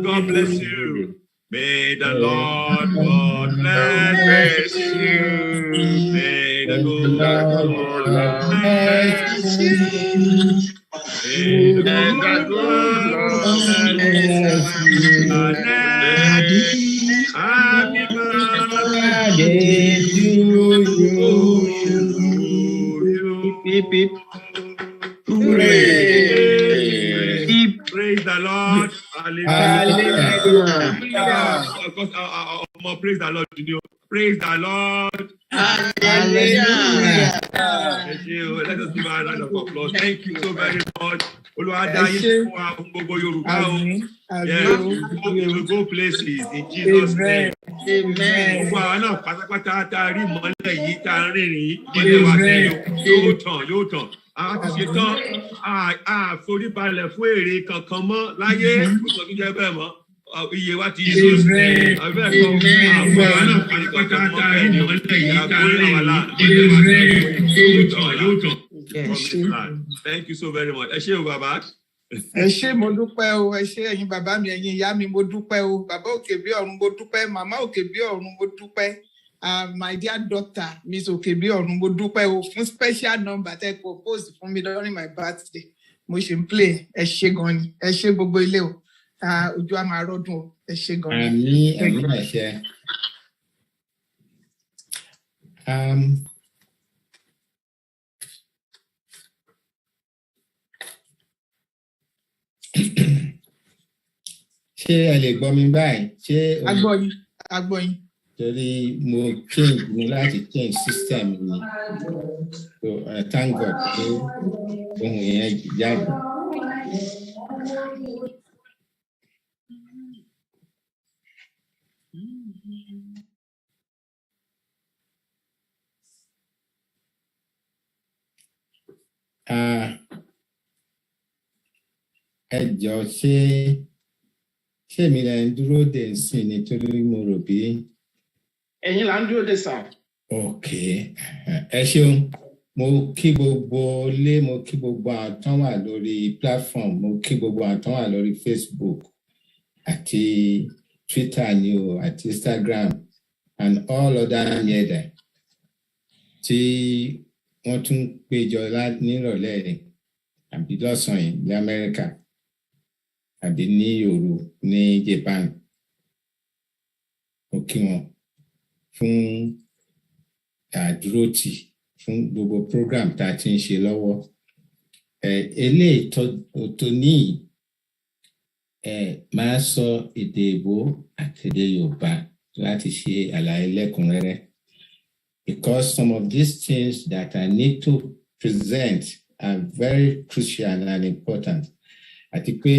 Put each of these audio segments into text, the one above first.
God bless you. May the Lord God bless you. May the good Lord bless you. May the good Lord bless you. Happy birthday to you. Praise the Lord. Hallelujah. Of course, praise the Lord. Praise the Lord. Hallelujah. Thank you. Let us give a round of applause. Thank you so very much. Yes, we will go places in Jesus' name. Amen. Thank you so very much. Ẹ ṣé mo dúpẹ́ o, ẹ ṣé ẹ̀yin bàbá mi, ẹ̀yin ìyá mi, mo dúpẹ́ o, bàbá òkè bí ọ̀run mo dúpẹ́, màmá òkè bí ọ̀run mo dúpẹ́, my dear daughter Miss òkè bí ọ̀run mo dúpẹ́ o fún special number tẹ́ propose fún mi during my birthday, mo ṣe ń play, ẹ ṣé gan ni, ẹ ṣé gbogbo ilé o, ojú á máa rọ́dún o, ẹ ṣé gan ni. Àmín àṣẹ. Ṣé ẹ lè gbọ́ mi báyìí? Ṣé agbọ́yìn. Torí mo láti change system mi. So thank God pé ohun yẹn jáde. Ẹ jọ̀ọ́ ṣé mi lẹ ń dúró dè sí nítorí mo rò bí. Ẹ̀yin là ń dúró dè sà. Ok, ẹ ṣeun. Mo kí gbogbo ilé, mo kí gbogbo àwọn tán wà lórí platform, mo kí gbogbo àwọn tán wà lórí Facebook àti Twitter ni o àti Instagram and all other media tí wọ́n tún péjọ nírọ̀lẹ́ rẹ̀ àbí lọ́sàn-án yìí ní Amẹ́ríkà àbí ní Yoruba ní Japan. Mo kí wọn fún àdúrótì fún gbogbo program tá a ti ń ṣe lọ́wọ́. Eléyìí tó ní máa sọ èdè Ìgbò àti èdè Yorùbá láti ṣe àlàyé lẹ́kùnrẹ́rẹ́. Because some of these things that I need to present are very crucial and important. Àti pé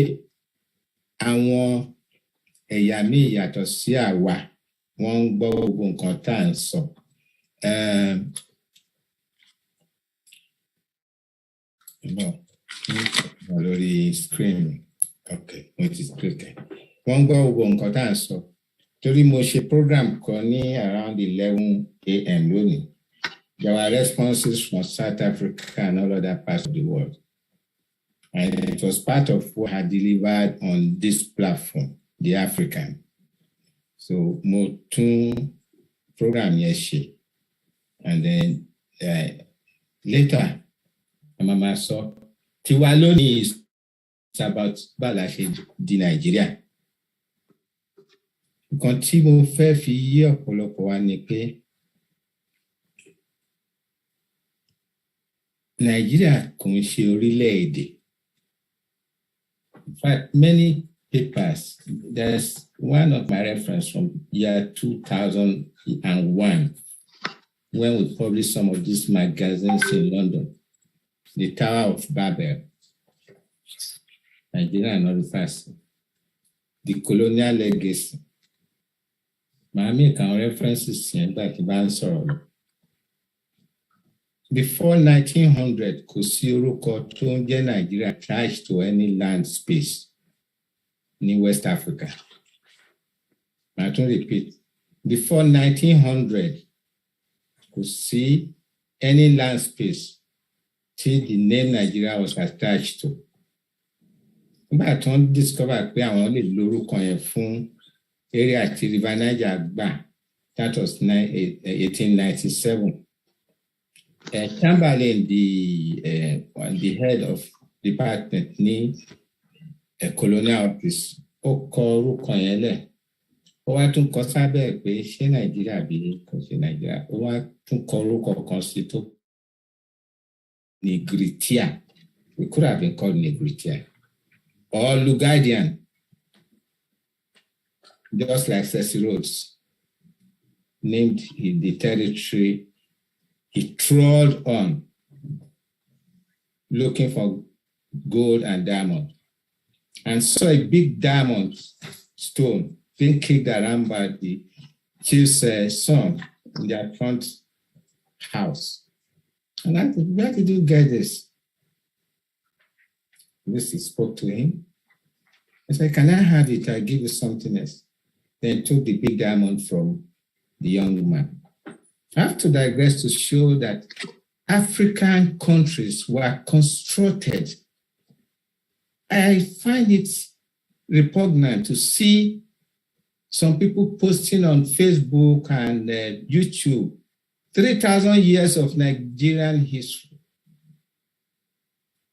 àwọn ẹ̀yà míì yàtọ̀ sí àwa, wọ́n ń gbọ́ gbogbo nǹkan tá à ń sọ. Lórí screen, okay, it is clear. Wọ́n ń gbọ́ gbogbo nǹkan tá à ń sọ. Torí mo ṣe program kan ní around 11 a.m. lónìí. There were responses from South Africa and all other parts of the world. And it was part of what I delivered on this platform, the African. So mo tún program yẹn ṣe. And then later, Mama sọ, tiwa lónìí is about bala ṣe di Nigeria. Nǹkan tí mo fẹ́ fi yé ọ̀pọ̀lọpọ̀ wa ni pé Nigeria kò ń ṣe orílẹ̀-èdè. In fact, many papers, there's one of my reference from year 2001 when we published some of these magazines in London, the Tower of Babel, Nigeria not the first, the Colonial legacy. Màmí kan references yẹn gbà tí bá ń sọ̀rọ̀. Before 1900, kò sí orúkọ tó ń jẹ́ Nigeria attached to any land space in West Africa. I don't repeat. Before 1900, kò sí any land space till the name Nigeria was attached to. nígbà tí wọ́n discover pé àwọn lè lórúkọ yẹn fún area àti River Niger gbà, that was 1897. Chamberlain, the head of department ní Colonial office, ó kọ orúkọ yẹn lẹ̀. Ó wá tún kọ sábẹ́ pé ṣé Nàìjíríà bí kò ṣe Nàìjíríà. Ó wá tún kọ orúkọ kan sí tó Nigritia. We could have been called Nigritia or Lugardian, just like Cecil Rhodes named the territory he trawled on, looking for gold and diamond, and saw a big diamond stone being kicked around by the chief's son in their front house. And I said, where did you get this? Lucy spoke to him. I said, can I have it? I'll give you something else. Then took the big diamond from the young man. I have to digress to show that African countries were constructed. I find it repugnant to see some people posting on Facebook and YouTube 3,000 years of Nigerian history.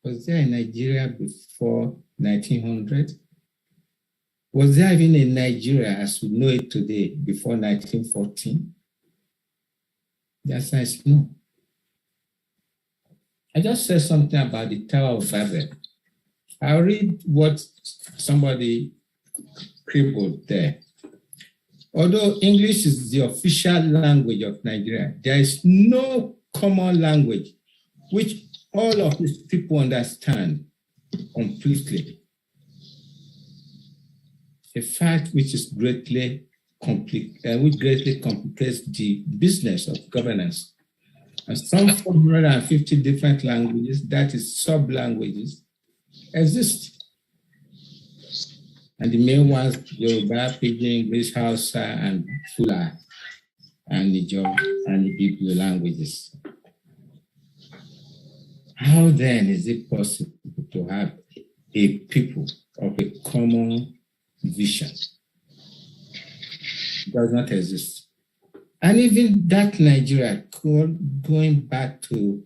Was there a Nigeria before 1900? Was there even a Nigeria as we know it today before 1914? The answer is no. I just said something about the Tower of Babel. I'll read what somebody scribbled there. Although English is the official language of Nigeria, there is no common language which all of these people understand completely. A fact which is greatly complicates the business of governance. And some 450 different languages, that is sub-languages, exist. And the main ones, Yoruba, Pidgin, English, Hausa, and Fula, and Niger, and the Igbo languages. How then is it possible to have a people of a common vision? It does not exist. And even that Nigeria, going back to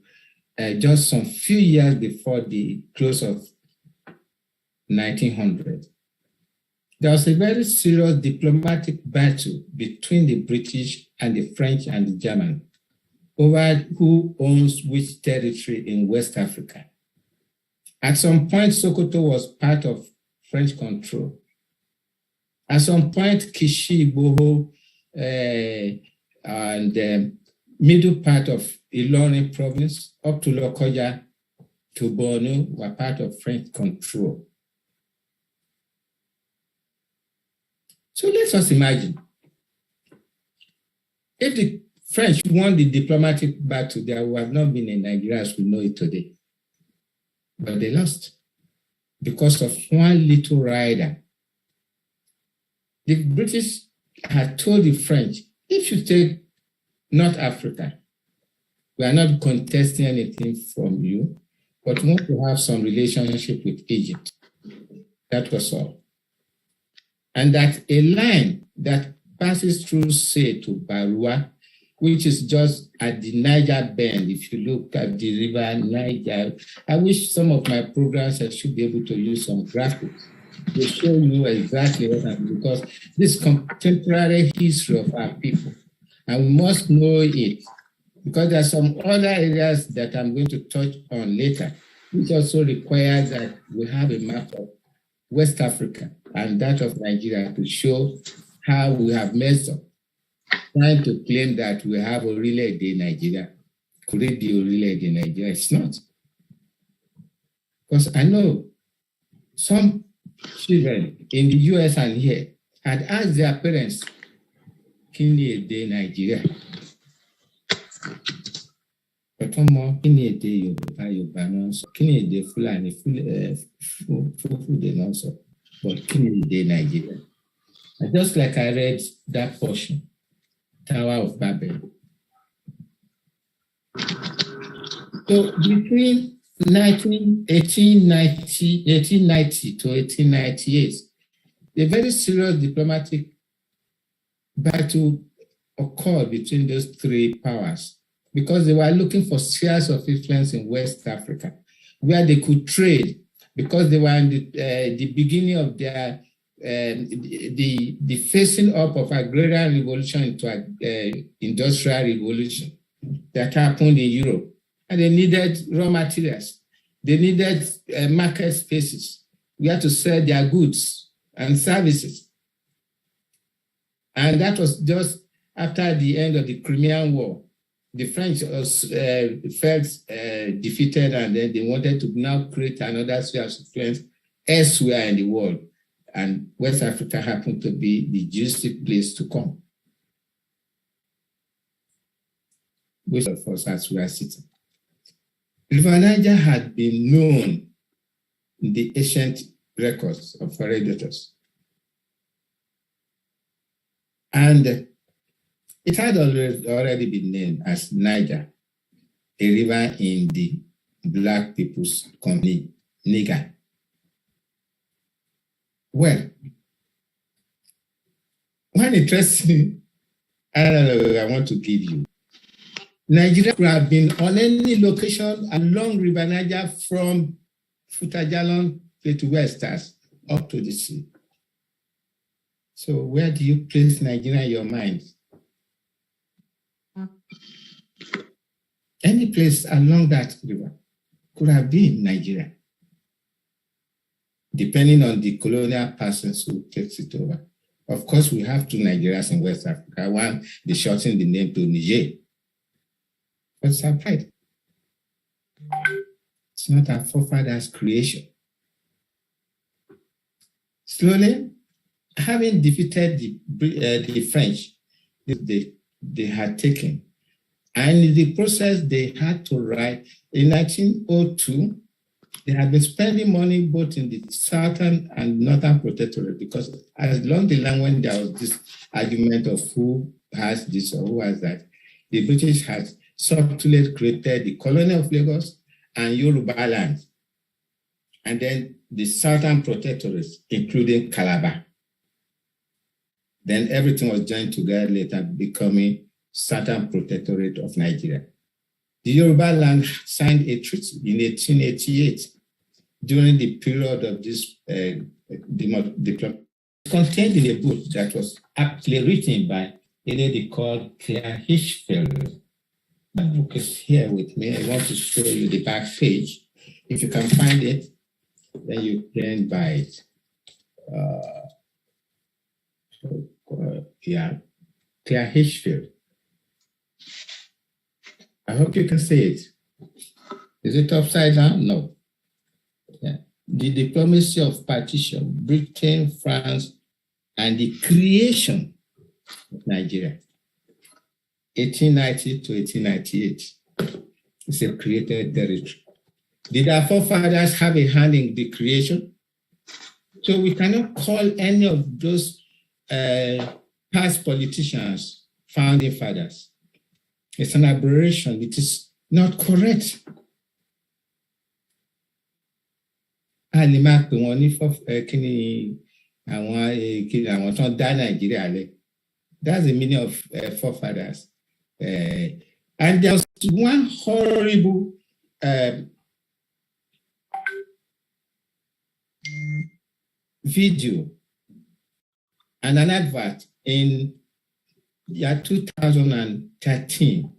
just some few years before the close of 1900, there was a very serious diplomatic battle between the British and the French and the German over who owns which territory in West Africa. At some point, Sokoto was part of French control. At some point, IGBOHO and the middle part of Ilorin province up to Lokoja to Borno were part of French control. So let us imagine, if the French won the diplomatic battle, there would have not been a Nigeria as we know it today. But they lost because of one little rider. The British had told the French, if you take North Africa, we are not contesting anything from you, but we want to have some relationship with Egypt. That was all. And that a line that passes through, say, to Barua, which is just at the Niger bend, if you look at the river Niger. I wish some of my programs I should be able to use some graphics to show you exactly what happened, because this contemporary history of our people, and we must know it, because there are some other areas that I'm going to touch on later, which also require that we have a map of West Africa and that of Nigeria to show how we have messed up, trying to claim that we have a orílẹ̀-èdè Nigeria. Could it be a orílẹ̀-èdè Nigeria? It's not. Because I know some children in the US and here had asked their parents, kí ni èdè Nigeria? But one more, kí ni èdè Yorùbá náà sọ? Kí ni èdè Fúlàní náà sọ? But kí ni èdè Nigeria? And just like I read that portion, Tower of Babel. So between 1890 to 1898, a very serious diplomatic battle occurred between those three powers because they were looking for spheres of influence in West Africa where they could trade, because they were in the beginning of their the facing up of agrarian revolution into industrial revolution that happened in Europe. And they needed raw materials. They needed market spaces where to sell their goods and services. And that was just after the end of the Crimean War. The French felt defeated, and then they wanted to now create another sphere of influence elsewhere in the world. And West Africa happened to be the juicy place to come, which of us as we are sitting. River Niger had been known in the ancient records of Herodotus. And it had already been named as Niger, a river in the Black people's company, Niger. Well, one interesting analogy I want to give you. Nigeria could have been on any location along River Niger from Futajalon to Westers up to the sea. So where do you place Nigeria in your mind? Any place along that river could have been Nigeria, depending on the colonial persons who takes it over. Of course, we have two Nigerias in West Africa. One, they shortened the name to Niger. But it's applied. It's not our forefathers' creation. Slowly, having defeated the French, they had taken, and in the process, they had to write. In 1902, they had been spending money both in the Southern and Northern Protectorate, because along the line, when there was this argument of who has this or who has that, the British had subtly created the Colonial of Lagos and Yoruba land, and then the Southern Protectorates, including Calabar. Then everything was joined together later, becoming Southern Protectorate of Nigeria. The Yoruba land signed a treaty in 1888 during the period of this diplomacy. Contained in a book that was actually written by a lady called Claire Hirschfeld. That book is here with me. I want to show you the back page. If you can find it, then you can buy it. Yeah, Claire Hirschfeld. I hope you can see it. Is it upside down? No. Yeah. The diplomacy of partition, Britain, France, and the creation of Nigeria, 1890 to 1898. It's a created territory. Did our forefathers have a hand in the creation? So we cannot call any of those past politicians founding fathers. It's an aberration. It is not correct. That's the meaning of forefathers. And there was one horrible video and an advert in year 2013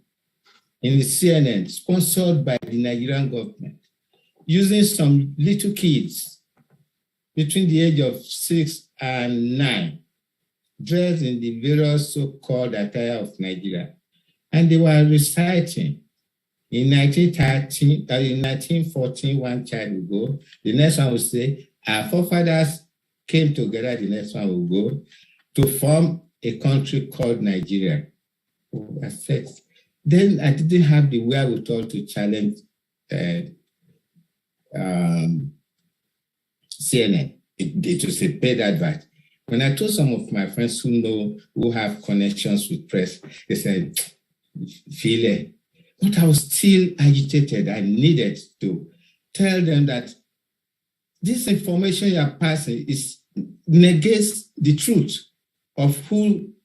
in the CNN, sponsored by the Nigerian government, using some little kids between the age of 6 and 9, dressed in the various so-called attire of Nigeria. And they were reciting in 1914, one child will go, the next one will say, our forefathers came together, the next one will go, to form a country called Nigeria. Oh, that's it. Then I didn't have the wherewithal to challenge CNN. It was a paid advert. When I told some of my friends who have connections with press, they said, feel it. But I was still agitated. I needed to tell them that this information you are passing negates the truth of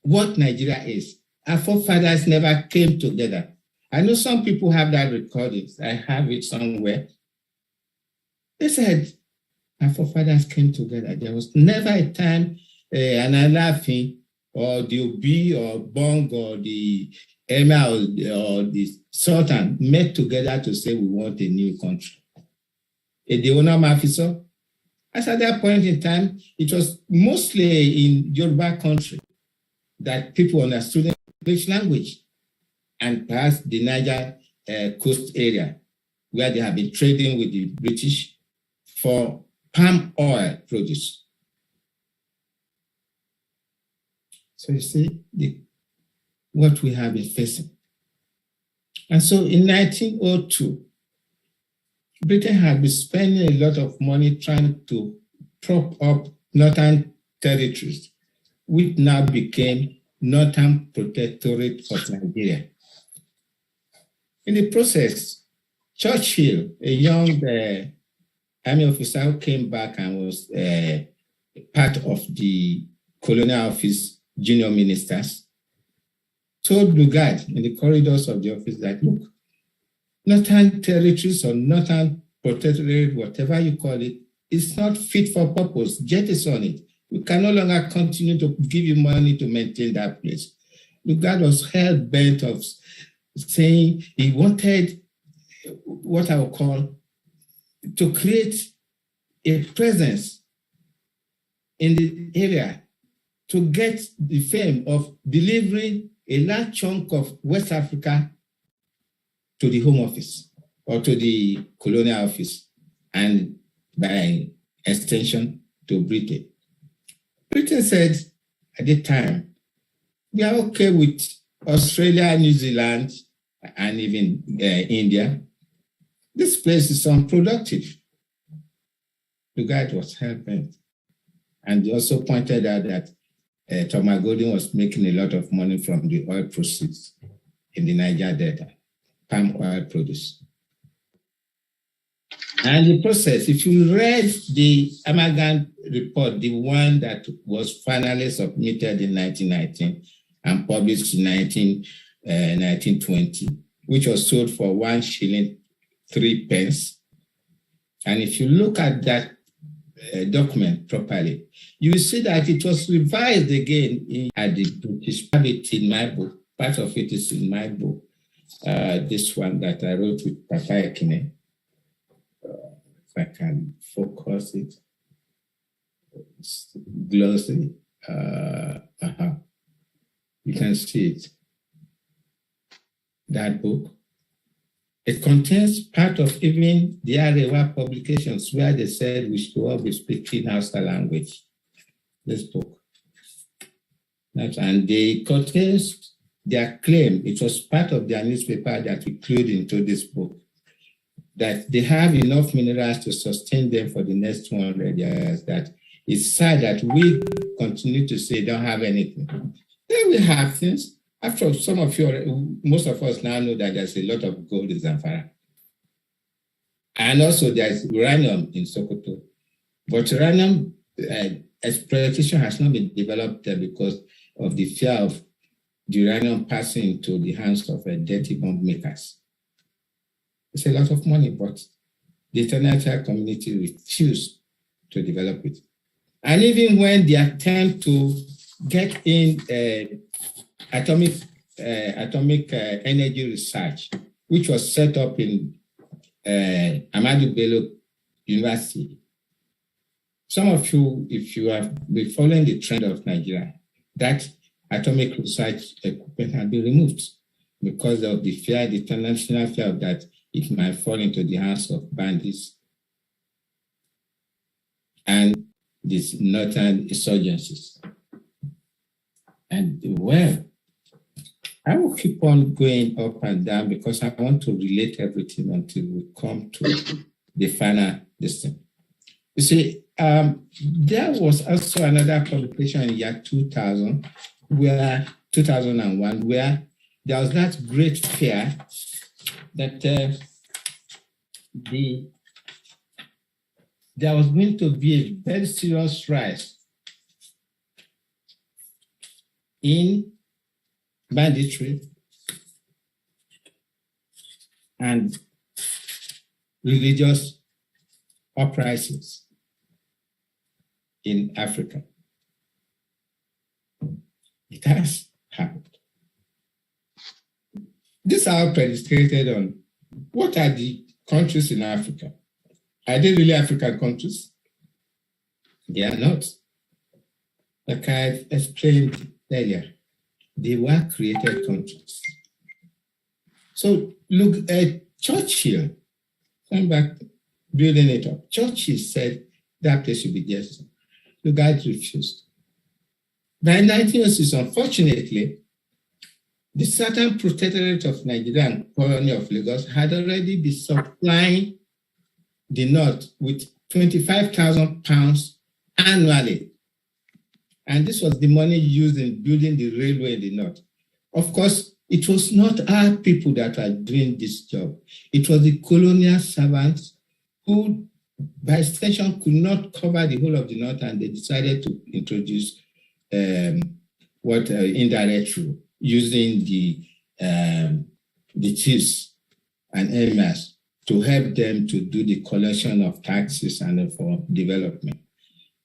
what Nigeria is. Our forefathers never came together. I know some people have that recordings. I have it somewhere. They said our forefathers came together. There was never a time an Alaafin or the Obi or Bong or the Emir or the Sultan met together to say we want a new country. The owner officer, as at that point in time, it was mostly in Yoruba country that people understood the English language, and perhaps the Niger coast area where they have been trading with the British for palm oil produce. So you see what we have been facing. And so in 1902, Britain had been spending a lot of money trying to prop up northern territories, which now became Northern Protectorate of Nigeria. In the process, Churchill, a young army officer who came back and was part of the Colonial Office junior ministers, told Lugard in the corridors of the office that, look, Northern territories or Northern Protectorate, whatever you call it, is not fit for purpose. Jettison it. We can no longer continue to give you money to maintain that place. Lugard was hell-bent of saying he wanted what I would call to create a presence in the area to get the fame of delivering a large chunk of West Africa to the Home Office or to the Colonial Office, and by extension to Britain. Britain said at the time, we are okay with Australia, New Zealand, and even India. This place is unproductive. Lugard was hell-bent. And he also pointed out that Thomas Golden was making a lot of money from the oil proceeds in the Niger Delta, palm oil produce. And the process, if you read the amalgam report, the one that was finally submitted in 1919 and published in 1920, which was sold for 1 shilling 3 pence. And if you look at that document properly, you will see that it was revised again at the British. I have it in my book. Part of it is in my book. This one that I wrote with Papa Ekine. If I can focus it. It's glossy. You can see it. That book. It contains part of even the Arewa publications where they said we should all be speaking Hausa language. This book. And they contains their claim. It was part of their newspaper that we included into this book, that they have enough minerals to sustain them for the next 200 years, that it's sad that we continue to say don't have anything. Then we have things. After all, some of you, most of us now know that there's a lot of gold in Zamfara. And also there's uranium in Sokoto. But uranium exploitation has not been developed there because of the fear of the uranium passing into the hands of dirty bomb makers. It's a lot of money, but the international community refused to develop it. And even when they attempt to get in atomic energy research, which was set up in Ahmadu Bello University. Some of you, if you have been following the trend of Nigeria, that atomic research equipment had been removed because of the fear, the international fear of that it might fall into the hands of bandits and these northern insurgencies. And well, I will keep on going up and down because I want to relate everything until we come to the final distance. You see, there was also another publication in the year 2000, 2001, where there was that great fear that the there was going to be a very serious rise in banditry and religious uprisings in Africa. It has happened. These are predicated on what are the countries in Africa? Are they really African countries? They are not. Like I explained earlier, they were created countries. So look at Churchill, come back, building it up. Churchill said that place should be just. Lugard refused. By 1906, unfortunately, the Southern Protectorate of Nigeria and Colonial of Lagos had already been supplying the North with £25,000 annually. And this was the money used in building the railway in the North. Of course, it was not our people that were doing this job. It was the colonial servants who, by extension, could not cover the whole of the North, and they decided to introduce indirect rule, using the chiefs and emirs to help them to do the collection of taxes and for development.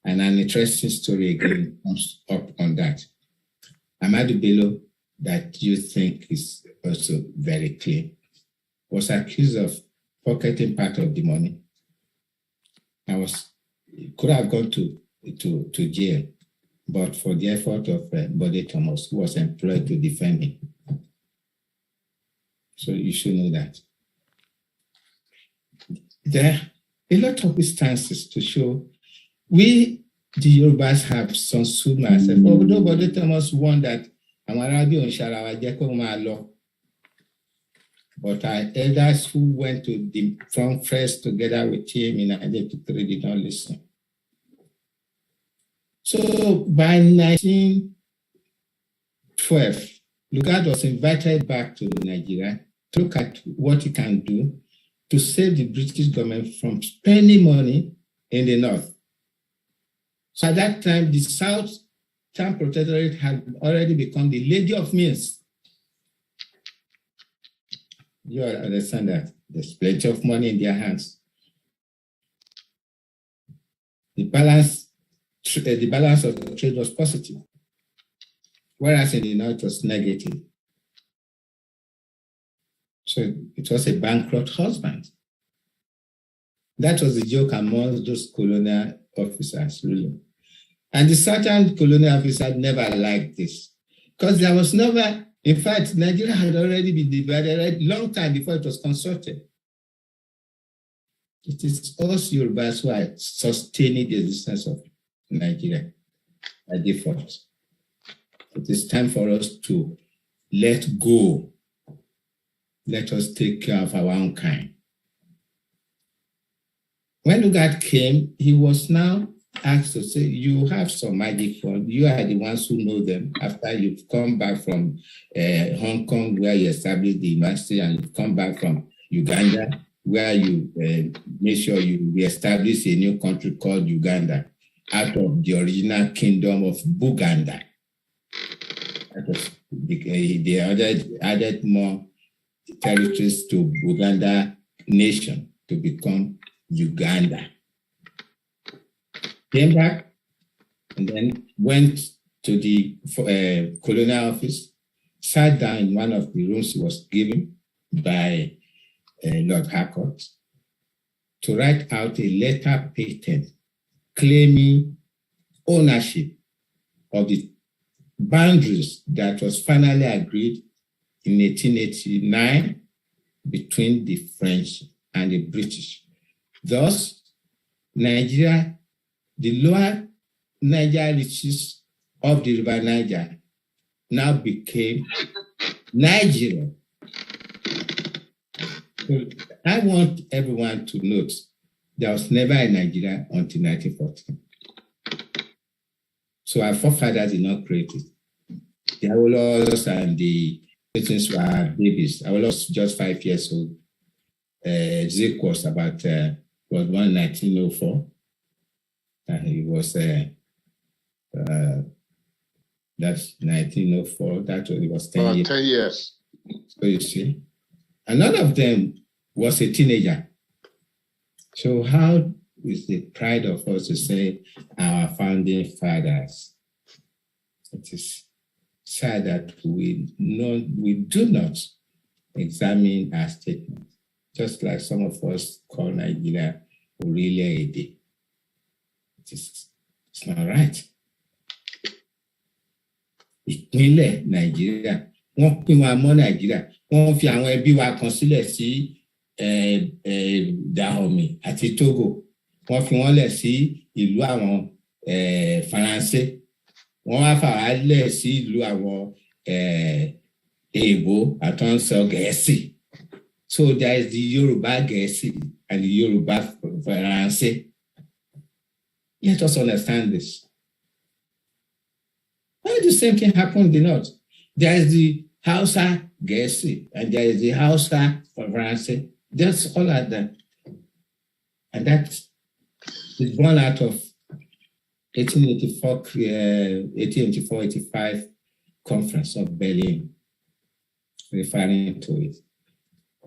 And an interesting story again comes up on that. Ahmadu Bello, that you think is also very clean, was accused of pocketing part of the money. Could have gone to jail, but for the effort of Bode Thomas, who was employed to defend him. So you should know that. There are a lot of instances to show we, the Yorubas, have some sumas. Although Bode Thomas warned that Amarabi on Sharawa Jeko Malo, but our elders who went to the front first together with him in 1983 did not listen. So by 1912, Lugard was invited back to Nigeria to look at what he can do to save the British government from spending money in the North. So at that time, the Southern Protectorate had already become the Lady of Means. You understand that? There's plenty of money in their hands. The balance of the trade was positive, whereas in the North it was negative. So it was a bankrupt husband. That was the joke among those colonial officers, really. And the Southern colonial officers never liked this, because there was never, in fact, Nigeria had already been divided a long time before it was consulted. It is us Yorubas who are sustaining the existence of Nigeria by default. It is time for us to let go. Let us take care of our own kind. When Lugard came, he was now asked to say, you have some magic wand. You are the ones who know them. After you've come back from Hong Kong, where you established the university, and you've come back from Uganda, where you made sure you reestablish a new country called Uganda out of the original kingdom of Buganda. They added more territories to Buganda nation to become Uganda. Came back and then went to the colonial office, sat down in one of the rooms he was given by Lord Harcourt to write out a letter patent claiming ownership of the boundaries that was finally agreed in 1889 between the French and the British. Thus, Nigeria, the lower Niger reaches of the River Niger, now became Nigeria. So I want everyone to note there was never a Nigeria until 1914. So our forefathers did not create it. The Awolos and the Britons were babies. Awolos was just 5 years old. Zeke was about, was born in 1904. And he was, that's 1904, it was 10 years. 10 years. So you see, and none of them was a teenager. So how is the pride of us to say our founding fathers? It is sad that we do not examine our statement, just like some of us call Nigeria orílẹ̀-èdè. It's not right. Ìpínlẹ̀ Nàìjíríà, wọ́n pín wa mọ́ Nàìjíríà, wọ́n fi àwọn ẹbí wa kan sílẹ̀ sí Dahomey àti Togo, wọ́n fi wọ́n lẹ̀ sí ìlú àwọn Faransé, wọ́n wá fà wá lẹ̀ sí ìlú àwọn Èèbó àtọ́nsọ Gẹ̀ẹ́sì. So there is the Yoruba Gẹ̀ẹ́sì and the Yoruba Faransé. Let us understand this. Why the same thing happened in the north? There is the Hausa Gẹ̀ẹ́sì and there is the Hausa Faransé. That's all at that. And that is born out of 1884-85 conference of Berlin, referring to it.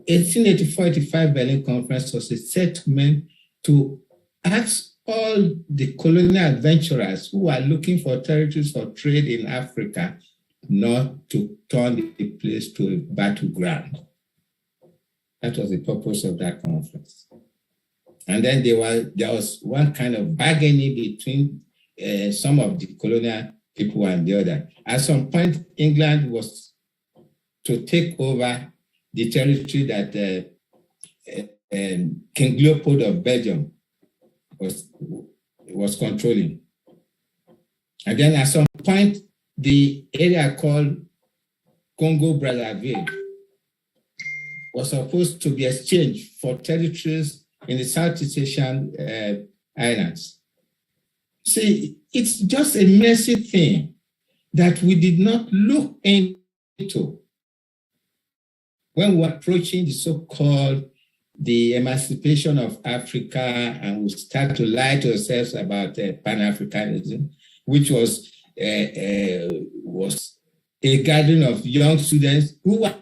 1884-85 Berlin conference was a settlement to ask all the colonial adventurers who are looking for territories for trade in Africa not to turn the place to a battleground. That was the purpose of that conference. And then there was one kind of bargaining between some of the colonial people and the other. At some point, England was to take over the territory that King Leopold of Belgium was controlling. And then at some point, the area called Congo-Brazzaville was supposed to be exchanged for territories in the Southeast Asian islands. See, it's just a messy thing that we did not look into when we were approaching the so-called the emancipation of Africa, and we start to lie to ourselves about Pan-Africanism, which was a gathering of young students who were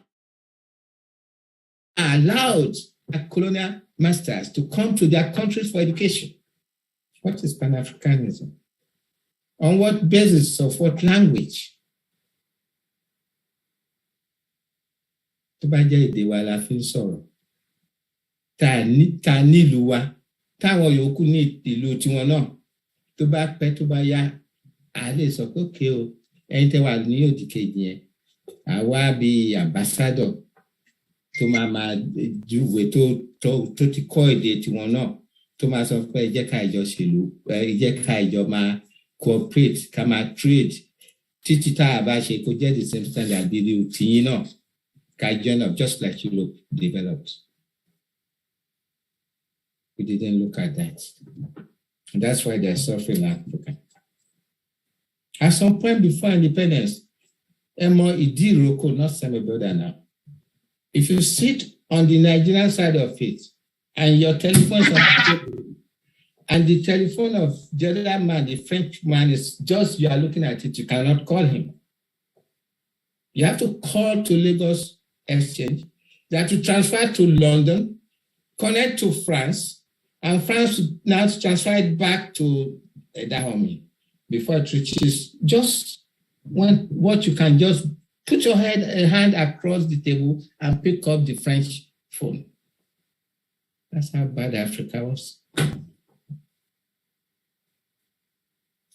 allowed colonial masters to come to their countries for education. What is Pan-Africanism? On what basis of what language? Tó bá jẹ́ èdè wa la fi ń sọ̀rọ̀, ta ní ìlú wa, táwọn yòókù ní ìlú tiwọn náà, tó bá pẹ́ tó bá yá, a lè sọ pé òkè o, ẹ̀yin tẹ́ wà ní òdì kejì yẹn, àwa bí ambassador tó máa júwe tó ti kọ́ èdè tiwọn náà, tó máa sọ pé ẹ jẹ́ ká ìjọ ṣèlú, ẹ jẹ́ ká ìjọ máa cooperate, ká máa trade, títí tá a bá ṣe kó jẹ́ the same standard bí irú tiyín náà, ká join up just like Europe developed. We didn't look at that. And that's why they're suffering in Africa. At some point before independence, Emo Idiroko, not same brother now. If you sit on the Nigerian side of it, and your telephone and the telephone of the other man, the French man, is just, you are looking at it, you cannot call him. You have to call to Lagos Exchange, you have to transfer to London, connect to France, and France now transfer it back to Dahomey before it reaches just what you can just put your hand across the table and pick up the French phone. That's how bad Africa was.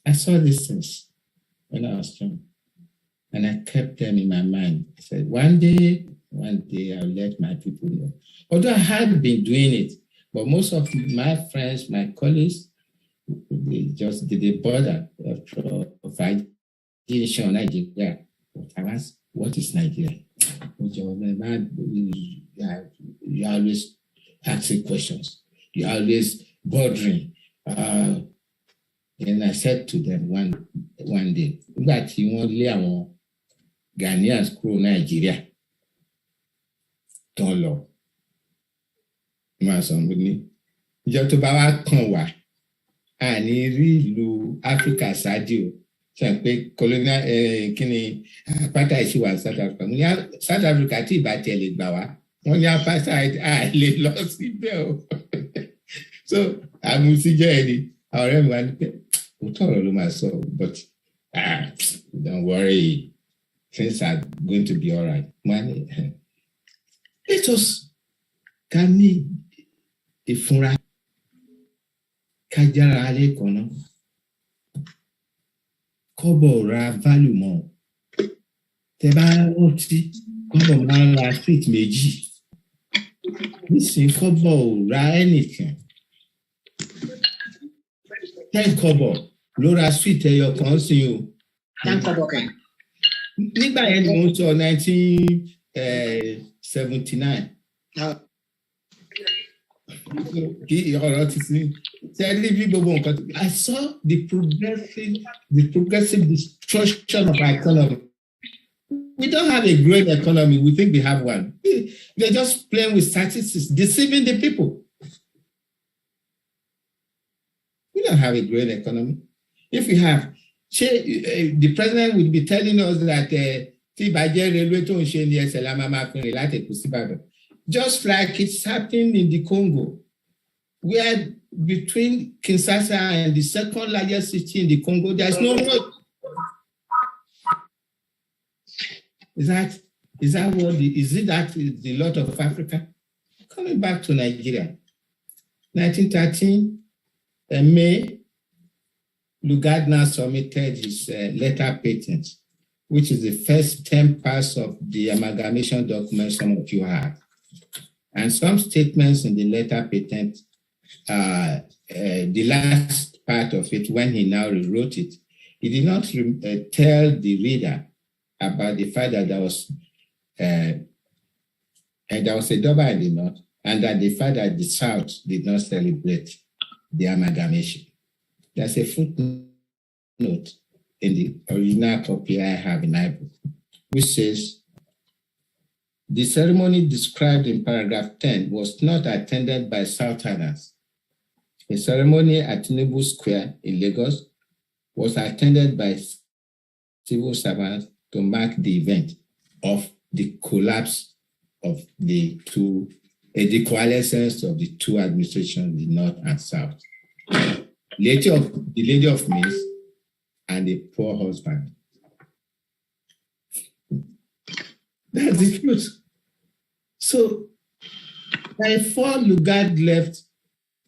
I saw these things when I was young, and I kept them in my mind. I said, one day I'll let my people know. Although I had been doing it, but most of my friends, my colleagues, they bother of Nigeria. I asked, what is Nigeria? You always asking questions. You're always bothering. Then I said to them one day, that you want to Ghanaians kúrò Nigeria. Don't lọ. Máa sọ with me. Ìjọ tó bá wá kàn wá, àní rí ìlú Áfíríkà ṣáájú ṣe pé colonial kíni apartheid ṣì wà South Africa. Mo ní South Africa tí ìbá tiẹ̀ lè gbà wá wọ́n ní apartheid lè lọ síbẹ̀ o. So àmúsíjọ́ ẹni àwọn ọ̀rẹ́ mi wá ní pé òótọ́ ọ̀rọ̀ ló máa sọ but don't worry, things are going to be all right. Let us ká ní ìfúnra ká jára alẹ́ kan náà kọ́bọ̀ ra value mọ́ tẹ bá rántí kọ́bọ̀ máa ń ra street méjì nísìnyí kọ́bọ̀ ra anything 10 kọ́bọ̀ ló ra street ẹyọ kan sí o. 10 kọ́bọ̀ kan. Nígbà yẹn ni mo sọ 1979. Kí ọ̀rọ̀ ti sí. I saw the progressive destruction of our economy. We don't have a growing economy. We think we have one. They're just playing with statistics, deceiving the people. We don't have a growing economy. If we have, the president will be telling us that just like it's happening in the Congo, where between Kinshasa and the second largest city in the Congo, there's no road. Is it the lot of Africa? Coming back to Nigeria, 1913, May, Lugard now submitted his letter patent, which is the first 10 parts of the amalgamation document some of you have. And some statements in the letter patent, the last part of it, when he now rewrote it, he did not tell the reader about the fact that there was a double in the north, and that the fact that the south did not celebrate the amalgamation. There's a footnote in the original copy I have in my book, which says, the ceremony described in paragraph 10 was not attended by Southerners. A ceremony at Tinubu Square in Lagos was attended by civil servants to mark the event of the collapse of the coalescence of the two administrations, the North and South. The Lady of Maize and the poor husband. That's the truth. So, before Lugard left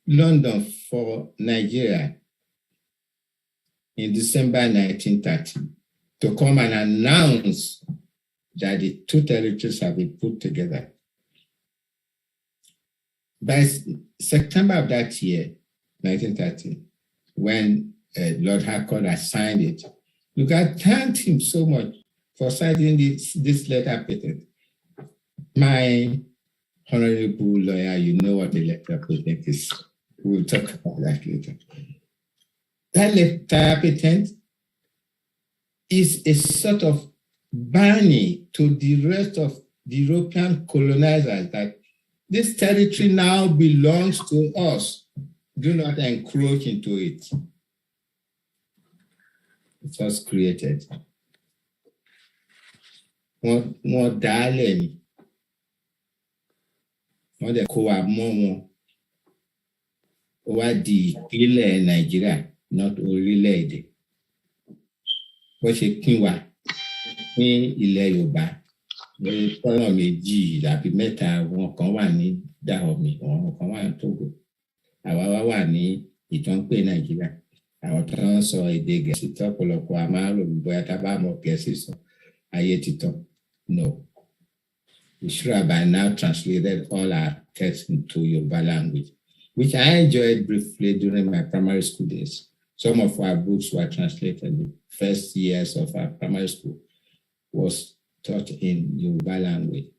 London for Nigeria in December 1930 to come and announce that the two territories have been put together, by September of that year, 1930, when Lord Harcourt had signed it, Lugard thanked him so much for signing this letter patent. My honorable lawyer, you know what a letter patent is. We'll talk about that later. That letter patent is a sort of banning to the rest of the European colonizers that this territory now belongs to us. Do not encroach into it. It was created. More darling. Wọ́n dẹ̀ kó wa mọ́ wọn. Ó wá di ìpínlẹ̀ Nàìjíríà, not orílẹ̀-èdè. Bó ṣe pín wa ní ilẹ̀ Yorùbá, ní tọ́nà méjì tàbí mẹ́ta, wọn kan wà ní Dahomey, wọn kan wà ní Togo. Àwa wá wà ní ìtọ́npé Nàìjíríà. Àwọn tó ń sọ èdè Gẹ̀ẹ́sì tọ́pọ̀lọpọ̀ a máa ń rò bóyá tá bá mọ̀ Gẹ̀ẹ́sì sọ ayé ti tán. No. We should have by now translated all our texts into Yoruba language, which I enjoyed briefly during my primary school days. Some of our books were translated. The first years of our primary school was taught in Yoruba language.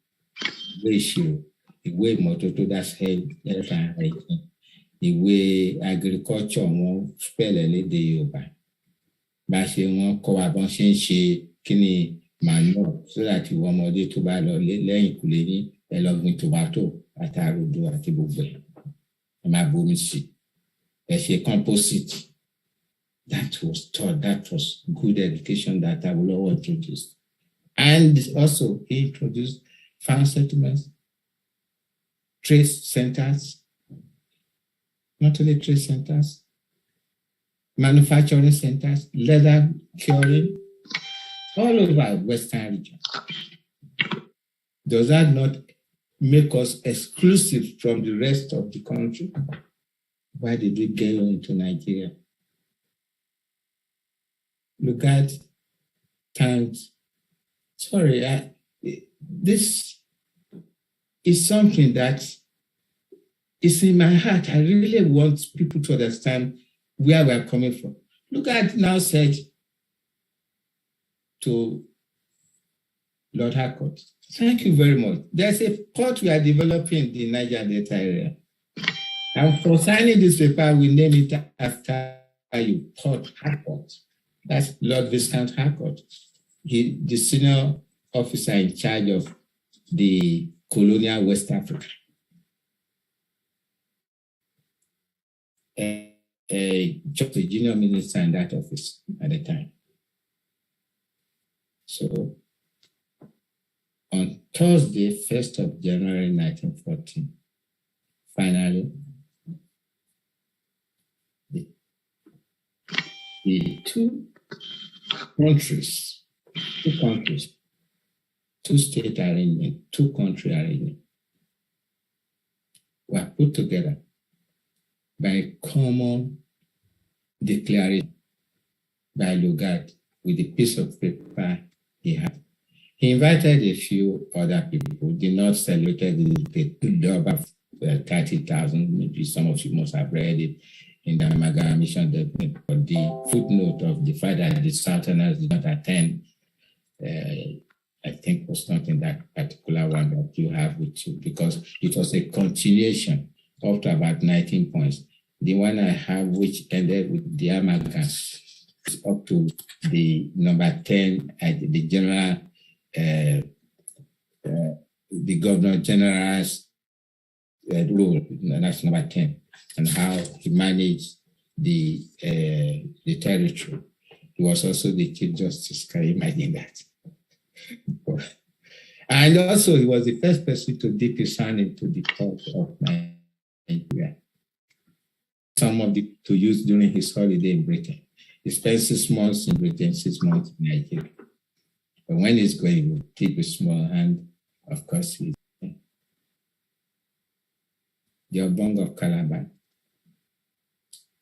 Ìwé ìmọ́tótó, that's health and hygiene. Ìwé agriculture wọn spell lédè Yorùbá. Bá ṣe wọn kọ́ wa bọ́n ṣe ń ṣe kíni manure, so that ìwọ ọmọdé tó bá lọ lẹ́yìn kùlé ní ẹlọ́gbìn tomato àti àròdò àti gbogbo ẹ̀. Ẹ máa bomi sí. as a composite. That was taught. That was good education that Awolowo introduced. And also, he introduced farm settlements, trade centers, not only trade centers, manufacturing centers, leather curing, all over Western region. Does that not make us exclusive from the rest of the country? Why did we get into Nigeria? Lugard times. Sorry, this is something that is in my heart. I really want people to understand where we're coming from. Lugard now said to Lord Harcourt, thank you very much. There's a port we are developing in the Niger Delta area. And for signing this paper, we name it after you, Port Harcourt. That's Lord Viscount Harcourt. He, the senior officer in charge of the Colonial West Africa. Just a junior minister in that office at the time. So, on Thursday, 1st of January 1914, finally, the two countries, two-state arrangement, two-country arrangement were put together by a common declaration by Lugard with a piece of paper he had. He invited a few other people who did not celebrate the Yoruba 30,000. Maybe some of you must have read it in the amalgamation document, but the footnote of the fact that the Southerners did not attend, I think was not in that particular one that you have with you, because it was a continuation up to about 19 points. The one I have, which ended with the amalgam, is up to the number 10 at the general, the Governor General's rule. That's number 10, and how he managed the territory. He was also the Chief Justice. Can you imagine that? And also, he was the first person to dip his hand into the court of Nigeria. Some of the to use during his holiday in Britain. He spent 6 months in Britain, 6 months in Nigeria. But when he's going, he will keep a small hand. Of course, he's the Obong of Calabar,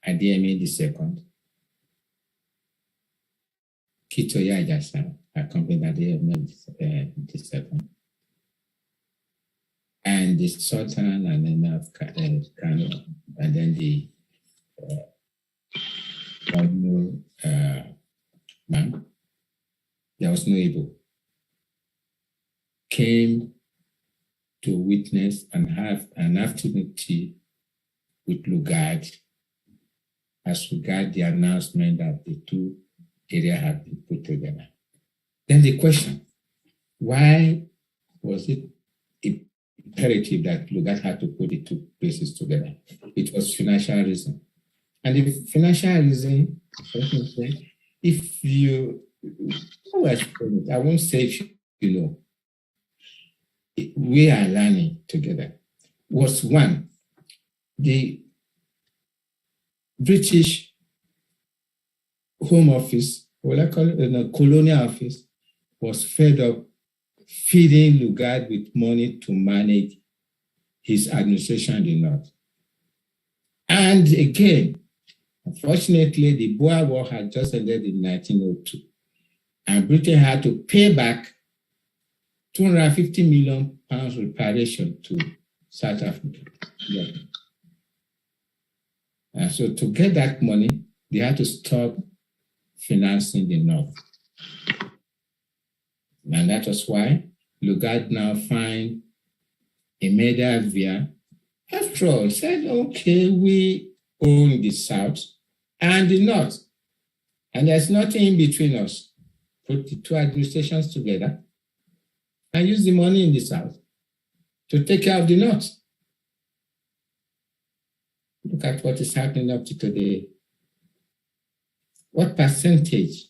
Adeyemi II, Kitoya Ajasa, accompanied Adeyemi II, and the Sultan and then of KANU, and then the man, there was no Igbo, came to witness and have an afternoon tea with Lugard as regard the announcement that the two areas have been put together. Then the question, why was it imperative that Lugard had to put the two places together? It was financial reason. And the financial reason, if you, I won't say if you know, we are learning together, was one, the British Home Office, what I call it, the Colonial Office, was fed up feeding Lugard with money to manage his administration in the North. And again, unfortunately, the Boer War had just ended in 1902, and Britain had to pay back £250 million reparation to South Africa. Yeah. And so to get that money, they had to stop financing the North. And that was why Lugard now find a media via. After all, said, okay, we own the South and the North, and there's nothing in between us. Put the two administrations together and use the money in the South to take care of the North. Look at what is happening up to today. What percentage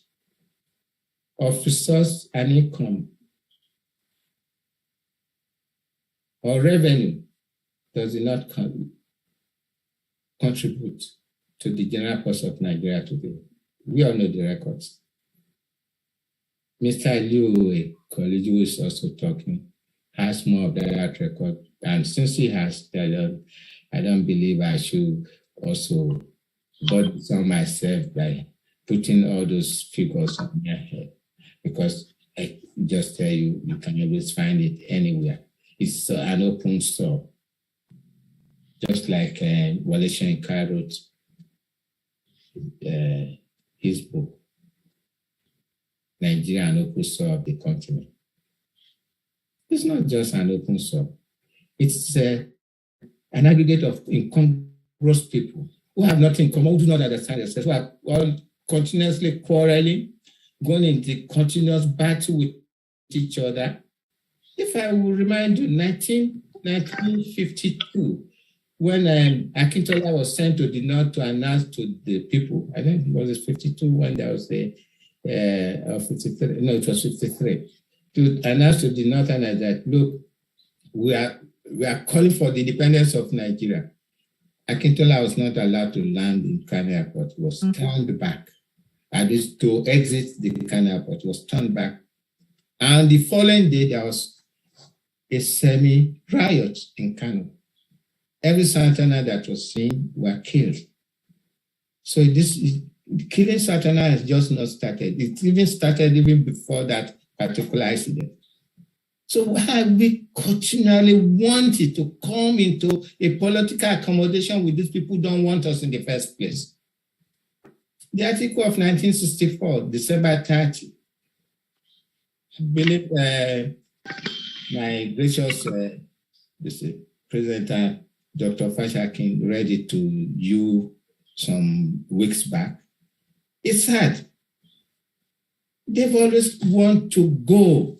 of resource and income or revenue does it not contribute to the general cost of Nigeria today? We all know the records. Mr. Liu, a colleague who is also talking, has more of that record. And since he has, I don't believe I should also body on myself by putting all those figures on your head. Because I just tell you, you can always find it anywhere. It's an open store. Just like Wale Soyinka wrote his book, Nigeria, an open store of the continent. It's not just an open store. It's an aggregate of incongruous people who have nothing in common, who do not understand themselves, who are all continuously quarreling, going into continuous battle with each other. If I will remind you, 1952, when Akintola was sent to the north to announce to the people, I think it was 52 when there was the, or 53, no, it was 53, to announce to the northerners that, look, we are calling for the independence of Nigeria. Akintola was not allowed to land in Kano Airport. He was turned back. At least to exit the Kano Airport, was turned back. And the following day, there was a semi-riot in Kano. Every Southerner that was seen were killed. So killing Southerner has just not started. It even started even before that particular incident. So why we continually wanted to come into a political accommodation with these people who don't want us in the first place? The article of 1964, December 30, I believe my gracious President Dr. Fashakin read it to you some weeks back. It's sad. They've always want to go.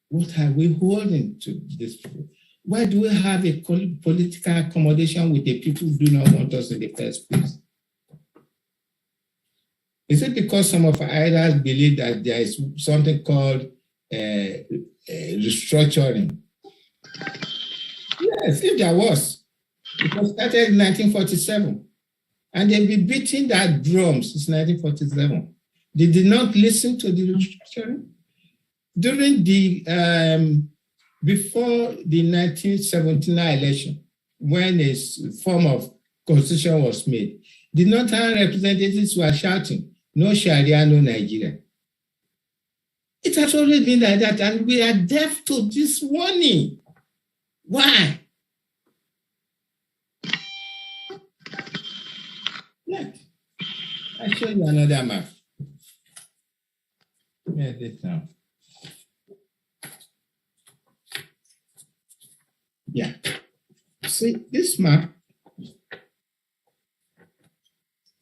What are we holding to these people? Why do we have a political accommodation with the people who do not want us in the first place? Is it because some of our elders believe that there is something called restructuring? Yes, if there was. It was started in 1947. And they've been beating that drum since 1947. They did not listen to the restructuring. During the, before the 1979 election, when a form of constitution was made, the northern representatives were shouting, no Sharia, no Nigeria. It has always been like that, and we are deaf to this warning. Why? Look, I'll show you another map. Where is it now? Yeah. See, this map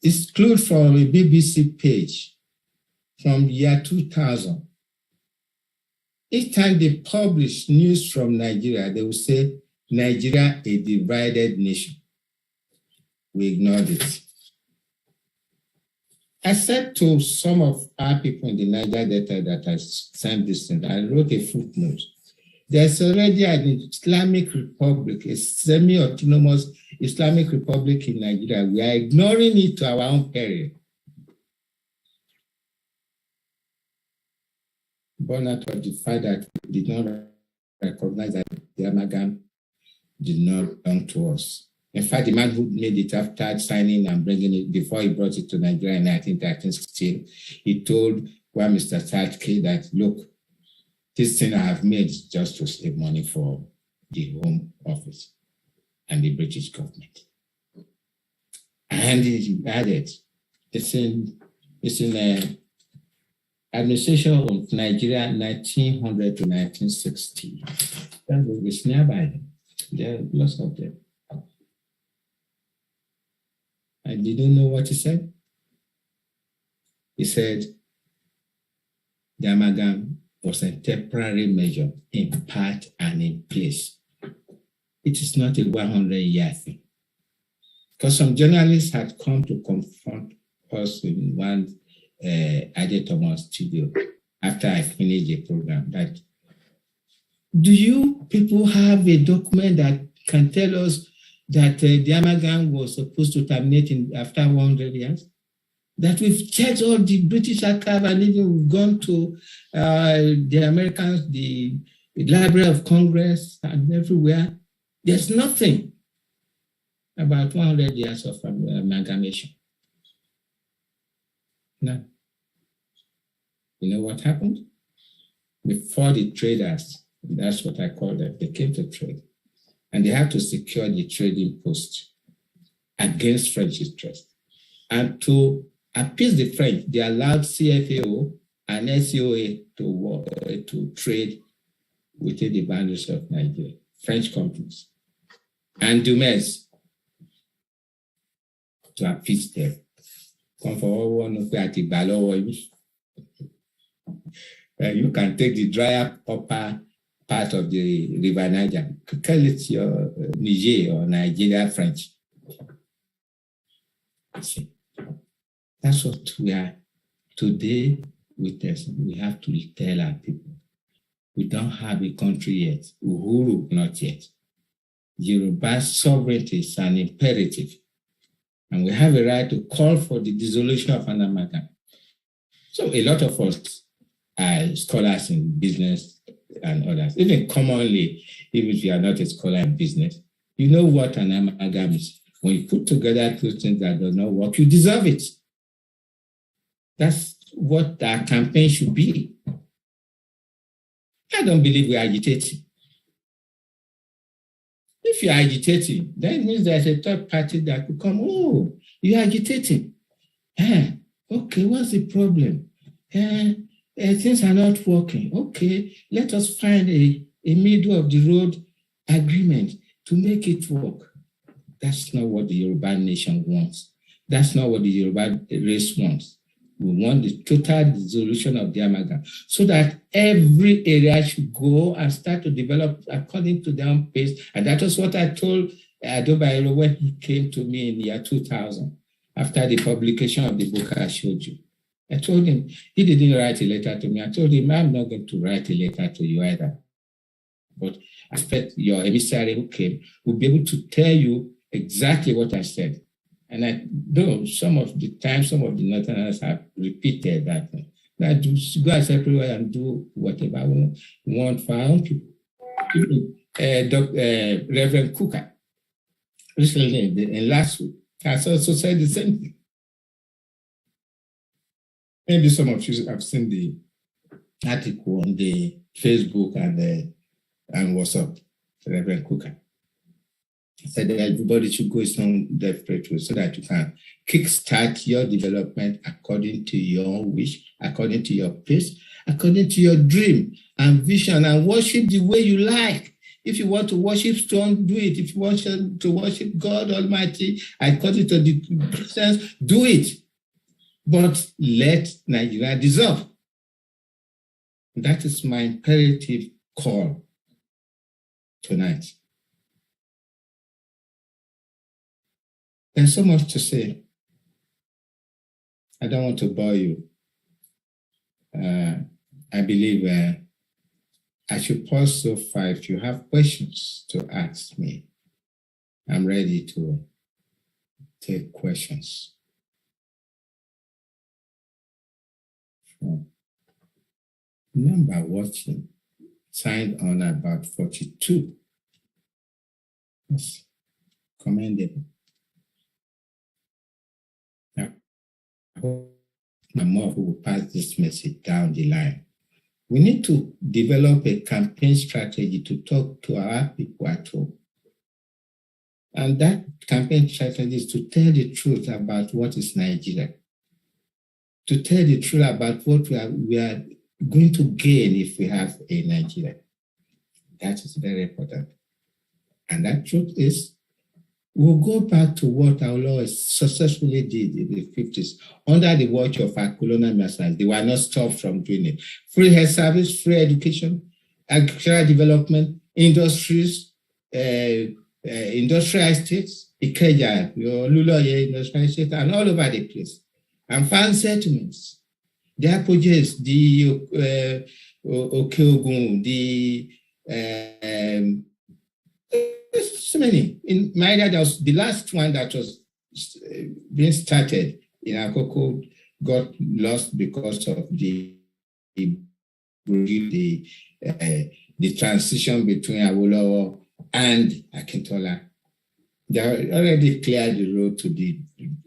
is clued from a BBC page from the year 2000. Each time they publish news from Nigeria, they will say, Nigeria, a divided nation. We ignored it. I said to some of our people in the Niger Delta that I sent this thing, I wrote a footnote. There's already an Islamic Republic, a semi-autonomous Islamic Republic in Nigeria. We are ignoring it to our own peril. Born out of the fact that we did not recognize that the amalgam did not belong to us. In fact, the man who made it after signing and bringing it, before he brought it to Nigeria in 1916, he told one Mr. Satke that, look, this thing I have made is just to save money for the Home Office and the British government. And he added, it's in administration of Nigeria 1900 to 1960. It's nearby them. There are lots of them. I didn't know what he said. He said, the amalgam was a temporary measure in part and in place. it is not a 100-year thing. Because some journalists had come to confront us in one Ade Thomas studio after I finished the program that, do you people have a document that can tell us that the amalgam was supposed to terminate after 100 years? That we've checked all the British archive and even we've gone to the Americans, the Library of Congress and everywhere. There's nothing about 100 years of amalgamation. No. You know what happened? Before the traders, that's what I call them, they came to trade. And they had to secure the trading post against French interest. And to appease the French, they allowed CFAO and SOA to trade within the boundaries of Nigeria, French companies. And Dumais to appease them. You can take the drier upper part of the River Niger, call it your Niger or Nigeria French. See, that's what we are today with us. We have to tell our people, we don't have a country yet. Uhuru, not yet. Yoruba sovereignty is an imperative. And we have a right to call for the dissolution of an amalgam. So a lot of us are scholars in business and others. Even commonly, even if you are not a scholar in business, you know what an amalgam is. When you put together two things that do not work, you dissolve it. That's what our campaign should be. I don't believe we are agitating. If you're agitating, then it means there's a third party that could come, oh, you're agitating. Okay, what's the problem? Things are not working. Okay, let us find a middle of the road agreement to make it work. That's not what the Yoruba nation wants. That's not what the Yoruba race wants. We want the total dissolution of the amalgam so that every area should go and start to develop according to their own pace. And that was what I told Adobairo when he came to me in the year 2000 after the publication of the book I showed you. I told him, he didn't write a letter to me. I told him, I'm not going to write a letter to you either. But I expect your emissary who came will be able to tell you exactly what I said. And I know some of the time, some of the Northerners have repeated that. That just go out everywhere and do whatever we want for our own people. Reverend Cooker, recently in last week, has also said the same thing. Maybe some of you have seen the article on the Facebook and WhatsApp, Reverend Cooker. Said that everybody should go its own desperate way so that you can kickstart your development according to your wish, according to your pace, according to your dream and vision, and worship the way you like. If you want to worship stone, do it. If you want to worship God Almighty, according to the Christians, do it. But let Nigeria dissolve. That is my imperative call tonight. There's so much to say. I don't want to bore you. I believe I should pause so far. If you have questions to ask me, I'm ready to take questions. Number watching signed on about 42. That's commendable. More who will pass this message down the line. We need to develop a campaign strategy to talk to our people at home. And that campaign strategy is to tell the truth about what is Nigeria. To tell the truth about what we are going to gain if we have a Nigeria. That is very important. And that truth is, we'll go back to what our lawyers successfully did in the 50s under the watch of our colonial masters. They were not stopped from doing it. Free health service, free education, agricultural development, industries, industrial estates, Ikeja, your Luloye industrial estate, and all over the place, and found settlements. Their projects, the Okeogun, the so many. In my area, there was the last one that was being started in Akoko got lost because of the transition between Awolowo and Akintola. They already cleared the road to the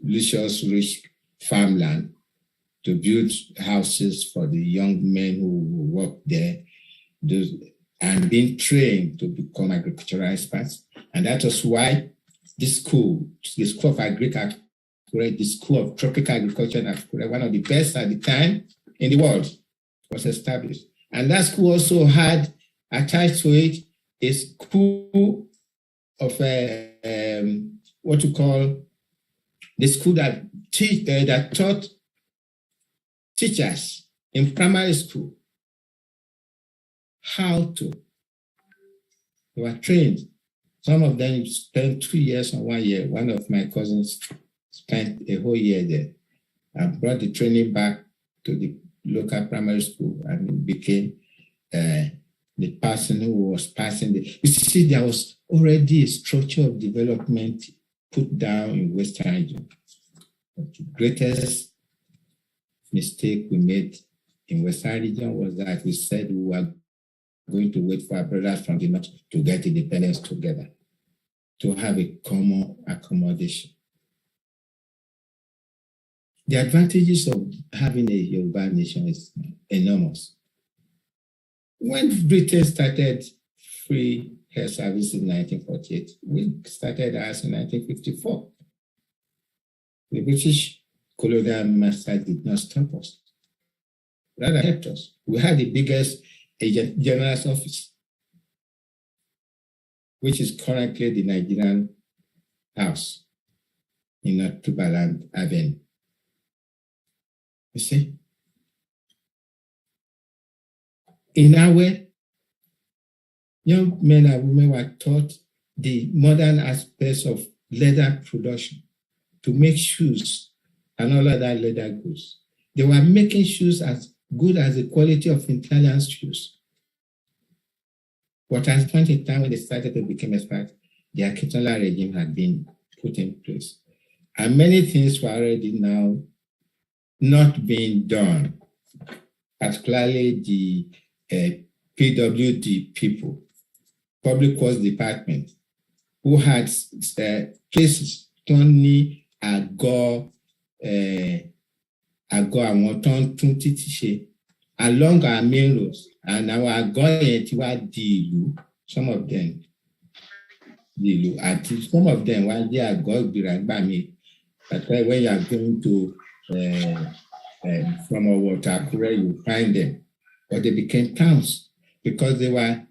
luscious, rich farmland to build houses for the young men who work there, and being trained to become agricultural experts. And that was why the School of Agriculture, the School of Tropical Agriculture, one of the best at the time in the world, was established. And that school also had attached to it a school of what you call the school that taught teachers in primary school how to. They were trained. Some of them spent 2 years or 1 year. One of my cousins spent a whole year there and brought the training back to the local primary school and became the person who was passing the. You see, there was already a structure of development put down in Western region. But the greatest mistake we made in Western region was that we said we were going to wait for our brothers from the north to get independence together, to have a common accommodation. The advantages of having a Yoruba nation is enormous. When Britain started free hair service in 1948, we started ours in 1954. The British colonial master did not stop us, rather helped us. We had the biggest general's office, which is currently the Nigerian house in North Tubaland Avenue. You see? In our way, young men and women were taught the modern aspects of leather production to make shoes and all other leather goods. They were making shoes as good as the quality of Italian shoes. But at a point in time when they started to become experts, the Akintola regime had been put in place. And many things were already now not being done, particularly the PWD people, Public Works Department, who had places, Tony, Agor, àwọn tó ń tún títì ṣe along our main roads, and our àgọ́ yẹn ti wá di ìlú, some of them di ìlú, àti some of them wá jẹ́ àgọ́ ìgbìràgbà mi, that's why when you are going to from Owo to Akure, you find them, but they became towns because they were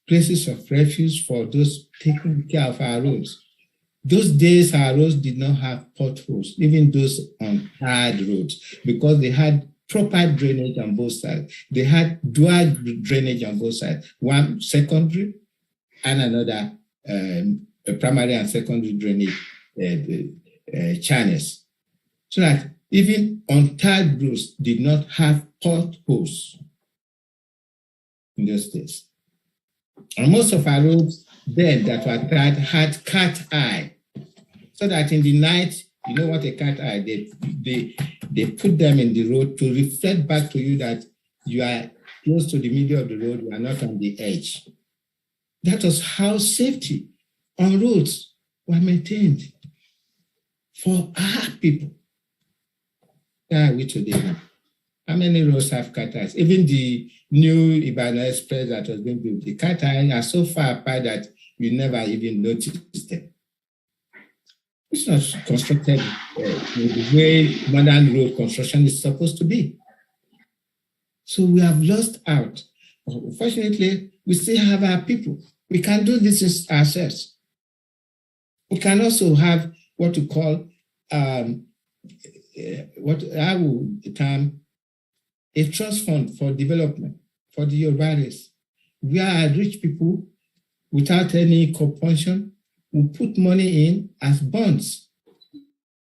places of refuge for those taking care of our roads. Those days, our roads did not have potholes, even those on hard roads, because they had proper drainage on both sides. They had dual drainage on both sides, one secondary and another primary and secondary drainage channels. So that even untarred roads did not have potholes in those days. And most of our roads then that were tarred had cat eye. So that in the night, you know what a cat eye, they put them in the road to reflect back to you that you are close to the middle of the road, you are not on the edge. That was how safety on roads were maintained for our people. Where are we today? How many roads have cat eyes? Even the new Ibadan Express that was being built, the cat eyes are so far apart that you never even noticed them. It's not constructed the way modern road construction is supposed to be. So we have lost out. Fortunately, we still have our people. We can do this ourselves. We can also have what we call, what I would term a trust fund for development for the Yoruba race. We are rich people without any compulsion, will put money in as bonds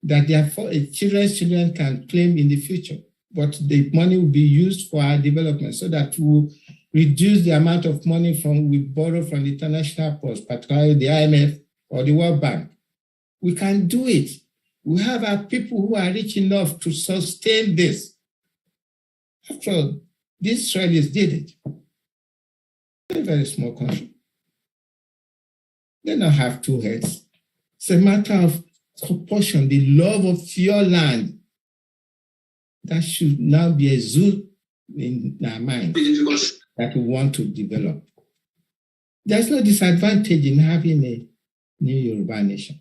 that their children's children can claim in the future. But the money will be used for our development so that we will reduce the amount of money we borrow from the international post, particularly the IMF or the World Bank. We can do it. We have our people who are rich enough to sustain this. After all, the Israelis did it. They're a very small country. They don't have two heads. It's a matter of compulsion, the love of your land. That should now be a zoo in our mind that we want to develop. There's no disadvantage in having a new Yoruba nation.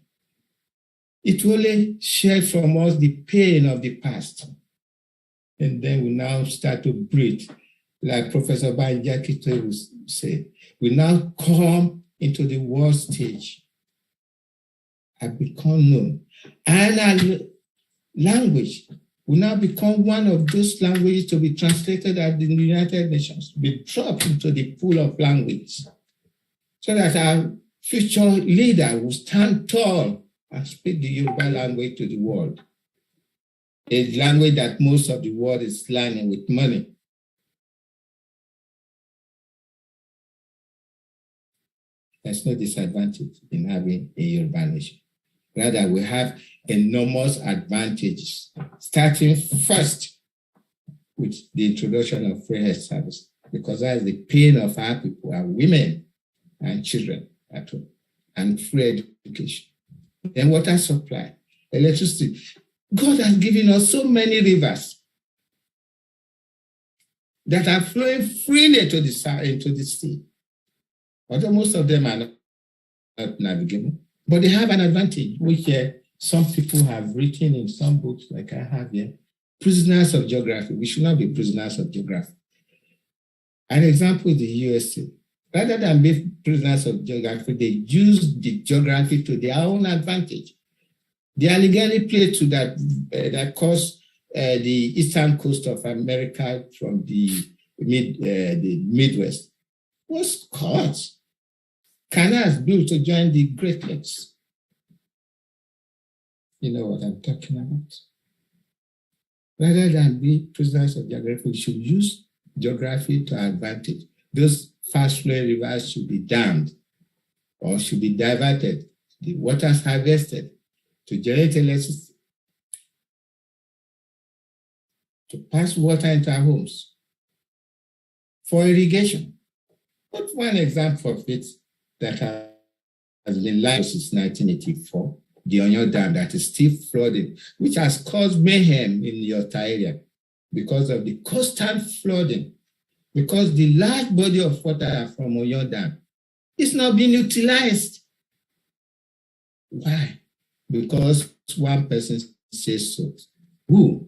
It will only share from us the pain of the past. And then we now start to breathe. Like Professor Banjakito would say, we now come into the world stage. Have become known. And our language will now become one of those languages to be translated at the United Nations, be dropped into the pool of language, so that our future leader will stand tall and speak the Yoruba language to the world, a language that most of the world is learning with money. There's no disadvantage in having a Yoruba nation. Rather, we have enormous advantages, starting first with the introduction of free health service, because that is the pain of our people, our women and children at home, and free education. Then water supply, electricity. God has given us so many rivers that are flowing freely to the south, into the sea. Although most of them are not navigable, but they have an advantage, which some people have written in some books, like I have here, prisoners of geography. We should not be prisoners of geography. An example is the USA. Rather than be prisoners of geography, they use the geography to their own advantage. The Allegheny Plateau that caused the eastern coast of America from the Midwest was cut. Canals built to join the Great Lakes. You know what I'm talking about. Rather than be prisoners of geography, we should use geography to our advantage. Those fast-flowing rivers should be dammed or should be diverted. The waters harvested to generate electricity, to pass water into our homes, for irrigation. But one example of it that has been live since 1984, the Oyo Dam that is still flooding, which has caused mayhem in your area because of the constant flooding, because the large body of water from Oyo Dam is not being utilized. Why? Because one person says so. Who?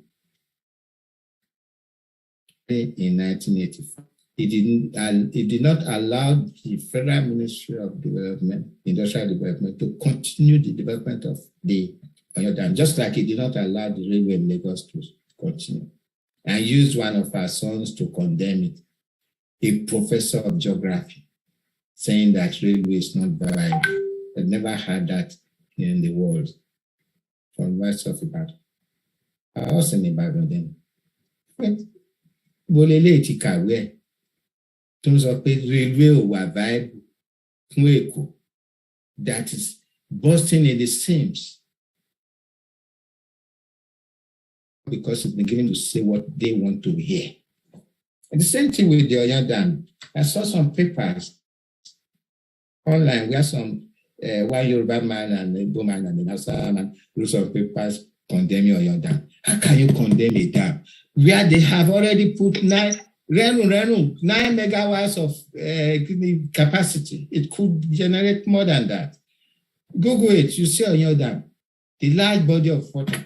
In 1984. It did not allow the Federal Ministry of Development, Industrial Development, to continue the development of the Oyo Dam, just like it did not allow the railway in Lagos to continue, and used one of our sons to condemn it, a professor of geography, saying that railway is not viable. I've never heard that in the world from west of Ibadan. I was in Ibadan then. But Bolele ti kàwé tó sọ pé railway ò wà viable fún Èkó, that is bursting in the seams because it's beginning to say what they want to hear. And the same thing with the Oyo Dam. I saw some papers online where some one Yoruba man and a Igbo man and a Hausa man wrote some papers condemning Oyo Dam. How can you condemn a dam where they have already put 9 megawatts of capacity? It could generate more than that. Google it, you see Oyo Dam, the large body of water.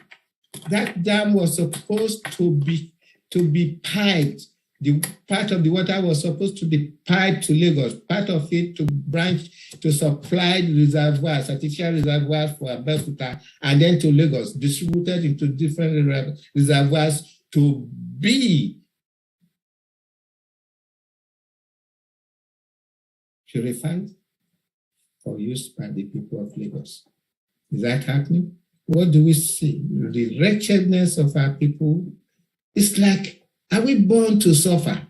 That dam was supposed to be piped. The part of the water was supposed to be piped to Lagos, part of it to branch to supply reservoirs, artificial reservoirs for Abeokuta, and then to Lagos, distributed into different reservoirs to be purified for use by the people of Lagos. Is that happening? What do we see? The wretchedness of our people. It's like, are we born to suffer?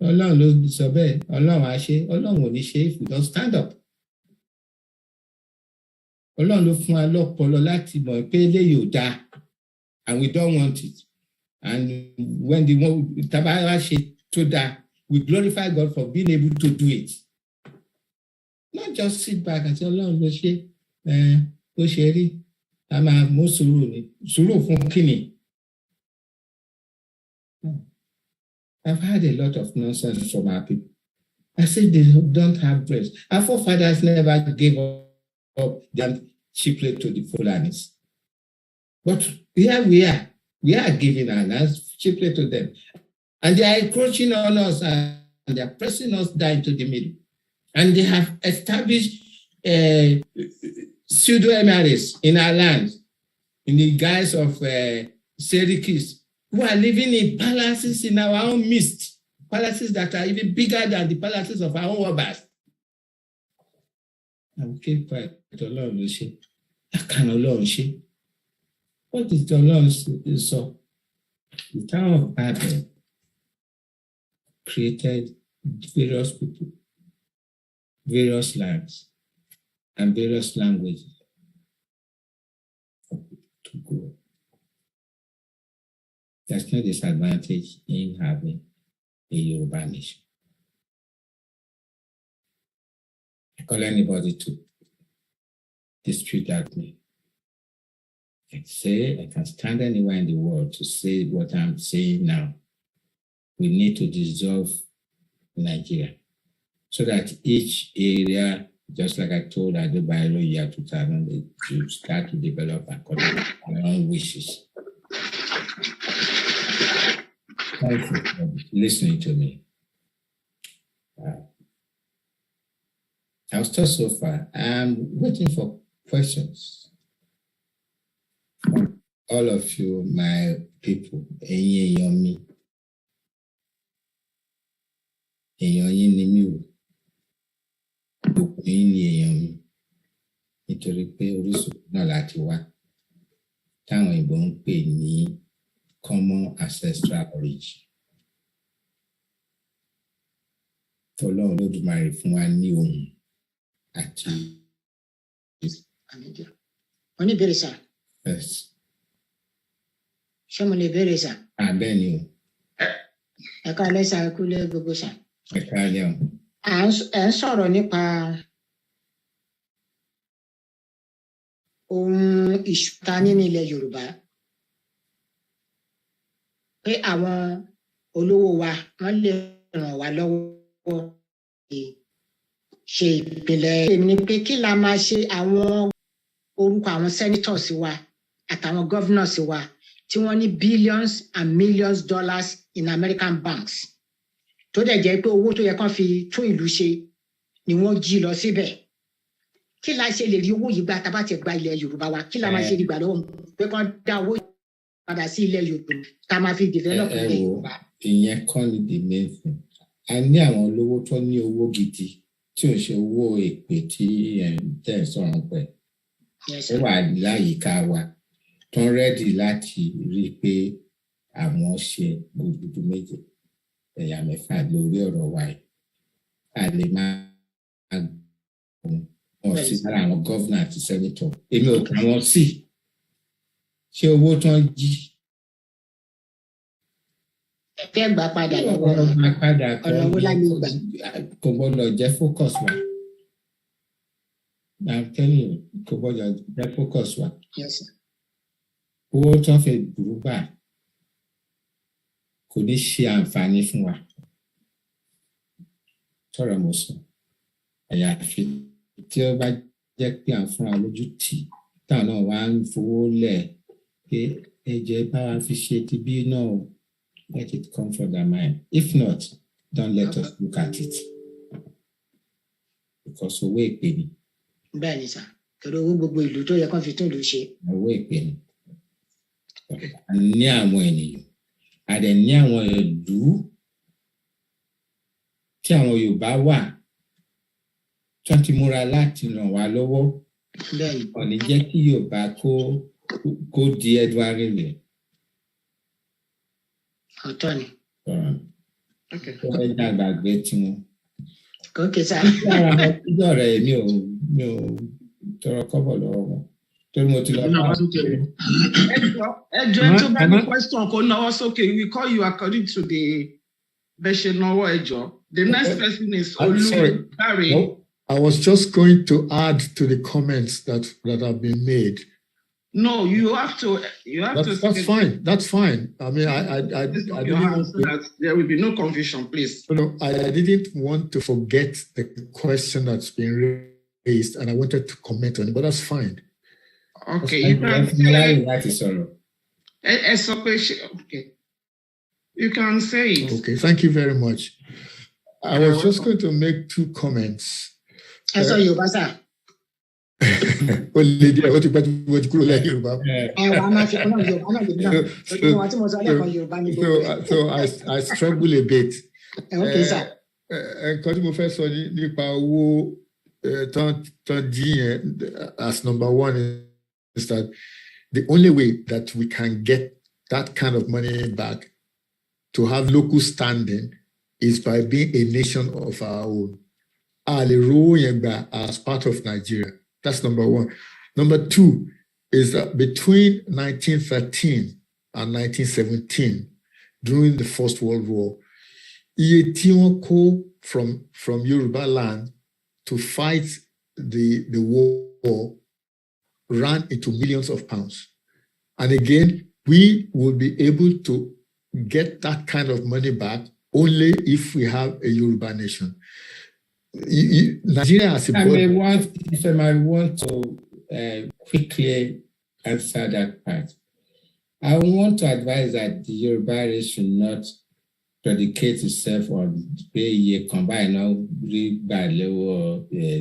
Ọlọ́run ló sọ bẹ́ẹ̀, Ọlọ́run á ṣe, Ọlọ́run ò ní ṣe if we don't stand up. Ọlọ́run ló fún wa lọ́pọlọ láti mọ̀ pé eléyìí ò dáa, and we don't want it. And when the tabara ṣe tó dáa, we glorify God for being able to do it. Not just sit back and say, Ọlọ́run ló ṣe, ó ṣe rí, a máa mú sùúrù ni, sùúrù fún kíni. I've heard a lot of nonsense from our people. I said they don't have breast. Our forefathers never gave up their cheaply to the Fulanis. But here we are giving our lands cheaply to them. And they are encroaching on us and they are pressing us down into the middle. And they have established pseudo-emirates in our lands in the guise of Serikis, who are living in palaces in our own midst, palaces that are even bigger than the palaces of our own Yorùbás. And we keep quiet. Ọlọ́run ló ṣe. Àkànà Ọlọ́run ṣe. What is the Ọlọ́run sọ? The Tower of Babel created various people, various lands, and various languages for people to grow. There's no disadvantage in having a Yoruba nation. I call anybody to dispute that me. I can stand anywhere in the world to say what I'm saying now. We need to dissolve Nigeria so that each area, just like I told IGBOHO year 2000, to start to develop according to our own wishes. Thank you for listening to me. I'll start so far. I'm waiting for questions from all of you, my people. Èèyàn mi. Èèyàn yín ni mí o. Gbogbo yín ni èèyàn mi. Nítorí pé orísun náà láti wá. Táwọn Ìgbò ń pè ní common ancestral origin. Tọ́lọ́run Olódùmarè fún wa ní ohun àti. Oníbèrè sà. Yes. Ṣé mo lè bèrè sà? Bẹ́ẹ̀ ni o. Ẹ káalẹ́ sà, ẹ kúlé gbogbo sà. Ẹ káalẹ́ o. Ẹ ń sọ̀rọ̀ nípa ohun ìṣúta nínú ilẹ̀ Yorùbá. Pé àwọn olówó wa wọ́n lè ràn wá lọ́wọ́ ṣe ìpìlẹ̀ èmi ni pé kí la máa ṣe àwọn orúkọ àwọn senators wa àtàwọn governors wa tí wọ́n ní billions and millions dollars in American banks tó dẹ̀ jẹ́ pé owó tó yẹ kán fi tún ìlú ṣe ni wọ́n jí lọ síbẹ̀. Kí la ṣe lè rí owó yìí gbà tá bá ti gba ilẹ̀ Yorùbá wa? Kí la máa ṣe rí gbà lọ́wọ́ pé kán dá owó padà sí ilẹ̀ Yorùbá tá máa fi develop ilẹ̀ Yorùbá? Ìyẹn kọ́ ni the main thing. A ní àwọn olówó tó ní owó gidi tí ò ṣe owó èpè tí tẹ̀ sọ̀rọ̀ pẹ̀. Ó wà láyìíká wa tó ń rẹ́dì láti rí i pé àwọn ṣe gbogbo méje ẹ̀yà mẹ́fà lórí ọ̀rọ̀ wa yìí. A lè máa wọ́n sí lára àwọn gọ́vnà àti sẹ́nitọ̀. Èmi ò kà wọ́n sí. Ṣé owó tó ń jí? Fẹ́ gbà padà lọ́wọ́ ọ̀nà wo la ní gbà? Kò gbọ́dọ̀ jẹ́ focus wa. I'm telling you, kò gbọ́dọ̀ jẹ́ focus wa. Yes, sir. Owó tó ń fi burú gbà kò ní ṣe àǹfààní fún wa. Tọ́rọ̀ mo sọ. Àyàfi tí ó bá jẹ́ pé à ń fúnra lójú tì táwọn náà wá ń fowó lẹ̀ pé ẹ̀jẹ̀ bá wa fi ṣe ti bí náà. Let it come from their mind. If not, don't let us look at it. Because owó èpè ni. Bẹ́ẹ̀ ni sà, torí owó gbogbo ìlú tó yẹ kán fi tún ìlú ṣe. Owó èpè ni. A ní àwọn ènìyàn, a dẹ̀ ní àwọn ìlú tí àwọn Yorùbá wà tán ti múra láti ràn wá lọ́wọ́ kò ní jẹ́ kí Yorùbá kó di Edward rẹ̀. Ọ̀tọ̀ ni. Okay. Ó fẹ́ dàgbàgbé tiwọn. Okay, sir. Ìjọ rẹ̀ mi ò tọrọ kọ́bọ̀ lọ́wọ́ wọn. Torí mo ti lọ bá ẹjọ́ tó bá ní question kó náwó sókè, we call you according to the bẹ́ṣẹ̀ náwó ẹjọ́. The next person is Oludare. No, I was just going to add to the comments that have been made. No, you have to. That's fine. That's fine. I mean, I didn't want so that there will be no confusion, please. No, I didn't want to forget the question that's been raised, and I wanted to comment on it, but that's fine. Okay, you can say. Okay, you can say it. Okay, thank you very much. I was just going to make two comments. I saw you, sir. So I struggle a bit. Okay, sir. As number one is that the only way that we can get that kind of money back to have local standing is by being a nation of our own. As part of Nigeria. That's number one. Number two is that between 1913 and 1917, during the First World War, from Yoruba land to fight the war ran into millions of pounds. And again, we will be able to get that kind of money back only if we have a Yoruba nation. Nigeria has a if I might want to quickly answer that part. I want to advise that the Yoruba race should not predicate itself on a combined level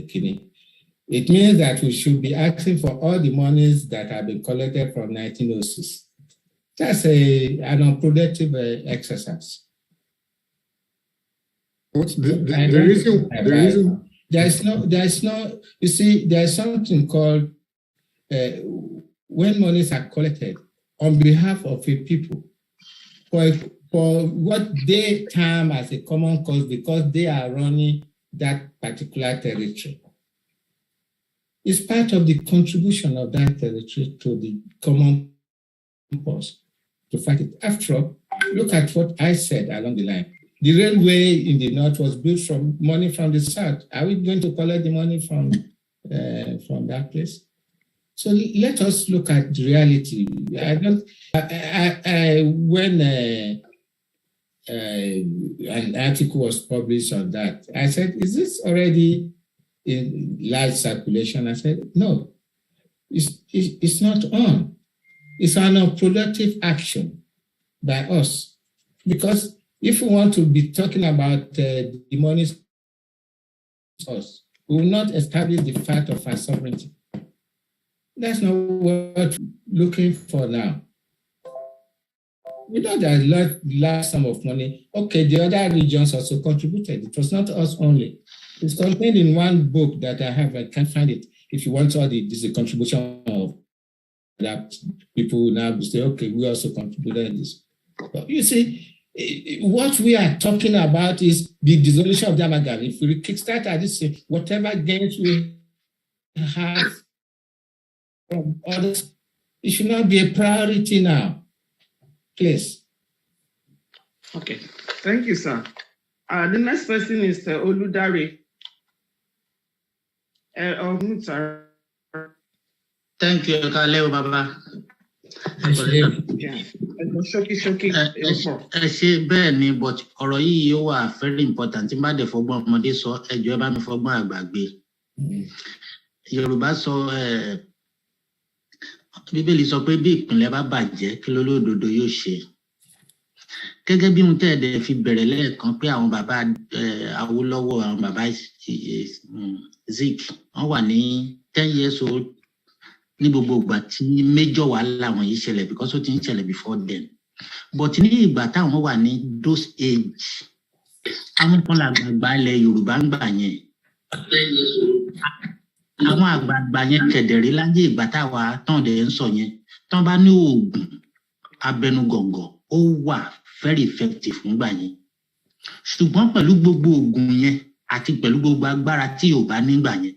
kidney. It means that we should be asking for all the monies that have been collected from 1906. That's an unproductive exercise. The reason there's no, you see, there's something called when monies are collected on behalf of a people for what they term as a common cause because they are running that particular territory. It's part of the contribution of that territory to the common cause to fight it. After all, look at what I said along the line. The railway in the north was built from money from the south. Are we going to collect the money from that place? So let us look at the reality. When an article was published on that, I said, is this already in large circulation? I said, no, it's not on. It's an unproductive action by us. Because if we want to be talking about the money source, we will not establish the fact of our sovereignty. That's not what we're looking for now. We know there's a large sum of money. Okay, the other regions also contributed. It was not us only. It's contained in one book that I have. I can't find it. If you want all this is a contribution of that, people will now say, okay, we also contributed this. But you see, what we are talking about is the dissolution of the amalgam. If we kickstart at this, whatever gains we have from others, it should not be a priority now. Please. Okay. Thank you, sir. The next person is Oludare. Thank you, Kaleo Baba. Ṣe bẹ́ẹ̀ ni, but ọ̀rọ̀ yìí yóò wà very important. Tí n bá dẹ̀ fọgbọ́n ọmọdé sọ, ẹ jọ̀ọ́ ẹ bá mi fọgbọ́n àgbà gbé. Yorùbá sọ Bíbélì sọ pé bí ìpìlẹ̀ bá bàjẹ́ kí lolódodo yóò ṣe. Gẹ́gẹ́ bí ohun tẹ́ ẹ̀ dẹ̀ fi bẹ̀rẹ̀ lẹ́ẹ̀kan pé àwọn bàbá Awólọ́wọ̀, àwọn bàbá Zik, wọ́n wà ní 10 years old ní gbogbo ìgbà tí major wàhálà wọn yìí ṣẹlẹ̀ because ó ti ń ṣẹlẹ̀ before then. But ní ìgbà táwọn wà ní those age, àwọn kan làgbàgbà ilẹ̀ Yorùbá ń gbà yẹn. 10 years old. àwọn àgbààgbà yẹn kẹ̀dẹ̀rí láyé ìgbà táwa tán dẹ̀ ń sọ yẹn tán bá ní oògùn abẹnugọ̀ngọ̀ ó wà very effective fúngbà yẹn ṣùgbọ́n pẹ̀lú gbogbo oògùn yẹn àti pẹ̀lú gbogbo agbára tí ò bá nígbà yẹn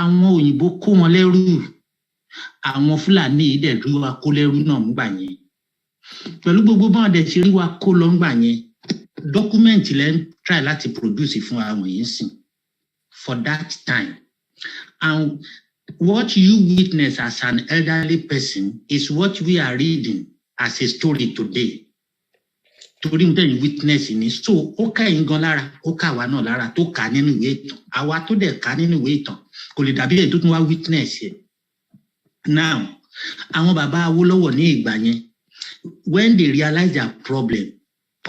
àwọn òyìnbó kó wọn lẹ́rú àwọn Fúlàní dẹ̀ rí wa kó lẹ́rú náà nígbà yẹn pẹ̀lú gbogbo báwọn dẹ̀ ṣe rí wa kó lọ nígbà yẹn dọ́kúmẹ̀ntì lẹ́ ń try láti produce fún àwọn yìí sìn for that time. And what you witness as an elderly person is what we are reading as a story today. Torí mo tẹ́yìn witness ni so ó ká yín gan lára ó ká wa náà lára tó kà nínú ìwé ìtàn àwa tó dẹ̀ ká nínú ìwé ìtàn kò lè dàbí èyí tó tún wá witness yẹn. Now àwọn bàbá Awólọ́wọ̀ ní ìgbà yẹn when they realize their problem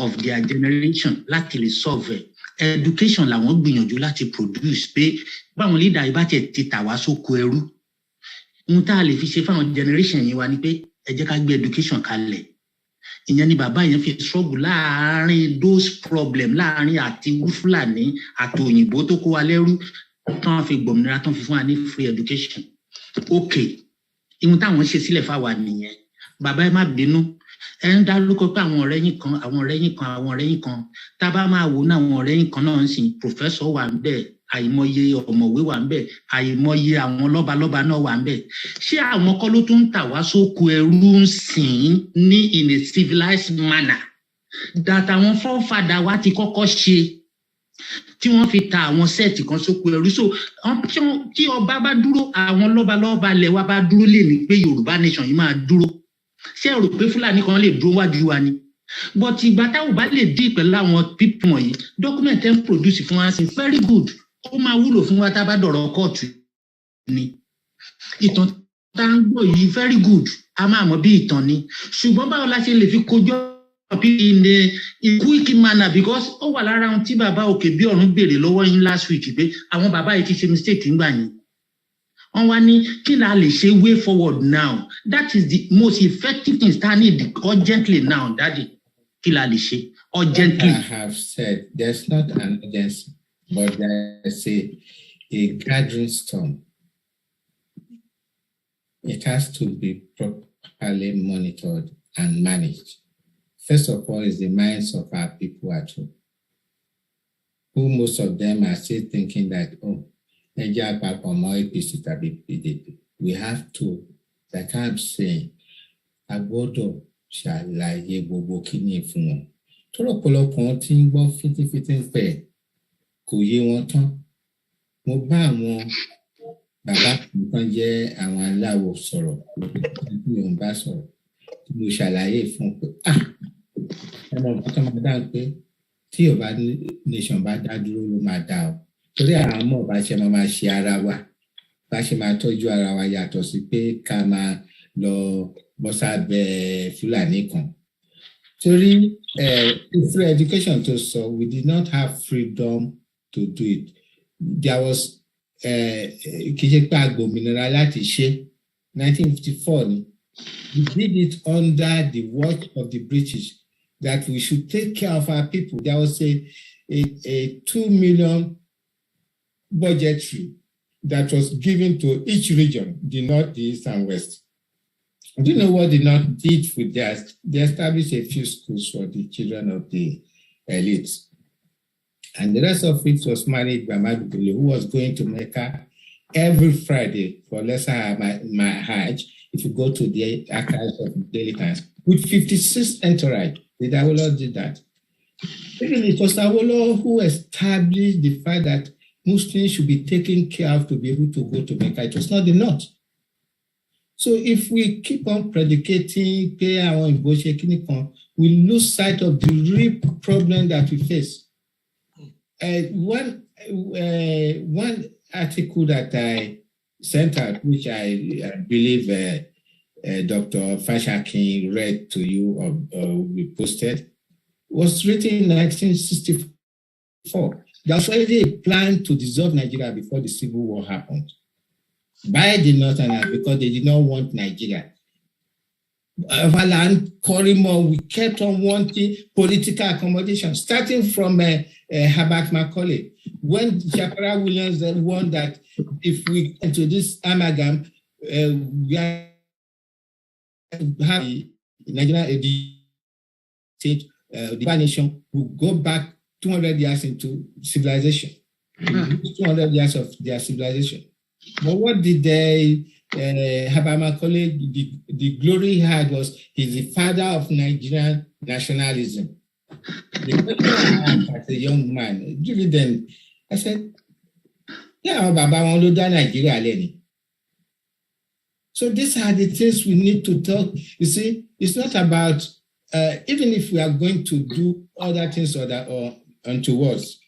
of their generation láti lè solve education làwọn gbìyànjú láti produce pé báwọn leader yìí bá ti tà wá sóko ẹrú ohun tá a lè fi ṣe fáwọn generation yìí wá ni pé ẹ jẹ́ ká gbé education kalẹ̀ ìyẹn ni bàbá yẹn fi struggle láàárín those problem láàárín àti Fúlàní àti òyìnbó tó kó wa lẹ́rú tán fi gbòmìnira tán fi fún wa ní free education okay ohun táwọn ṣe sílẹ̀ fáwa nìyẹn bàbá ẹ má bínú ẹ ń dárúkọ pé àwọn ọ̀rẹ́ yín kan tá a bá máa wò ní àwọn ọ̀rẹ́ yín kan náà ń sìn professor wà ń bẹ̀ àìmọye ọ̀mọ̀wé wà ń bẹ̀ àìmọye àwọn lọ́balọ́ba náà wà ń bẹ̀ ṣé àwọn kọ́ ló tún ń tà wá sóko ẹrú ń sìn ní in a civilized manner that àwọn forefather wa ti kọ́kọ́ ṣe tí wọ́n fi ta àwọn sẹ́ẹ̀tì kan sóko ẹrú so tí ọba bá dúró àwọn lọ́balọ́ba ilẹ̀ wa bá dúró lè ní pé Yorùbá nation yìí máa dúró ṣé ẹ rò pé Fúlàní kan lè dúró wájú wa ni but ìgbà táwọn bá lè dí pẹ̀lú àwọn pípọ̀ wọ̀nyí document ẹ̀ ń produce fún wa sí very good ó máa wúlò fún wa tá a bá dọ̀rọ̀ kóòtù ni ìtàn tá ń gbọ́ yìí very good a máa mọ̀ bí ìtàn ni ṣùgbọ́n báwo la ṣe lè fi kojọ́ in a quick manner because ó wà lára ohun tí bàbá Òkèbíọ̀rún béèrè lọ́wọ́ yín last week pé àwọn bàbá yìí ti ṣe mistake ńgbà yín wọ́n wá ní kí la lè ṣe way forward now that is the most effective thing that need urgently now daddy kí la lè ṣe urgently. I have said there's not an urgency but there's a gathering storm. It has to be properly monitored and managed. First of all is the minds of our people at home, who most of them are still thinking that, oh, Nigeria Papa more APC tàbí PDP. We have to, like I'm saying, a gbọ́dọ̀ ṣàlàyé gbogbo kíní fún wọn. Tọ́lọ́pọ̀lọpọ̀ tí ń gbọ́ fítífítí ń pẹ̀ kò yé wọn tán. Mo bá àwọn bàbá kan jẹ́ àwọn aláwo sọ̀rọ̀, Yorùbá sọ̀rọ̀, mo ṣàlàyé fún pé ọmọ ọ̀gá tó máa dá pé tí Yorùbá nation bá dá dúró ló máa dá o. Torí àwọn ọmọ bá ṣe máa ṣe ara wa, bá ṣe máa tọ́jú ara wa yàtọ̀ sí pé ká máa lọ bọ́ sábẹ́ Fúlàní kan. Torí free education tó sọ, we did not have freedom to do it. There was kì í ṣe pé agbòmìnira láti ṣe 1954 ni. We did it under the watch of the British that we should take care of our people. There was a 2 million budgetary that was given to each region, the North, the East, and West. Do you know what the North did with that? They established a few schools for the children of the elites. And the rest of it was managed by Madubule, who was going to Mecca every Friday for lesser Hajj. If you go to the archives of Daily Times, with 56 entourage, Awolowo did that. Even it was Awolowo who established the fact that Muslims should be taken care of to be able to go to Mecca. It was not the North. So if we keep on predicating, we lose sight of the real problem that we face. One article that I sent out, which I believe Dr. Fashakin read to you or we posted, was written in 1964. There was already a plan to dissolve Nigeria before the Civil War happened by the Northerners because they did not want Nigeria. Avalan, Korimo, we kept on wanting political accommodation, starting from Herbert Macaulay. when Shapara Williams warned that if we into this amalgam, we have the Nigerian state, the nation will go back 200 years into civilization. 200 years of their civilization. But what did they Habama call it? The glory he had was he's the father of Nigerian nationalism. The question I asked as a young man, during then, I said, yeah, Baba Woloda Nigeria Leni. So these are the things we need to talk. You see, it's not about even if we are going to do other things or unto us,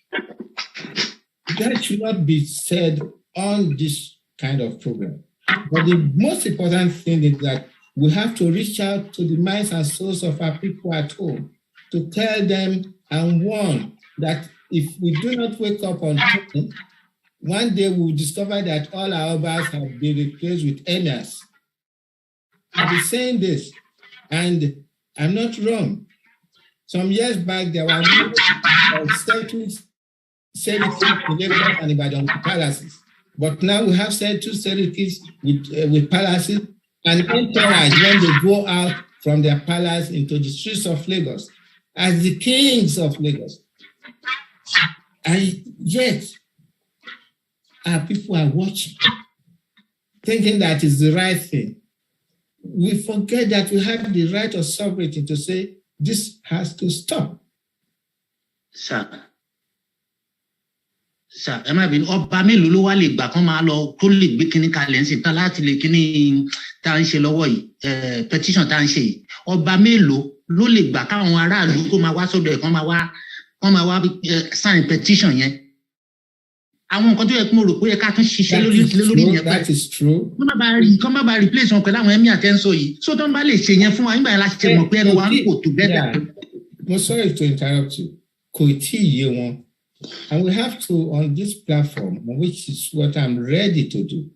that should not be said on this kind of program. But the most important thing is that we have to reach out to the minds and souls of our people at home to tell them and warn that if we do not wake up on time, one day we'll discover that all our Obas have been replaced with emirs. I've been saying this, and I'm not wrong. Some years back, there were settled Serikis in Lagos and Ibadan with palaces. But now we have settled Serikis with palaces and entourage when they go out from their palace into the streets of Lagos as the kings of Lagos. And yet, our people are watching, thinking that is the right thing. We forget that we have the right of sovereignty to say this has to stop. Sir, ẹ má bínú, ọba mélòó ló wá lè gbà kán máa lọ tó lè gbé kíní kalẹ̀ ńsìn tán láti lè kíní tá à ń ṣe lọ́wọ́ yìí, petition tá à ń ṣe yìí. Ọba mélòó ló lè gbà káwọn aráàlú kó máa wá sọ́dọ̀ ẹ̀ kán máa wá sign petition yẹn. Àwọn nǹkan tó yẹ kí mo rò pé ẹ ká tún ṣiṣẹ́ lórí yẹn pẹ̀lú. That is true. Kán má bá replace wọn pẹ̀lú àwọn ẹ̀mí àtẹ́ńsọ yìí. So tán bá lè ṣe yẹn fún wa nígbà yẹn láti ṣe mọ̀ pé ẹnu wa ń kò together. I'm sorry to interrupt you. Kò tí ì yé wọn. And we have to, on this platform, which is what I'm ready to do,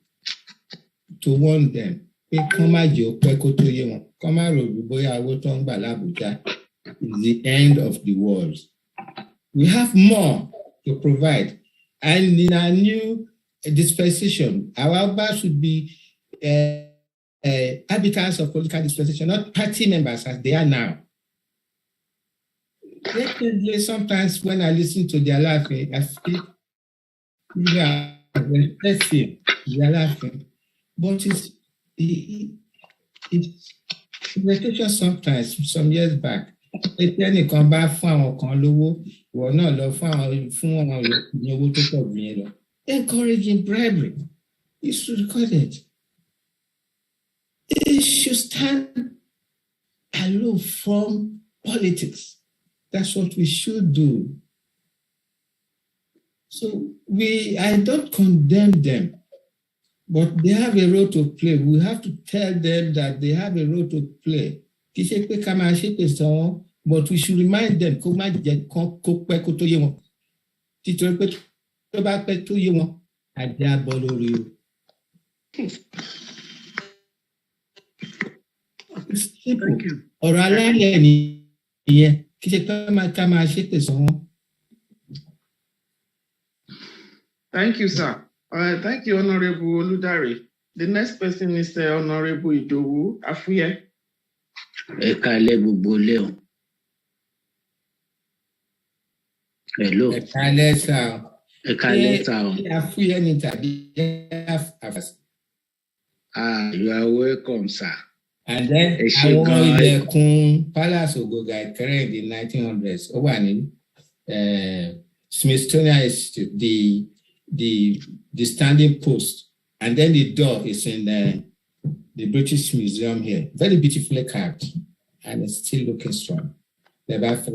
to warn them. It's the end of the world. We have more to provide. And in our new dispensation, our Obas should be habitants of political dispensation, not party members as they are now. Sometimes when I listen to their laughing, I feel they are laughing. But it's meditation sometimes, some years back. Encouraging bribery. You should record it. It should stand aloof from politics. That's what we should do. So I don't condemn them, but they have a role to play. We have to tell them that they have a role to play. But we should remind them, Thank you. Thank you, sir. Thank you, Honorable Oludare. The next person is Honorable Idowu Afuye. Hello. You are welcome, sir. And then IGBOHO Palace Ogoga in the 1900s. Smithsonian Institute, the standing post, and then the door is in the British Museum here. Very beautifully carved, and it's still looking strong. Yes,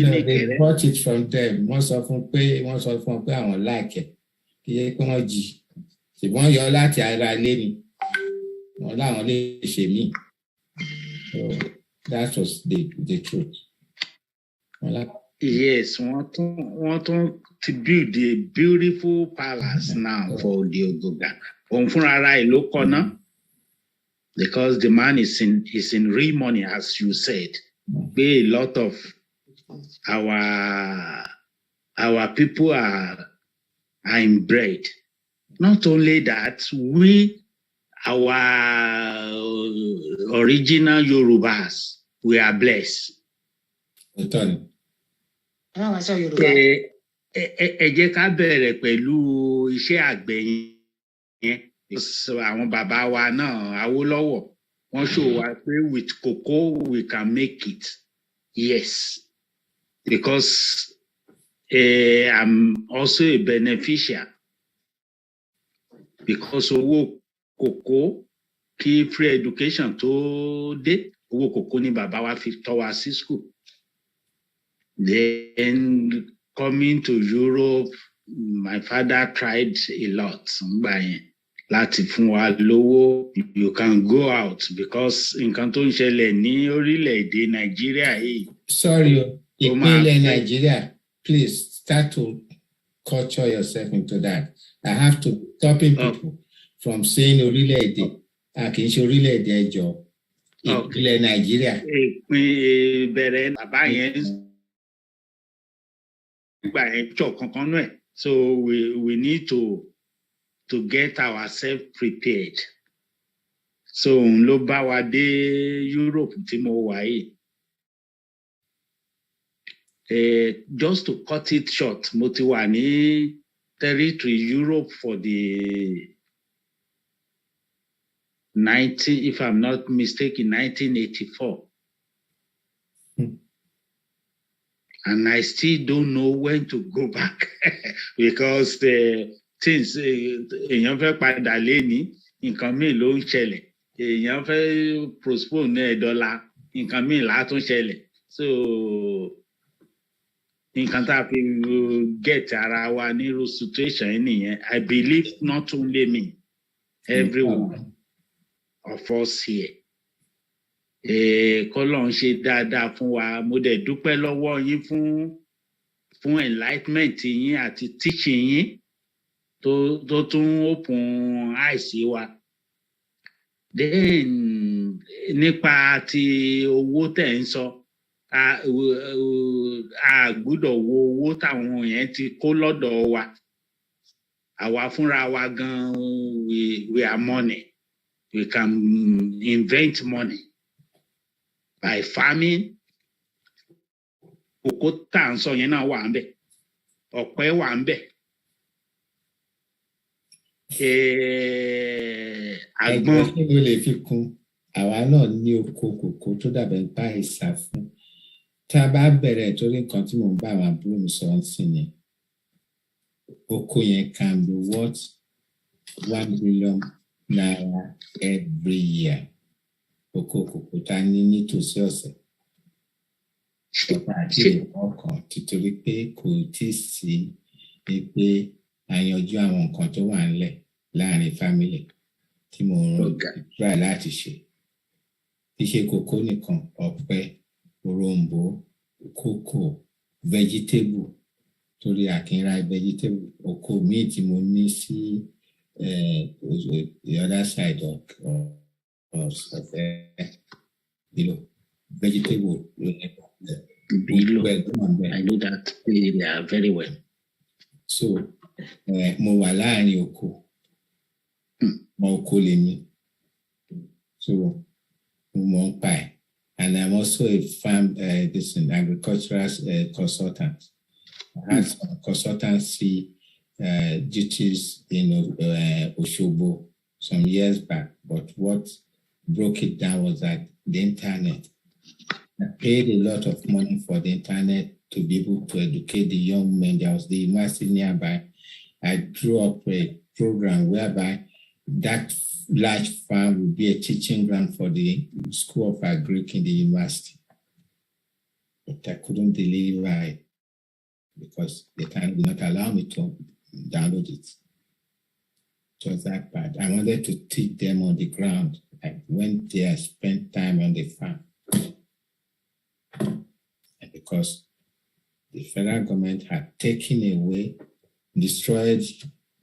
they bought it from them. Most of them pay I won't like it. So that was the truth. Yes, want to build a beautiful palace now for the Ogoga. because the man is in real money, as you said. A lot of our people are inbred. Not only that, our original Yorubas, we are blessed. Ẹ jẹ́ ká bẹ̀rẹ̀ pẹ̀lú iṣẹ́ àgbẹ̀ yẹn. Àwọn bàbá wa náà Awólọ́wọ̀ wọ́n show wa pé with cocoa we can make it. Yes, because I'm also a beneficiary. Because owó cocoa kí free education tó dé, owó cocoa ni bàbá wa fi tọ́ wa sí school. Then coming to Europe, my father tried a lot. Láti fún wa lówó, you can go out because nǹkan tó ń ṣẹlẹ̀ ní orílẹ̀-èdè Nàìjíríà yìí. Sorry, ìpínlẹ̀ Nigeria, please start to culture yourself into that. I have to stopping people from saying orílẹ̀-èdè. Kì í ṣe orílẹ̀-èdè ẹjọ́. Ìpínlẹ̀ Nigeria. Bẹ̀rẹ̀ bàbá yẹn gbà yẹn jọ kankan náà. So we need to get ourselves prepared. So ló bá wa dé Europe tí mo wà yìí. Just to cut it short, mo ti wà ní territory Europe for the if I'm not mistaken, 1984. And I still don't know when to go back because things èèyàn fẹ́ padà lẹ́ni nǹkan míì ló ń ṣẹlẹ̀, èèyàn fẹ́ postpone $1 nǹkan míì látún ṣẹlẹ̀. So nǹkan tá a fi get ara wa nírú situation nìyẹn. I believe not only me, everyone of us here. Kọ́lọ́run ṣe dáadáa fún wa. Mo dẹ̀ dúpẹ́ lọ́wọ́ yín fún enlightenment yín àti teaching yín tó tún open eyes wa. Then nípa ti owó tẹ̀ ń sọ, a gbọ́dọ̀ wo owó táwọn yẹn ti kó lọ́dọ̀ wa. Àwa fúnra wa gan, we are money. We can invent money by farming. Kòkó tá à ń sọ yẹn náà wà ń bẹ̀, ọ̀pẹ wà ń bẹ̀. Àgbọn tí mo lè fi kún, àwa náà ní oko kòkó tó dàbẹ̀ ń bá ìsà fún. Tá a bá bẹ̀rẹ̀ torí nǹkan tí mò ń bá àwọn àbúrò mi sọ ń sìn yẹn, oko yẹn can be worth $1 billion every year. Oko kòkó tá a ní nítòsí ọ̀sẹ̀. Ṣọ̀pá àti ìwọ̀n títorí pé kò tí ì sí pé àyànjú àwọn nǹkan tó wà ńlẹ̀ láàrin family tí mo rà láti ṣe. Kì í ṣe kòkó nìkan, ọ̀pẹ, òroǹbó, kókò, vegetable, torí a kì í ra vegetable. Oko míì tí mo ní sí the other side of vegetable. I know that area very well. So, mo wà láàrin oko, mo oko lè mi. So, mo mọ̀ ń pa ẹ̀. And I'm also a agricultural consultant. I had some consultancy duties in Oshobo some years back, but what broke it down was that the internet. I paid a lot of money for the internet to be able to educate the young men. There was the university nearby. I drew up a program whereby that large farm would be a teaching ground for the School of Agric in the university. But I couldn't deliver it because the time did not allow me to download it. It was that bad. I wanted to teach them on the ground. I went there, spent time on the farm. And because the federal government had taken away, destroyed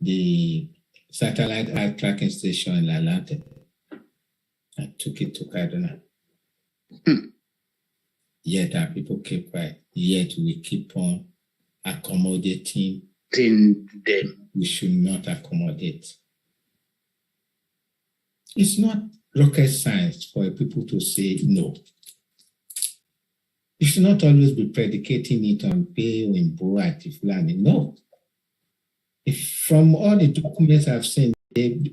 the satellite earth tracking station in Atlanta. I took it to Kaduna. Yet our people keep quiet. Yet we keep on accommodating them. We should not accommodate. It's not rocket science for people to say no. You should not always be predicating it on pay or imbo at Fulani. No. If from all the documents I've seen, the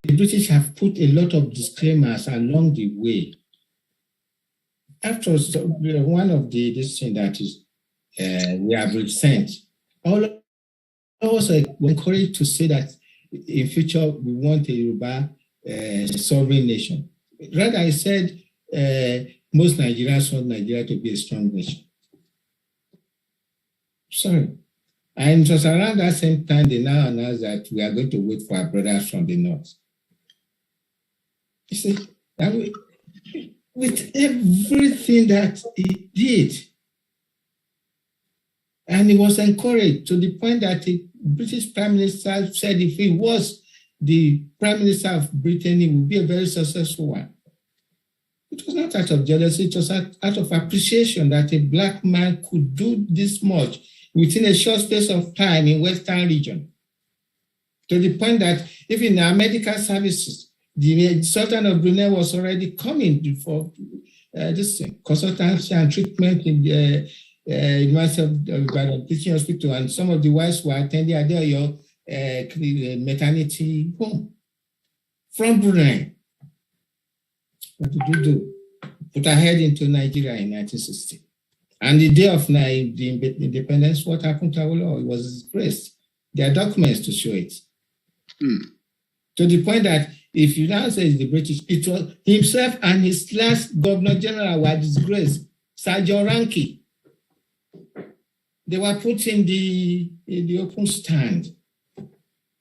British have put a lot of disclaimers along the way. After one of this thing that is we have sent, all of us are encouraged to say that in future we want a Yoruba sovereign nation. Rather, I said most Nigerians want Nigeria to be a strong nation. Sorry. And it was around that same time they now announced that we are going to wait for our brothers from the north. You see, with everything that he did, and he was encouraged to the point that the British Prime Minister said if he was the Prime Minister of Britain, he would be a very successful one. It was not out of jealousy, it was out of appreciation that a black man could do this much within a short space of time in Western region. To the point that even in our medical services, the Sultan of Brunei was already coming for this thing, consultancy and treatment in the University of Ibadan Teaching Hospital, and some of the wives were attending Adeoyo maternity home from Brunei. What did you do? Put our head into Nigeria in 1960. And the day of the independence, what happened to our law? It was disgraced. There are documents to show it. To the point that if you now say it's the British, it was himself and his last Governor General were disgraced. Sergeant Ranky. They were put in the open stand.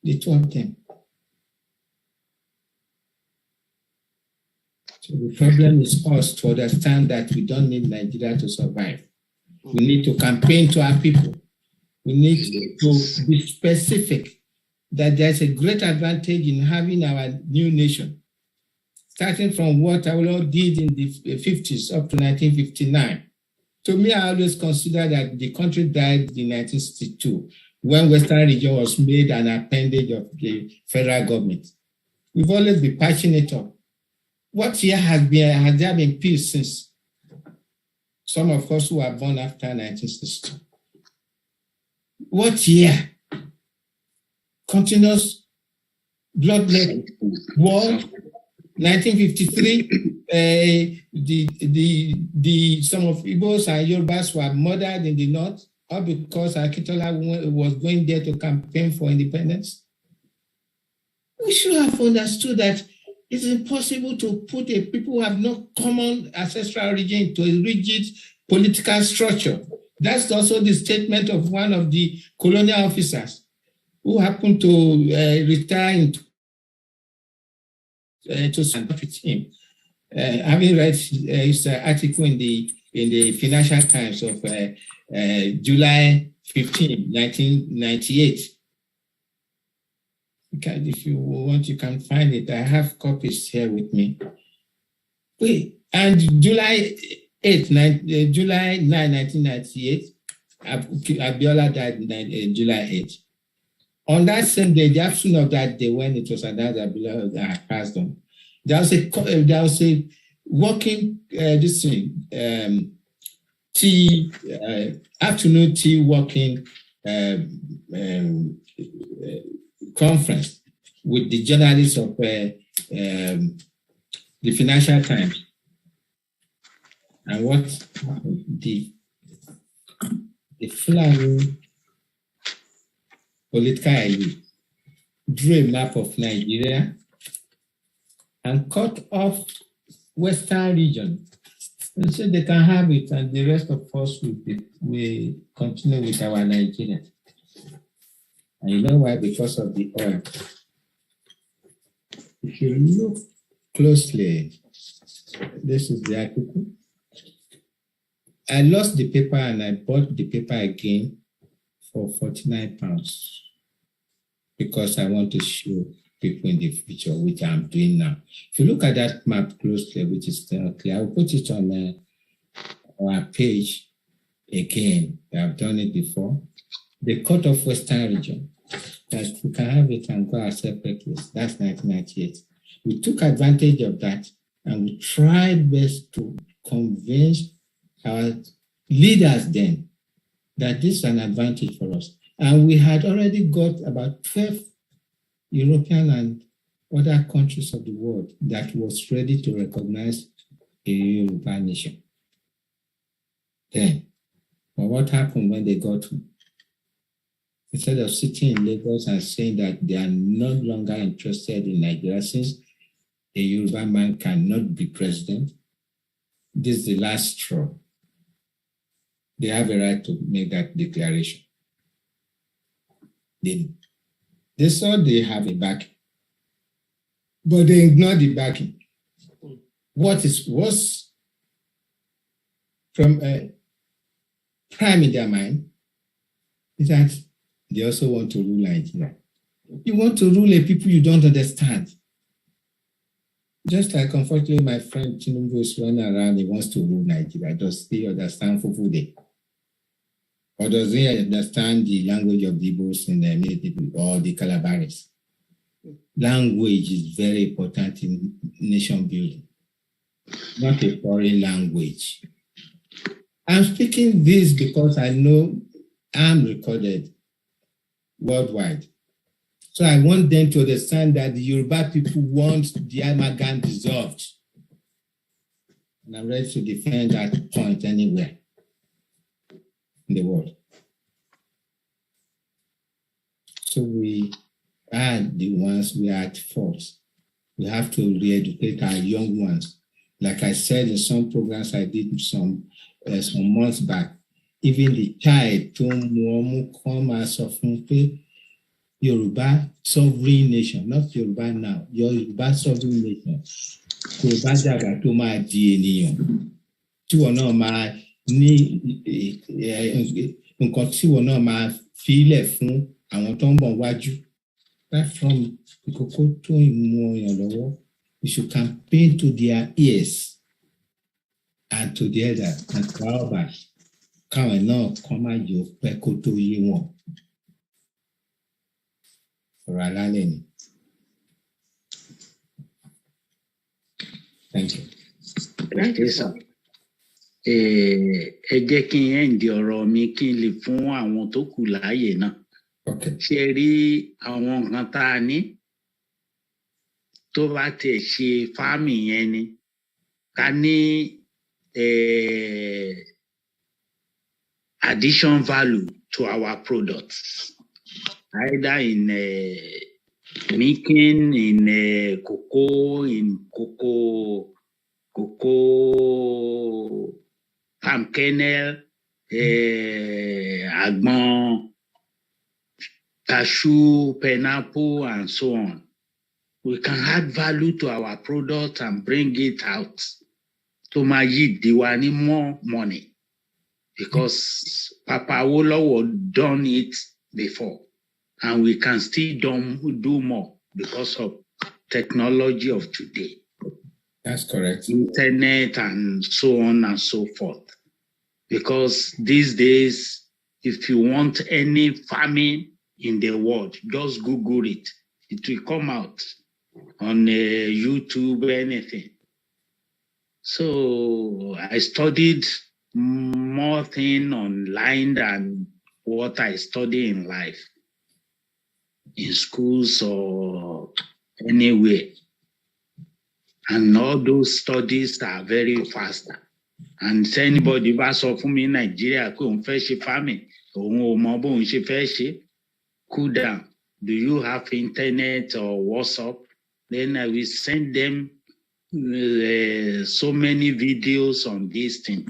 The two of them. So the problem is us to understand that we don't need Nigeria to survive. We need to campaign to our people. We need to be specific that there's a great advantage in having our new nation, starting from what Awolowo did in the 50s up to 1959. To me, I always consider that the country died in 1962 when Western region was made an appendage of the federal government. We've always been patching it up. What year has there been peace since? Some of us who were born after 1960. What year? Continuous blood-led war. 1953, some of Igbos and Yorubas were murdered in the north, all because Akintola was going there to campaign for independence. We should have understood that it's impossible to put a people who have no common ancestral origin into a rigid political structure. That's also the statement of one of the colonial officers who happened to retire to stand up with him. Having read his article in the Financial Times of July 15, 1998. If you want, you can find it. I have copies here with me. And July 9, 1998, Abiola died July 8. On that same day, the afternoon of that day, when it was announced that Abiola had passed on, there was a working afternoon tea working conference with the journalists of the Financial Times. And what the Fulani political elite drew a map of Nigeria and cut off Western region and said they can have it, and the rest of us will continue with our Nigeria. And you know why? Because of the oil. If you look closely, this is the article. I lost the paper and I bought the paper again for £49 because I want to show people in the future, which I'm doing now. If you look at that map closely, which is still clear, I'll put it on our page again. I've done it before. The Court of Western Region, that you can have it and go our separate ways. That's 1998. We took advantage of that and we tried best to convince our leaders then that this is an advantage for us. And we had already got about 12 European and other countries of the world that was ready to recognize a Yoruba nation. Then, but what happened when they got home? Instead of sitting in Lagos and saying that they are no longer interested in Nigeria, since a Yoruba man cannot be president, this is the last straw. They have a right to make that declaration. They saw they have a backing, but they ignored the backing. What is worse from a prime in their mind is that they also want to rule Nigeria. You want to rule a people you don't understand. Just like, unfortunately, my friend Tinubu is running around, he wants to rule Nigeria. Does he understand Fufude? Or does he understand the language of the Igbos and the people or the Calabaris? Language is very important in nation building, not a foreign language. I'm speaking this because I know I'm recorded worldwide. So I want them to understand that the Yoruba people want the amalgam dissolved. And I'm ready to defend that point anywhere in the world. So we are the ones we are at fault. We have to re-educate our young ones. Like I said in some programs I did some months back, even the child to come as of Yoruba sovereign nation, not Yoruba now, Yoruba sovereign nation. Yoruba jaga to máa di ènìyàn. Tí wọ́n náà máa ní nǹkan tí wọ́n náà máa fílẹ̀ fún àwọn tó ń bọ̀ wájú. Right from ìkókó tó ìmú ọyàn lọ́wọ́, we should campaign to their ears and to the other and to our back. Káwọn náà kọ́ máa yọ pẹ́ kó tó yé wọn. Thank you. Thank you, sir. Ẹ jẹ́ kí n end ọ̀rọ̀ mi kí n lè fún àwọn tó kù láàyè náà. Okay. Ṣé rí àwọn nǹkan tá a ní tó bá tẹ̀ ṣe farming yẹn ni ká ní addition value to our products. Either in making, in cocoa, in cocoa palm kernel, agbon, cashew, pineapple, and so on. We can add value to our product and bring it out to Maji Diwani more money because Papa Awolowo done it before. And we can still do more because of technology of today. That's correct. Internet and so on and so forth. Because these days, if you want any farming in the world, just Google it. It will come out on YouTube, anything. So I studied more things online than what I study in life, in schools or anywhere. And all those studies are very faster. And if anybody bá sọ fún mi in Nigeria pé òun fẹ́ ṣe farming, òun ò mọ bóun ṣe fẹ́ ṣe, cool down. Do you have internet or WhatsApp? Then I will send them so many videos on this thing.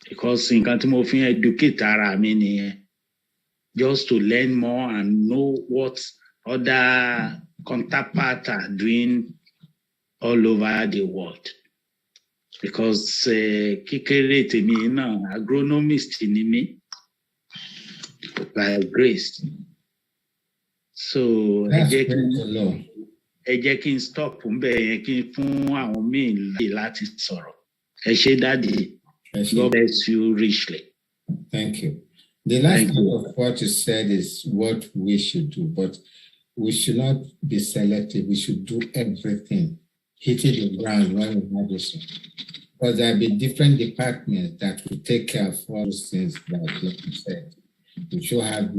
Because nǹkan tí mo fi educate ara mi nìyẹn. Just to learn more and know what other counterparts are doing all over the world. Because kékeré tèmi náà agronomist ni mí by grace. So that's great to know. ẹ jẹ́ kí n stop ńbẹ̀ yẹn kí n fún àwọn míì láti sọ̀rọ̀. Ẹ ṣé Daddy. God bless you richly. Thank you. The last part of what you said is what we should do, but we should not be selective. We should do everything, hitting the ground when we have this. Because there will be different departments that will take care of all those things that you said. We should have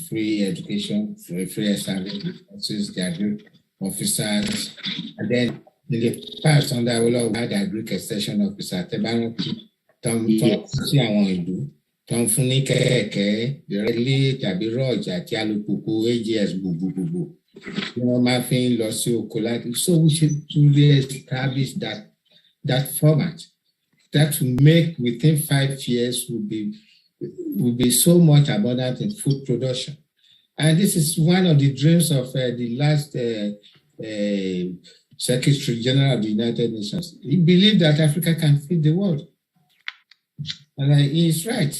free education, free service resources, the agri officers, and then in the past under Awolowo we had agri extension officer. Tom fún ní kẹ̀kẹ́, ìrẹ́lẹ̀ tàbí rọ́ọ̀jà àti alùpùpù AGS gbogbogbò. Wọ́n máa fi ń lọ sí oko láti. So we should truly establish that format. That will make within 5 years will be so much abundant in food production. And this is one of the dreams of the last Secretary General of the United Nations. He believed that Africa can feed the world. And he is right.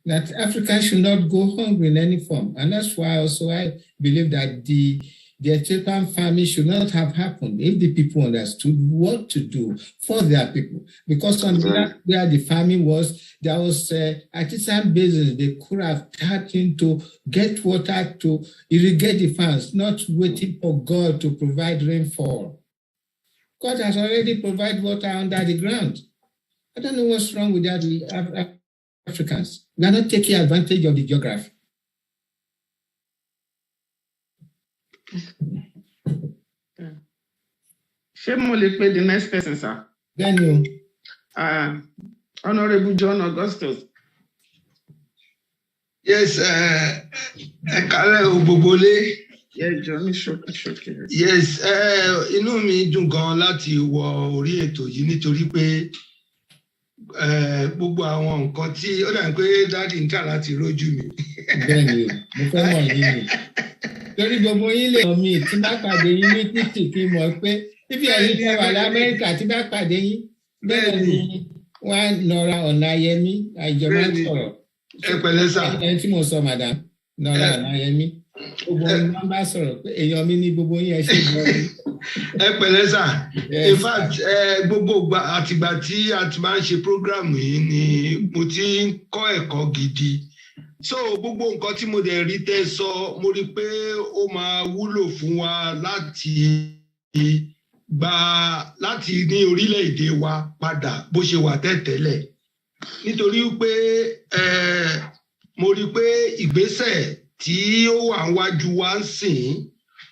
That Africans should not go hungry in any form. And that's why also I believe that the Ethiopian famine should not have happened if the people understood what to do for their people. Because on where the famine was, there was artisan business. They could have tapped into get water to irrigate the farms, not waiting for God to provide rainfall. God has already provided water under the ground. I don't know what's wrong with that. Africans, we are not taking advantage of the geography. Ṣé mo lè pe the next person, sir? Then Honorable John Augustus. Yes, Ekale Obobole. Yes, Johnny Shoki. Yes, inú mi dùn gan láti wọ orí ètò yìí nítorí pé gbogbo àwọn nǹkan tí ó dà pé Daddy ń tà láti rójú mi. Bẹ́ẹ̀ni, mo fẹ́ mọ̀ yín ni. Torí gbogbo yín lè mọ̀ mi tí bá pàdé yín ní títì kí n mọ̀ pé ibi ẹ̀yin tẹ́ wà l'Amẹ́ríkà tí bá pàdé yín. Bẹ́ẹ̀ni, wọ́n Nora Ọ̀nàyẹmí àìjọba ń sọ̀rọ̀. Ẹ pẹ̀lẹ́ sà. Ẹni tí mo sọ madam Nora Ọ̀nàyẹmí. Gbogbo yín máa ń bá sọ̀rọ̀ pé èèyàn mi ní gbogbo yín ẹ ṣe gbọ́. Ẹ pẹ̀lẹ́ sà. In fact, gbogbo àtìgbà tí a ti máa ń ṣe program yìí ni mo ti ń kọ́ ẹ̀kọ́ gidi. So gbogbo nǹkan tí mo dẹ̀ rí tẹ́ sọ, mo rí pé ó máa wúlò fún wa láti ní orílẹ̀-èdè wa padà bó ṣe wà tẹ́tẹ́lẹ̀. Nítorí pé mo rí pé ìgbésẹ̀ tí ó wà níwájú wa ń sìn,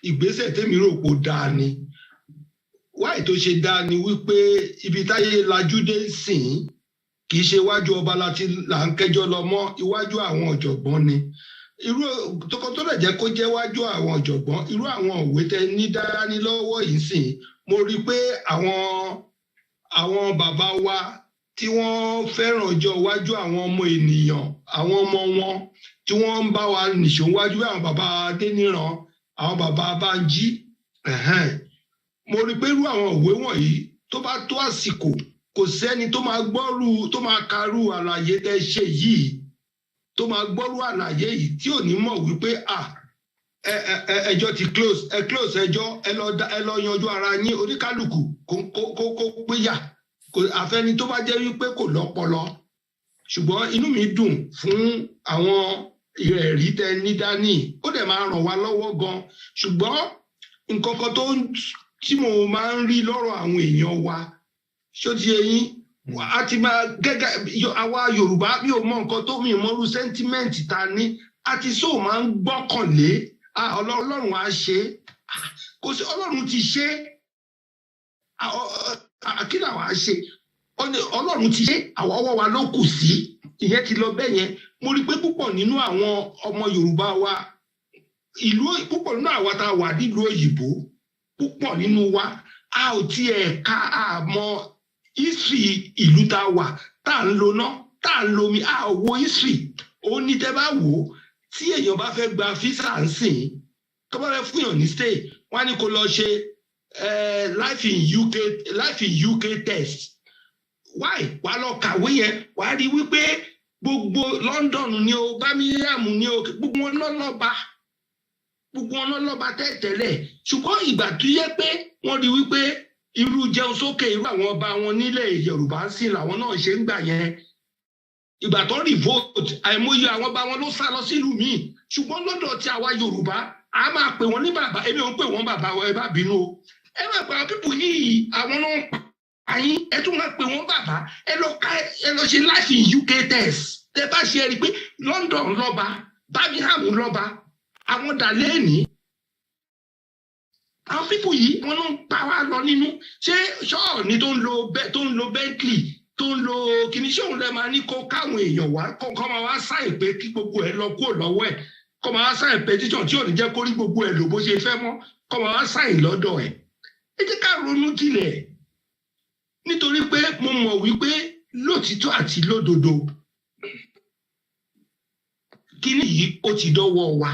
ìgbésẹ̀ tèmi rò pé ó dáa ni. Wáì tó ṣe dáa ni wípé ibi táyé lajú dé ń sìn kì í ṣe iwájú ọba láti là ń kẹjọ́ lọ mọ́, iwájú àwọn ọ̀jọ̀gbọ́n ni. Irú tó lè jẹ́ kó jẹ́ iwájú àwọn ọ̀jọ̀gbọ́n, irú àwọn òwe tẹ́ ní dání lọ́wọ́ yìí sìn, mo rí pé àwọn bàbá wa tí wọ́n fẹ́ràn ọjọ́ iwájú àwọn ọmọ ènìyàn, àwọn ọmọ wọn tí wọ́n ń bá wa nìṣó wájú, àwọn bàbá Adéníran, àwọn bàbá Bánjí. Mo rí pé irú àwọn òwe wọ̀nyí tó bá tó àsìkò kò sẹ́ni tó máa gbọ́rú tó máa karú àlàyé tẹ́ ṣe yìí, tó máa gbọ́rú àlàyé yìí tí ò ní mọ̀ wípé ẹjọ́ ti close ẹjọ́ ẹ lọ yanjú ara yín, oníkálùkù kó péyà, àfẹ́ni tó bá jẹ́ wípé kò lọ́pọlọ. Ṣùgbọ́n inú mi dùn fún àwọn ẹ̀rí tẹ́ ní dání, ó dẹ̀ máa ràn wá lọ́wọ́ gan. Ṣùgbọ́n nǹkan kan tí mo máa ń rí lọ́rọ̀ àwọn èèyàn wa, ṣó ti yé yín, a ti máa gẹ́gẹ́ àwa Yorùbá bí o mọ nǹkan tó mi mọ́rú sẹ́ńtímẹ́ǹtì ta ní, a ti so máa ń gbọ́kànlé Ọlọ́run á ṣe, kò sí Ọlọ́run ti ṣe, kí làwọn á ṣe, Ọlọ́run ti ṣe, àwọn ọwọ́ wa ló kù sí, ìyẹn ti lọ bẹ́ẹ̀ yẹn. Mo rí pé púpọ̀ nínú àwọn ọmọ Yorùbá wa, púpọ̀ nínú àwa tá a wà nílùú òyìnbó, púpọ̀ nínú wa a ò tiẹ̀ ká àmọ́ history ìlú tá a wà, tá à ń lo ná, tá à ń lo mi, a ò wo history. Ó ní tẹ́ bá wò ó, tí èèyàn bá fẹ́ gba visa ń sìn, tó bá fẹ́ fún èèyàn ní stay, wọ́n á ní kó lọ ṣe life in UK test. Why? Wà á lọ kàwé yẹn, wà á rí wípé gbogbo London ni o, Birmingham ni o, gbogbo wọn lọ́lọ́ba. gbogbo wọn lọ́ba tẹ́tẹ́lẹ̀ ṣùgbọ́n ìgbà tó yẹ pé wọ́n rí wípé irú jẹun sókè irú àwọn ọba wọn nílẹ̀ Yorùbá sí làwọn náà ṣe ń gbà yẹn ìgbà tó revolt àìmọye àwọn ọba wọn ló sá lọ sílùú míì ṣùgbọ́n lọ́dọ̀ tí àwa Yorùbá a máa pè wọ́n ní bàbá èmi ò ń pè wọ́n bàbá ẹ bá bínú o ẹ máa pè àwọn pípù yìí àwọn náà ń pa àyín ẹ tún máa pè wọ́n bàbá ẹ lọ ṣe life in UK test tẹ bá ṣe rí i pé London lọ́ba Birmingham lọ́ba àwọn dàlẹ́ẹ̀nì àwọn pípù yìí wọn náà ń pa wá lọ nínú ṣé ṣọ́ọ̀ni tó ń lo Bentley tó ń lo kìíní ṣé òun lè máa ní kó káwọn èèyàn wá kọ́ máa wá sáìn pé kí gbogbo ẹ̀ lọ kúrò lọ́wọ́ ẹ̀ kọ́ máa wá sáìn petition tí ò ní jẹ́ kó rí gbogbo ẹ̀ lò bó ṣe fẹ́ mọ́ kọ́ máa wá sáìn lọ́dọ̀ ẹ̀ ẹ jẹ́ ká ronú jinlẹ̀ nítorí pé mo mọ̀ wípé lótìtọ́ àti lódodo kíní yìí ó ti dọ́wọ́ wa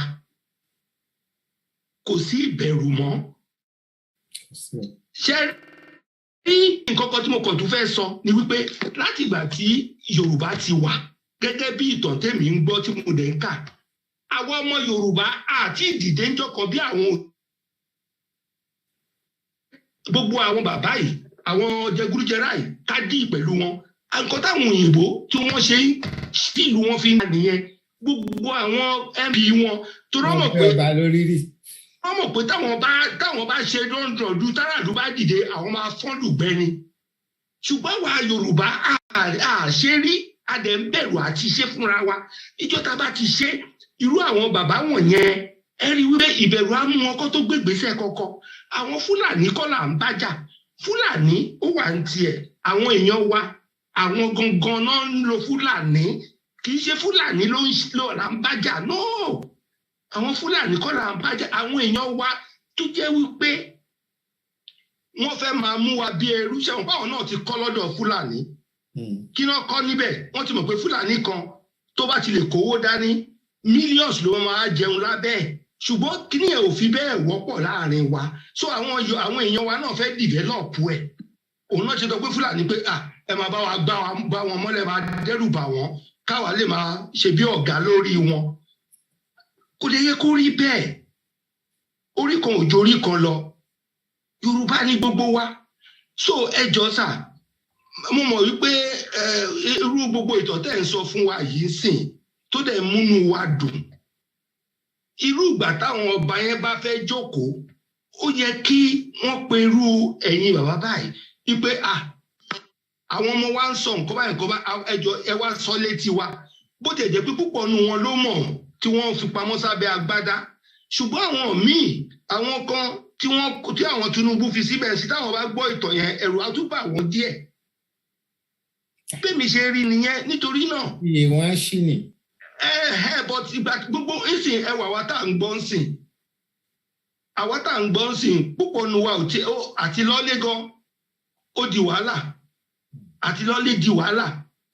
kò sí ìbẹ̀rù mọ́ ṣe rí nǹkan kan tí mo kàn tún fẹ́ sọ ni wípé láti ìgbà tí Yorùbá ti wà gẹ́gẹ́ bí ìtàn tèmi ń gbọ́ tí mo dẹ̀ ń kà àwọn ọmọ Yorùbá àti ìdìde ń jọkọ bí àwọn gbogbo àwọn bàbá yìí àwọn jẹgúrújẹrá yìí ká dì pẹ̀lú wọn nǹkan táwọn òyìnbó tí wọ́n ṣe sílùú wọn fi ń nìyẹn gbogbo àwọn MP wọn tó rọ́mọ̀ pé wọ́n mọ̀ pé táwọn bá ṣe lọ́dọọdún táràlú bá dìde àwọn máa fọ́n lùgbẹ́ni ṣùgbọ́n wa Yorùbá àṣẹ rí adẹ̀ ń bẹ̀rù àti ṣe fúnra wa ìjọ tá a bá ti ṣe irú àwọn bàbá wọ̀nyẹn ẹ rí wípé ìbẹ̀rù á mú wọn kó tó gbégbèsè kọ́kọ́ àwọn Fúlàní kọ́ là ń bájà Fúlàní ó wà ń tiẹ̀ àwọn èèyàn wa àwọn gangan náà ń lo Fúlàní kì í ṣe Fúlàní ló là ń bájà náà àwọn Fúlàní kọ́ là ń bájà àwọn èèyàn wa tó jẹ́ wípé wọ́n fẹ́ máa mú wa bí ẹrú ṣẹ́wọ̀n báwọn náà ti kọ́ lọ́dọ̀ Fúlàní kí náà kọ́ níbẹ̀ wọ́n ti mọ̀ pé Fúlàní kan tó bá ti lè kówó dání millions ló máa jẹun lábẹ́ ẹ̀ ṣùgbọ́n kíní ẹ̀ ò fi bẹ́ẹ̀ wọ́pọ̀ láàrin wa so àwọn èèyàn wa náà fẹ́ develop ẹ̀ òun náà ti sọ pé Fúlàní pé ẹ máa bá wa gbá wọn mọ́lẹ̀ máa dẹ́rù bà wọ́n káwa lè máa ṣe bí ọ̀gá lórí wọn kò lè yẹ kó rí bẹ́ẹ̀ orí kan ò jorí kan lọ Yorùbá ní gbogbo wa so ẹ jọ sà mo mọ̀ wípé irú gbogbo ìtàn tẹ́ ń sọ fún wa yìí sìn tó dẹ̀ múnú wa dùn irú ìgbà táwọn ọba yẹn bá fẹ́ jókòó ó yẹ kí wọ́n pe irú ẹ̀yin bàbá báyìí wípé àwọn ọmọ wa ń sọ nǹkan báyìí nǹkan bá ẹjọ́ ẹ wá sọ létí wa bó tẹ̀ jẹ́ pé púpọ̀ nu wọn ló mọ̀ tí wọ́n fi pamọ́ sábẹ́ agbádá ṣùgbọ́n àwọn míì àwọn kan tí àwọn Tinubu fi síbẹ̀ sí táwọn bá gbọ́ ìtàn yẹn ẹ̀rù á tún bà wọ́n díẹ̀ bẹ́ẹ̀mi ṣe rí nìyẹn nítorí náà. iye wọn á ṣì ní. but ìgbà gbogbo ìsìn ẹwà wa tá à ń gbọ́ ń sìn àwa tá à ń gbọ́ ń sìn púpọ̀ nu wa àti lọ́lé gan ó di wàhálà àti lọ́lé di wàhálà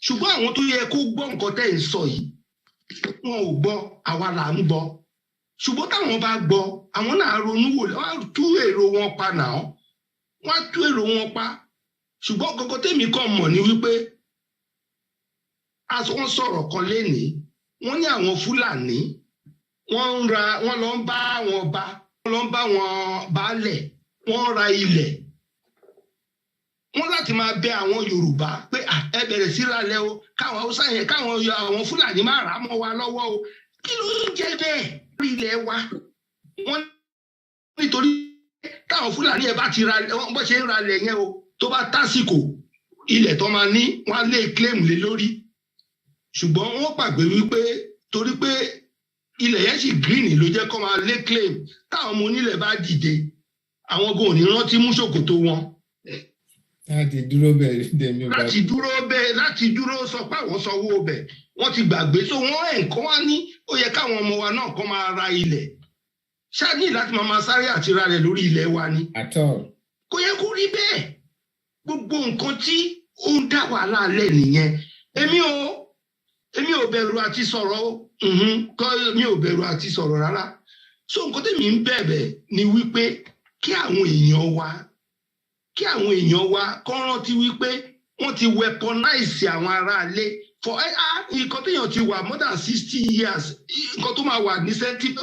ṣùgbọ́n àwọn tó yẹ kó gbọ́ nǹkan tẹ́ ń sọ yìí wọn ò gbọ́ àwa là ń gbọ́ ṣùgbọ́n táwọn bá gbọ́ àwọn náà ronú wò wọ́n á tú èrò wọn pa náà wọ́n á tú èrò wọn pa ṣùgbọ́n kókó tèmi kàn mọ̀ ní wípé wọ́n sọ̀rọ̀ kan lénìí wọ́n ní àwọn Fúlàní wọ́n lọ ń bá àwọn ọba wọ́n lọ ń bá àwọn baálẹ̀ wọ́n ra ilẹ̀ wọ́n láti máa bẹ àwọn Yorùbá pé ẹ bẹ̀rẹ̀ sí ralẹ̀ o káwọn Haúsá yẹn káwọn àwọn Fúlàní máa rà á mọ́ wa lọ́wọ́ o kí ló ń jẹ́ bẹ́ẹ̀ rí ilẹ̀ wa wọ́n nítorí táwọn Fúlàní yẹn bá ti ra bó ṣe ń ralẹ̀ yẹn o tó bá tásìkò ilẹ̀ tó máa ní wọ́n á lè claim lé lórí ṣùgbọ́n wọ́n pàgbé wípé torí pé ilẹ̀ yẹn sì green ló jẹ́ kó máa lé claim táwọn ọmọ onílẹ̀ bá dìde àwọn gan ò ní rántí mú ṣòkòtò wọn. láti dúró bẹ́ẹ̀ dèmi bá. láti dúró sọ pé àwọn sanwó bẹ̀ wọ́n ti gbàgbé so wọ́n nǹkan wá ní ó yẹ káwọn ọmọ wa náà kó máa ra ilẹ̀ ṣáà ní láti máa sáré àti ra rẹ̀ lórí ilẹ̀ wa ni. kò yẹ kó rí bẹ́ẹ̀ gbogbo nǹkan tí ó ń dá wàhálà lẹ̀ nìyẹn èmi ò bẹ̀rù àti sọ̀rọ̀ mi ò bẹ̀rù àti sọ̀rọ̀ rárá so nǹkan tèmi ń bẹ̀bẹ̀ ni wípé kí àwọn èèyàn wa kọ́ rántí wípé wọ́n ti weaponize àwọn aráalé for nǹkan téèyàn ti wà more than 60 years nǹkan tó máa wà ní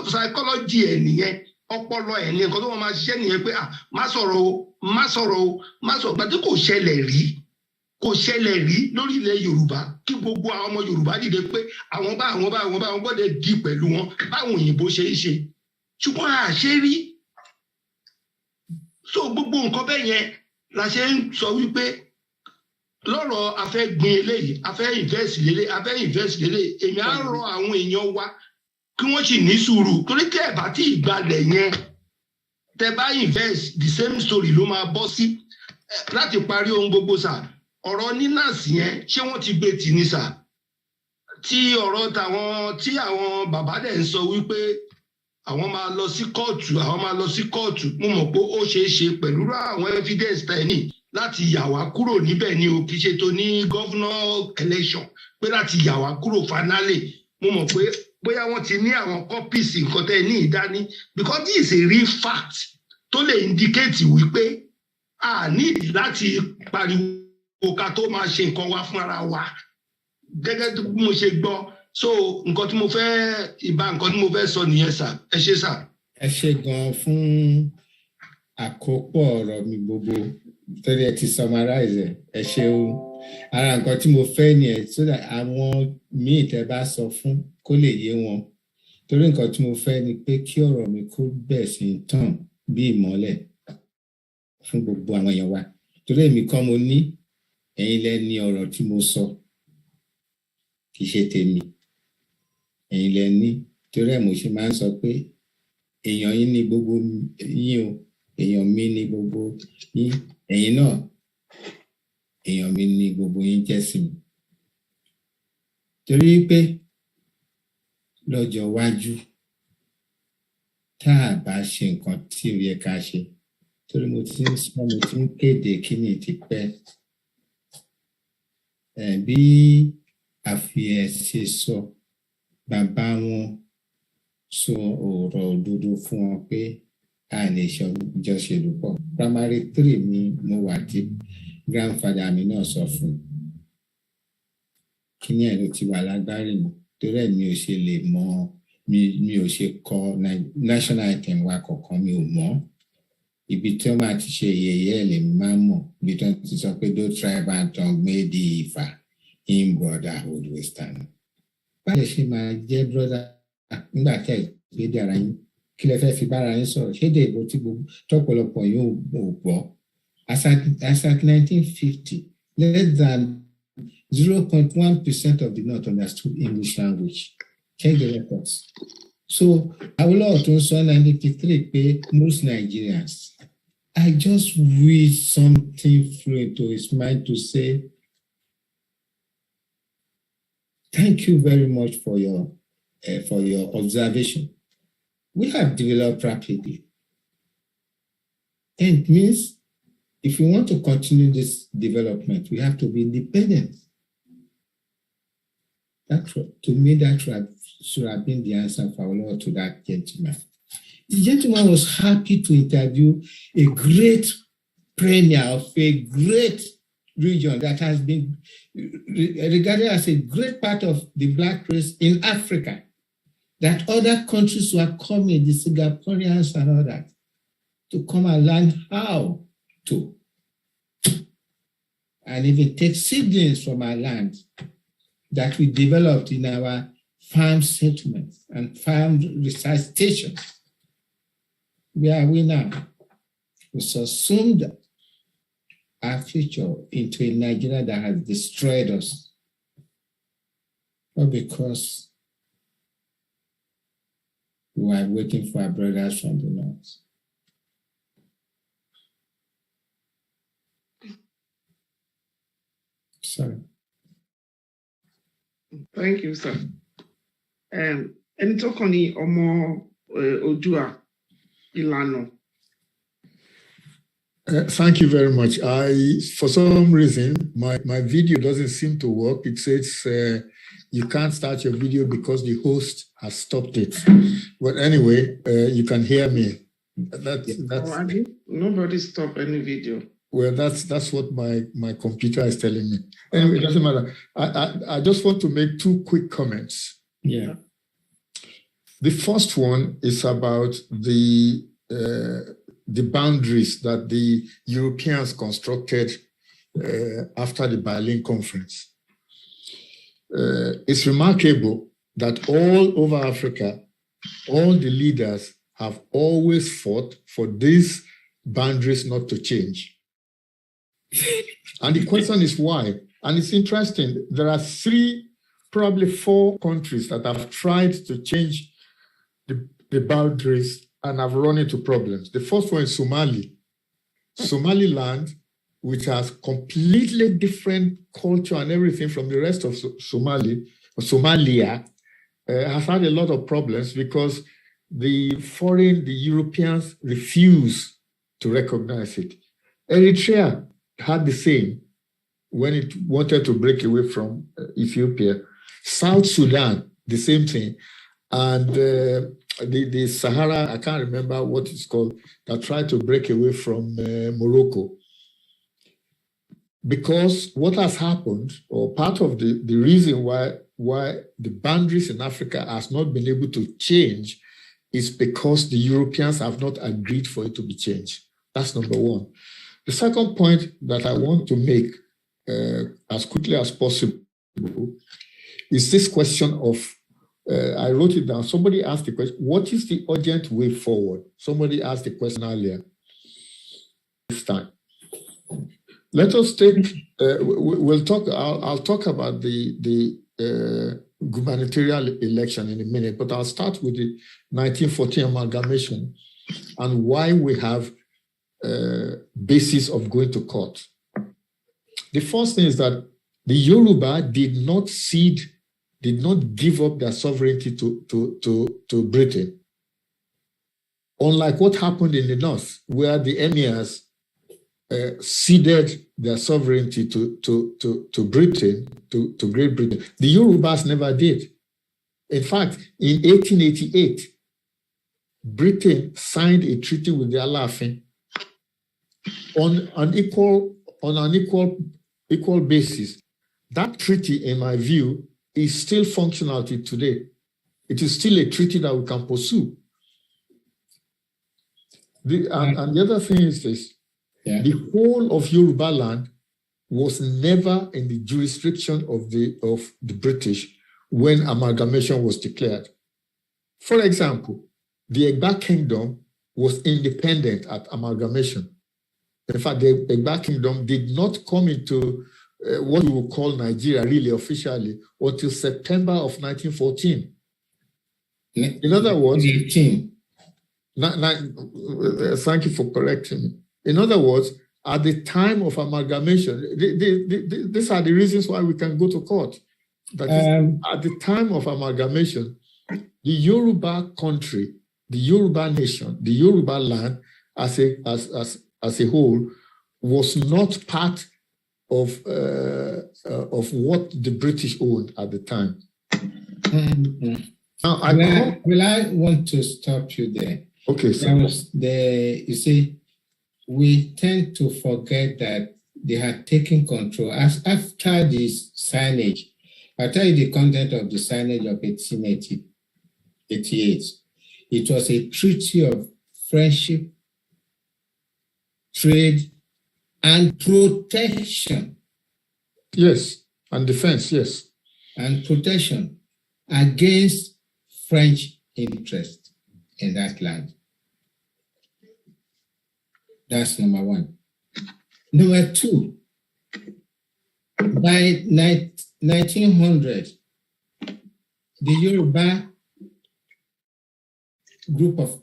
psychology ẹ̀ nìyẹn ọpọlọ ẹ̀ ní nǹkan tó máa ṣiṣẹ́ nìyẹn pé má sọ̀rọ̀ o gbàdé kò ṣẹlẹ̀ rí lórí ilẹ̀ Yorùbá kí gbogbo àwọn ọmọ Yorùbá dìde pé àwọn gbọ́dọ̀ di pẹ̀lú wọn báwọn òyìnbó ṣe ń ṣe ṣùgbọ́n àṣẹ rí so gbogbo nǹkan bẹ́ẹ̀ yẹn la ṣe ń sọ wípé lọ́rọ̀ afẹ́ gbin eléyìí afẹ́ invest lélẹ̀ èmi á rọ àwọn èèyàn wa kí wọ́n sì ní sùúrù torí tẹ́ ẹ̀ bá tí ìgbàlẹ̀ yẹn tẹ́ bá invest the same story ló máa bọ́ sí láti parí ohun gbogbo sà ọ̀rọ̀ nínàsì yẹn ṣé wọ́n ti gbé tì ní sà tí ọ̀rọ̀ tí àwọn bàbá dẹ̀ ń sọ wípé àwọn máa lọ sí kóòtù mo mọ̀ pé ó ṣeé ṣe pẹ̀lú àwọn evidence tẹ́ni láti yà wá kúrò níbẹ̀ ni o kì í ṣe tó ní governor election pé láti yà wá kúrò finally mo mọ̀ pé bóyá wọ́n ti ní àwọn copies nǹkan tẹ́ ní ìdání because this is a real fact tó lè indicate wípé a need láti pariwo ká tó máa ṣe nǹkan wá fún ara wa gẹ́gẹ́ bí mo ṣe gbọ́ so nǹkan tí mo fẹ́ sọ nìyẹn sà ẹ ṣé sà. ẹ ṣé gan fún àkópọ̀ ọ̀rọ̀ mi gbogbo torí ẹ ti summarize ẹ ṣé o ara nǹkan tí mo fẹ́ ni ẹ so that àwọn míì tẹ́ bá sọ fún kó lè yé wọn torí nǹkan tí mo fẹ́ ni pé kí ọ̀rọ̀ mi kó bẹ̀ sí tàn bí ìmọ́lẹ̀ fún gbogbo àwọn èèyàn wa torí èmi kọ́ mo ní ẹ̀yin lẹ ní ọ̀rọ̀ tí mo sọ kì í ṣe tèmi ẹ̀yin lẹ ní torí ẹ̀ mo ṣe máa ń sọ pé èèyàn yín ní gbogbo yín o èèyàn mi ní gbogbo yín ẹ̀yin náà èèyàn mi ní gbogbo yín jẹ́ sí mi torí pé lọ́jọ́ iwájú tá a bá ṣe nǹkan tí ó yẹ ká ṣe torí mo ti ń kéde kíní ti pẹ́ bí àfihàn ṣe sọ bàbá wọn sọ ọ̀rọ̀ òdodo fún wọn pé a lè jọ ṣèlú pọ̀ primary 3 ni mo wà tí grandfather mi náà sọ fún kíní ẹ̀ ló ti wà lágbárí mi torí ẹ̀ mi ò ṣe lè mọ mi ò ṣe kọ national anthem wa kọ̀ọ̀kan mi ò mọ̀ ibi tí wọ́n máa ti ṣe yẹ̀yẹ́ ẹ̀ lèmi máa ń mọ̀ ibi tí wọ́n ti sọ pé do tribe and tongue made the Ifá in brotherhood we stand. báyìí ṣe máa jẹ́ brother nígbà tẹ́ ìgbéde ara yín kí lẹ fẹ́ fi bára yín sọ̀rọ̀ ṣéde ìbò tí gbogbo tọ́pọ̀lọpọ̀ yóò gbọ́ as at 1950 less than 0.1% of the North understood English language. Check the records. So Awolowo tó ń sọ 1953 pé most Nigerians I just wish something flew into his mind to say thank you very much for your observation. We have developed rapidly. And it means if we want to continue this development, we have to be independent. To me, that should have been the answer for Awolowo to that gentleman. The gentleman was happy to interview a great premier of a great region that has been regarded as a great part of the Black race in Africa, that other countries were coming, the Singaporeans and all that, to come and learn how to, and even take seedlings from our land that we developed in our farm settlements and farm research stations. Where are we now? We subsumed our future into a Nigeria that has destroyed us. Not because we were waiting for our brothers from the north. Sorry. Thank you, sir. Ẹni tó kàn ní ọmọ Oòduà ìlànà. Thank you very much. For some reason, my video doesn't seem to work. It says you can't start your video because the host has stopped it. But anyway, you can hear me. That's Nobody stop any video. Well, that's what my computer is telling me. Anyway, it doesn't matter. I just want to make two quick comments. Yeah. The first one is about the boundaries that the Europeans constructed after the Berlin Conference. It's remarkable that all over Africa, all the leaders have always fought for these boundaries not to change. And the question is why? And it's interesting. There are probably four countries that have tried to change the boundaries and have run into problems. The first one is Somaliland, which has completely different culture and everything from the rest of Somalia, has had a lot of problems because the Europeans refuse to recognize it. Eritrea had the same when it wanted to break away from Ethiopia. South Sudan, the same thing. And the Sahara, I can't remember what it's called, that tried to break away from Morocco. Because what has happened, or part of the reason why the boundaries in Africa has not been able to change is because the Europeans have not agreed for it to be changed. That's number one. The second point that I want to make as quickly as possible is this question of, I wrote it down. Somebody asked the question, what is the urgent way forward? Somebody asked the question earlier. This time. Let us take, we'll talk, I'll talk about the gubernatorial election in a minute, but I'll start with the 1914 amalgamation and why we have basis of going to court. The first thing is that the Yoruba did not give up their sovereignty to Britain. Unlike what happened in the north, where the emirs ceded their sovereignty to Britain, to Great Britain. The Yorubas never did. In fact, in 1888, Britain signed a treaty with the Alaafin on an equal basis. That treaty, in my view, is still functional till today. It is still a treaty that we can pursue. And the other thing is this. Yeah. The whole of Yoruba land was never in the jurisdiction of the British when amalgamation was declared. For example, the Egba Kingdom was independent at amalgamation. In fact, the Egba Kingdom did not come into what we would call Nigeria really officially until September of 1914. In other words, thank you for correcting me. In other words, at the time of amalgamation, these are the reasons why we can go to court. That is, at the time of amalgamation, the Yoruba country, the Yoruba nation, the Yoruba land as a whole was not part of what the British owned at the time. Now, I want to stop you there. Okay, so you see, we tend to forget that they had taken control. After this signage, I'll tell you the content of the signage of 1888. It was a treaty of friendship, trade, and protection. Yes, and defense, yes. And protection against French interest in that land. That's number one. Number two, by 1900, the Yoruba group of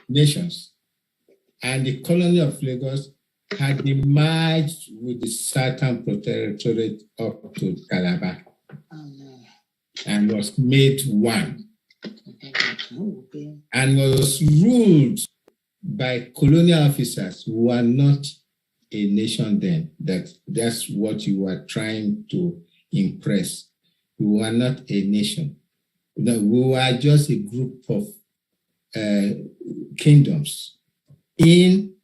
nations and the colony of Lagos had merged with the Southern Protectorate up to Calabar and was made one and was ruled by colonial officers who were not a nation then. That's what you were trying to impress. We were not a nation. No, we were just a group of kingdoms in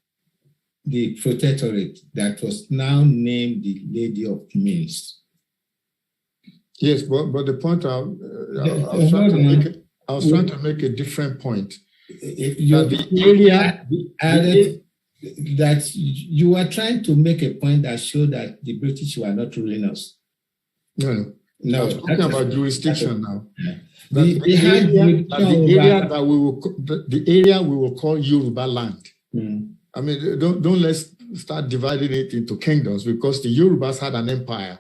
the protectorate that was now named the Lady of Mills. Yes, but the point I was trying to make a different point. The area added that you were trying to make a point that showed that the British were not ruling us. No. No, I'm talking about jurisdiction now. Yeah. The area we will call Yoruba land. I mean, don't let's start dividing it into kingdoms, because the Yorubas had an empire.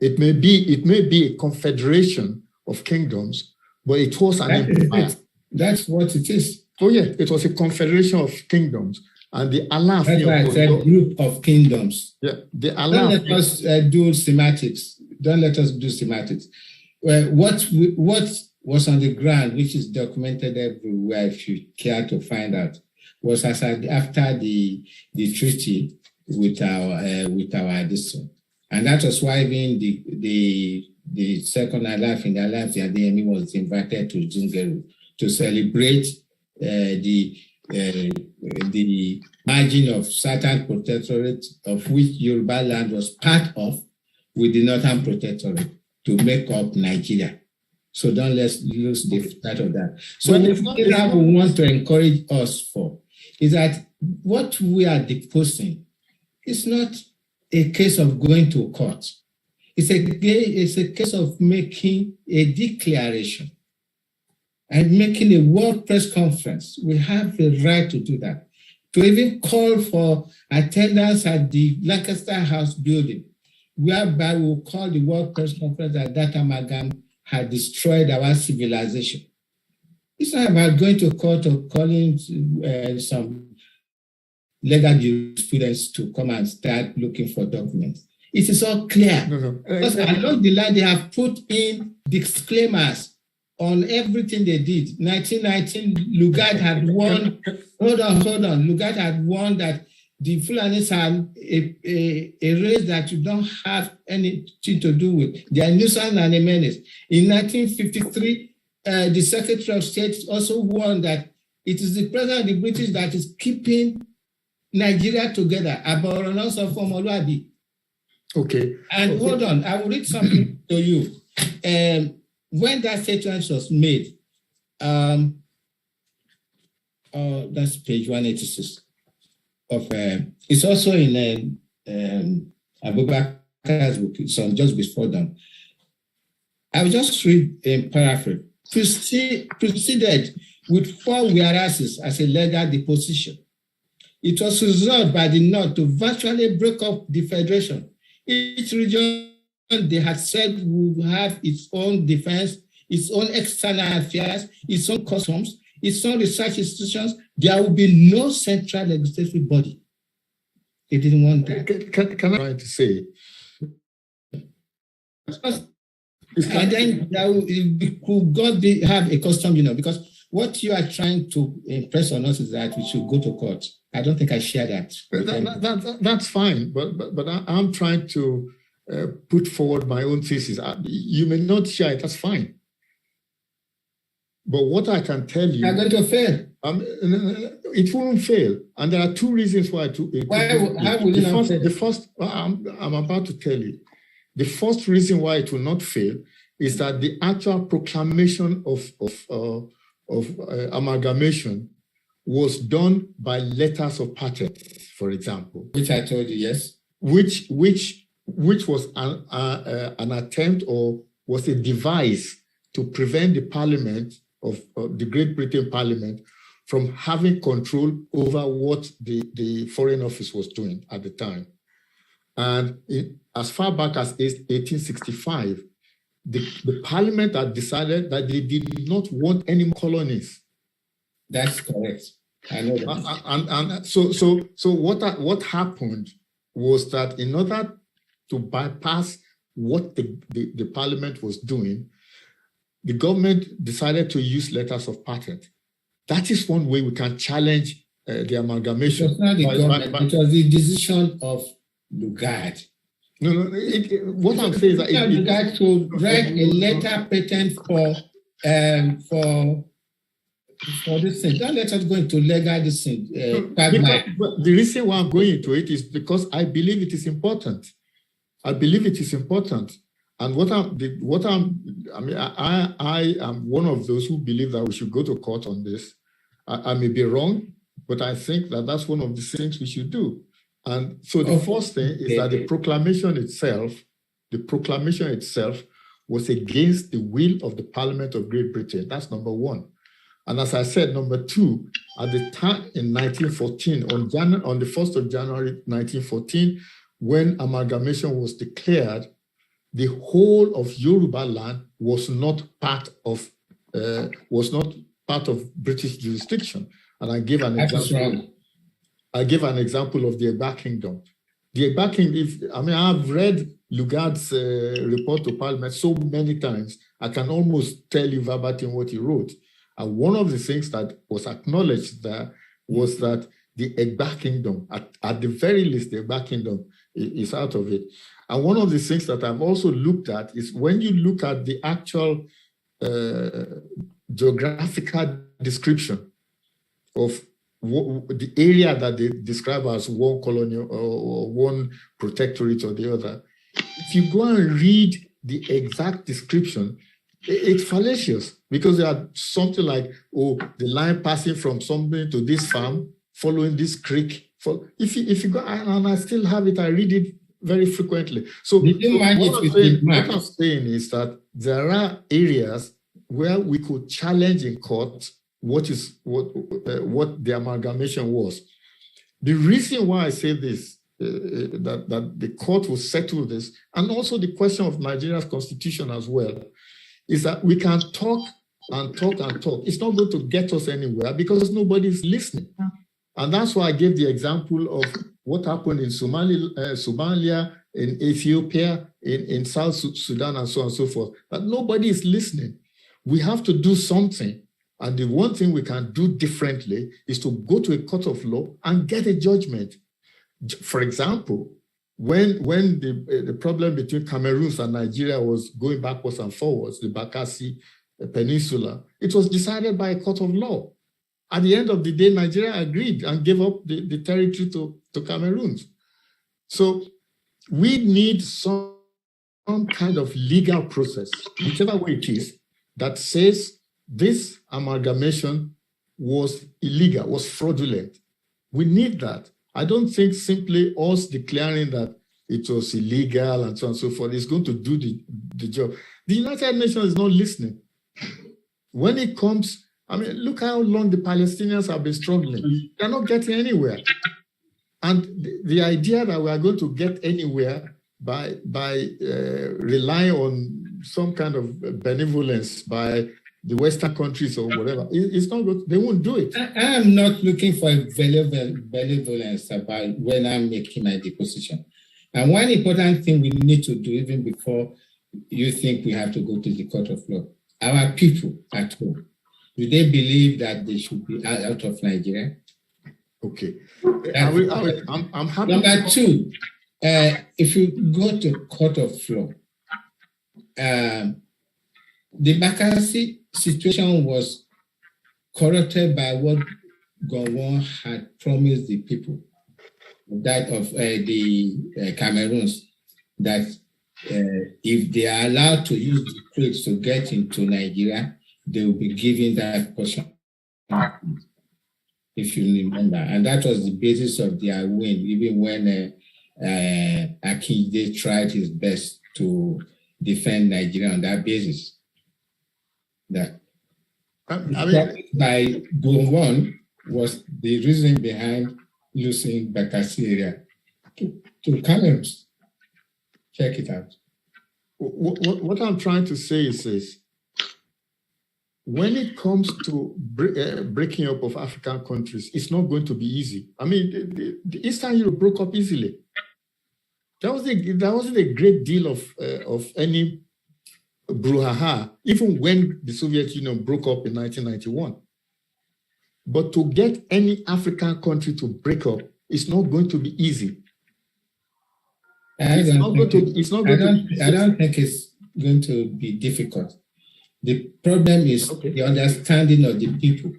It may be a confederation of kingdoms, but it was an empire. That's what it is. Oh yeah, it was a confederation of kingdoms, and the Allah. That's why I said group of kingdoms. Yeah, the Allah. Don't let us do semantics. Don't let us do semantics. What was on the ground, which is documented everywhere, if you care to find out, was after the treaty with our district, and that was why even the second Alaf in the Alaf Adeyemi was invited to Zungeru to celebrate the margin of certain protectorate, of which Yoruba land was part of, with the Northern Protectorate, to make up Nigeria. So don't let's lose the start of that. So the thing that we want to encourage us for is that what we are deposing is not a case of going to court. It's a case of making a declaration and making a world press conference. We have the right to do that. To even call for attendance at the Lancaster House building, whereby we will call the world press conference that amalgam had destroyed our civilization. It's not about going to court or calling some legal students to come and start looking for documents. It is all clear. Because along the line, they have put in disclaimers on everything they did. 1919, Lugard had warned, hold on. Lugard had warned that the Fulanis are a race that you don't have anything to do with. They are nuisance and a menace. In 1953, the Secretary of State also warned that it is the President of the British that is keeping Nigeria together. Okay. And hold on, I will read something to you. When that statement was made, that's page 186. It's also in Abubakar's book, it's on just before them. I will just read in paraphrase. Proceeded with 4 whereases as a legal deposition. It was resolved by the North to virtually break up the Federation. Each region, they had said, will have its own defense, its own external affairs, its own customs, its own research institutions. There will be no central legislative body. They didn't want that. Can I try to say? And then could God have a custom, because what you are trying to impress on us is that we should go to court. I don't think I share that. That's fine, but I'm trying to put forward my own thesis. You may not share it, that's fine. But what I can tell you... You're going to fail. It won't fail. And there are 2 reasons why. How will you not fail? The first, I'm about to tell you. The first reason why it will not fail is that the actual proclamation of amalgamation was done by letters of patent, for example. Which I told you, yes. Which was an attempt, or was a device to prevent the Parliament of the Great Britain Parliament from having control over what the Foreign Office was doing at the time. And as far back as 1865, the Parliament had decided that they did not want any more colonies. That's correct. I know that. And so what happened was that in order to bypass what the Parliament was doing, the government decided to use letters of patent. That is one way we can challenge the amalgamation. It was not the government, it was the decision of Lugard. No, what I'm saying is that Lugard to write a letter patent for for this thing. Don't let us go into legal this thing. But the reason why I'm going into it is because I believe it is important. I believe it is important. And I am one of those who believe that we should go to court on this. I may be wrong, but I think that that's one of the things we should do. And so the first thing is that the proclamation itself was against the will of the Parliament of Great Britain. That's number one. And as I said, number two, at the time in 1914, on the 1st of January 1914, when amalgamation was declared, the whole of Yoruba land was not part of British jurisdiction. And I gave an example. I gave an example of the Egba Kingdom. The Egba Kingdom, I've read Lugard's report to Parliament so many times, I can almost tell you verbatim what he wrote. And one of the things that was acknowledged there was that the Egba Kingdom, at the very least, the Egba Kingdom is out of it. And one of the things that I've also looked at is when you look at the actual geographical description of the area that they describe as one colonial or one protectorate or the other, if you go and read the exact description, it's fallacious, because there are something like, the line passing from something to this farm, following this creek. If you go, and I still have it, I read it very frequently. So what I'm saying is that there are areas where we could challenge in court what the amalgamation was. The reason why I say this, that the court will settle this, and also the question of Nigeria's constitution as well, is that we can talk and talk and talk. It's not going to get us anywhere because nobody's listening. And that's why I gave the example of what happened in Somalia, in Ethiopia, in South Sudan, and so on and so forth. That nobody is listening. We have to do something. And the one thing we can do differently is to go to a court of law and get a judgment. For example, when the problem between Cameroon and Nigeria was going backwards and forwards, the Bakassi Peninsula, it was decided by a court of law. At the end of the day, Nigeria agreed and gave up the territory to Cameroon. So we need some kind of legal process, whichever way it is, that says this amalgamation was illegal, was fraudulent. We need that. I don't think simply us declaring that it was illegal and so on and so forth is going to do the job. The United Nations is not listening. When it comes, look how long the Palestinians have been struggling. They're not getting anywhere. And the idea that we are going to get anywhere by relying on some kind of benevolence by the Western countries or whatever, it's not good. They won't do it. I am not looking for benevolence about when I'm making my deposition. And one important thing we need to do, even before you think we have to go to the court of law, our people at home, do they believe that they should be out of Nigeria? Okay. I'm happy. Number two, if you go to court of law, the Bakassi situation was corrupted by what Gowon had promised the people, that of the Cameroons, that if they are allowed to use the trades to get into Nigeria, they will be given that portion, if you remember. And that was the basis of their win, even when Akinde tried his best to defend Nigeria on that basis. That by Gowon was the reason behind losing Bakassi area to Cameroon. Check it out. What I'm trying to say is this. When it comes to breaking up of African countries, it's not going to be easy. The Eastern Europe broke up easily. There wasn't a great deal of any brouhaha, even when the Soviet Union broke up in 1991. But to get any African country to break up, it's not going to be easy. I don't think it's going to be difficult. The problem is the understanding of the people.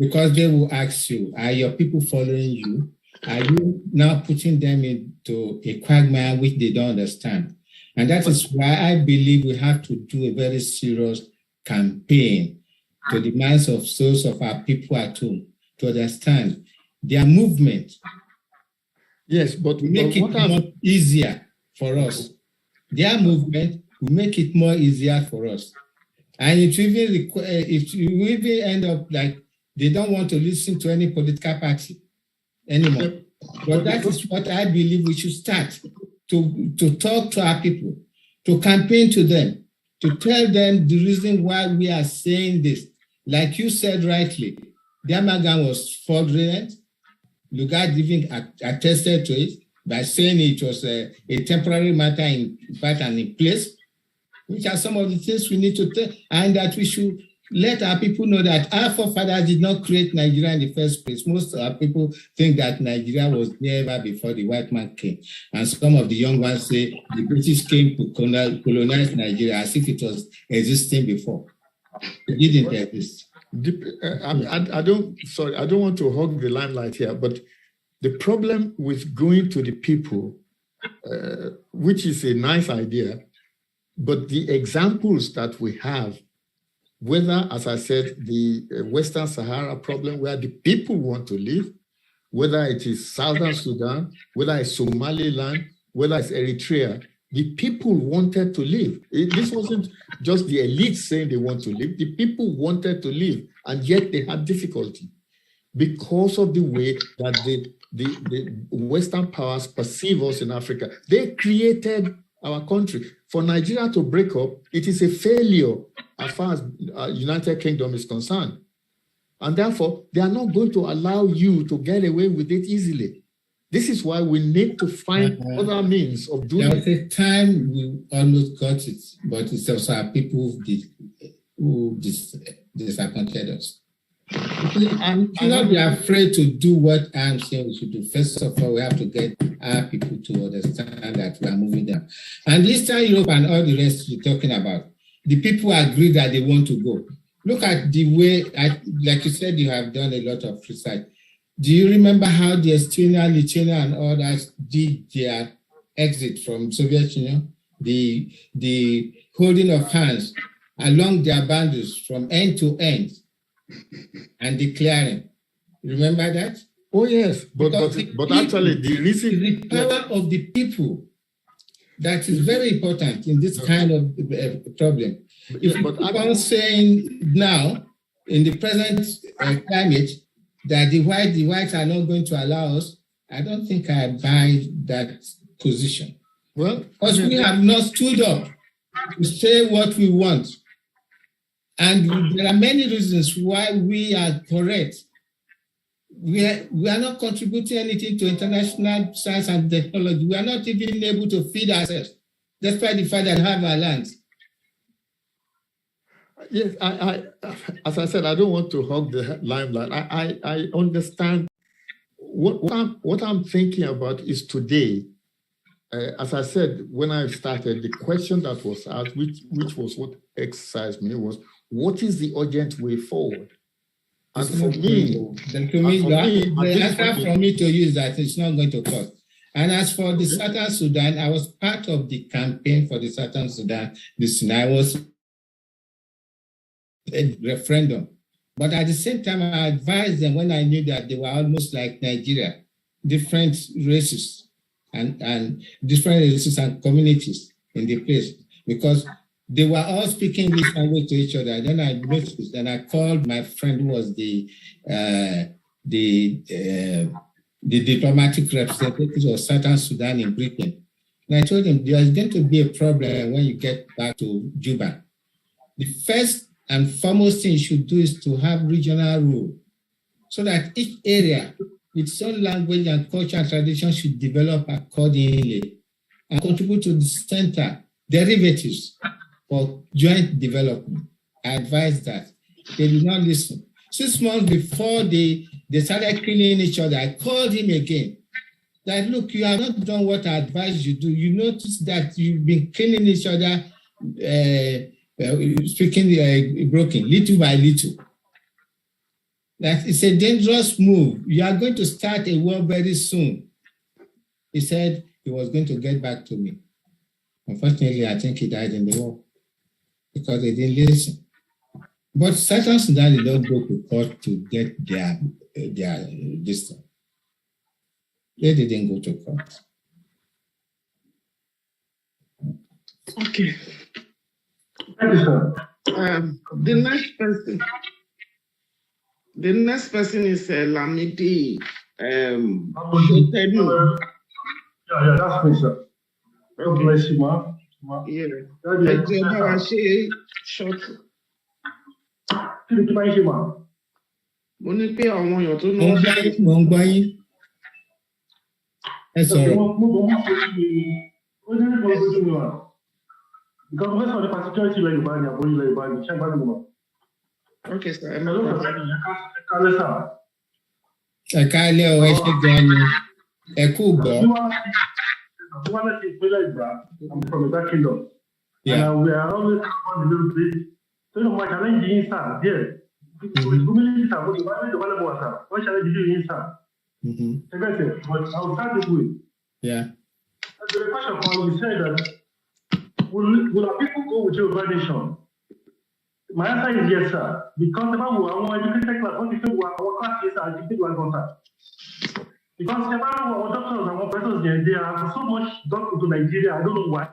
Because they will ask you, are your people following you? Are you now putting them into a quagmire which they don't understand? And that is why I believe we have to do a very serious campaign to the minds of those of our people at home to understand their movement. Yes, but make it more easier for us. Their movement will make it more easier for us. And it will even end up like they don't want to listen to any political party anymore. But that is what I believe we should start, to talk to our people, to campaign to them, to tell them the reason why we are saying this. Like you said rightly, the amalgam was fraudulent. Lugard even attested to it by saying it was a temporary matter in fact and in place, which are some of the things we need to tell, and that we should let our people know that our forefathers did not create Nigeria in the first place. Most of our people think that Nigeria was never before the white man came. And some of the young ones say the British came to colonize Nigeria as if it was existing before. It didn't exist. I don't want to hog the limelight here, but the problem with going to the people, which is a nice idea, but the examples that we have, whether, as I said, the Western Sahara problem where the people want to live, whether it is Southern Sudan, whether it's Somaliland, whether it's Eritrea, the people wanted to live. This wasn't just the elite saying they want to live. The people wanted to live, and yet they had difficulty because of the way that the Western powers perceive us in Africa. They created our country. For Nigeria to break up, it is a failure as far as United Kingdom is concerned. And therefore, they are not going to allow you to get away with it easily. This is why we need to find other means of doing it. There was a time we almost got it, but it's also our people who disappointed us. And should not be afraid to do what I'm saying we should do. First of all, we have to get our people to understand that we are moving them. And Eastern Europe and all the rest you're talking about, the people agree that they want to go. Look at the way, like you said, you have done a lot of research. Do you remember how the Estonia, Lithuania, and others did their exit from Soviet Union? The holding of hands along their boundaries from end to end and declaring. Remember that? Oh, yes. But actually, the reason... The power of the people that is very important in this kind of problem. If you keep on saying now, in the present climate, that the whites are not going to allow us, I don't think I buy that position. Well, because we have not stood up to say what we want. And there are many reasons why we are correct. We are not contributing anything to international science and technology. We are not even able to feed ourselves, despite the fact that we have our lands. Yes, as I said, I don't want to hog the limelight. I understand. What I'm thinking about is today. As I said, when I started, the question that was asked, which was what exercised me, was what is the urgent way forward? And for me, the answer for me to you is that it's not going to cost. And as for the Southern Sudan, I was part of the campaign for the Southern Sudan. I was a referendum. But at the same time, I advised them when I knew that they were almost like Nigeria, different races and different races and communities in the place, because they were all speaking this language to each other. Then I noticed, and I called my friend who was the diplomatic representative of Southern Sudan in Britain. And I told him there is going to be a problem when you get back to Juba. The first and foremost thing you should do is to have regional rule, so that each area with its own language and culture and tradition should develop accordingly and contribute to the center derivatives for joint development. I advise that. They did not listen. 6 months before they started killing each other, I called him again. That, look, you have not done what I advised you do. You notice that you've been killing each other, speaking broken, little by little. that it's a dangerous move. You are going to start a war very soon. He said he was going to get back to me. Unfortunately, I think he died in the war because they didn't listen. But Southern Sudan did not go to court to get their distance. They didn't go to court. Okay. Thank you, sir. The next person is Lamidi. Yeah, that's me, sir. God bless you, ma. Yeah. Short. Mo ní pé àwọn èèyàn tó náà mo ń gbọ́ yín. Ẹ sọ̀rọ̀. Because most of the security like you buy, okay, sir. Ẹ káalẹ́ o, ẹ ṣé gan ni. Ẹ kú gbọ́. I'm from that kingdom. Yeah. And we are always on a little bit. So my challenge is there. What challenge do you inside? But I'll start this way. Yeah. The question we said that will our people go with your nation? My answer is yes, sir. Because if I want educated class, what if our class is educated contact? Because if our doctors and our professors they are so much got into Nigeria, I don't know why.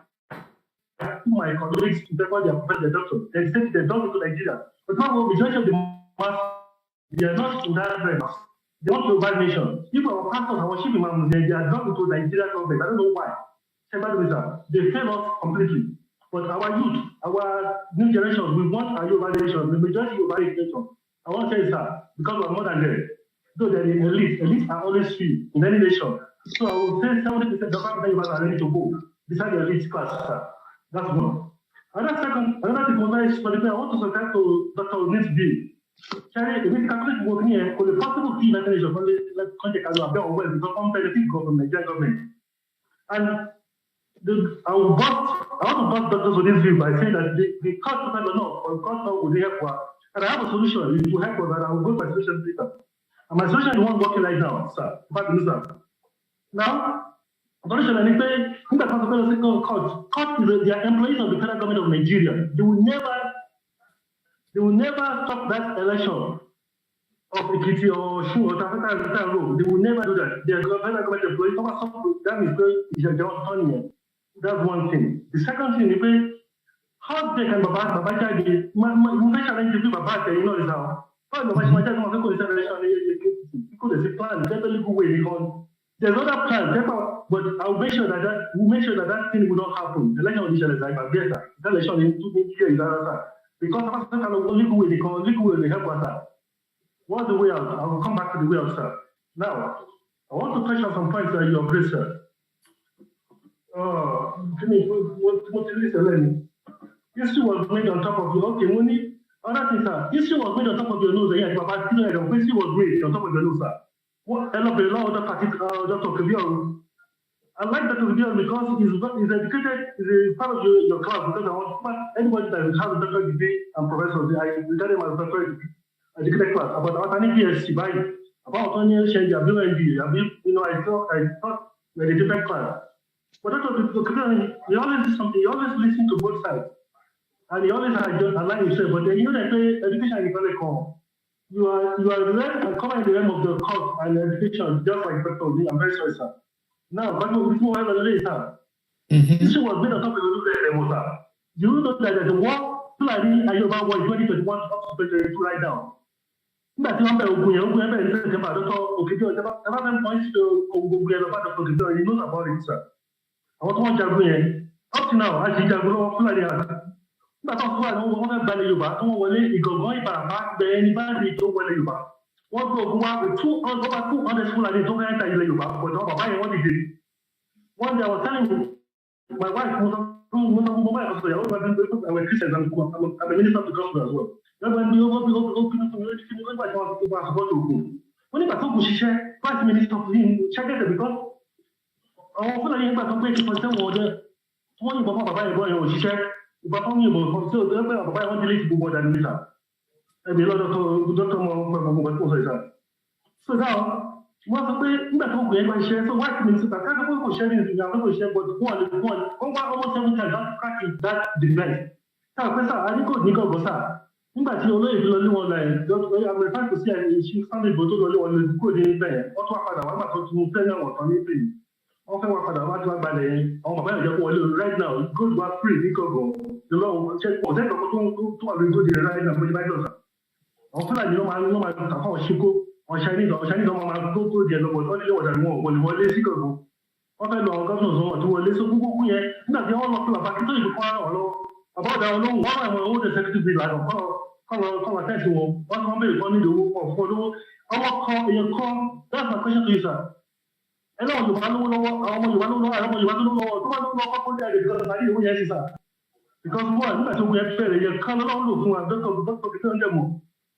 My colleagues to take their professor, doctor, they say they don't go to Nigeria. But now the majority of the mass, they are not in that range. They want to buy nation. If our pastors, our chief imams, they are not into Nigeria government. I don't know why. They fail us completely. But our youth, our new generation, we want our Yoruba nation. The majority of Yoruba nation. I want to say, sir, because we are more than there. Though there is elites are always free in any nation. So I will say 70% of the Yoruba are ready to go beside the elite class, sir. That's one. Another thing I want to subscribe to Dr. NNAMDI. Charlie, we calculate working here for the possible fee mechanism for the contact as well because some benefit go from the Nigerian government. And I want to bust doctors with this view by saying that the cost of enough or cost of would help us. And I have a solution. It will help us, and I will go to my solution later. And my solution is the one working right now, sir. Now, the solution is that court is the employees of the federal government of Nigeria. They will never stop that election of Ekiti or Shu or Tafeta Road. They will never do that. They are federal government employees. That is their autonomy. That's one thing. The second thing is how they can Babaja the challenge to Babaja, you know, is how. There's other plans, but I'll make sure that that thing will not happen. The election audition is like a better. The election in 2 years is another. Because that's kind of legal way they help us. What's the way out? I will come back to the way out, sir. Now, I want to touch on some points that you agree, sir. History was made on top of your money. Other things, sir. History was made on top of your nose. History was made on top of your nose, sir. What I love the law of the party, Dr. KABIRU. I like Dr. KABIRU because he's educated, he's part of your class. Because I want anybody that has a doctorate degree and professor, I regard him as a doctorate educated class. About PhD, about autonomy, change, I thought we're a different class. But Dr. KABIRU, he always do something, he always listens to both sides. And he always align himself. But you know that education is very common. You are learning and covering the realm of the course and education, just like Dr. Lee. I'm very sorry, sir. Now, but we more have a later. This was made on top of the level, sir. You know that there's a war planning and Yoruba war 2021 up to 2022 right now. That's not the Ogun in September. Dr. points to Ogun about Dr. He knows about it, sir. I want to Jaguar. Up to now, I see Jaguar planning. But of course, I don't want to ban Yoruba. I don't want to go back there. Anybody don't want Yoruba. What go with over 200 schools and they don't enter Yoruba. But what did they do? One day I was telling my wife, I'm a Christian, I'm a minister of the gospel as well. When we open when if I talk to share, vice minister of him, check it because I feel like if I compare to the order, 20 Baba or share. But only about so the Baba want to live more than this. ẹ̀mí lọ́dọ̀ dọ́tọ̀ mọ́ ọmọ tó sọ ìsà. So now, wọ́n sọ pé nígbà tó gbé ẹgbẹ́ iṣẹ́ so why can you sit káàkiri pé kò ṣẹ́ ní ìsìn àwọn kò ṣẹ́ but wọ́n wá almost 7 times that that device. Táwọn pẹ́ sà á ní kò ní gọ̀gọ̀ sà nígbà tí olóyè fi lọ lé wọn láì àmì ìfáàkì sí ẹni ìṣí sábẹ́ ìbò tó lọ lé wọn lè kúrò ní bẹ́ẹ̀ wọ́n tún wá padà wá gbà tó tún fẹ́ ní àwọn ọ̀tán ní ìpè wọ́n fẹ́ wá padà wá tí wọ́n gbalẹ̀ yẹn àwọn bàbá ìjọ kó wọlé right now gold was free ní gọ̀gọ̀ lọ́wọ́ ṣe pọ̀ sẹ́yìn ọkọ̀ tó wà lórí gold right now fún ìbáyọ̀ sà àwọn fúlàní ló máa tà fáwọn ṣíkó ọ̀ṣánìdọ̀ máa tó kó jẹ lọ́pọ̀ tó nílé ọ̀dà wọn ò wọlé sí gọ̀gọ̀ wọ́n fẹ́ lọ àwọn gọ́ọ̀nà sọ́wọ́ tó wọlé sí gbogbo yẹn nígbà tí wọ́n lọ fún bàbá kí tó ìlú kọ́ àwọn lọ́wọ́ bàbá ọ̀dà olóhùn wọ́n rà wọn owó tẹ̀sẹ̀ tó ìlànà kọ́lọ̀ tẹ́sí wọn wọ́n ti wọ́n bèèrè fún nílò owó pọ̀ fún olówó ọmọ kan èèyàn kan that's my question to you sir ẹlẹ́ wọn Yorùbá lówó lọ́wọ́ àwọn ọmọ Yorùbá lówó lọ́wọ́ àwọn ọmọ Yorùbá tó lówó lọ́wọ́ tó bá lówó lọ́wọ́ kọ́kọ́ ní àdè because àdé ìwé yẹn sí sir because wọ́n nígbà tó gbé bẹ̀rẹ̀ yẹn kan lọ́wọ́ lò fún wa dókítà kìtẹ́ ọ̀dẹ̀ mọ̀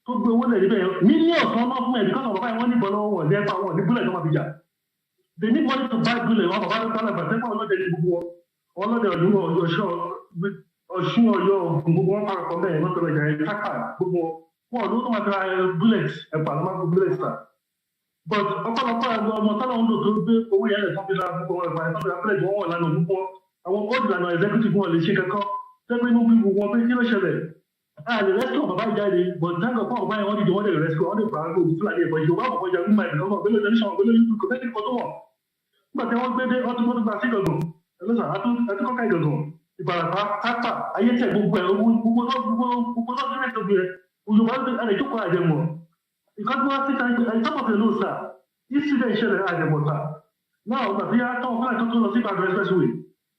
tó gbé owó lẹ̀ níbẹ̀ mílíọ̀nù kan náà fún ẹ̀ because of bàbá yẹn wọ́n ní ìbọn lọ́wọ́ wọn lẹ́ẹ̀pá wọn ní búlẹ̀ tó máa fi jà they need money to buy bullet wọn bàbá ló tọ́lẹ̀ bàtẹ́ fún ọlọ́dẹ ní gbogbo ọlọ́dẹ ọdún ọ̀ṣun ọ̀yọ́ gbogbo wọn parapọ̀ bẹ́ẹ̀ wọ́n tọ́lẹ̀ jà ẹ̀ kápá gbogbo wọn ló tó máa fi ra bullet ẹ̀pà ló máa fi bullet sà but ọ̀pọ̀lọpọ̀ ọmọ tọ́lọ̀ ń lò tó gbé owó yẹn lẹ̀ fọ́nfìlà gbogbo wọn ẹ̀pà ìtọ́jú bullet wọn wọ̀ lánàá gbogbo àwọn old lànà executive wọn lè ṣe kankan tẹ́gbẹ́ inú bí gbogbo wọn pé kí ló ṣẹlẹ̀ the rescue bàbá ìjáde but táǹkà fún ọ̀bá yẹn wọ́n dìde wọ́n lè rescue wọ́n lè gbà á gbogbo fúlàní ẹ̀bọ̀ ìjọba àkọ́kọ́ jà gbígbà ìdánwò gbélé tẹlifíṣàn gbélé kò tẹ́lẹ̀ kọ́ tó wọ̀ nígbà tí wọ́n gbé dé ọtún tó gba sí gàngàn ẹlọ́sà àtúkọ́ká ìgàngàn ìbàràpá pápá ayé tẹ̀ gbogbo ẹ̀ gbogbo tó dúró tó gbé òyìnbó ẹni tó kọ́ àjẹmọ̀ ìkọ́jú wá sí àìtọ́pọ̀tẹ̀ ló sà incident ìṣẹ̀lẹ̀ àjẹmọ̀ sà náà ọgbà tí yàtọ̀ fúnra tó lọ sí Ìbàdàn expressway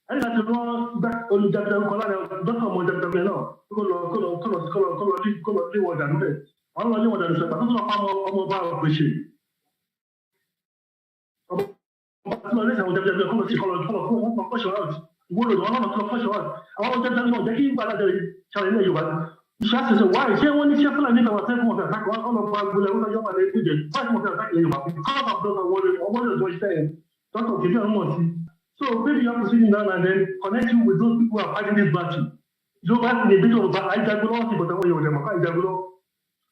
ẹni láti rán olùjàpẹ̀rẹ̀ kan lára dọ́kítà ọmọ ìjàpẹ̀rẹ̀ náà kó lọ lé wọn dànù bẹ́ẹ̀ wọ́n lọ lé wọn dànù sẹ́gbà tó tún lọ pa ọmọ ọba ọ̀pẹ̀ṣẹ̀ ọmọ lẹ́sẹ̀ àwọn jẹ́jẹ́ kọ́lọ̀ sí kọ́lọ̀ fọ́ṣọ̀ out ìwọ́lò wọn lọ́nà tó fọ́ṣọ̀ out àwọn jẹ́jẹ́ náà jẹ́ kí ìgbàlájẹ́ ṣàlẹ̀ ilẹ̀ Yorùbá ìṣàṣẹṣẹ wáyé ṣé wọ́n ní ṣé fúlàní nípa wọ́n fún ọ̀fẹ́ àtàkì wọn lọ bá gbọ́lẹ̀ wọn yọ́ balẹ̀ ìgbìjẹ̀ báyìí wọ́n fẹ́ àtàkì ilẹ̀ Yorùbá because of those ọmọdé tó ṣiṣẹ́ yẹn dr kejì ọ̀hún mọ̀ sí so maybe you have to sit down and then connect you with those people who are fighting this battle Yorùbá ti lè bí Yorùbá àìjagbọ́lọ́ wọn ti bọ̀tẹ̀ wọn Yorùbá mọ̀ká àìjagbọ́lọ́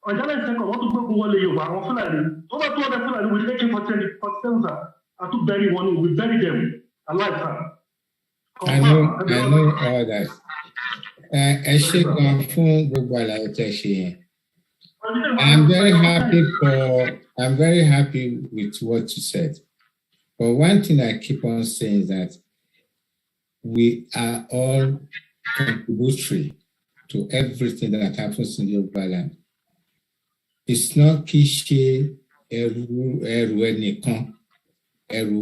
ọ̀jálẹ̀ ìṣẹ́kọ̀ wọ́n tún gbógun wọlé Yorùbá àwọn fúlàní over 200 fúlàní with AK-47 I took bury one, we bury them alive, sir. I know all that. Ẹ ṣé gan fún gbogbo àlàyé tẹ́ ṣe yẹn. I'm very happy with what you said. But one thing I keep on saying is that we are all contributory to everything that happens in Yoruba land. It's not kí ṣe ẹrù ẹnìkan. And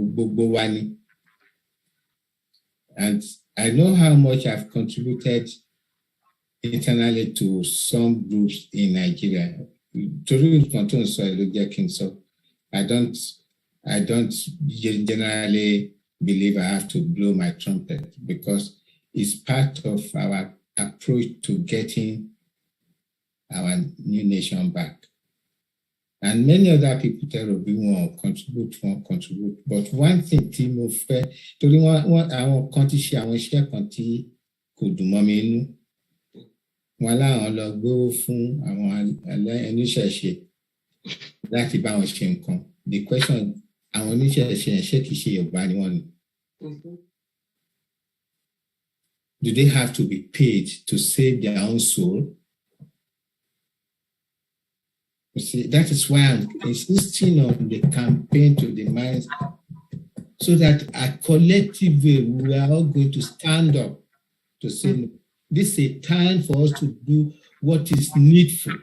I know how much I've contributed internally to some groups in Nigeria. I don't generally believe I have to blow my trumpet because it's part of our approach to getting our new nation back. And many other people tell me won't contribute. But one thing, Timo Fair, to the one our country share, our share country could do mommy. Wala on log go fun àwọn oníṣẹ̀ṣe láti bá wọn ṣe nǹkan. The question àwọn oníṣẹ̀ṣe ṣé kìí ṣe Yorùbá ni wọ́n ni. Do they have to be paid to save their own soul? You see, that is why I'm insisting on the campaign to demand so that a collective way we are all going to stand up to say this is a time for us to do what is needful.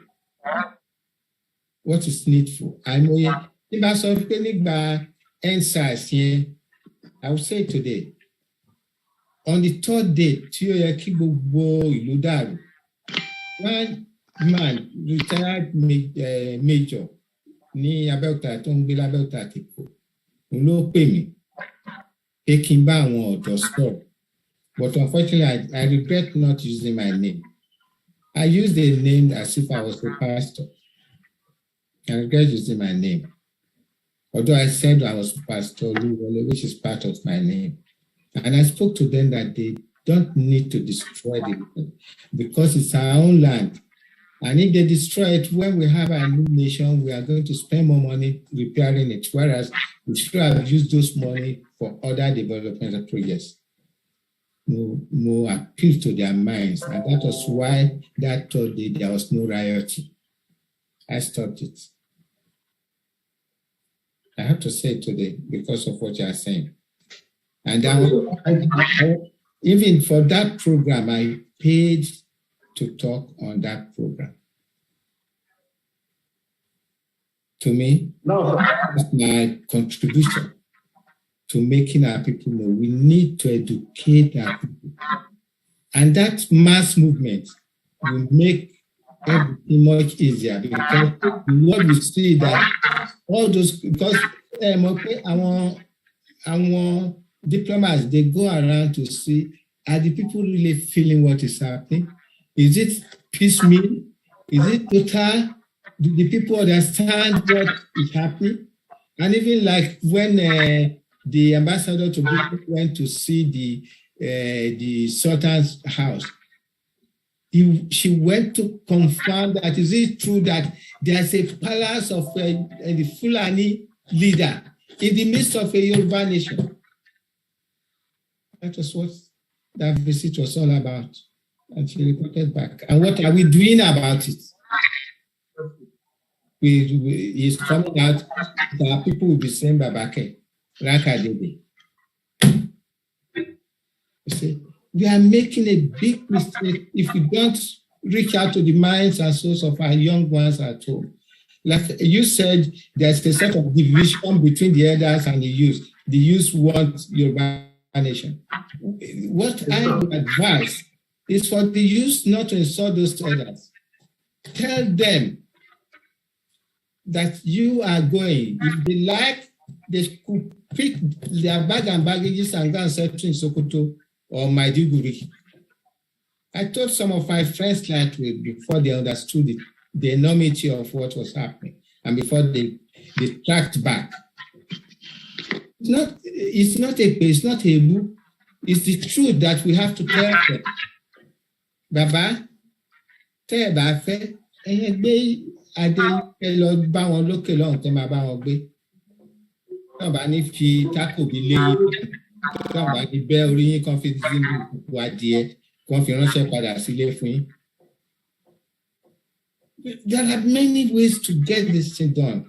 What is needful? I know if I saw by NSAS here, I will say today, on the third day, Lugard, one man, retired major, ní Abẹ́òkúta tó ń gbé l'Abẹ́òkúta ti kò, ló pè mí, pé kí n bá àwọn ọ̀dọ́ stop. But unfortunately, I regret not using my name. I used the name as if I was a pastor. I regret using my name. Although I said I was Pastor Lugard, which is part of my name. And I spoke to them that they don't need to destroy it because it's our own land. And if they destroy it, when we have a new nation, we are going to spend more money repairing it, whereas we should have used those money for other developmental projects. More appeal to their minds. And that was why that third day there was no rioting. I stopped it. I have to say it today because of what you are saying. And even for that program, I paid to talk on that program. To me, that's my contribution to making our people know we need to educate our people. And that mass movement will make everything much easier, because what we see that all those, because our diplomats, they go around to see, are the people really feeling what is happening? Is it piecemeal? Is it total? Do the people understand what is happening? And even like when the ambassador to Britain went to see the Sultan's house, she went to confirm that is it true that there's a palace of the Fulani leader in the midst of a Yoruba nation. That was what that visit was all about. And she reported back. And what are we doing about it? He's coming out that people will be saying Babake, Rakadede. You see, we are making a big mistake if we don't reach out to the minds and souls of our young ones at home. Like you said, there's a sort of division between the elders and the youth. The youth want Yoruba nation. What I would advise is for the youth not to insult those elders. Tell them that you are going. If they like, they could pick their bag and baggages and go and settle in Sokoto or Maiduguri. I told some of my friends that way before they understood the enormity of what was happening and before they tracked back. It's not a book. It's the truth that we have to tell them. Baba, tell Bafe, Ade Elo ba won loke lohun te ma ba won gbe. Ton ba ni fi tako bi le yin. Ton ba ni be ori yin kan fi sinu wa die, kan fi ranse pada sile fun yin. There are many ways to get this thing done.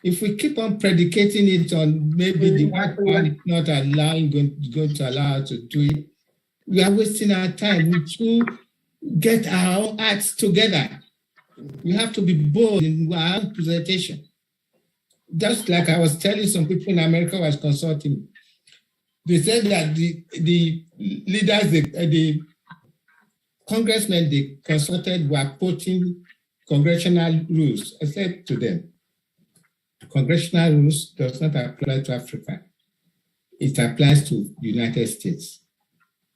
If we keep on predicating it on maybe the white man is not allowing, going to allow us to do it, we are wasting our time. We should get our own acts together. We have to be bold in our own presentation. Just like I was telling some people in America was consulting, they said that the leaders, the congressmen they consulted were quoting congressional rules. I said to them, congressional rules does not apply to Africa. It applies to the United States.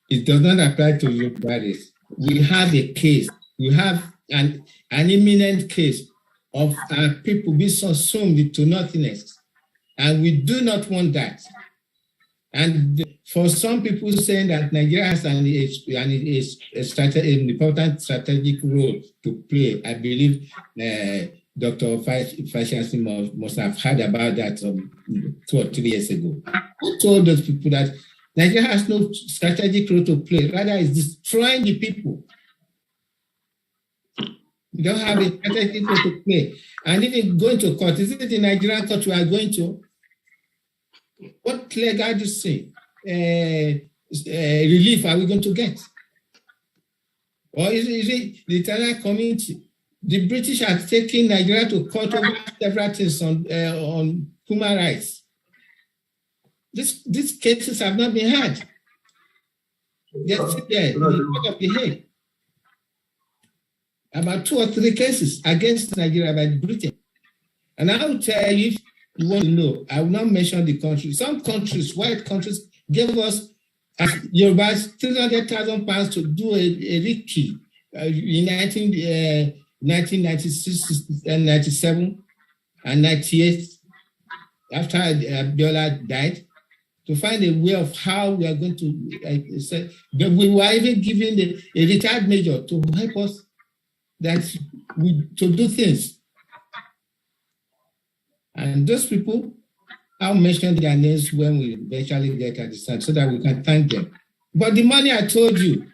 It does not apply to Yoruba. We have a case. We have an imminent case of our people being subsumed to nothingness. And we do not want that. And for some people saying that Nigeria has an important strategic role to play, I believe Dr. Fashiansi must have heard about that 2 or 3 years ago. Who told those people that Nigeria has no strategic role to play, rather it's destroying the people. We don't have a strategic role to play. And even going to court, is it the Nigerian court we are going to? What legal relief are we going to get? Or is it the international community? The British are taking Nigeria to court over several things on human rights. These cases have not been heard. They're still there in the court of The Hague. About 2 or 3 cases against Nigeria by Britain. And I will tell you, if you want to know, I will not mention the country. Some countries, white countries, gave us as Yorubas £300,000 to do a recce in 1996, 97, and 98, after Abiola died, to find a way of how we are going to say. We were even given a retired major to help us that to do things. And those people, I'll mention their names when we eventually get at the start so that we can thank them. But the money I told you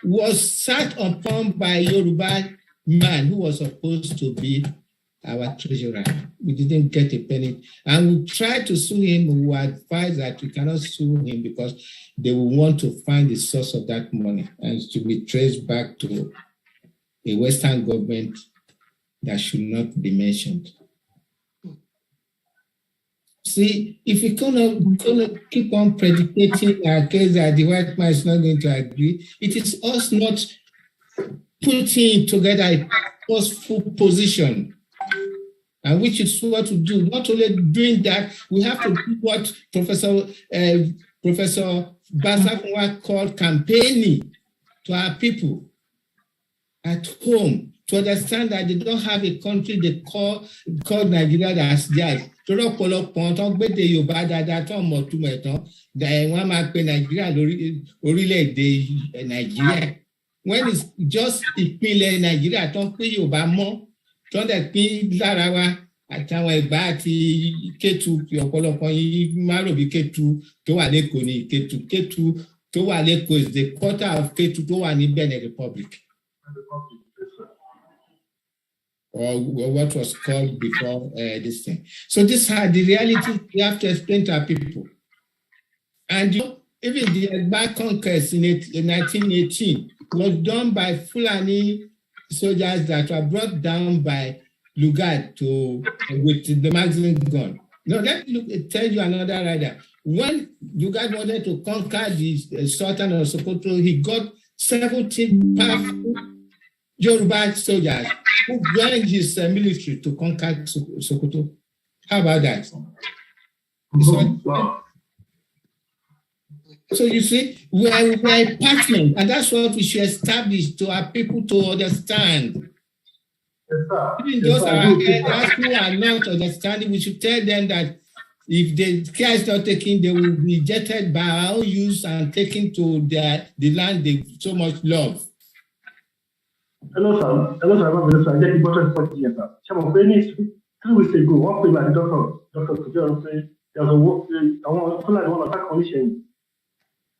was sat upon by a Yoruba man who was supposed to be our treasurer. We didn't get a penny. And we tried to sue him. We were advised that we cannot sue him because they will want to find the source of that money and to be traced back to a Western government that should not be mentioned. See, if we gonna keep on predicating our case that the white man is not going to agree, it is us not putting together a forceful position, and which is what we do. Not only doing that, we have to do what Professor Basafunwa called campaigning to our people at home to understand that they don't have a country they call Nigeria as theirs. Ọ̀pọ̀lọpọ̀ tó gbédè Yorùbá dáadáa tó mọ̀ túmọ̀ ẹ̀tàn wọ́n máa pe Nàìjíríà orílẹ̀-èdè Nàìjíríà. When it's just ìpínlẹ̀ Nàìjíríà tó ń pín Yorùbá mọ́ tó ń dẹ̀ pín lára wa àtàwọn Ẹ̀gbá àti Kétu ọ̀pọ̀lọpọ̀ yìí máa rò bí Kétu tó wà lÉkòó ní Kétu tó wà lÉkòó is the quarter of Kétu tó wà ní Benin Republic. Or what was called before this thing. So these are the realities we have to explain to our people. And even the Egba conquest in 1918 was done by Fulani soldiers that were brought down by Lugard with the Maxim gun. Now let me tell you another rider. When Lugard wanted to conquer the Sultan of Sokoto, he got 17 powerful Yoruba soldiers who joined his military to conquer Sokoto. How about that? So you see, we are a partner, and that's what we should establish to our people to understand. Even those who are not understanding, we should tell them that if the care is not taken, they will be rejected by our own use and taken to the land they so much love. Hello, sir. Hello, sir. I get important point here, sir. Some 3 weeks ago, one thing like Dr. Kujo said, there's a work, I want to attack on Shen.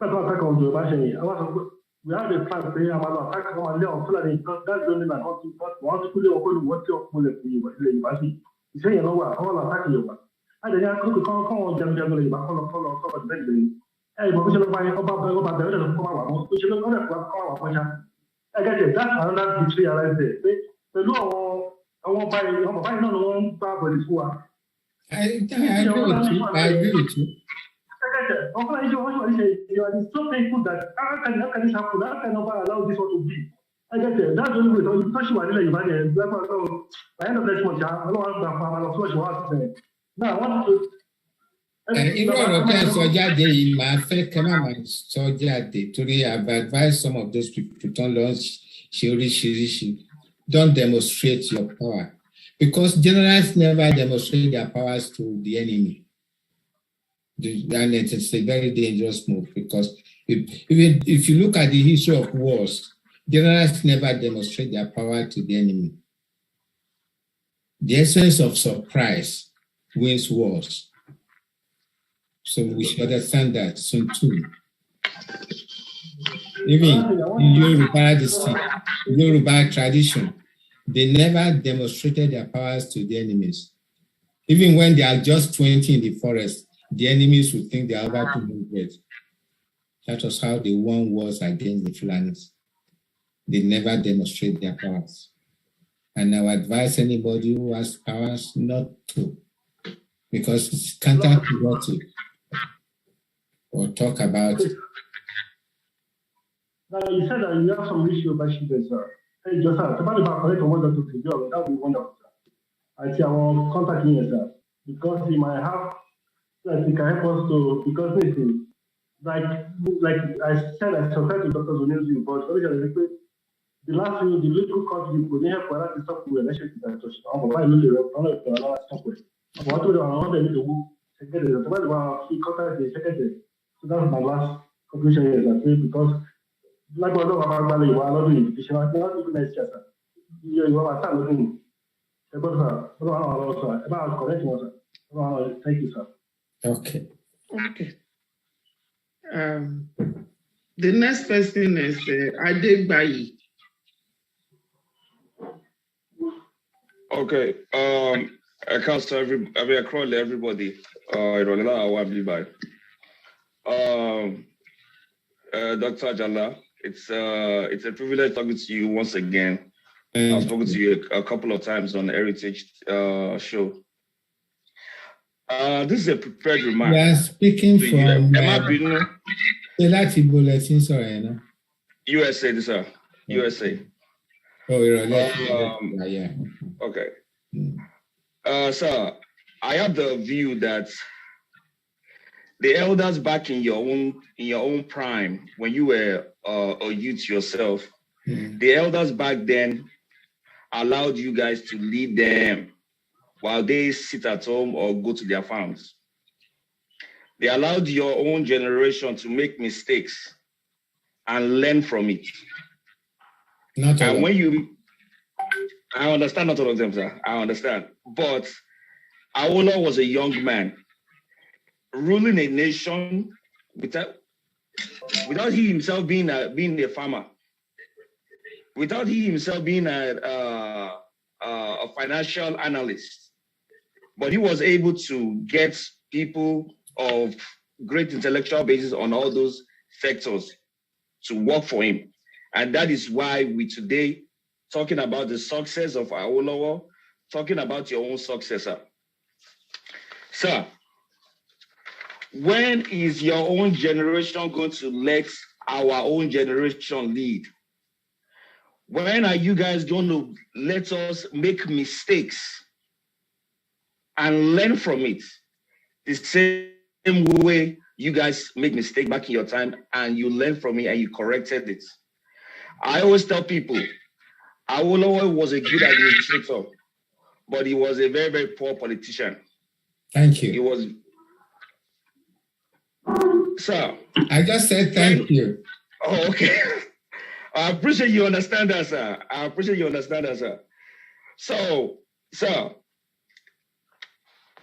That's not attack on the Bashan. We have a plan to say, I'm going to attack on Leon Fulani. That's the only man who wants to put you on what you're pulling for you. You say, you know what, I want to attack you. I didn't have to call on them generally, but call on the hey, but we should buy about the other one. We should look at what I get it. That's another victory right there. The law, I won't buy no one for this one. I agree with you. You are so painful that how can this happen? How can nobody allow this one to be? I get it. That's the only way. Because you are really bad. By the end of this month, I don't want to flush your now, I want to. Even on Soja Day, my friend cannot Soja Day. Today, I've advised some of those people to don't launch Shiri. Don't demonstrate your power. Because generals never demonstrate their powers to the enemy. And it's a very dangerous move because even if you look at the history of wars, generals never demonstrate their power to the enemy. The essence of surprise wins wars. So we should understand that soon too. Even in Yoruba tradition, they never demonstrated their powers to the enemies. Even when they are just 20 in the forest, the enemies would think they are about 200. That was how they won wars against the Fulanis. They never demonstrate their powers. And I would advise anybody who has powers not to, because it's counterproductive. Or talk about it. Now, you said that you have some issue about children, sir. Hey, just sir, about correct on what Dr. Kujo, that would be wonderful, sir. I see I will contact him, sir, because he might have, like, he can help us to, because listen, like I said, I subscribe to Dr. Zonel's but the last few, the little country, we didn't have for that to stop with election to touch. I'm going to allow us to stop with. But what do I want them to do? Secretary, he contacted the secretary. So that's my last conclusion here, because like what about Mali, I love the invitation. I cannot even nice chat. Yoruba start looking. About correct one, sir. Thank you, sir. Okay. Okay. The next person is Adegbayi. Okay. I can't tell everybody. Dr. Ajala, it's a privilege talking to you once again. I've spoken to you a couple of times on the Heritage show. This is a prepared remark. We are speaking from USA, sir. USA. Oh, yeah. Okay. Sir, I have the view that the elders back in your own prime, when you were a youth yourself, the elders back then allowed you guys to lead them while they sit at home or go to their farms. They allowed your own generation to make mistakes and learn from it. I understand not all of them, sir. I understand. But Awolowo was a young man ruling a nation without he himself being a farmer, without he himself being a financial analyst. But he was able to get people of great intellectual basis on all those sectors to work for him. And that is why we today talking about the success of Awolowo, talking about your own successor. Sir, when is your own generation going to let our own generation lead? When are you guys going to let us make mistakes and learn from it? The same way you guys make mistakes back in your time and you learn from it and you corrected it. I always tell people, Awolowo was a good administrator, but he was a very, very poor politician. Thank you. He was... Sir. I just said thank you. Oh, okay. I appreciate you understand that, sir. I appreciate you understand that, sir. So, sir,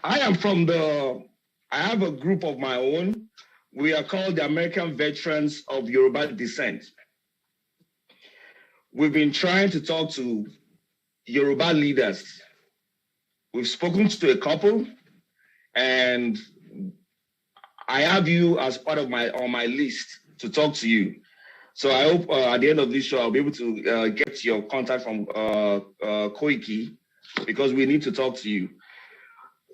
I have a group of my own. We are called the American Veterans of Yoruba Descent. We've been trying to talk to Yoruba leaders. We've spoken to a couple, and I have you as part of on my list to talk to you. So I hope at the end of this show, I'll be able to get your contact from Koiki, because we need to talk to you.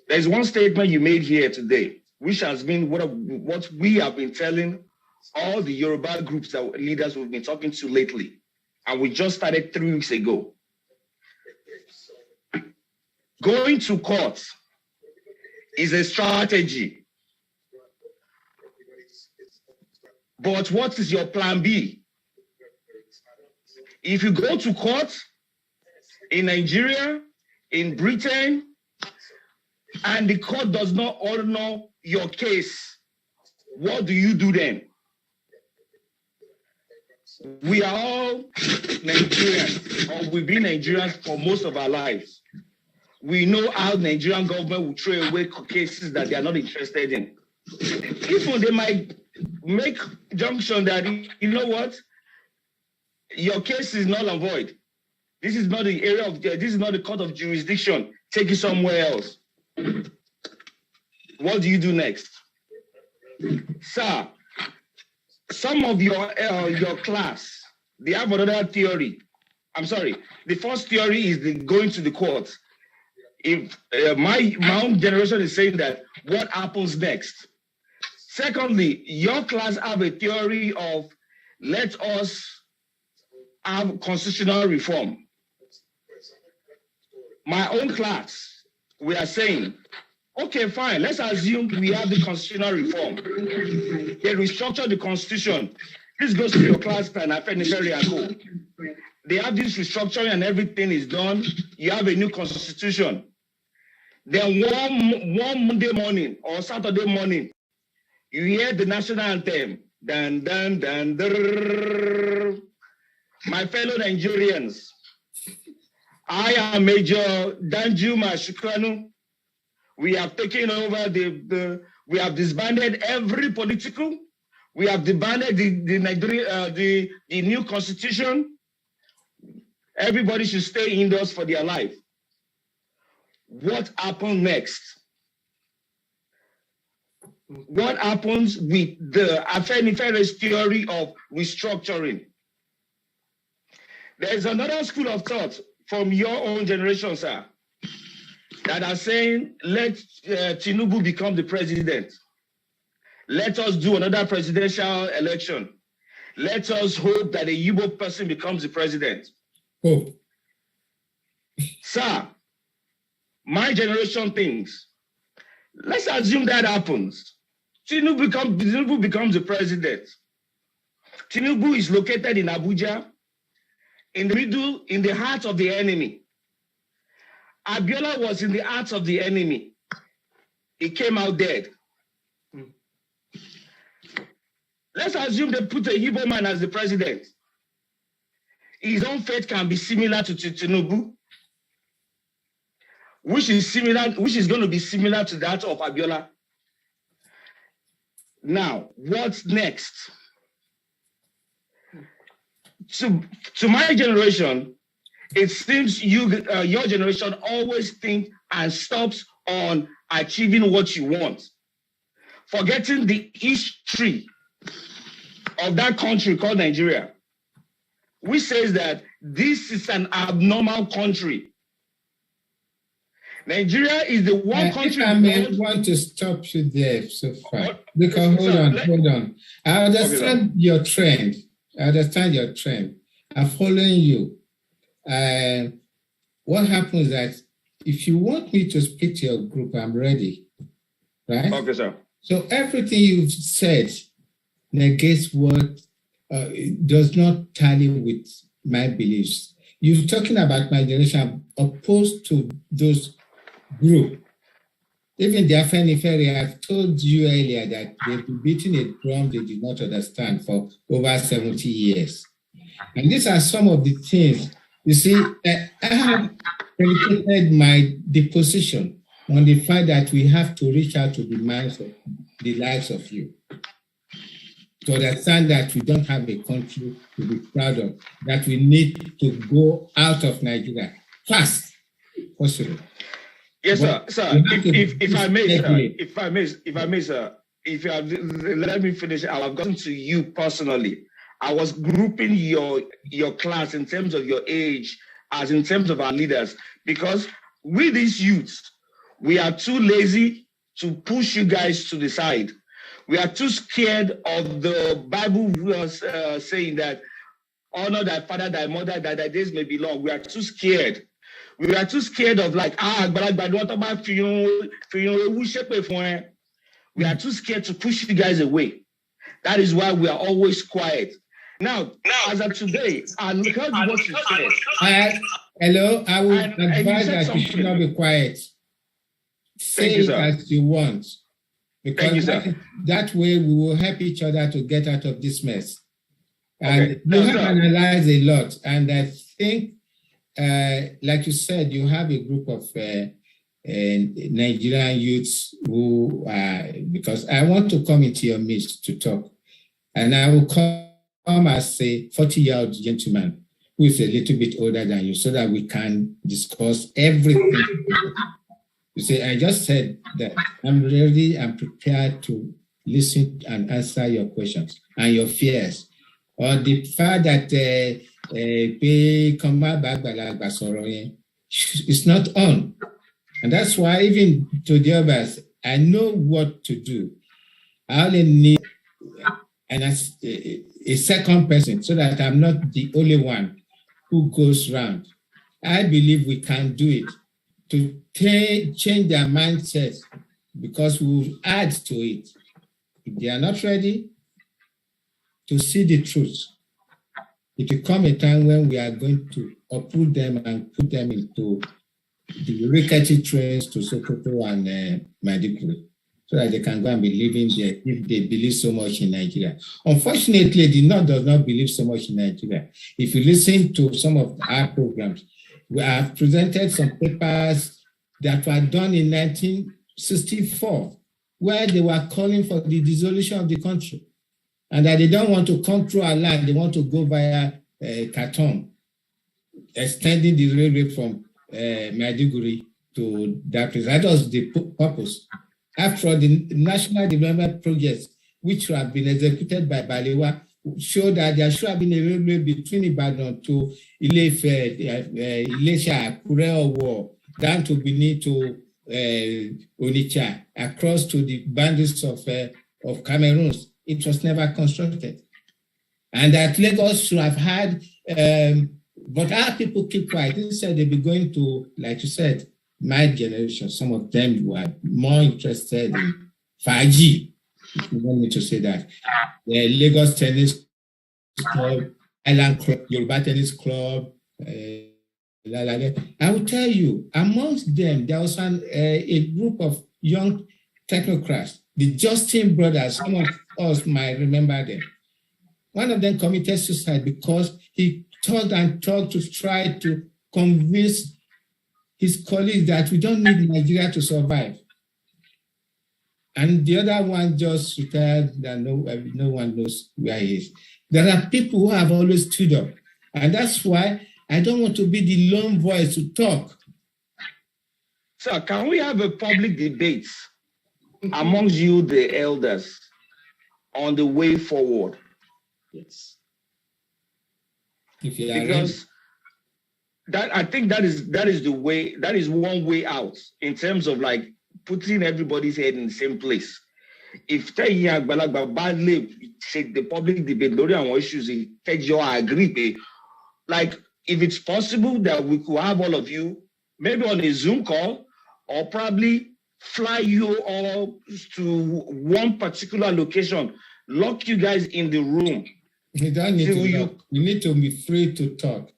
There's one statement you made here today, which has been what we have been telling all the Yoruba groups that leaders we've been talking to lately. And we just started 3 weeks ago. Going to court is a strategy. But what is your plan B? If you go to court in Nigeria, in Britain, and the court does not honor your case, what do you do then? We are all Nigerians, or we've been Nigerians for most of our lives. We know how Nigerian government will throw away cases that they are not interested in. Even they might make junction that, you know what, your case is null and void. This is not the area of, this is not the court of jurisdiction. Take it somewhere else. What do you do next? Sir, some of your class, they have another theory. I'm sorry. The first theory is the going to the court. If my own generation is saying that, what happens next? Secondly, your class have a theory of let us have constitutional reform. My own class, we are saying, okay, fine, let's assume we have the constitutional reform. They restructure the constitution. This goes to your class and Co. They have this restructuring and everything is done. You have a new constitution. Then one Monday morning or Saturday morning, you hear the national anthem. Dun, dun, dun, my fellow Nigerians, I am Major Danjuma Shukranu. We have taken over we have disbanded every political. We have disbanded the new constitution. Everybody should stay indoors for their life. What happened next? What happens with the Afenifere's theory of restructuring? There's another school of thought from your own generation, sir, that are saying, let Tinubu become the president. Let us do another presidential election. Let us hope that a Igbo person becomes the president. Oh. Sir, my generation thinks, let's assume that happens. Tinubu becomes the president. Tinubu is located in Abuja, in the middle, in the heart of the enemy. Abiola was in the heart of the enemy. He came out dead. Let's assume they put a Igbo man as the president. His own fate can be similar to Tinubu, which is going to be similar to that of Abiola. Now, what's next? To my generation, it seems your generation always think and stops on achieving what you want, forgetting the history of that country called Nigeria, which says that this is an abnormal country. Nigeria is the one country. If I may want to stop you there so far, because hold on. I understand your trend. I'm following you. What happens is that if you want me to speak to your group, I'm ready. Right? Okay, sir. So everything you've said negates what does not tally with my beliefs. You're talking about my generation opposed to those group. Even the Afenifere, I've told you earlier that they've been beating a drum they did not understand for over 70 years. And these are some of the things, you see, I have dedicated my deposition on the fact that we have to reach out to the minds of the lives of you, to understand that we don't have a country to be proud of, that we need to go out of Nigeria fast, possible. Yes, sir. Sir, if I may, sir, if you have, let me finish. I have gotten to you personally. I was grouping your class in terms of your age, as in terms of our leaders, because we these youths, we are too lazy to push you guys to the side. We are too scared of the Bible saying that honor thy father, thy mother, that thy days may be long. We are too scared. We are too scared of like, we are too scared to push you guys away. That is why we are always quiet. Now as of today, I heard what you said. Hello, I would advise that you should not be quiet. Say it as you want. Because that way we will help each other to get out of this mess. And you have analyzed a lot. And I think, like you said, you have a group of Nigerian youths who, because I want to come into your midst to talk. And I will come as a 40-year-old gentleman who is a little bit older than you so that we can discuss everything. You see, I just said that I'm ready and prepared to listen and answer your questions and your fears. Or the fact that it's not on. And that's why even to the others, I know what to do. I only need a second person so that I'm not the only one who goes round. I believe we can do it to change their mindset because we will add to it. If they are not ready to see the truth, it will come a time when we are going to uproot them and put them into the rickety trains to Sokoto and Maiduguri, so that they can go and be living there if they believe so much in Nigeria. Unfortunately, the North does not believe so much in Nigeria. If you listen to some of our programs, We have presented some papers that were done in 1964, where they were calling for the dissolution of the country, and that they don't want to come through our land, they want to go via Khartoum, extending the railway from Maiduguri to that place. That was the purpose. After all, the national development projects, which have been executed by Balewa, show that there should have been a railway between Ibadan to Ile-Ife, Ilesha, Akure, down to Benin to Onitsha, across to the boundaries of Cameroon. It was never constructed. And that Lagos should have had, but our people keep quiet. Instead, they'll be going to, like you said, my generation. Some of them were more interested in 5G. If you want me to say that. The Lagos Tennis Club, Island Club, Yoruba Tennis Club. I will tell you, amongst them, there was a group of young technocrats, the Justin brothers. Some of us might remember them. One of them committed suicide because he talked to try to convince his colleagues that we don't need Nigeria to survive. And the other one just retired, that no one knows where he is. There are people who have always stood up. And that's why I don't want to be the lone voice to talk. Sir, can we have a public debate amongst you, the elders, on the way forward? Yes. Because that, I think that is the way, that is one way out in terms of like putting everybody's head in the same place. If badly the public debate lórí àwọn issues, I agree. Like if it's possible that we could have all of you maybe on a Zoom call, or probably fly you all to one particular location, lock you guys in the room. You don't need to talk. You need to be free to talk,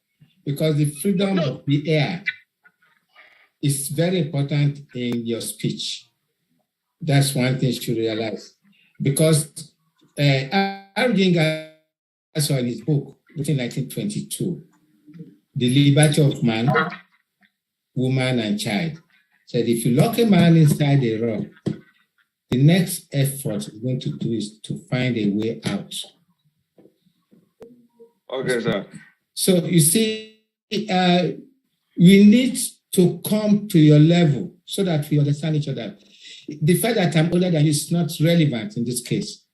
because the freedom of the air is very important in your speech. That's one thing you should realize. Because Arjinga saw in his book, written in 1922, The Liberty of Man, Woman and Child, said if you lock a man inside a rock, the next effort he's going to do is to find a way out. Okay, sir. So you see, we need to come to your level so that we understand each other. The fact that I'm older than you is not relevant in this case.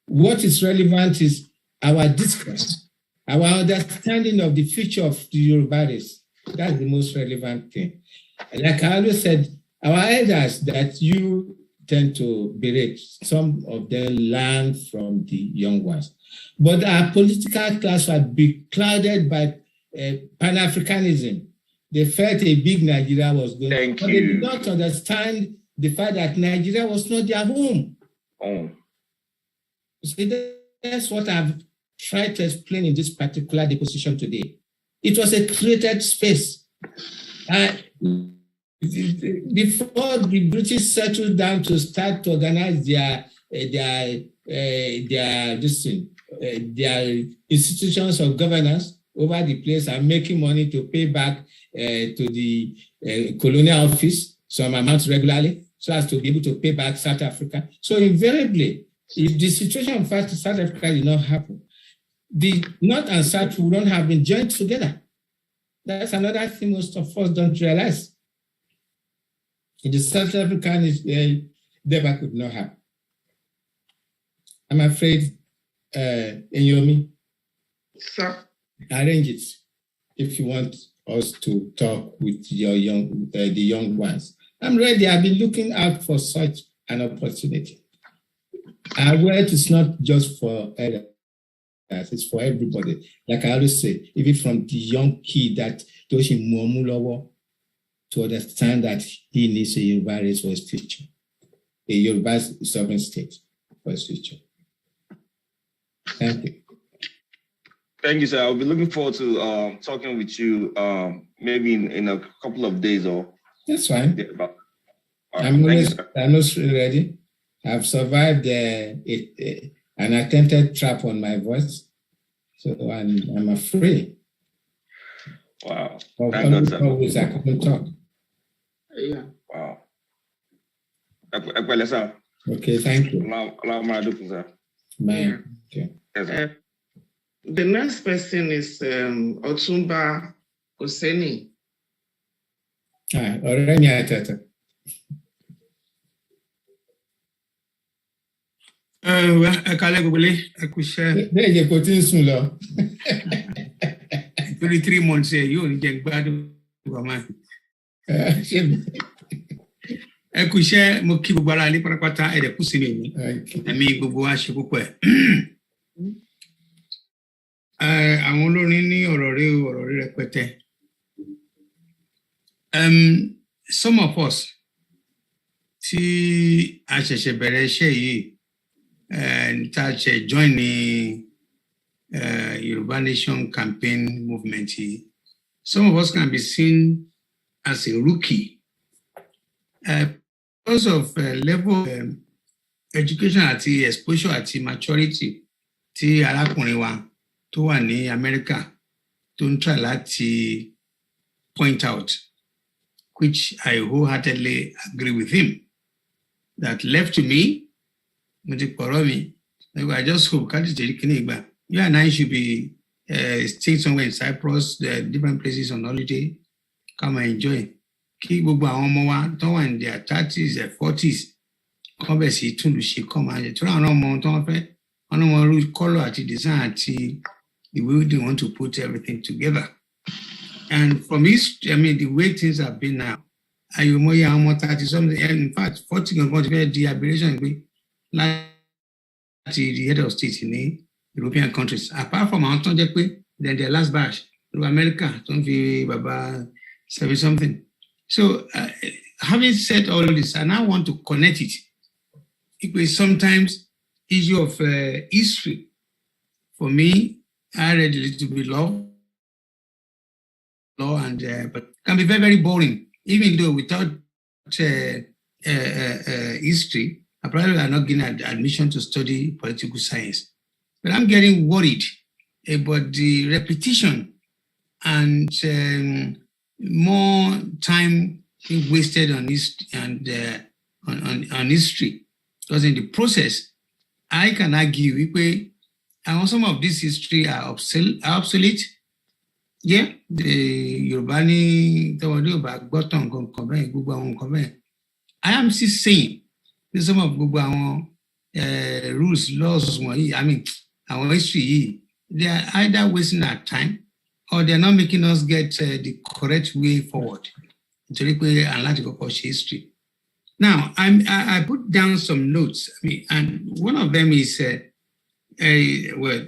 What is relevant is our discourse, our understanding of the future of the Yoruba race. That's the most relevant thing. Like I always said, our elders that you tend to berate, some of them learn from the young ones. But our political class was beclouded by Pan-Africanism. They felt a big Nigeria was going on. But they did not understand the fact that Nigeria was not their home. Oh. See, that's what I've tried to explain in this particular deposition today. It was a created space. Before the British settled down to start to organize their institutions of governance over the place and making money to pay back to the colonial office some amounts regularly, so as to be able to pay back South Africa. So invariably, if the situation of South Africa did not happen, the North and South would not have been joined together. That's another thing most of us don't realize. In the South African never could not happen. I'm afraid, Enyomi, sir, arrange it if you want us to talk with your the young ones. I'm ready. I've been looking out for such an opportunity. Our word is not just for elders, it's for everybody. Like I always say, even from the young kid that to understand that he needs a Yoruba race for his future, a Yoruba sovereign state for his future. Thank you. Thank you, sir. I'll be looking forward to talking with you maybe in a couple of days or. That's fine. I'm almost ready. I've survived an attempted trap on my voice, so I'm afraid. Wow. Of Thank God, sir. always I couldn't talk. Yeah. Wow. Well, sir. Okay, thank you. Allow me to do, sir. Bye. Okay. Yes, sir. The next person is Otumba Oseni. Ọ̀rẹ́ mi àtàtà. Ẹ kálẹ́ gbogbo lé, ẹ kú iṣẹ́. Bẹ́ẹ̀ yẹ kó tí ń sùn lọ. 3 months ẹ yóò ní jẹ gbádùn ọmọ ẹ kú iṣẹ́, mo kí gbogbo ara ilé pátápátá ẹ̀rẹ̀ kú sí mi ẹ̀mí gbogbo wa ṣe púpọ̀ ẹ̀. Àwọn olórin ní ọ̀rọ̀ rí rẹpẹtẹ. Some of us tí a ṣẹ̀ṣẹ̀ bẹ̀rẹ̀ iṣẹ́ yìí tá a ṣe join ní Yoruba Nation campaign movement yìí, some of us can be seen as a rookie because of level of education àti exposure àti maturity tí arákùnrin wa tó wà ní America tó ń try láti point out, which I wholeheartedly agree with him, that left to me, I just hope you and I should be staying somewhere in Cyprus, different places on holiday, come and enjoy. Kí gbogbo àwọn ọmọ wa tó wà in their 30s and 40s kọ́ bẹ̀ sí túnlù ṣe kọ́ máa ṣe tó àwọn ọmọ tó wọ́n fẹ́ wọ́n mọ irú color àti design àti the way they want to put everything together. And from the way things have been now, ayọ̀mọ́yé àwọn ọmọ 30 something, in fact 40 gangan ti fẹ́ di aberration pé láti the head of state ní European countries, apart from àwọn tó ń jẹ́ pé then their last batch ló America tó ń fi bàbá 70 something. So having said all this, I now want to connect it. Because sometimes issue of history, for me, I read a little bit law and but can be very, very boring. Even though without history, I probably are not getting admission to study political science. But I'm getting worried about the repetition and more time being wasted on history and on history. Because in the process, I can argue some of this history are obsolete. Yeah, the Yorùbá I am still saying that some of rules, laws, our history, they are either wasting our time or they're not making us get the correct way forward. History. Now, I put down some notes, and one of them is, well,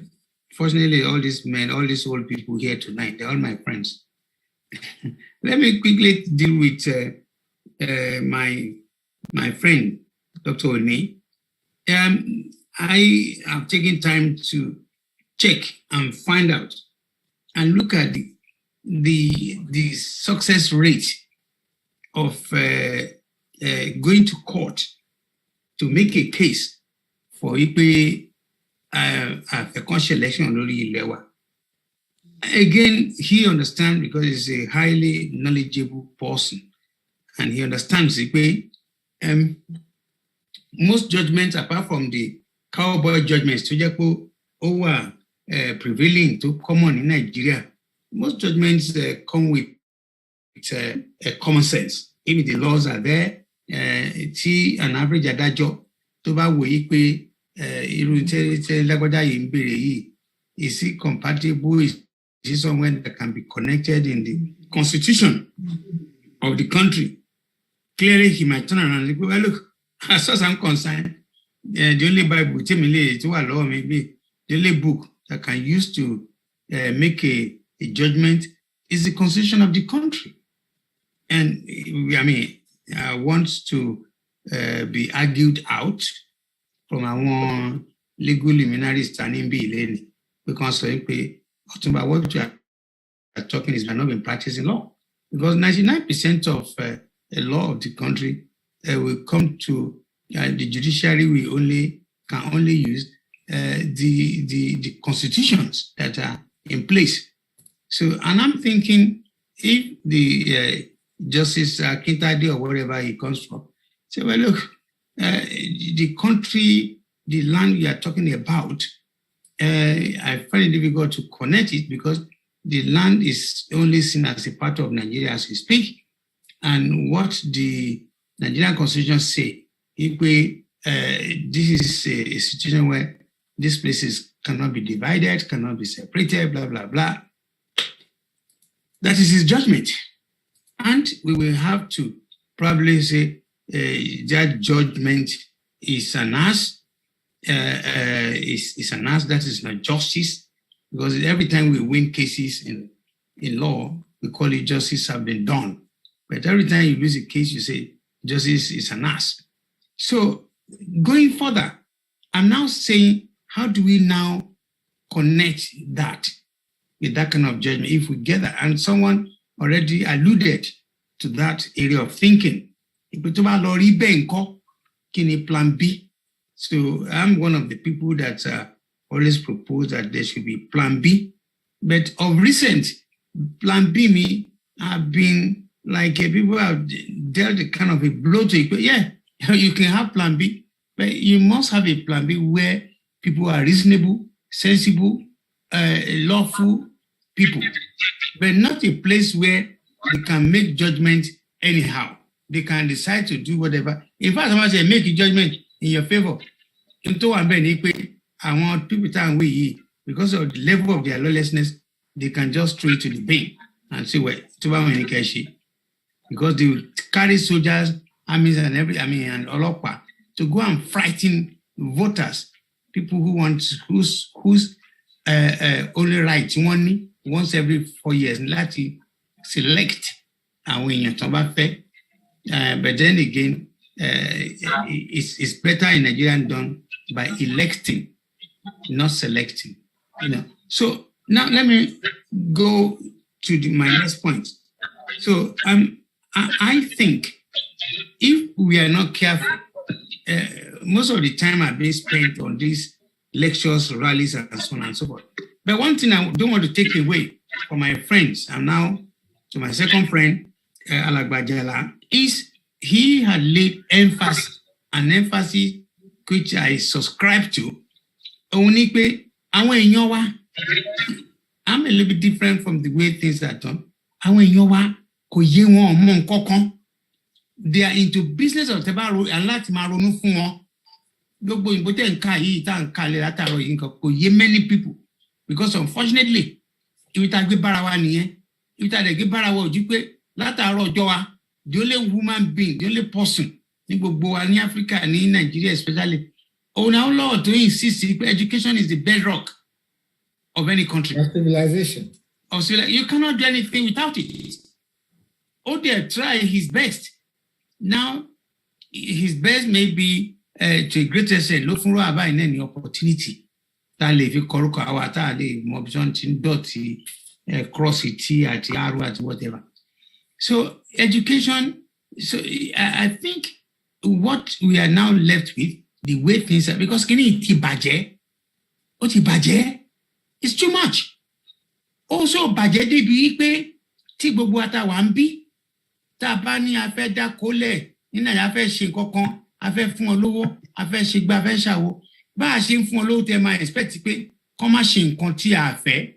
fortunately, all these men, all these old people here tonight, they're all my friends. Let me quickly deal with my friend, Dr. Oni. I have taken time to check and find out and look at the success rate of going to court to make a case for a conscious election on Lewa. Again, he understands because he's a highly knowledgeable person and he understands most judgments, apart from the cowboy judgments, prevailing to common in Nigeria, most judgments come with common sense. Even the laws are there. An average adájọ́ tó bá wòye pé irú lágbájá yìí ń béèrè yìí, is it compatible? Is it somewhere that can be connected in the constitution of the country? Clearly, he might turn around and say, well, look, as far as I'm concerned, the only Bible, the only book that can use to make a judgment is the constitution of the country. And I want to be argued out from our legal luminaries standing behind because what you are talking is by not been practicing law. Because 99% of the law of the country will come to the judiciary. We can only use the constitutions that are in place. So, and I'm thinking if the Justice Kintade or wherever he comes from, say, well, look, the country, the land we are talking about, I find it difficult to connect it because the land is only seen as a part of Nigeria as we speak. And what the Nigerian Constitution say, if this is a situation where these places cannot be divided, cannot be separated, blah, blah, blah. That is his judgment. And we will have to probably say that judgment is an ass, is an ass, that is not justice, because every time we win cases in law, we call it justice have been done. But every time you lose a case, you say justice is an ass. So going further, I'm now saying, how do we now connect that with that kind of judgment if we get that? And someone already alluded to that area of thinking. Plan B. So I'm one of the people that always propose that there should be plan B. But of recent, plan B have been like people have dealt a kind of a blow to it. But yeah, you can have plan B, but you must have a plan B where people are reasonable, sensible, lawful people, but not a place where they can make judgment anyhow. They can decide to do whatever. In fact, someone say make a judgment in your favor. I want people to we because of the level of their lawlessness, they can just throw it to the bein and say, well, because they will carry soldiers, armies, and and Olokwa to go and frighten voters, people who want whose only right once every 4 years, let you select and when you're talking but then again, it's better in Nigerian done by electing, not selecting. So now let me go to my next point. So I think if we are not careful, most of the time I've been spent on these lectures, rallies, and so on and so forth. But one thing I don't want to take away from my friends, and now to my second friend, Alagbajala, is he had laid emphasis which I subscribe to. I'm a little bit different from the way things are done. They are into business of tebaro and latimaronu fun many people, because unfortunately, the only woman being, the only person in Africa and in Nigeria especially, now Lord to insist education is the bedrock of any country. Civilization. You cannot do anything without it. They try his best. Now, his best may be to a great extent, look for in any opportunity. That if you correct our cross it at whatever. So education, so I think what we are now left with, the way things are, because it's too much. Also, budget de bi ti gbogbo atawa nbi ta ba ni afe da kole ni na afe se nkankan afe fún olówó afe se gba afe ṣàwo ba se fún olówó te ma expect pé kon ma se nkan tí a fẹ́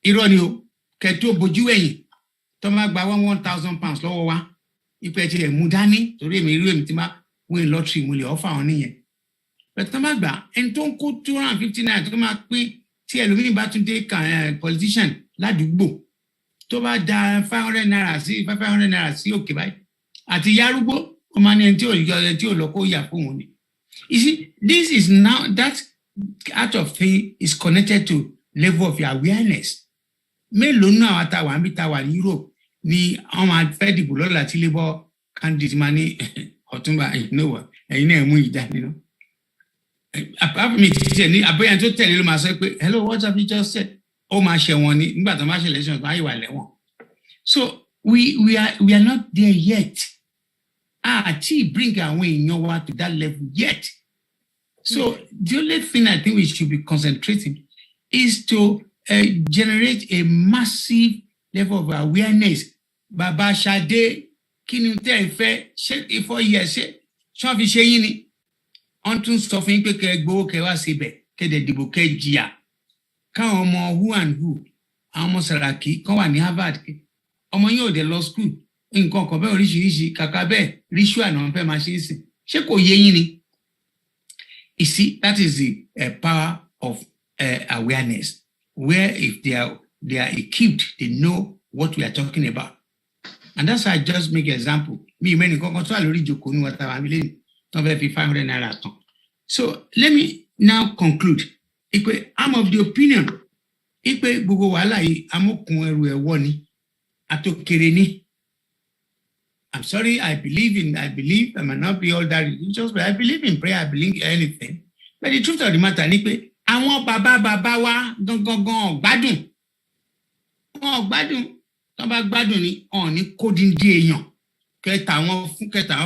irọ́ ni o ke tó bojú ẹ̀yìn tó ma gba 1,000 pounds lọ́wọ́ wa ipe ti e mú dání torí èmi rí èmi tí ma win lottery mo lè offer on nìyẹn but tó ma gba en tó kó 250 naira tó ma pín tí ẹlòmíì bá tún dé politician ládùúgbò tó bá da 500 naira sí 500 naira sí òkè báyìí àti yarúgbó ó máa ní ẹni tí ò lọ kó yà fún òun ni. You see, this is now that art of thing is connected to level of your awareness. Mélòó náà àtàwà ń bí tàwà ní Europe ni wọ́n máa fẹ́ dìbò lọ́la tí labour candidate máa ní Ọ̀túnba ẹ̀yin náà mú ìdá nínú. Apart from it, aboyan to tell you myself, hello, what have you just said? Oh, my shewani, but the martial elections, so we are not there yet. Bring away Nyowa to that level yet. So the only thing I think we should be concentrating is to generate a massive level of awareness. Baba Shade, kini tẹ́ ẹ fẹ́ ṣe 4 years ṣe ṣọ́ fi ṣe yín ni. Wọ́n tún sọ fún yín pé kẹ́ gbowó kẹ́ wá síbẹ̀ kẹ́ dẹ̀ dìbò kẹ́ jìyà. Káwọn ọmọ who and who, àwọn ọmọ Sàràkí kan wà ní Harvard. Ọmọ yín ò dé lọ school. Nǹkan kan bẹ́ẹ̀ oríṣiríṣi kàkà bẹ́ẹ̀ ritual náà fẹ́ máa ṣe é sìn. Ṣé kò yé yín ni? You see, that is the power of awareness, where if they are equipped, they know what we are talking about. And that's why I just make an example. Me, many so let me now conclude. I'm of the opinion. I'm sorry, I believe, I might not be all that religious, but I believe in prayer, I believe in anything. But the truth of the matter is that I want baba wa gbádùn. Gbádùn. Tó bá gbádùn ni on ni coding di èèyàn. Kẹta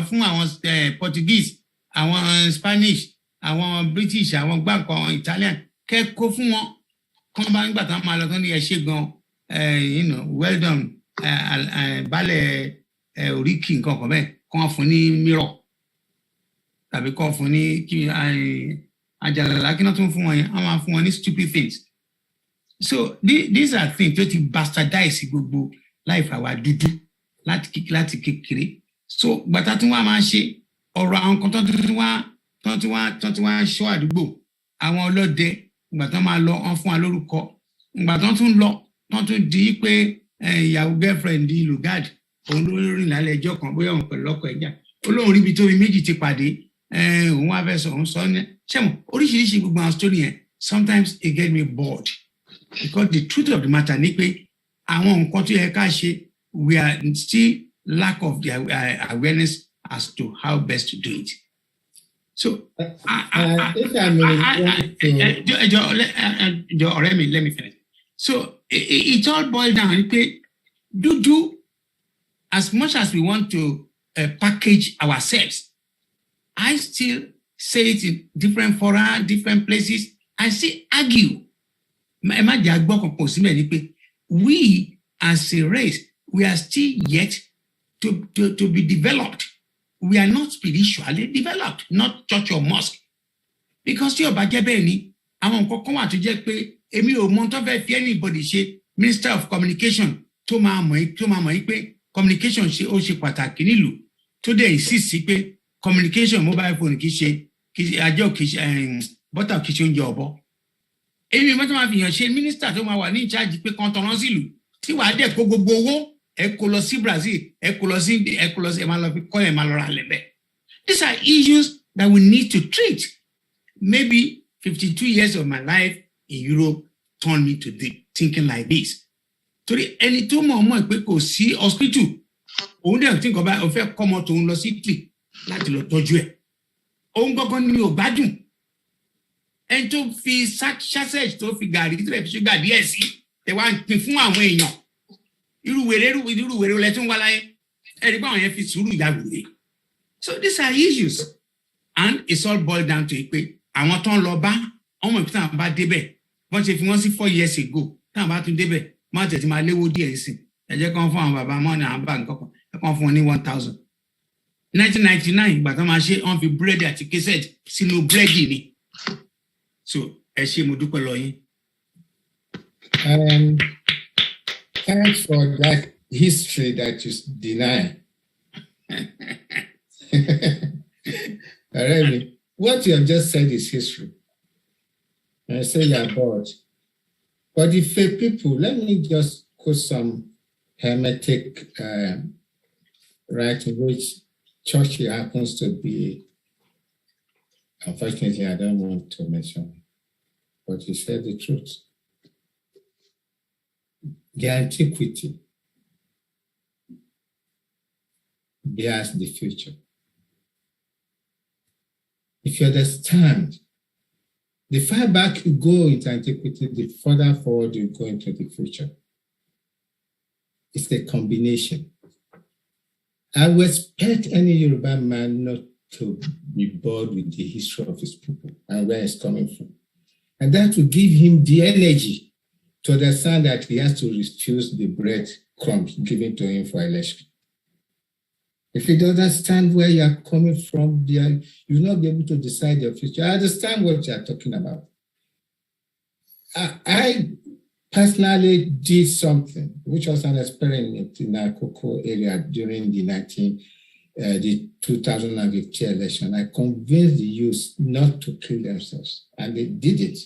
fún àwọn Portuguese, àwọn Spanish, àwọn British, àwọn gbàǹkan Italian. Kẹ́kọ̀ọ́ fún wọn. Kọ́n bá nígbà tán máa lọ tán ní ẹ ṣé gan, well done, balẹ̀ oríkì nǹkan kan bẹ́ẹ̀ kọ́ fún ní mirror tàbí kọ́ fún ní àjàlá kí náà tún fún wọn yẹn wọ́n máa fún wọn ní stupid things. So these are things tó ti bastardize gbogbo life àwa dúdú láti kékeré. So gbàtà tí wọ́n máa ṣe ọ̀rọ̀ àwọn kan tó ti wá ṣọ́ àdúgbò àwọn ọlọ́dẹ gbàtà máa lọ wọ́n fún wa lórúkọ gbàtà tún lọ tán tún di pé ìyàwó girlfriend di Lugard òun ló rìn lálẹ́ ẹjọ́ kan bóyá òun pẹ̀lú ọkọ ẹ̀já olóhùn ríbi tó rí méjì ti pàdé òun wá fẹ́ sọ òun sọ ní ṣẹ́mu oríṣiríṣi gbogbo àwọn story yẹn sometimes it get me bored because the truth of the matter ni pé àwọn nǹkan tó yẹ ká ṣe we are still lack of the awareness as to how best to do it. So let me finish. So it all boils down to do as much as we want to package ourselves. I still say it in different fora, different places. I still argue. We as a race, we are still yet to be developed. We are not spiritually developed, not church or mosque. Because you're Bajabeni, I want to come out to just pay Emil Montover, anybody, she, Minister of Communication, to my communication ṣe ó ṣe pàtàkì nílùú tó dẹ̀ insist pé communication mobile phone kì í ṣe àjọ kì í ṣe bọ́tà kì í ṣe oúnjẹ ọ̀bọ. Èmi mọ́tò máa fi hàn ṣe minister tó máa wà ní charge pé kan tọ̀rọ̀ sílùú tí wàá dẹ̀ kó gbogbo owó ẹ kó lọ sí Brazil ẹ kó lọ sí ẹ máa lọ fi kọ́ ẹ máa lọ ra lẹ́bẹ̀. These are issues that we need to treat. Maybe 52 years of my life in Europe turned me to thinking like this. Torí ẹni tó mọ̀ pé kò sí hospital òun dẹ̀ tí nǹkan bá ó fẹ́ kọ́mọ tó ń lọ sí Italy láti lọ tọ́jú ẹ̀ òun gbọ́gbọ́n ni ò gbádùn ẹni tó fi sachet tó fi gàrí tó fi ṣúgà díẹ̀ sí ẹ wá ń pín fún àwọn èèyàn irú wèrè lẹ́tún wá láyé ẹ̀rí pé àwọn yẹn fi sùúrù ìyá wèrè. So these are issues and it's all boiled down to pé àwọn tó ń lọ bá ọmọ ìpínlẹ̀ àwọn bá débẹ̀ wọ́n ṣe fi wọ́n sí 4 years ago táwọn bá tún débẹ̀ má tẹ̀sí máa léwó díẹ̀ sí ẹ jẹ́ kán fún àwọn bàbá mọ́ni àwọn bá nǹkan kan ẹ kàn fún wọn ní 1,000. 1999 ìgbà tó máa ṣe wọ́n fi búrẹ́dì àti kẹsẹ̀tì sínú búrẹ́dì ni. So ẹ ṣé mo dúpẹ́ lọ yín. Thanks for that history that you deny. Remy, what you have just said is history. I say you're bored. But the faith people, let me just quote some hermetic writing, which church happens to be. Unfortunately, I don't want to mention, but he said the truth. The antiquity bears the future. If you understand, the far back you go into antiquity, the further forward you go into the future. It's a combination. I would expect any Yoruba man not to be bored with the history of his people and where it's coming from. And that will give him the energy to understand that he has to refuse the bread crumbs given to him for election. If you don't understand where you are coming from, you will not be able to decide your future. I understand what you are talking about. I personally did something, which was an experiment in our Koko area during the 2015 election. I convinced the youth not to kill themselves, and they did it.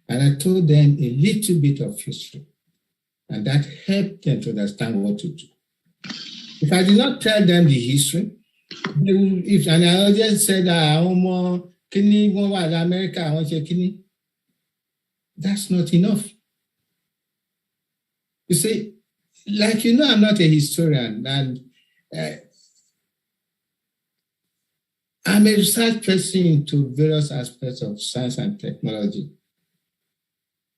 And I told them a little bit of history, and that helped them to understand what to do. If I did not tell them the history, and I just said, America, that's not enough. You see, like, I'm not a historian, and I'm a research person into various aspects of science and technology.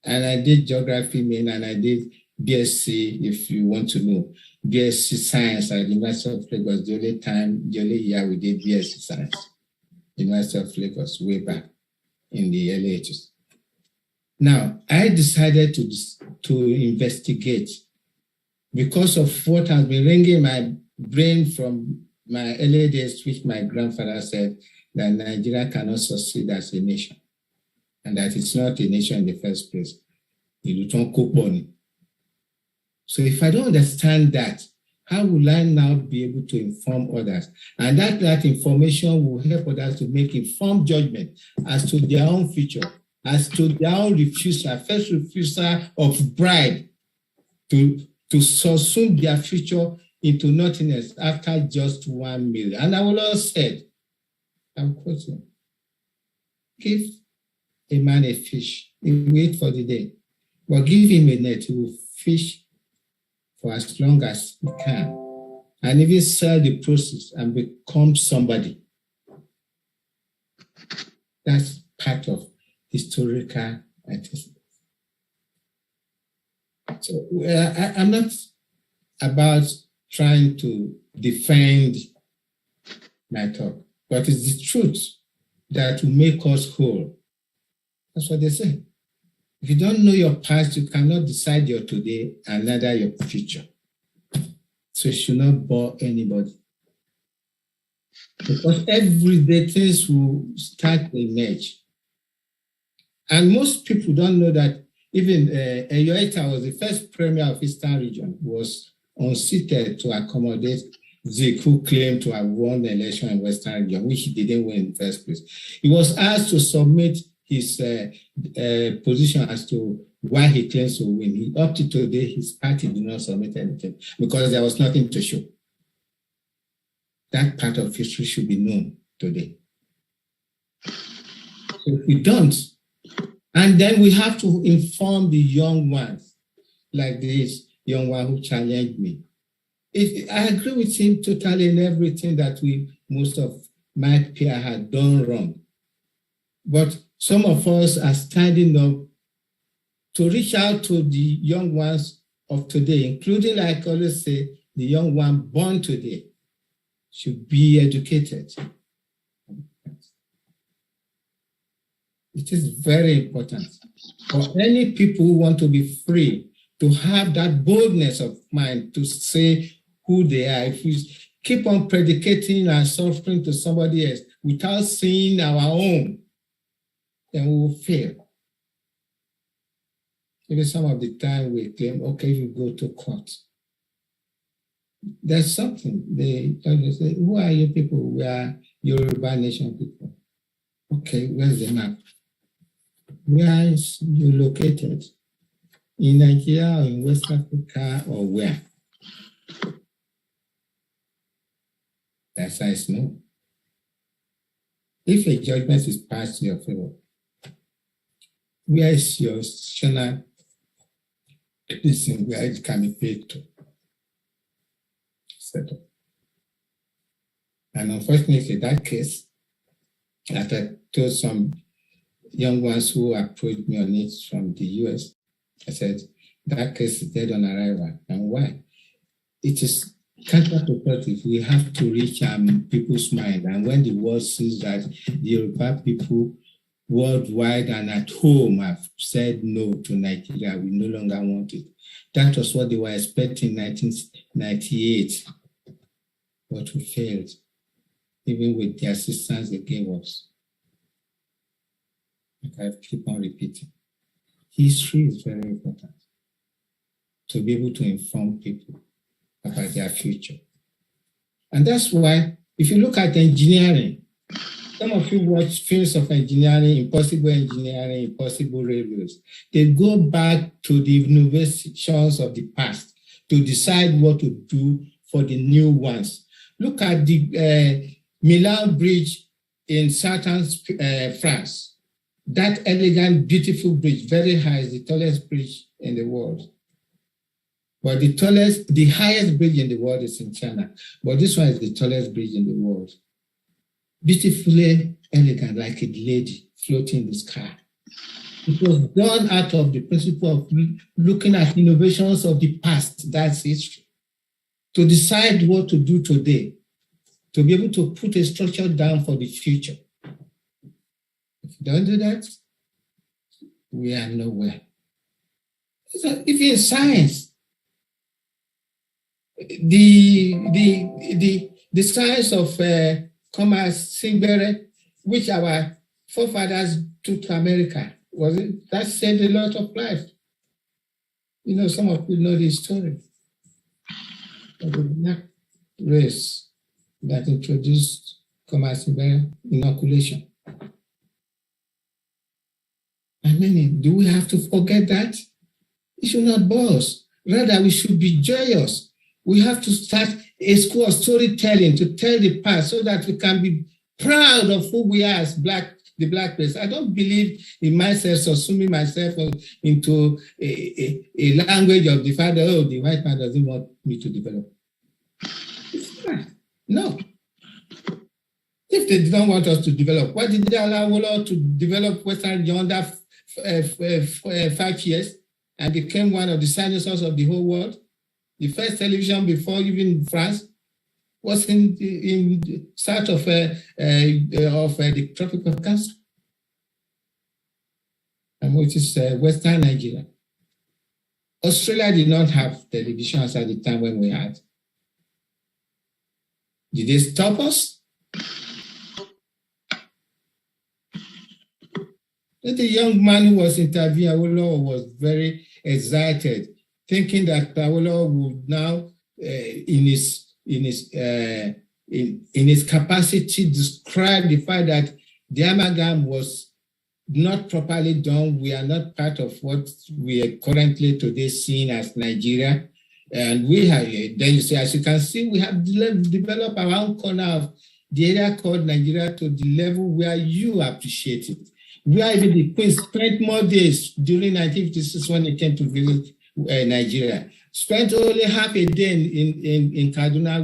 And I did geography main, and I did BSc, if you want to know, BSc Science at the University of Lagos, the only year we did BSc Science, University of Lagos, way back in the early 80s. Now, I decided to investigate because of what has been ringing my brain from my early days, which my grandfather said, that Nigeria cannot succeed as a nation, and that it's not a nation in the first place. So if I don't understand that, how will I now be able to inform others? And that information will help others to make informed judgment as to their own future, as to their own first refusal of bribe to subsume their future into nothingness after just 1 million. And I will also said, I'm quoting, give a man a fish, he will wait for the day, but give him a net, he will fish for as long as he can, and even sell the process and become somebody. That's part of historical antecedents. So I'm not about trying to defend my talk, but it's the truth that will make us whole. That's what they say. If you don't know your past, you cannot decide your today and neither your future. So you should not bore anybody. Because every day things will start to emerge. And most people don't know that even Eyoita was the first premier of Eastern region, was unseated to accommodate Zik, who claimed to have won the election in Western region, which he didn't win in the first place. He was asked to submit his position as to why he claims to win. Up to today, his party did not submit anything because there was nothing to show. That part of history should be known today. So if we don't, and then we have to inform the young ones, like this young one who challenged me. I agree with him totally in everything that most of my peers had done wrong. But some of us are standing up to reach out to the young ones of today, including, like I always say, the young one born today should be educated. It is very important for any people who want to be free to have that boldness of mind to say who they are. If we keep on predicating and suffering to somebody else without seeing our own, then we will fail. Maybe some of the time we claim, okay, you go to court. There's something. They say, who are you people? We are Yoruba nation people. Okay, where's the map? Where is you located? In Nigeria or in West Africa or where? That's how it's known. If a judgment is passed in your favor, where is your institutional where it can be paid to? Settle. And unfortunately, that case, that I told some young ones who approached me on it from the US, I said, that case is dead on arrival. And why? It is counterproductive. We have to reach people's mind. And when the world sees that the Yoruba people worldwide and at home have said no to Nigeria. We no longer want it. That was what they were expecting in 1998, but we failed, even with the assistance they gave us. I keep on repeating. History is very important to be able to inform people about their future. And that's why, if you look at engineering, some of you watch fields of engineering, impossible railways. They go back to the innovations of the past to decide what to do for the new ones. Look at the Milan Bridge in southern France. That elegant, beautiful bridge, very high, is the tallest bridge in the world. But the highest bridge in the world is in China. But this one is the tallest bridge in the world. Beautifully elegant, like a lady floating in the sky. It was done out of the principle of looking at innovations of the past, that's history, to decide what to do today, to be able to put a structure down for the future. If you don't do that, we are nowhere. So if in science, the science of commerce, Singbere, which our forefathers took to America, that saved a lot of lives. You know, some of you know this story of the black race that introduced commerce, Singbere inoculation. I mean, do we have to forget that? It should not bore us. Rather, we should be joyous. We have to start a school of storytelling to tell the past so that we can be proud of who we are as the black race. I don't believe in myself assuming myself into a language of the fact that, oh, the white man doesn't want me to develop. No. If they don't want us to develop, why did they allow us to develop Western beyond that 5 years and became one of the dinosaurs of the whole world? The first television before even France was in the south of the Tropic of Cancer, and which is Western Nigeria. Australia did not have televisions at the time when we had. Did they stop us? The young man who was interviewing Awolowo was very excited, thinking that Awolowo would now, in his capacity, describe the fact that the amalgam was not properly done. We are not part of what we are currently today seeing as Nigeria. And we have, then you see, as you can see, we have developed our own corner of the area called Nigeria to the level where you appreciate it. Where even the Queen spent more days during 1956 when it came to visit Nigeria. Spent only half a day in Kaduna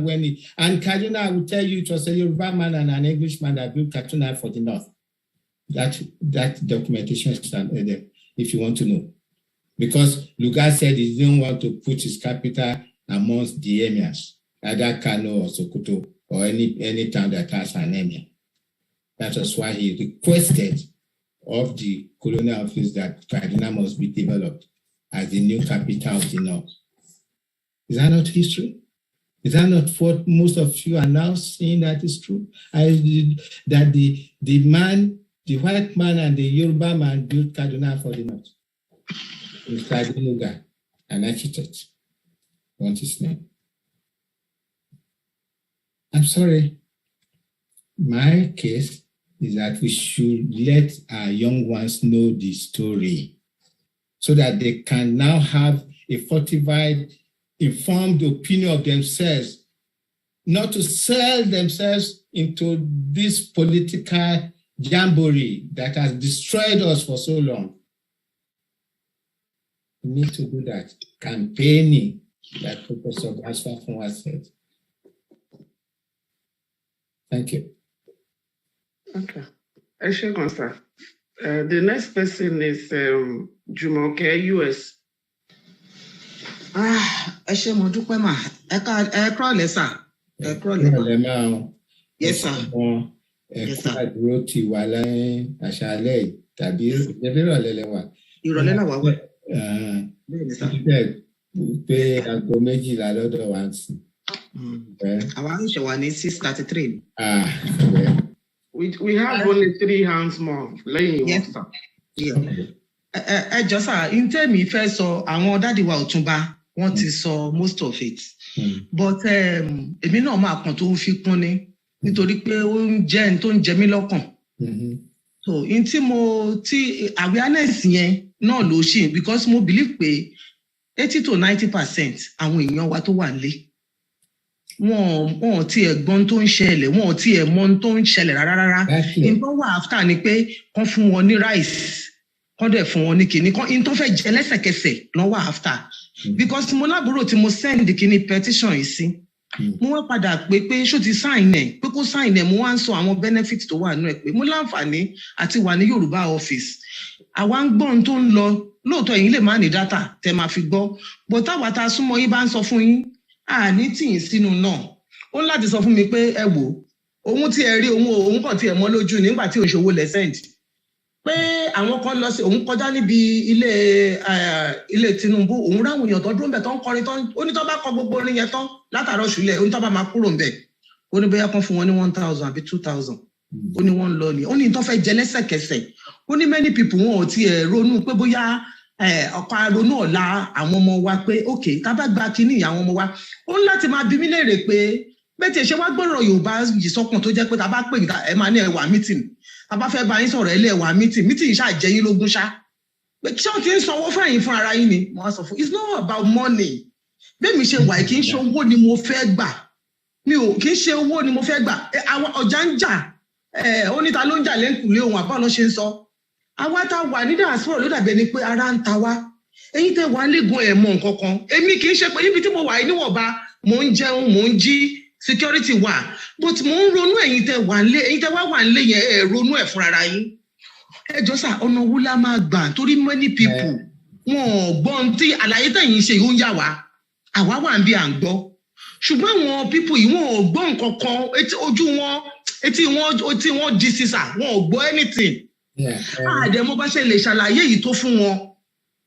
and Kaduna, I will tell you, it was a Yoruba man and an Englishman that built Kaduna for the North. That documentation is there if you want to know. Because Lugard said he didn't want to put his capital amongst the emirs, either KANU or Sokoto or any town that has an emir. That was why he requested of the colonial office that Kaduna must be developed as the new capital of the North. Is that not history? Is that not what most of you are now saying that is true? That the white man and the Yoruba man built Kaduna for the North. Mr. Lugard, an architect. What's his name? I'm sorry. My case is that we should let our young ones know the story so that they can now have a fortified, informed opinion of themselves, not to sell themselves into this political jamboree that has destroyed us for so long. We need to do that. Campaigning, like Professor Grassroots said. Thank you. Okay. Sir. The next person is Jumoke, US. Mo dúpẹ́ mà. Ẹ kúrọ̀lẹ́ sà. Ẹ kúrọ̀lẹ́ mà. Yes, sir. ẹ̀kọ́ àdúró ti wà lẹ́yìn àṣálẹ́ yìí tàbí ìrọ̀lẹ́ lẹ́wà. Ìrọ̀lẹ́ náà wà wẹ̀. Pé aago 12 lọ́dọ̀ wa sí. Àwa ń ṣe wà ní 6:33. We have only 3 hands more. Lẹ́yìn WhatsApp. Ẹ jọ sà, ntẹ́mi fẹ́ sọ àwọn dádì wa Ọ̀túnba wọ́n ti sọ most of it. But èmi náà máa kàn tó fi kún ni nítorí pé ó ń jẹ́ ní tó ń jẹ mí lọ́kàn. So in tí awareness yẹn náà ló ṣì because mo believe pé 80 to 90% àwọn èèyàn wa tó wà nílé wọn ti ẹ̀ gbọ́n tó ń ṣẹlẹ̀ wọn ti ẹ̀ mọ̀ tó ń ṣẹlẹ̀ rárá. In tó wà after ni pé kán fún wọn ní rice kán dẹ̀ fún wọn ní kinní kan in tó fẹ́ jẹ lẹ́sẹ̀kẹsẹ̀ lọ́ wà after because mo lábúrò tí mo send kinní petition yìí sí mo wá padà pé ṣó ti sign ẹ̀ pé kó sign ẹ̀ mo wá ń sọ àwọn benefit tó wà nínú ẹ̀ pé mo láǹfààní àti wà ní Yorùbá office àwa ń gbọ́n tó ń lọ lóòótọ́ yín lè má ní data tẹ́ máa fi gbọ́ but táwa tá a súnmọ́ yín bá ń sọ fún yín àní tì í sínú náà ó ń láti sọ fún mi pé ẹ wò òun tí ẹ rí òun kàn tí ẹ mọ́ lójú nígbà tí òṣòwò lẹ́sẹ̀ǹd pé àwọn kan lọ sí òun kọjá níbi ilé Tinubu òun ráwọn èèyàn tó dúró ń bẹ̀ tó ń kọrin tó ó ní tó bá kọ gbogbo orin yẹn tán látàárọ̀ ṣùlẹ̀ ó ní tó bá máa kúrò ń bẹ̀ ó ní bóyá kan fún wọn ní 1,000 àbí 2,000 ó ní wọ́n lọ ní ó ní tó fẹ́ jẹ lẹ́sẹ̀kẹsẹ̀ ó ní many people wọn ò tiẹ̀ ronú pé bóyá ọkọ̀ aronú ọ̀la àwọn ọmọ wa pé ok tá bá gba kínní àwọn ọmọ wa ó ní láti máa bí mí léèrè pé bẹ́ẹ̀ tí ẹ ṣe wá gbọ́rọ̀ Yorùbá yìí sọ́kàn tó jẹ́ pé tá bá pè ẹ máa ní ẹwà meeting tá bá fẹ́ bá yín sọ̀rọ̀ ẹlẹ́wà meeting ṣáà jẹ́ yín lógún ṣá pé ṣé wọ́n ti ń sanwó fún ẹ̀yin fún ara yín ni mo wá sọ fún it's not about money bẹ́ẹ̀ mi ṣe wà kì í ṣe owó ni mo fẹ́ gbà mi ò kì í ṣe owó ni mo fẹ́ gbà àwọn ọjà ń jà oníta ló ń jà lẹ́kùnlé ohun àbá ló ṣe ń sọ àwa tá wà ní diaspora ló dàbí ẹni pé ara ń ta wá ẹ̀yin tẹ́ wà lẹ́gùn ẹ̀ mọ̀ nǹkan kan èmi kì í ṣe pé níbi tí mo wà yìí níwọ̀nba mò ń jẹun mò ń jí security wà but mò ń ronú ẹ̀yin tẹ́ wà wà nílé yẹn ẹ̀ ronú ẹ̀ fúnra yín ẹ jọ sà ọ̀nà owó la máa gbà torí many people wọn ò gbọ́n tí àlàyé tẹ̀yìn ṣe yóò ń yà wá àwa wà ń bí à ń gbọ́ ṣùgbọ́n àwọn people yìí wọn ò gbọ́ nǹkan kan ojú wọn etí wọn di sísà wọn ò gbọ́ anything àdèmọ bá ṣe lè ṣàlàyé yìí tó fún wọn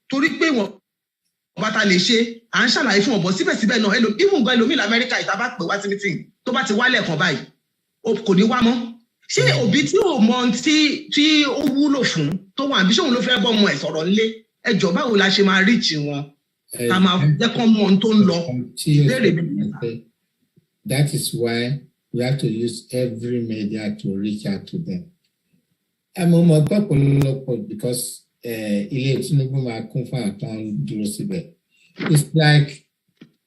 torí pé wọn bàtà lè ṣe à ń ṣàlàyé fún wọn bọ síbẹ̀síbẹ̀ náà even gan ẹlòmíì lamẹ́ríkà ìta bá pè wá sí meeting tó bá ti wálẹ̀ kan báyìí kò ní wá mọ́ ṣé òbí tí ò mọ tí ó wúlò fún tó wà bí ṣóun ló fẹ́ bọ́ ọmọ ẹ̀ sọ̀rọ̀ nílé ẹjọ́ báwo la ṣe máa reach wọn ká máa jẹ́ kán mọ ohun tó ń lọ léèrè mi. That is why we have to use every media to reach out to them. I'm on my purpose because ilé Tinubu máa kún fún àtàn dúró síbẹ̀. It's like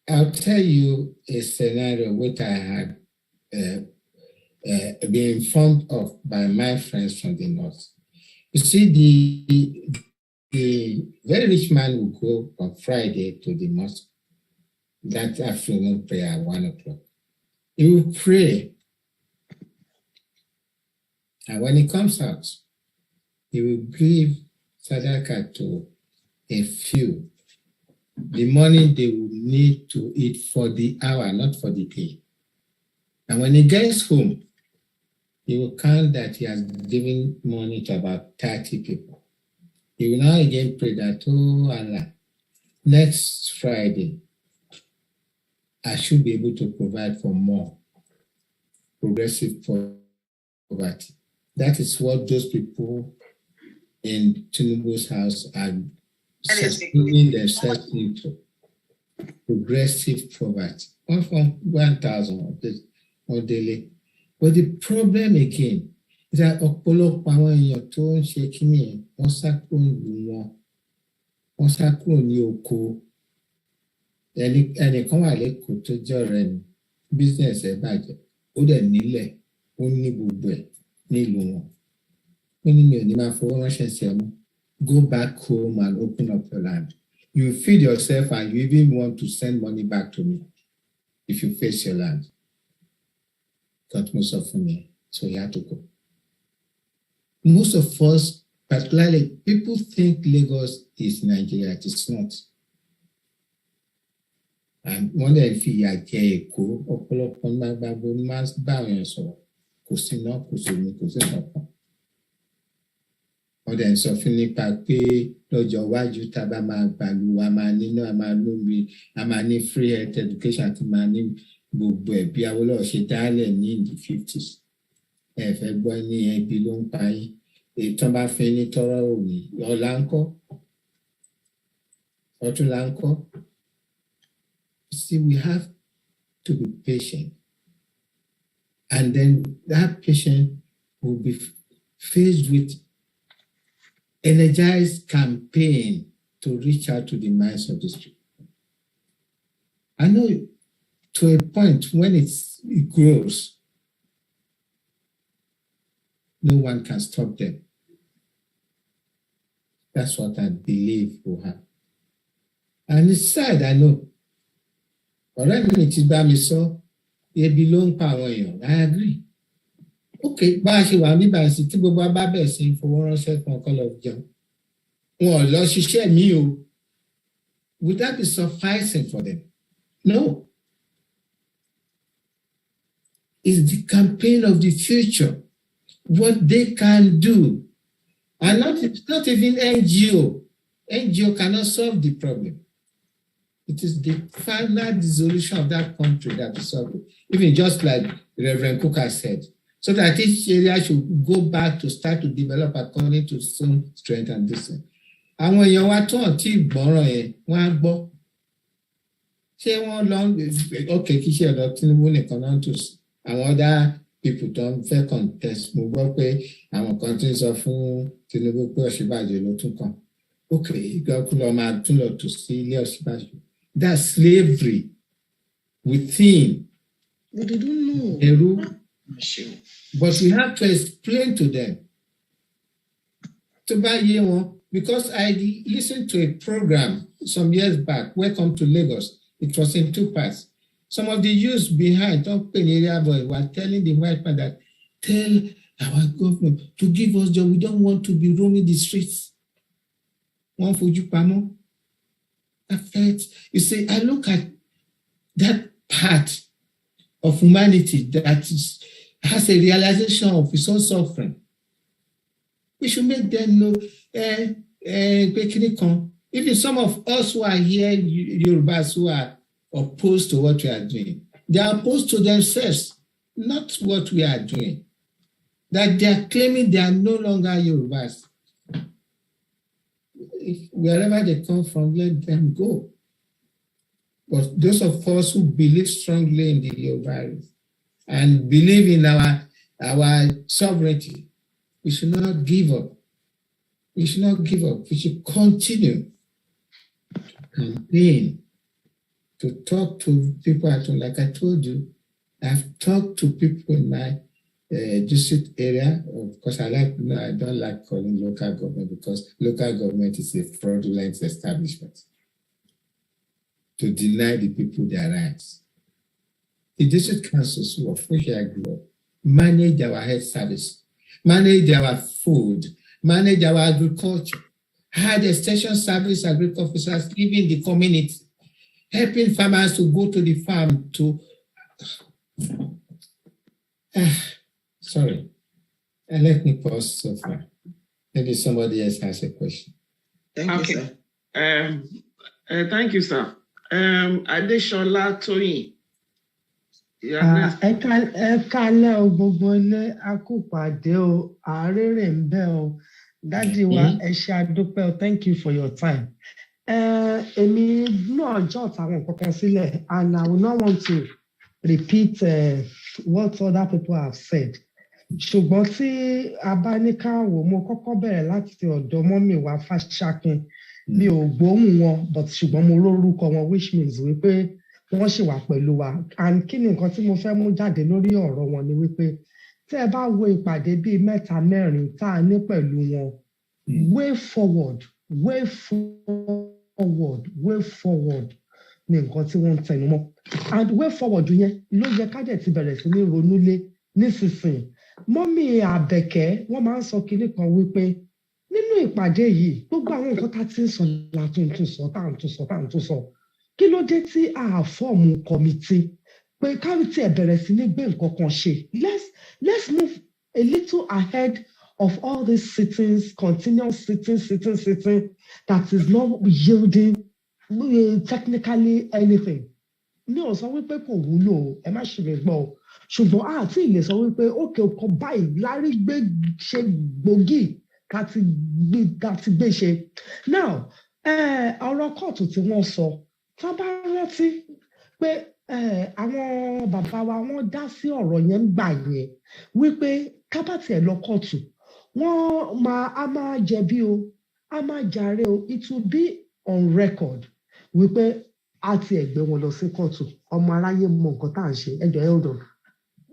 I'll tell you a scenario which I had been informed of by my friends from the north. You see, the very rich man will go on Friday to the mosque, that afternoon prayer at 1 o'clock. He will pray. And when he comes out, he will give sadaka to a few. The money they will need to eat for the hour, not for the day. And when he gets home, he will count that he has given money to about 30 people. He will now again pray that, oh Allah, next Friday, I should be able to provide for more progressive poverty. That is what those people in Tinubu's house are sustaining themselves into. Progressive poverty. One from 1,000 or daily. But the problem again is that ọ̀pọ̀lọpọ̀ àwọn èèyàn tó ń ṣe kíní wọ́n sá kúrò nílùú wọn, wọ́n sá kúrò ní oko. Ẹnìkan wà lẹ́kọ̀ọ́ tó jẹ́ ọ̀rẹ́ mi, business ẹ̀ bàjẹ́, ó dẹ̀ nílẹ̀, ó ní gbogbo ẹ̀ nílùú wọn. Ó ní mi ò ní máa fowó ránṣẹ́ sí ọmọ. Go back home and open up your land. You feed yourself and you even want to send money back to me if you face your land. Got most of me, so you have to go. Most of us, particularly, people think Lagos is Nigeria. It is not. And one day, if you are Èkó, ọ̀pọ̀lọpọ̀ máa gbàgbọ́ máa bá àwọn sọ̀rọ̀ kò sí náà kò sí omi kò sí kankan. Wọ́n dẹ̀ ń sọ fún nípa pé lọ́jọ́ iwájú tá a bá máa gbàlú a máa níná a máa lómi a máa ní free health education àti máa ní gbogbo ẹ̀ bí Awólọ́wọ̀ ṣe dálẹ̀ ní in the 50s. Ẹ fẹ́ gbọ́ ní ẹbí ló ń pa yín. Èyí tán bá fẹ́ ní tọ́rọ̀ òní ọ̀la ń kọ́ ọ̀túnla ń kọ́. See, we have to be patient. And then that patient will be faced with energized campaign to reach out to the minds of these people. I know to a point when it grows, no one can stop them. That's what I believe will happen. And it's sad, I know. Ọ̀rẹ́ mi ti bá mi sọ, ebi ló ń pa àwọn èèyàn. I agree. Okay, bá a ṣe wà nígbà sí tí gbogbo abá bẹ̀ sí fowó ránṣẹ́ fún ọkọ lọ jẹun. Wọn ò lọ ṣiṣẹ́ mi o. Would that be sufficing for them? No. It's the campaign of the future. What they can do. And not even NGO. NGO cannot solve the problem. It is the final dissolution of that country that will solve it. Even just like Reverend Cook has said. So that each area should go back to start to develop according to its own strength and distance. Àwọn èèyàn wa tó hàn tí ìgbọ́ràn yẹn wọ́n á gbọ́. Ṣé wọ́n lọ okay kí ṣe ọ̀dọ̀ Tinubu nìkan náà tó sí. Àwọn other people tó ń fẹ́ contest mo gbọ́ pé àwọn kan tí ń sọ fún Tinubu pé Ọ̀ṣínbàjò ló tún kàn. Okay, ìgbà kú lọ máa tún lọ tò sí ilé Ọ̀ṣínbàjò. That's slavery within. But they don't know. But we have to explain to them. To buy one, because I listened to a program some years back, Welcome to Lagos. It was in 2 parts. Some of the youths behind top area boy were telling the white man that tell our government to give us job. We don't want to be roaming the streets. One for you, Pamo. You see, I look at that part of humanity that has a realization of its own suffering. We should make them know, even some of us who are here, Yorubas who are opposed to what we are doing, they are opposed to themselves, not what we are doing. That they are claiming they are no longer Yorubas. If wherever they come from, let them go. But those of us who believe strongly in the Yoruba and believe in our sovereignty, we should not give up. We should not give up. We should continue to campaign, to talk to people at home. Like I told you, I've talked to people in my district area. Of course, I don't like calling local government because local government is a fraudulent establishment to deny the people their rights. The district councils, of which I grew up, manage our health service, manage our food, manage our agriculture, had extension service agriculture officers living in the community, helping farmers to go to the farm to sorry. Let me pause so far. Maybe somebody else has a question. Thank you, sir. Thank you, sir. Adeshola Toyin. Ẹ kálẹ́ o gbogbo ilé akópàdé o àárẹ̀rẹ̀ ń bẹ o dájú wa ẹ ṣé àdúpẹ́ o thank you for your time. Èmi náà jot àwọn nǹkan kan sílẹ̀ and I will not want to repeat what other people have said. Ṣùgbọ́n tí a bá ní ká wò mo kọ́kọ́ bẹ̀rẹ̀ láti ọ̀dọ̀ mọ́mì wa Fáṣákin mi ò gbóhùn wọn but ṣùgbọ́n mo lórúkọ wọn which means wípé wọ́n ṣì wà pẹ̀lú wa and kí ni nǹkan tí mo fẹ́ mú jáde lórí ọ̀rọ̀ wọn ni wípé tí ẹ bá wo ìpàdé bíi 3-4 tá a ní pẹ̀lú wọn way forward ni nǹkan tí wọ́n ń tẹnu mọ́ and way forward yẹn ló yẹ ká dẹ̀ ti bẹ̀rẹ̀ sí ní ronú lé nísinsìnyí mọ́mì Àbẹ̀kẹ́ wọ́n máa ń sọ kinní kan wípé nínú ìpàdé yìí gbogbo àwọn nǹkan tá ti ń sọ látúntún sọ kí ló dé tí a fọ́ọ̀mù kọ́mítì pé káwítì ẹ̀ bẹ̀rẹ̀ sí ní gbé nǹkan kan ṣe let's move a little ahead of all these sittings, continuous sitting, that is not yielding technically anything. ní ọ̀sán wípé kò wúlò ẹ má ṣe lè gbọ́ ọ ṣùgbọ́n àti ìlè sọ wípé ókè ọkọ báyìí lárí gbé ṣe gbòógì ká ti gbé ṣe. now ọ̀rọ̀ kóòtù tí wọ́n sọ tá bá rántí pé àwọn bàbá wa wọ́n dá sí ọ̀rọ̀ yẹn gbà yẹn wípé kábàtì ẹ̀ lọ kóòtù wọ́n máa jẹ̀bi o a máa jàre o it will be on record wípé àti ẹgbẹ́ wọn lọ sí kóòtù ọmọ aráyé mọ nǹkan tá à ń ṣe ẹjọ́ hold on.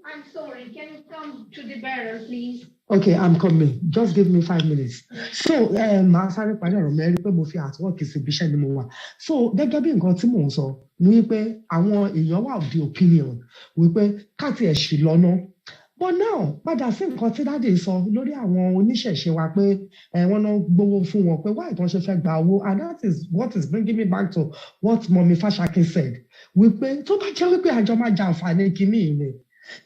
I'm sorry, can you come to the barrel, please? Okay, I'm coming. Just give me 5 minutes. So, màá sáré parí ọ̀rọ̀ mẹ́rin pé mo fi àtúwọ̀kì sí ibi iṣẹ́ ni mo wà. So, gẹ́gẹ́ bí nǹkan tí mò ń sọ ni wípé àwọn èèyàn wà of the opinion wípé káàtì ẹ̀ ṣì lọ́nà. But now, padà sí nǹkan tí dáàdì sọ lórí àwọn oníṣẹ̀ṣe wa pé wọ́n náà gbowó fún wọn pé why ìtàn ṣe fẹ́ gba owó, and that is what is bringing me back to what Mọ̀mí Fáṣákin said wípé tó bá jẹ́ wípé àjọ máa jẹ àǹfààní kìíní ni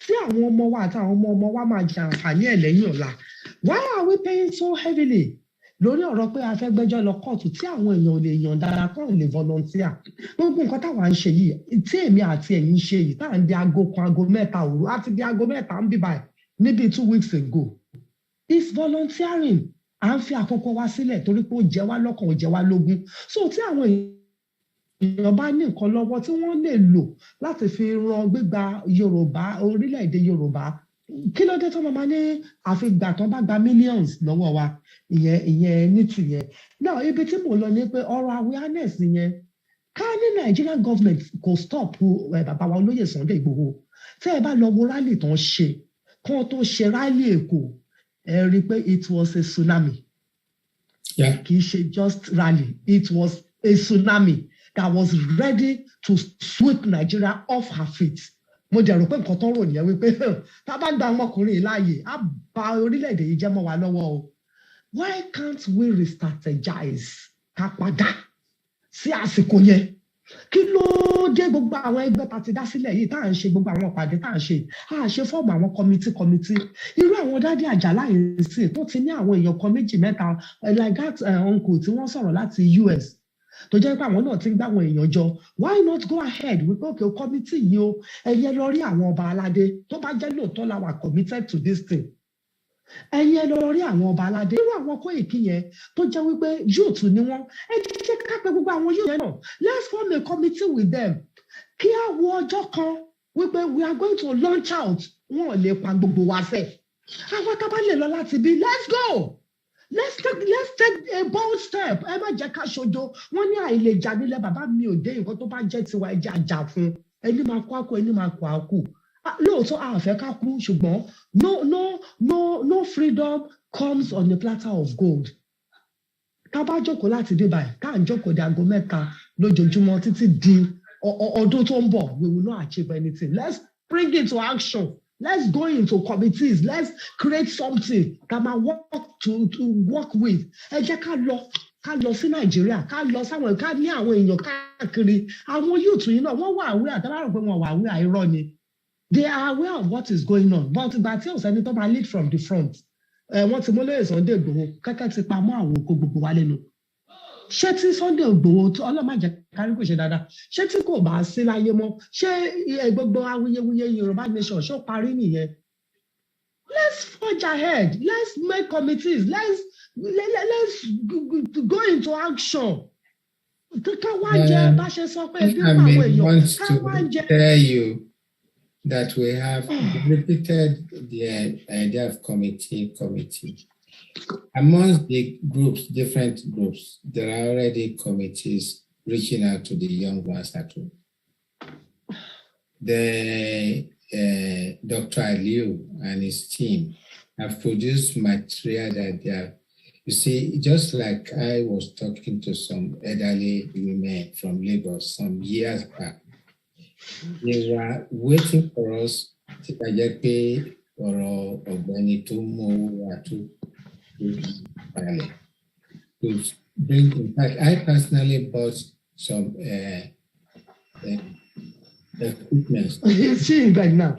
tí àwọn ọmọ wa àti àwọn ọmọ wa máa jẹ àǹfààní ẹ̀ lẹ́yìn ọ̀la, why are we paying so heavily lórí ọ̀rọ̀ pé a fẹ́ gbẹ́jọ́ lọ kóòtù tí àwọn èèyàn ò lè yàn dára tó lè volunteer. Gbogbo nǹkan táwa ń ṣe yìí tí èmi àti ẹ̀yin ṣe yìí tá à ń di aago kan aago mẹ́ta òru àti di aago mẹ́ta ń bí báyìí níbi 2 weeks ago is volunteering. À ń fi àkókò wa sílẹ̀ torí pé ó jẹ wá lọ́kàn ó jẹ wá lógún. So tí àwọn èèyàn bá ní nǹkan lọ́wọ́ tí wọ́n lè lò láti fi ran gbígba Yorùbá orílẹ̀-èdè Yorùbá, kí ló dé tó máa ní àfìgbà tó bá gba millions lọ́wọ́ wa ìyẹn ní tìyẹn. Now ibi tí mo lọ ní pé ọ̀rọ̀ awareness yẹn ká ní Nigerian government kò stop bàbá wa olóyè Sunday Igboho. Tẹ́ ẹ bá lọ wo rally tó ń ṣe kí wọ́n tó ṣe rally Èkó ẹ rí i pé it was a tsunami. Kì í ṣe just rally, it was a tsunami that was ready to sweep Nigeria off her feet. Mo dẹ̀ rò pé nǹkan tó ń rò nìyẹn wípé tá a bá gba ọmọkùnrin yìí láàyè á bà orílẹ̀-èdè yìí jẹ́ mọ́ wa lọ́wọ́ o. Why can't we re-strategize ká padà sí àsìkò yẹn? Kí ló dé gbogbo àwọn ẹgbẹ́ tá ti dá sílẹ̀ yìí tá à ń ṣe gbogbo àwọn ìpàdé tá à ń ṣe ṣe fọ́ọ̀mù àwọn kọmití irú àwọn Dádì Àjàlá yìí sì tó ti ní àwọn èèyàn kan méjì mẹ́ta like that uncle tí wọ́n sọ̀rọ̀ láti US tó jẹ́ pé àwọn náà ti ń gbá àwọn èèyàn jọ. Why not go ahead wípé òkè kọ́mítì yìí o ẹ̀yẹ lọ rí àwọn ọba aládé tó bá jẹ́ lóòótọ́ la wà committed to this thing. Ẹ̀yẹ lọ rí àwọn ọba aládé irú àwọn Kóìkì yẹn tó jẹ́ wípé youth ni wọ́n ẹ jẹ́ ká pé gbogbo àwọn youth yẹn náà let's form a committee with them kí á wo ọjọ́ kan wípé we are going to launch out wọn ò lè pa gbogbo wa fẹ́ àwọn tá a bá lè lọ láti bí let's go. Let's take a bold step. Ẹ má jẹ́ ká ṣojo. Wọ́n ní àìlèjà nílẹ̀ bàbá mi ò dé nǹkan tó bá jẹ́ tiwa ẹja àjà fún. Ẹni máa kú àkú, ẹni máa kú àkú. Lóòótọ́ a fẹ́ ká kú ṣùgbọ́n no freedom comes on a platter of gold. Ká bá jókòó láti dé báyìí, ká ń jókòó di aago mẹ́ta lójoojúmọ́ títí di ọdún tó ń bọ̀. We will not achieve anything. Let's bring it to action. Let's go into committees. Let's create something that might work to work with. Ẹ jẹ́ ká lọ sí Nàìjíríà, ká lọ sáwọn ká ní àwọn èèyàn káàkiri. Àwọn youth yìí náà wọ́n wà aware àtàwọn pé wọ́n wà aware àìrọ́ ni. They are aware of what is going on. But ìgbà tí òsèǹdí tó máa lead from the front. Wọ́n ti mú lóye Sunday Igboho kẹ́kẹ́ ti pamọ́ àwọn oko gbogbo wa lẹ́nu. Ṣé tí Sunday Igboho ọlọ́màjẹ kárí kò ṣe dáadáa ṣé tí kò bá sí láyé mọ́ ṣé gbogbo awuyewuye Yorùbá nation ṣó parí nìyẹn? Let's forge ahead. Let's make committees. Let's go into action. Ká wá jẹ bá ṣe sọ pé bí àwọn èèyàn ká wá jẹ. Tell you that we have repeated the idea of committee. Amongst the groups, different groups, there are already committees reaching out to the young ones at home. Dr. Aliu and his team have produced material that they are, you see, just like I was talking to some elderly women from Lagos some years back. They were waiting for us to get or Ogbeni to move to bring. In fact, I personally bought some equipment. See right now.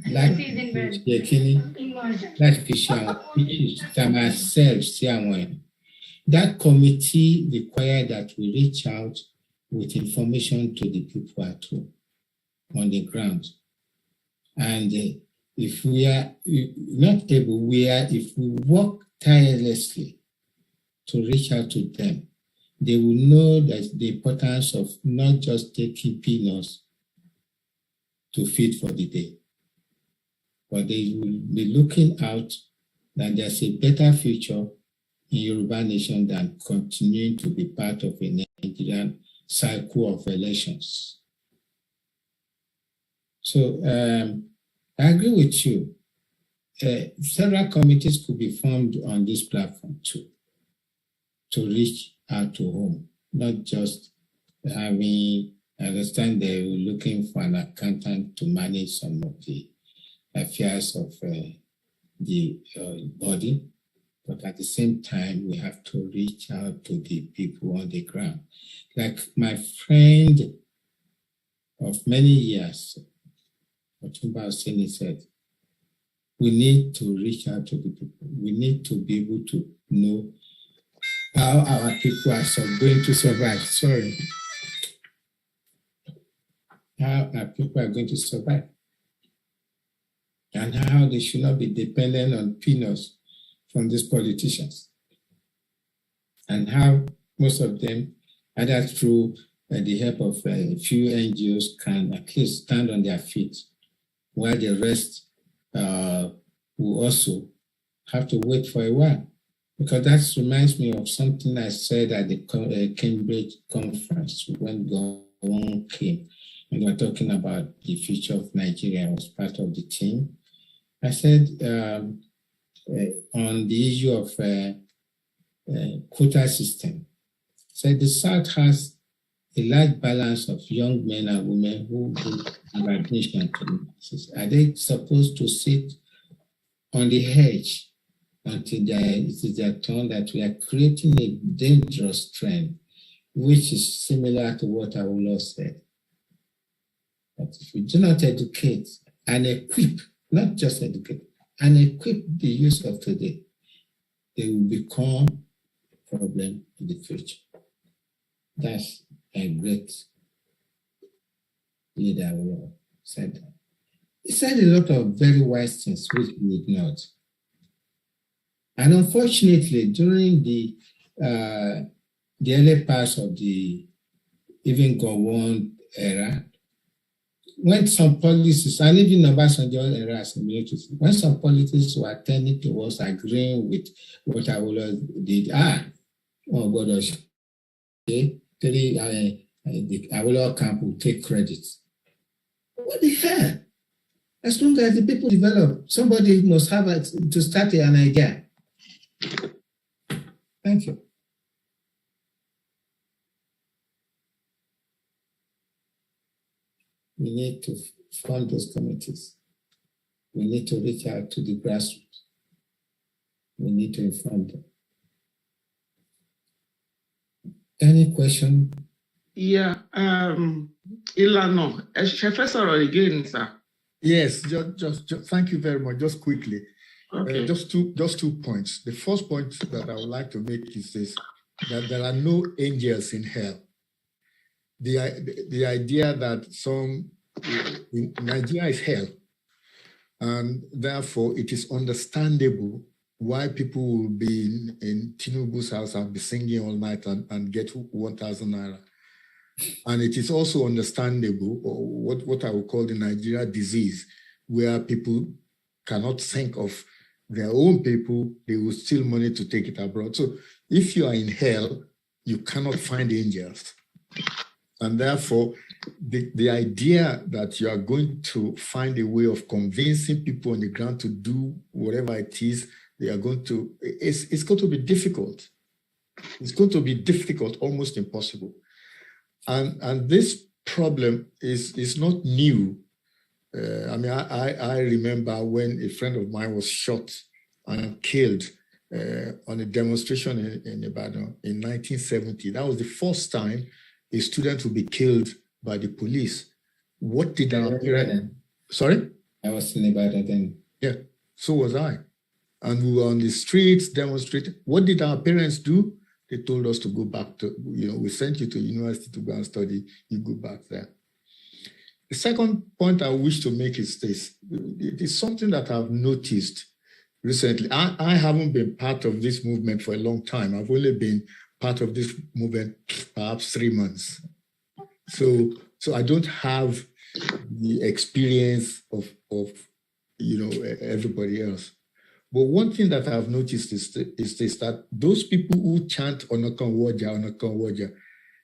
láti ṣe kíní láti fi ṣe àwọn pitches tá a máa serve sí àwọn ẹ̀. That committee required that we reach out with information to the people at home on the ground. And if we are not able, if we work tirelessly to reach out to them, they will know that the importance of not just taking peanuts to feed for the day, but they will be looking out that there's a better future in Yoruba nation than continuing to be part of a Nigerian cycle of elections. So I agree with you. Several committees could be formed on this platform too, to reach out to home, not just having, I understand they were looking for an accountant to manage some of the affairs of the body, but at the same time, we have to reach out to the people on the ground. Like my friend of many years, Otumba Oseni said, we need to reach out to the people. We need to be able to know how our people are going to survive. Sorry. How our people are going to survive. And how they should not be dependent on peanuts from these politicians. And how most of them, either through the help of a few NGOs, can at least stand on their feet, while the rest will also have to wait for a while. Because that reminds me of something I said at the Cambridge conference when Gowon came, and we were talking about the future of Nigeria. I was part of the team. I said on the issue of quota system, said the South has a large balance of young men and women who have admission to the. Are they supposed to sit on the hedge until it is their turn? That we are creating a dangerous trend, which is similar to what Awolowo said. That if we do not educate and equip, not just educate, and equip the youth of today, they will become a problem in the future. That's a great leader who said that. He said a lot of very wise things which we ignored. And unfortunately, during the early parts of the even Gowon era, when some policies, and even Obasanjo era as a military, when some politics were tending towards agreeing with what Awolowo did, oh God, okay, the Awolowo camp will take credit. What the hell? As long as the people develop, somebody must have to start an idea. Thank you. We need to fund those committees. We need to reach out to the grassroots. We need to inform them. Any question? Yeah, Ilano, Professor again, sir. Yes, just thank you very much. Just quickly, okay. Just two points. The first point that I would like to make is this: that there are no angels in hell. The idea that Nigeria is hell, and therefore it is understandable why people will be in Tinubu's house and be singing all night and get 1,000 naira. And it is also understandable, or what I would call the Nigeria disease, where people cannot think of their own people, they will steal money to take it abroad. So if you are in hell, you cannot find angels. And therefore, the idea that you are going to find a way of convincing people on the ground to do whatever it is they are going to, it's going to be difficult. It's going to be difficult, almost impossible. And this problem is not new. I remember when a friend of mine was shot and killed on a demonstration in Ibadan in 1970. That was the first time a student would be killed by the police. What did our parents... Sorry? I was in Ibadan then. Yeah, so was I. And we were on the streets demonstrating. What did our parents do? They told us to go back to, we sent you to university to go and study. You go back there. The second point I wish to make is this. It is something that I've noticed recently. I haven't been part of this movement for a long time. I've only been part of this movement perhaps 3 months. So I don't have the experience of everybody else. But one thing that I've noticed is this, that those people who chant Onokan Woja,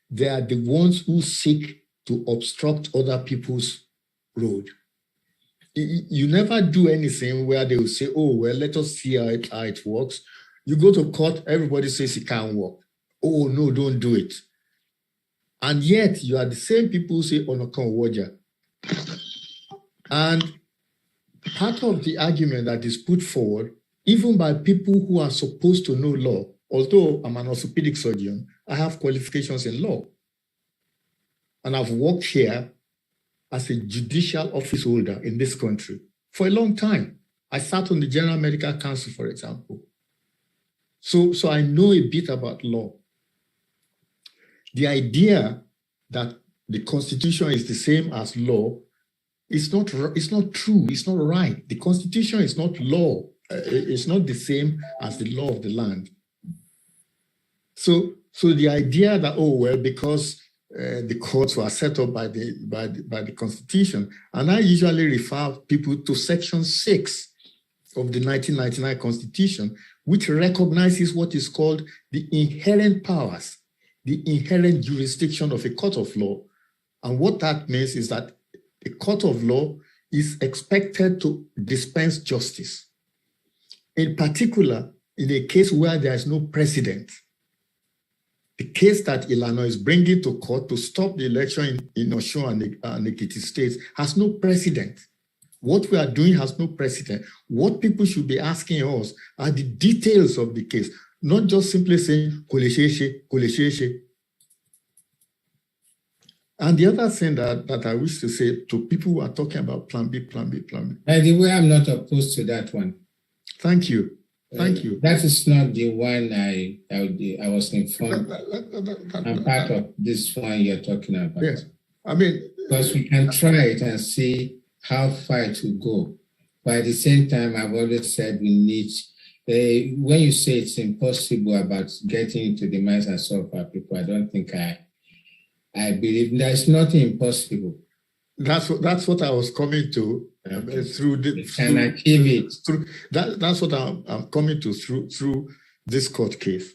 they are the ones who seek to obstruct other people's road. You never do anything where they will say, oh, well, let us see how it works. You go to court, everybody says it can't work. Oh, no, don't do it. And yet, you are the same people who say Onokan Woja. And part of the argument that is put forward, even by people who are supposed to know law, although I'm an orthopedic surgeon, I have qualifications in law. And I've worked here as a judicial office holder in this country for a long time. I sat on the General Medical Council, for example. So I know a bit about law. The idea that the Constitution is the same as law it's not true. It's not right. The Constitution is not law. It's not the same as the law of the land. So the idea that, oh, well, because the courts were set up by the Constitution, and I usually refer people to Section 6 of the 1999 Constitution, which recognizes what is called the inherent powers, the inherent jurisdiction of a court of law. And what that means is that a court of law is expected to dispense justice. In particular, in a case where there is no precedent, the case that Ilana is bringing to court to stop the election in Osun and Ekiti states has no precedent. What we are doing has no precedent. What people should be asking us are the details of the case, not just simply saying, kolesheshe. And the other thing that I wish to say to people who are talking about plan B. By the way, I'm not opposed to that one. Thank you. Thank you. That is not the one I was informed. I'm part of this one you're talking about. Yes. I mean, because we can try it and see how far it will go. But at the same time, I've always said we need, when you say it's impossible about getting into the minds and soul of our people, I don't think I believe there's nothing impossible. That's what I was coming to through the. Can achieve it. That's what I'm coming to through this court case.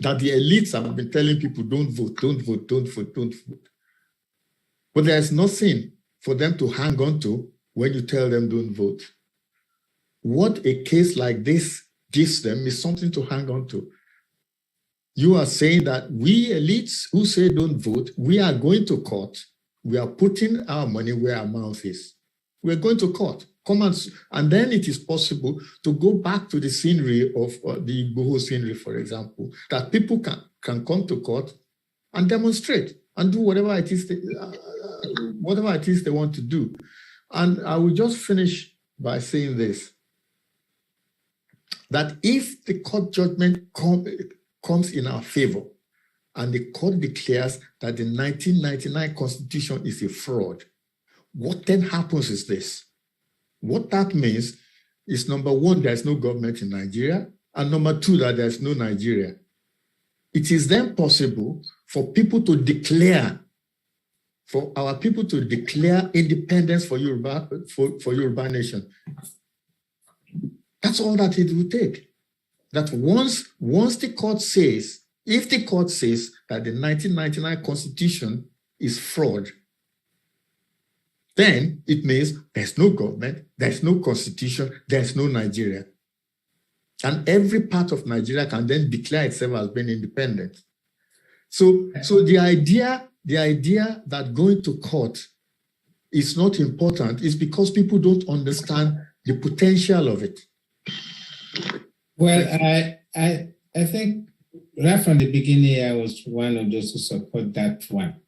That the elites have been telling people don't vote. But there's nothing for them to hang on to when you tell them don't vote. What a case like this gives them is something to hang on to. You are saying that we elites who say don't vote, we are going to court. We are putting our money where our mouth is. We're going to court. And then it is possible to go back to the scenery of the IGBOHO scenery, for example, that people can come to court and demonstrate and do whatever it is they want to do. And I will just finish by saying this, that if the court judgment comes in our favor, and the court declares that the 1999 Constitution is a fraud, what then happens is this. What that means is, number one, there's no government in Nigeria, and number two, that there's no Nigeria. It is then possible for our people to declare independence for Yoruba nation. That's all that it will take. That once the court says, if the court says that the 1999 Constitution is fraud, then it means there's no government, there's no constitution, there's no Nigeria. And every part of Nigeria can then declare itself as being independent. So the idea that going to court is not important is because people don't understand the potential of it. Well, I think right from the beginning, I was one of those who support that one.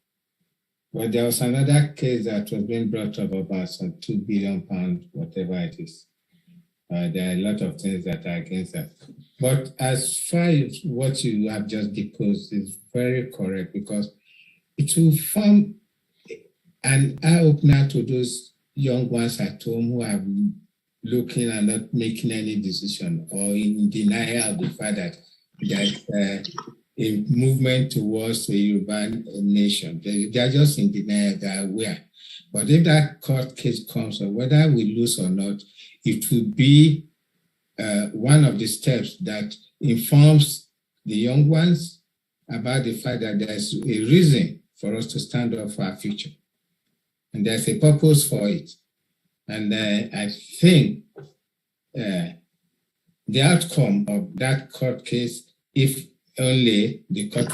But there was another case that was being brought up about some £2 billion, whatever it is. There are a lot of things that are against that. But as far as what you have just deposed is very correct, because it will form an eye-opener to those young ones at home who are looking and not making any decision, or in denial of the fact that there's a movement towards a urban nation. They are just in denial, they are aware. But if that court case comes, or whether we lose or not, it will be one of the steps that informs the young ones about the fact that there's a reason for us to stand up for our future. And there's a purpose for it. And I think the outcome of that court case, if only the court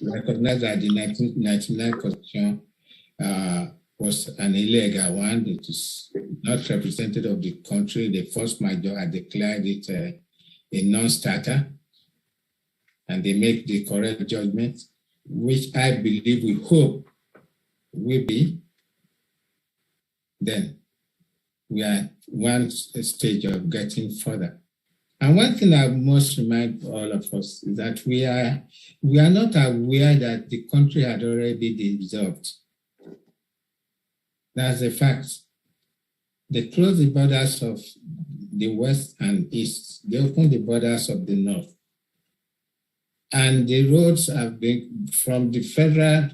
recognized that the 1999 Constitution was an illegal one, it is not representative of the country. The first major had declared it a non-starter, and they make the correct judgment, which I believe, we hope will be. Then we are one stage of getting further. And one thing I must remind all of us is that we are not aware that the country had already been dissolved. That's a fact. They closed the borders of the west and east. They opened the borders of the north. And the roads have been, from the federal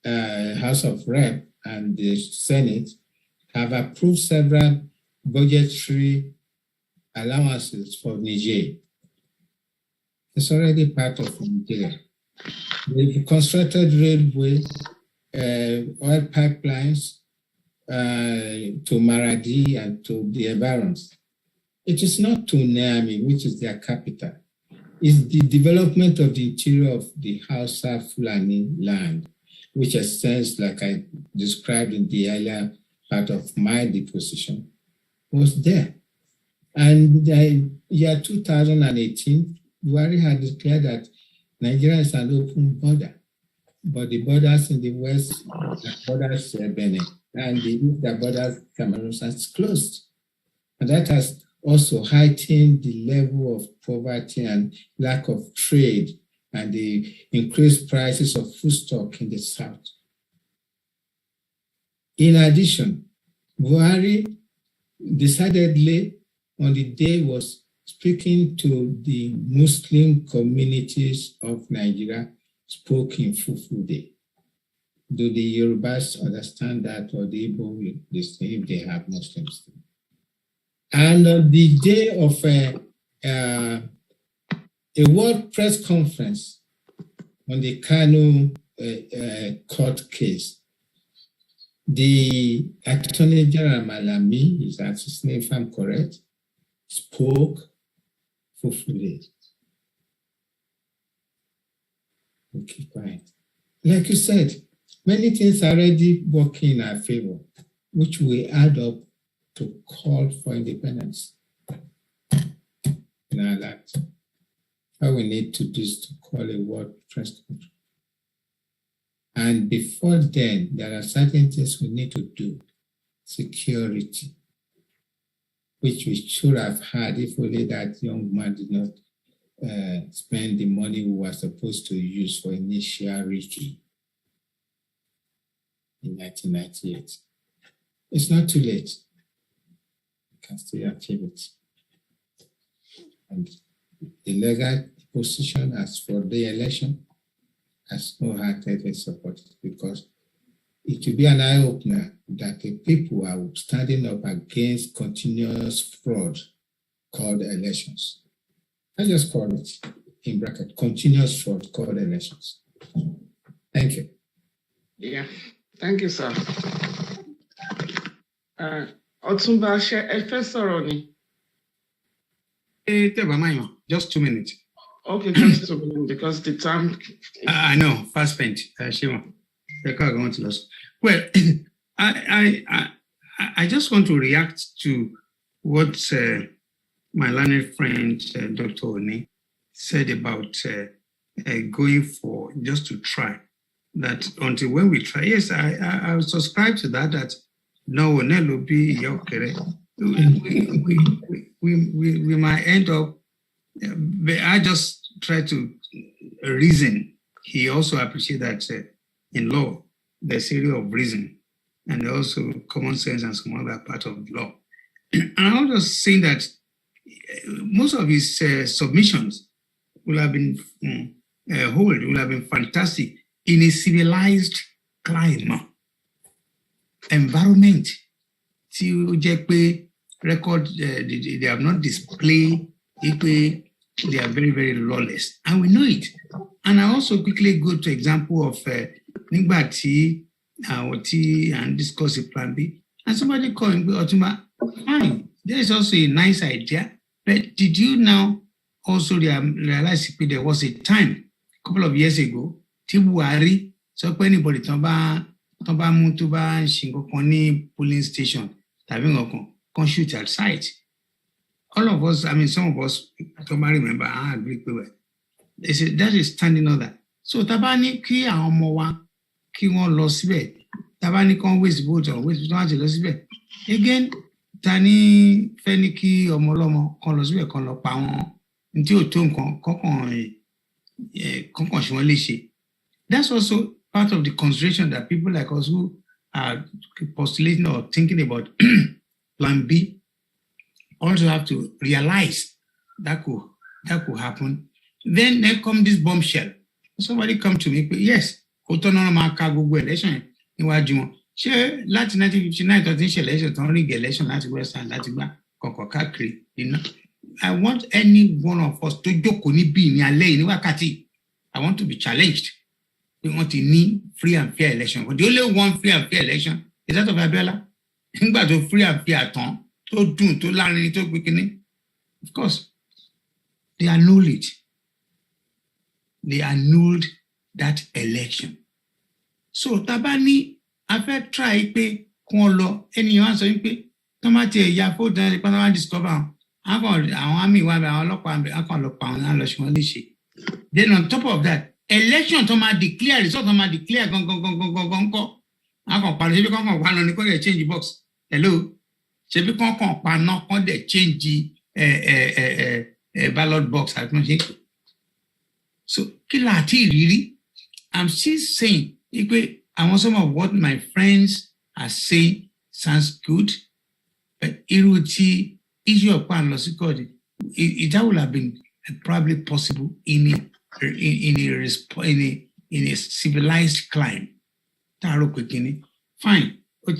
House of Rep and the Senate, have approved several budgetary allowances for Niger. It's already part of Nigeria. They've constructed railway, oil pipelines to Maradi and to the environs. It is not to NNAMDI, which is their capital. It's the development of the interior of the Hausa Fulani land, which extends, like I described in the earlier part of my deposition, was there. And in year 2018, Buhari had declared that Nigeria is an open border, but the borders in the west, the borders Benin, and the borders Cameroon is closed. And that has also heightened the level of poverty and lack of trade and the increased prices of foodstuff in the south. In addition, Buhari decidedly on the day was speaking to the Muslim communities of Nigeria, spoke in Fufu Day. Do the Yorubas understand that, or the Igbo, if they have Muslims? And on the day of a world press conference on the KANU court case, the Attorney General Malami, is that his name if I'm correct, spoke for fully. Okay, quiet. Like you said, many things are already working in our favor, which we add up to call for independence. Now that all we need to do is to call a world press conference. And before then, there are certain things we need to do. Security, which we should have had if only that young man did not spend the money we were supposed to use for initial retreat in 1998. It's not too late. We can still achieve it. And the legal position as for the election has wholeheartedly supported, because it will be an eye-opener that the people are standing up against continuous fraud called elections. I just call it, in bracket, continuous fraud called elections. Thank you. Yeah, thank you, sir. Ọ̀túnba ẹ fẹ́ sọ̀rọ̀ ni? Just 2 minutes. Okay, just 2 minutes, because the time. I know, fast spent. Shimon. Well, I just want to react to what my learned friend, Dr. Oni, said about going for, just to try that until when we try, yes, I subscribe to that no one will be okay. We might end up, but I just try to reason. He also appreciates that in law, there's area of reason and also common sense and some other part of the law. And I was just saying that most of his submissions will have been will have been fantastic in a civilized climate, environment. See, record they have not displayed it. They are very, very lawless, and we know it. And I also quickly go to example of Nigbati, and discuss a plan B. And somebody calling Otuma, fine. There is also a nice idea, but did you now also realize there was a time a couple of years ago, Tibuari, so anybody Toba Mutuba Shinkokoni polling station, can shoot at sight. All of us, I mean, some of us, I don't remember, I agree with it. They said that is standing order. So Tabani ki amowa ki won lo sibe. Tabani kan waste vote or waste don't lo sibe. Again, tani feniki omolomo kan lo sibe kan lo pa won. Nti o to nkan konkon se won le se. That's also part of the consideration that people like us who are postulating or thinking about plan B also have to realize that could happen. Then there come this bombshell. Somebody come to me, yes, autonomy Google election. Sure, last 1959, election, only election last Western, last Kokokakri. I want any one of us to jokoni be in Wakati. I want to be challenged. We want to need free and fair election. But the only one free and fair election is that of Abiola. But to free and fair ton, to do, to learn, to quicken. Of course, they annul it. They annulled that election. So Tabani, I've tried pay Kolo, anyone so you pay Tomate Yapo, the Panama discover. I got our army, I look on Then on top of that, election Toma declare, result Toma declare, go. I got Panavic on the change box. Hello. Shebi kon pan on the change ballot box. So, really, I'm still saying, I want some of what my friends are saying sounds good, but it would see issue of pan loss that would have been probably possible in a civilized climate. Fine. To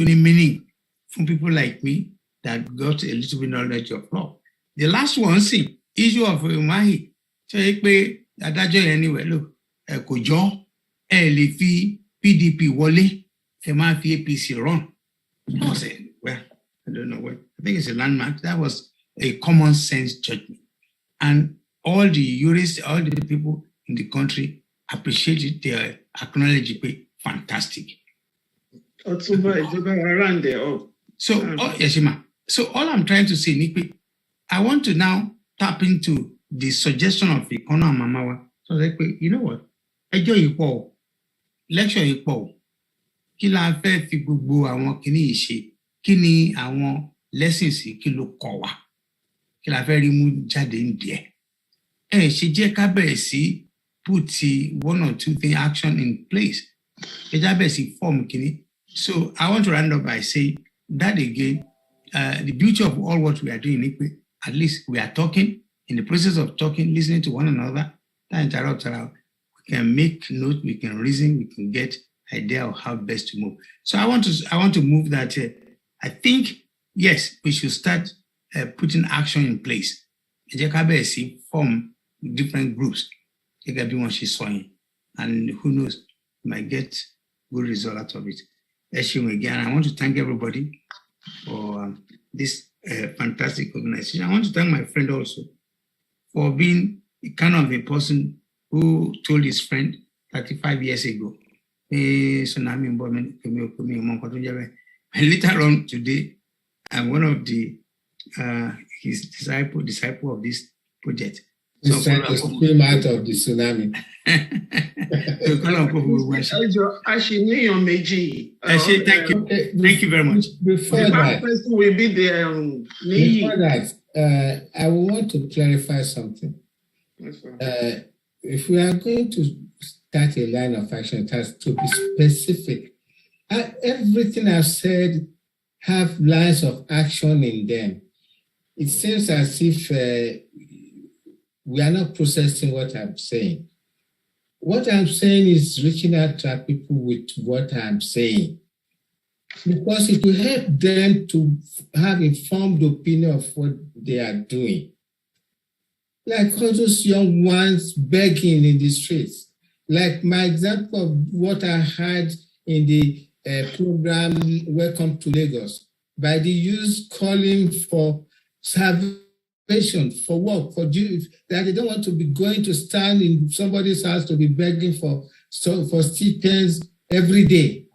the meaning from people like me that got a little bit knowledge of law. The last one, see, issue of Mahi. So adájọ́ anyway, look, Kojo, LFI, PDP Wole, fi APC run. I was saying, well, I don't know what. I think it's a landmark. That was a common sense judgment. And all the jurists, all the people in the country appreciated their acknowledge it. Fantastic. So, Yeshima. So all I'm trying to say, Nikki, I want to now tap into the suggestion of Ikono and Mamawa. So like, you know what? Ẹjọ́ ìpọ̀, lecture ìpọ̀, kí la fẹ́ fi gbogbo àwọn kìíní ìṣe, kí ni àwọn lessons kí ló kọ́ wa, kí la fẹ́ rí mú jáde ń díẹ̀. Ṣe jẹ́ ká bẹ̀rẹ̀ sí put one or two things action in place. Ẹ já bẹ̀rẹ̀ sí form kìíní. So I want to round up by saying that again, the beauty of all what we are doing, at least we are talking, in the process of talking, listening to one another, that interrupt around. We can make note, we can reason, we can get idea of how best to move. So I want to move that. I think, yes, we should start putting action in place. Form different groups. And who knows, we might get good result out of it. Again, I want to thank everybody for this fantastic organization. I want to thank my friend also for being kind of a person who told his friend 35 years ago. And later on today, I'm one of the his disciple of this project. He's trying to swim out of the tsunami. Thank you. Thank you very much. Before that, I want to clarify something. If we are going to start a line of action, it has to be specific. Everything I've said have lines of action in them. It seems as if we are not processing what I'm saying. What I'm saying is reaching out to people with what I'm saying, because it will help them to have informed opinion of what they are doing. Like all those young ones begging in the streets. Like my example of what I had in the program Welcome to Lagos, by the youth calling for salvation, for work, for Jews, that they don't want to be going to stand in somebody's house to be begging for stipends every day.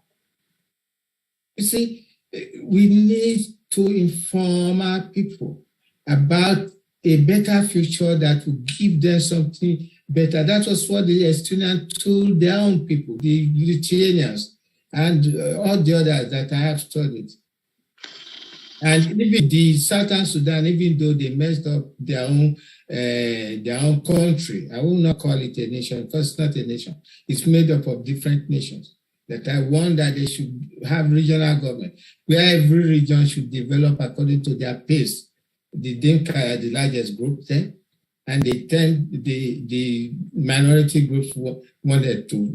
You see, we need to inform our people about a better future that will give them something better. That was what the Estonians told their own people, the Lithuanians, and all the others that I have studied. And even the Southern Sudan, even though they messed up their own country, I will not call it a nation because it's not a nation. It's made up of different nations. That I want that they should have regional government, where every region should develop according to their pace. The Dinka are the largest group there, and the minority groups wanted to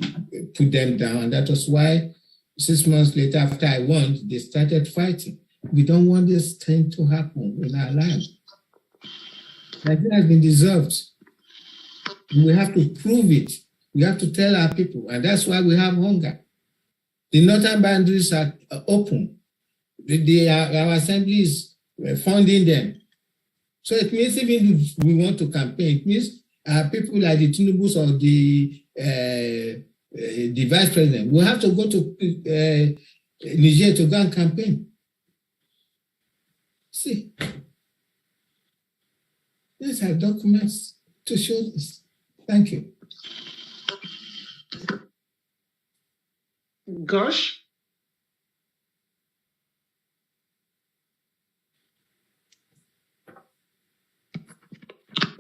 put them down. And that was why 6 months later, after I won, they started fighting. We don't want this thing to happen in our land. That has been deserved. We have to prove it. We have to tell our people, and that's why we have hunger. The northern boundaries are open. Our assembly is funding them. So it means even if we want to campaign, it means people like the Tinubus or the vice president will have to go to Niger to go and campaign. See, these are documents to show this. Thank you. Gosh?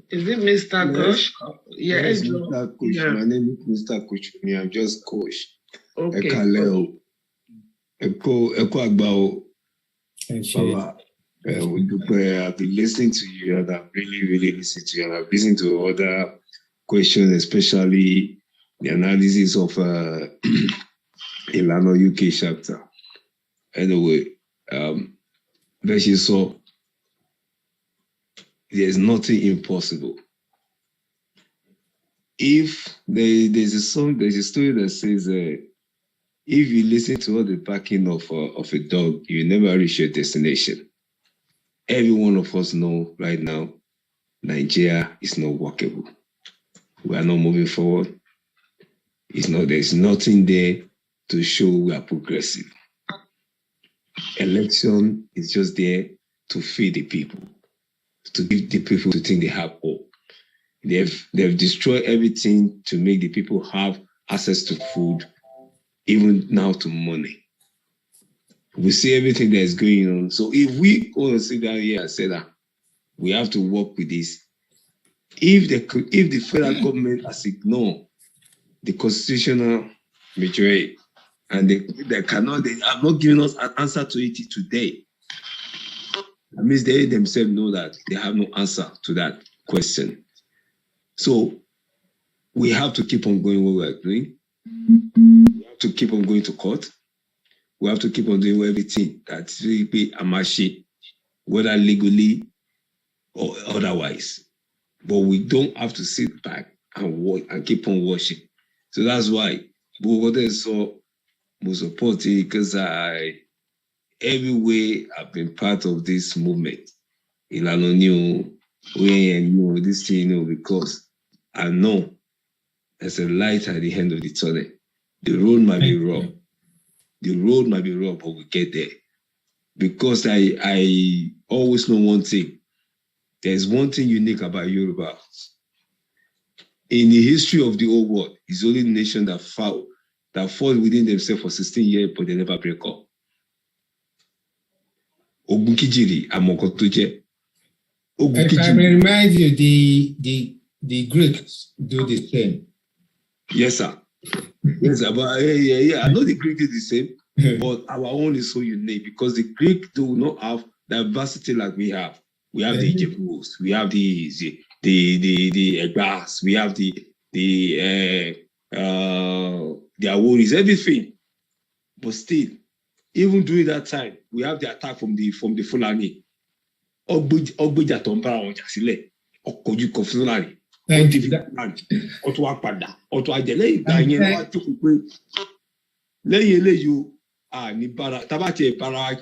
Is it Mr. Gosh? Yes, Mr. Kush. Yeah. My name is Mr. Kuchumi. I'm just Kush. Okay. I've been listening to you, and I've really listened to you, and I've listened to other questions, especially the analysis of Ilano UK chapter. Anyway, so there's nothing impossible. If there's a story that says, if you listen to all the barking of a dog, you never reach your destination. Every one of us know right now, Nigeria is not workable. We are not moving forward. There's nothing there to show we are progressive. Election is just there to feed the people, to give the people to think they have hope. They've destroyed everything to make the people have access to food, even now to money. We see everything that is going on. So if we want to sit down here and say that we have to work with this, if the federal government has ignored the constitutional majority and they have not given us an answer to it today, that means they themselves know that they have no answer to that question. So we have to keep on going what we are doing. We have to keep on going to court. We have to keep on doing everything that's really amashi, whether legally or otherwise. But we don't have to sit back and watch and keep on watching. So that's why we support it, because every way I've been part of this movement. This thing, because I know there's a light at the end of the tunnel. The road might be rough. The road might be rough, but we get there. Because I always know one thing. There's one thing unique about Yoruba. in the history of the whole world, it's the only nation that fought within themselves for 16 years, but they never break up. Ogun Kijiri, Amokotoje. If I may remind you, the Greeks do the same. Yes, sir. Yes, sir. But yeah. I know the Greek is the same, but our own is so unique because the Greek do not have diversity like we have. We have the Ijebus, we have the Egbas, we have the Aworis, everything. But still, even during that time, we have the attack from the Fulani. Ogbeja tó ń bára wọn jà sílẹ̀, ọkọ̀jú kan Fulani. Ọtún wá padà, ọtún àjẹlẹ́yìn ìgbà yẹn wá jókòó pé lẹ́yìn eléyìí o, ní bára tábà tiẹ̀ bára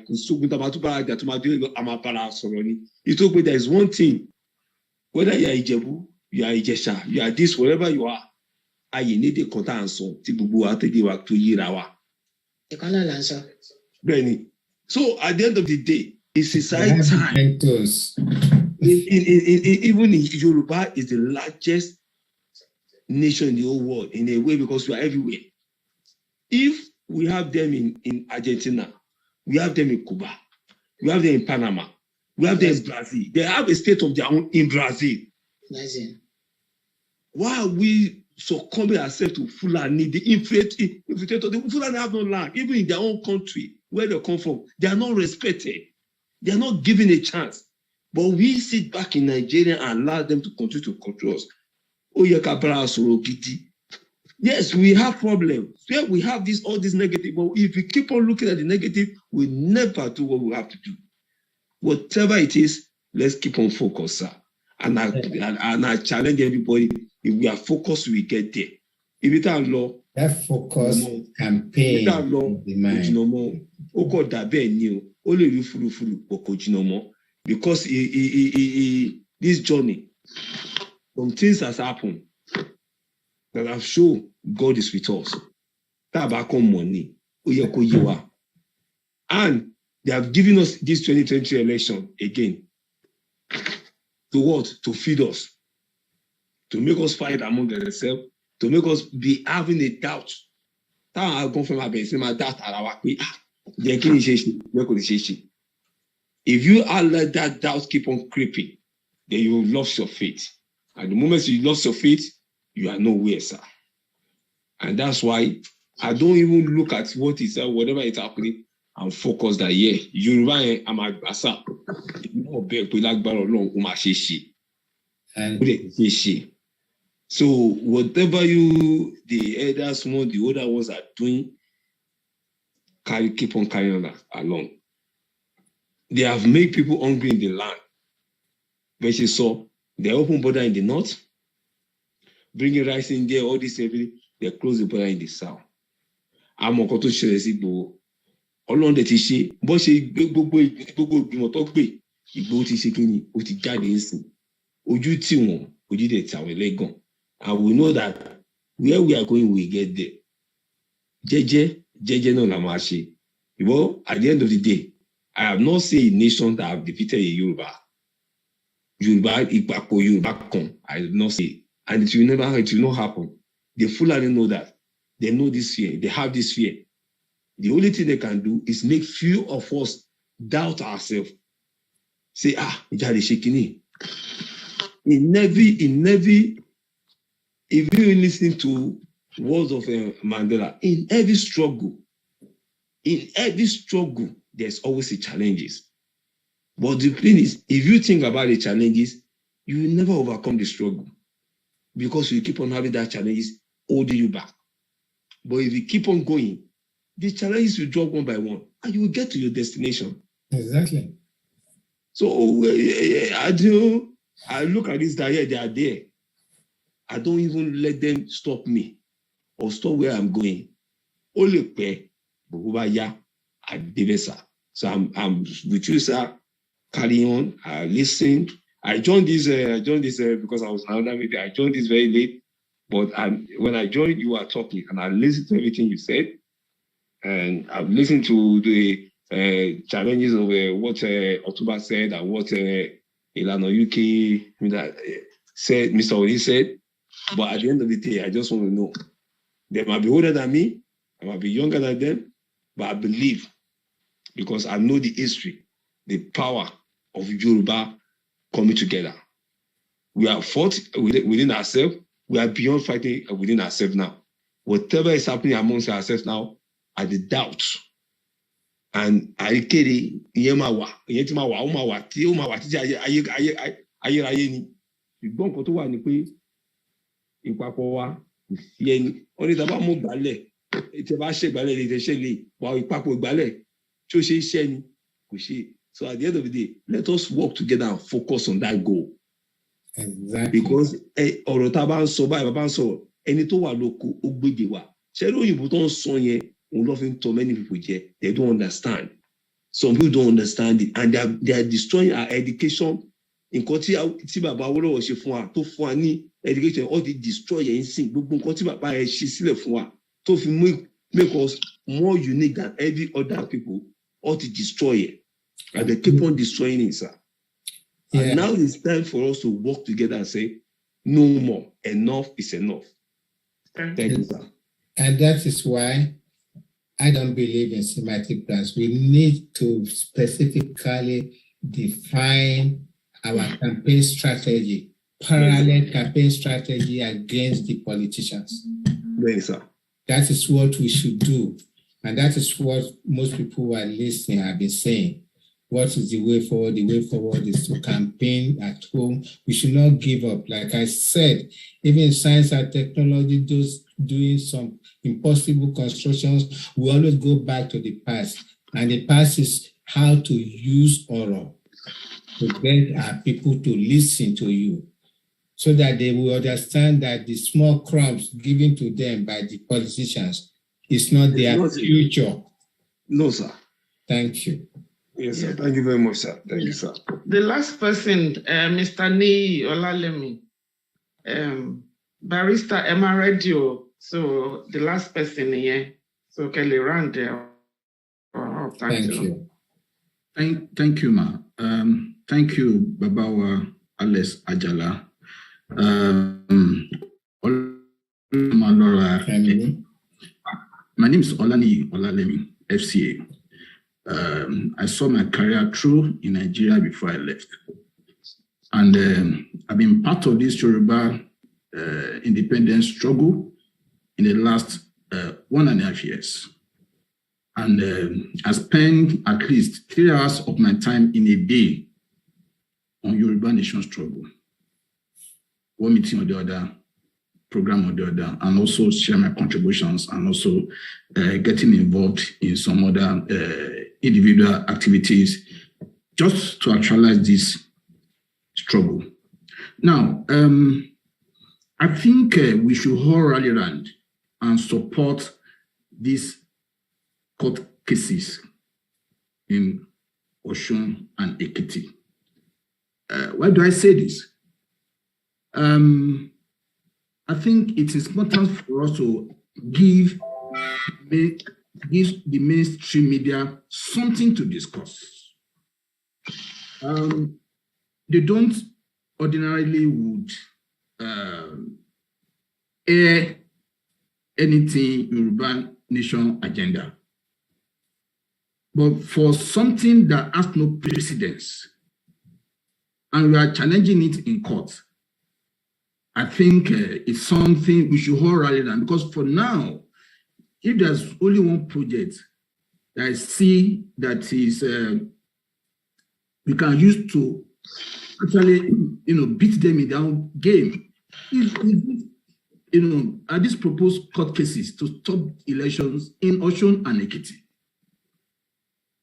kò sógun tábà tún bára jà tó máa dé àmà bára sọ̀rọ̀ ni. Ìtò pé there is one thing, whether you are Ìjẹ̀bú, you are Ìjẹ̀ṣà, you are this, wherever you are, ayé ní èdè kan tá à ń sọ tí gbogbo àtẹ̀dé wa tó yíra wa. Ìkànnà là ń sọ. Bẹ́ẹ̀ni. So at the end of the day, it's a high time. Even in Yoruba is the largest nation in the whole world in a way because we are everywhere. If we have them in Argentina, we have them in Cuba, we have them in Panama, we have them in Brazil. They have a state of their own in Brazil. Why are we succumbing ourselves to Fulani, the infiltrator? The Fulani have no land, even in their own country, where they come from. They are not respected. They are not given a chance. But we sit back in Nigeria and allow them to continue to control us. Yes, we have problems. Yeah, we have all this negative, but if we keep on looking at the negative, we never do what we have to do. Whatever it is, let's keep on focus, sir. And I challenge everybody, if we are focused, we get there. If it are law, that focus campaign, no more. Because this journey, some things has happened that have shown God is with us. Money, and they have given us this 2020 election again. To what? To feed us, to make us fight among ourselves, to make us be having a doubt. If you let that doubt keep on creeping, then you will lose your faith. And the moment you lose your faith, you are nowhere, sir. And that's why I don't even look at what is whatever is happening. I'm focused that Yoruba am agbasa. So whatever the elders want, the other ones are doing, keep on carrying that along. They have made people hungry in the land. But you saw they open border in the north, bringing rice in there, all this everything. They close the border in the south. I'm going to share this. Ọlọ́run dẹ̀ ti ṣe bó ṣe gbogbo ìgbìmọ̀ tó gbé Ìgbòho ti ṣe kíni ó ti jáde ńsìn ojú tí wọn ojú dẹ̀ ti àwọn ẹlẹ́gàn, and we know that where we are going we get there. Jẹ́jẹ́ náà la máa ṣe. At the end of the day, I have not seen a nation that have defeated a Yoruba ìpapọ̀ Yoruba kan. I have not seen, and it will not happen. The Fulani know that. They know this fear. They have this fear. The only thing they can do is make few of us doubt ourselves. Say, Ijade Shekini. If you listen to words of Mandela, in every struggle, there's always a challenges. But the thing is, if you think about the challenges, you will never overcome the struggle because you keep on having that challenges holding you back. But if you keep on going, the challenges will drop one by one, and you will get to your destination. Exactly. So I look at this that they are there. I don't even let them stop me or stop where I'm going. Only pay, so I'm with you, sir. Carry on. I listened. I joined this because I was in another meeting. I joined this very late, but when I joined, you were talking, and I listened to everything you said. And I've listened to the challenges of what Otuba said and what Ilana UK said, Mr. Oni said. But at the end of the day, I just want to know. They might be older than me, I might be younger than them, but I believe, because I know the history, the power of Yoruba coming together. We are fought within ourselves. We are beyond fighting within ourselves now. Whatever is happening amongst ourselves now are the doubts. And I carry Yemawa, Yetimawa, Umawa, Tiumawa, Ayeraye ni. Ìgbọ́n kan tó wà ní pé ìpapọ̀ wa kò sí ẹni. Wọ́n ní tàbá mú gbálẹ̀, tí a bá ṣe gbálẹ̀ lè ṣe lè wà ìpapọ̀ gbálẹ̀ tí ó ṣe iṣẹ́ ni kò ṣe. So at the end of the day, let us work together and focus on that goal. Exactly. Because ọ̀rọ̀ tá a bá ń sọ báyìí, bá ń sọ ẹni tó wà lóko ó gbèdè wa. Ṣé lóyìnbó tó ń sọ yẹn? To many people here, they don't understand. Some people don't understand it, and they are destroying our education. In country, Baba Awolowo ṣe fún wa, tó fún wa ní education, all the destroy in sin. Gbogbo nǹkan tí Baba ẹ ṣe sílẹ̀ fún wa, tó fi make us more unique than every other people. All to destroy it, and they keep on destroying it, sir. Yeah. And now it's time for us to work together and say, no more. Enough is enough. Thank you, sir. And that is why I don't believe in semantic plans. We need to specifically define our campaign strategy, parallel campaign strategy against the politicians. Yes, sir. That is what we should do. And that is what most people who are listening have been saying. What is the way forward? The way forward is to campaign at home. We should not give up. Like I said, even science and technology, those doing some impossible constructions, we always go back to the past. And the past is how to use oral to get our people to listen to you so that they will understand that the small crumbs given to them by the politicians is not their future. No, sir. Thank you. Yes, sir. Thank you very much, sir. Thank you, sir. The last person, Mr. Ni Olalemi, Barrister Emma Radio. So the last person here. So Kelly Rand there. Thank you. Thank you, ma. Thank you, Babawa Alex Ajala. My name is Olani Olalemi, FCA. I saw my career through in Nigeria before I left. And I've been part of this Yoruba independence struggle in the last 1.5 years. And I spend at least 3 hours of my time in a day on Yoruba nation struggle. One meeting or the other, program or the other, and also share my contributions and also getting involved in some other individual activities just to actualize this struggle. Now, I think we should all rally around and support these court cases in Osun and Ekiti. Why do I say this? I think it is important for us to give the mainstream media something to discuss. They don't ordinarily would air anything Yoruba nation agenda. But for something that has no precedence, and we are challenging it in court, I think it's something we should all rally around, because for now, if there's only one project that I see that is we can use to actually, beat them in their own game, are these proposed court cases to stop elections in Osun and Ekiti.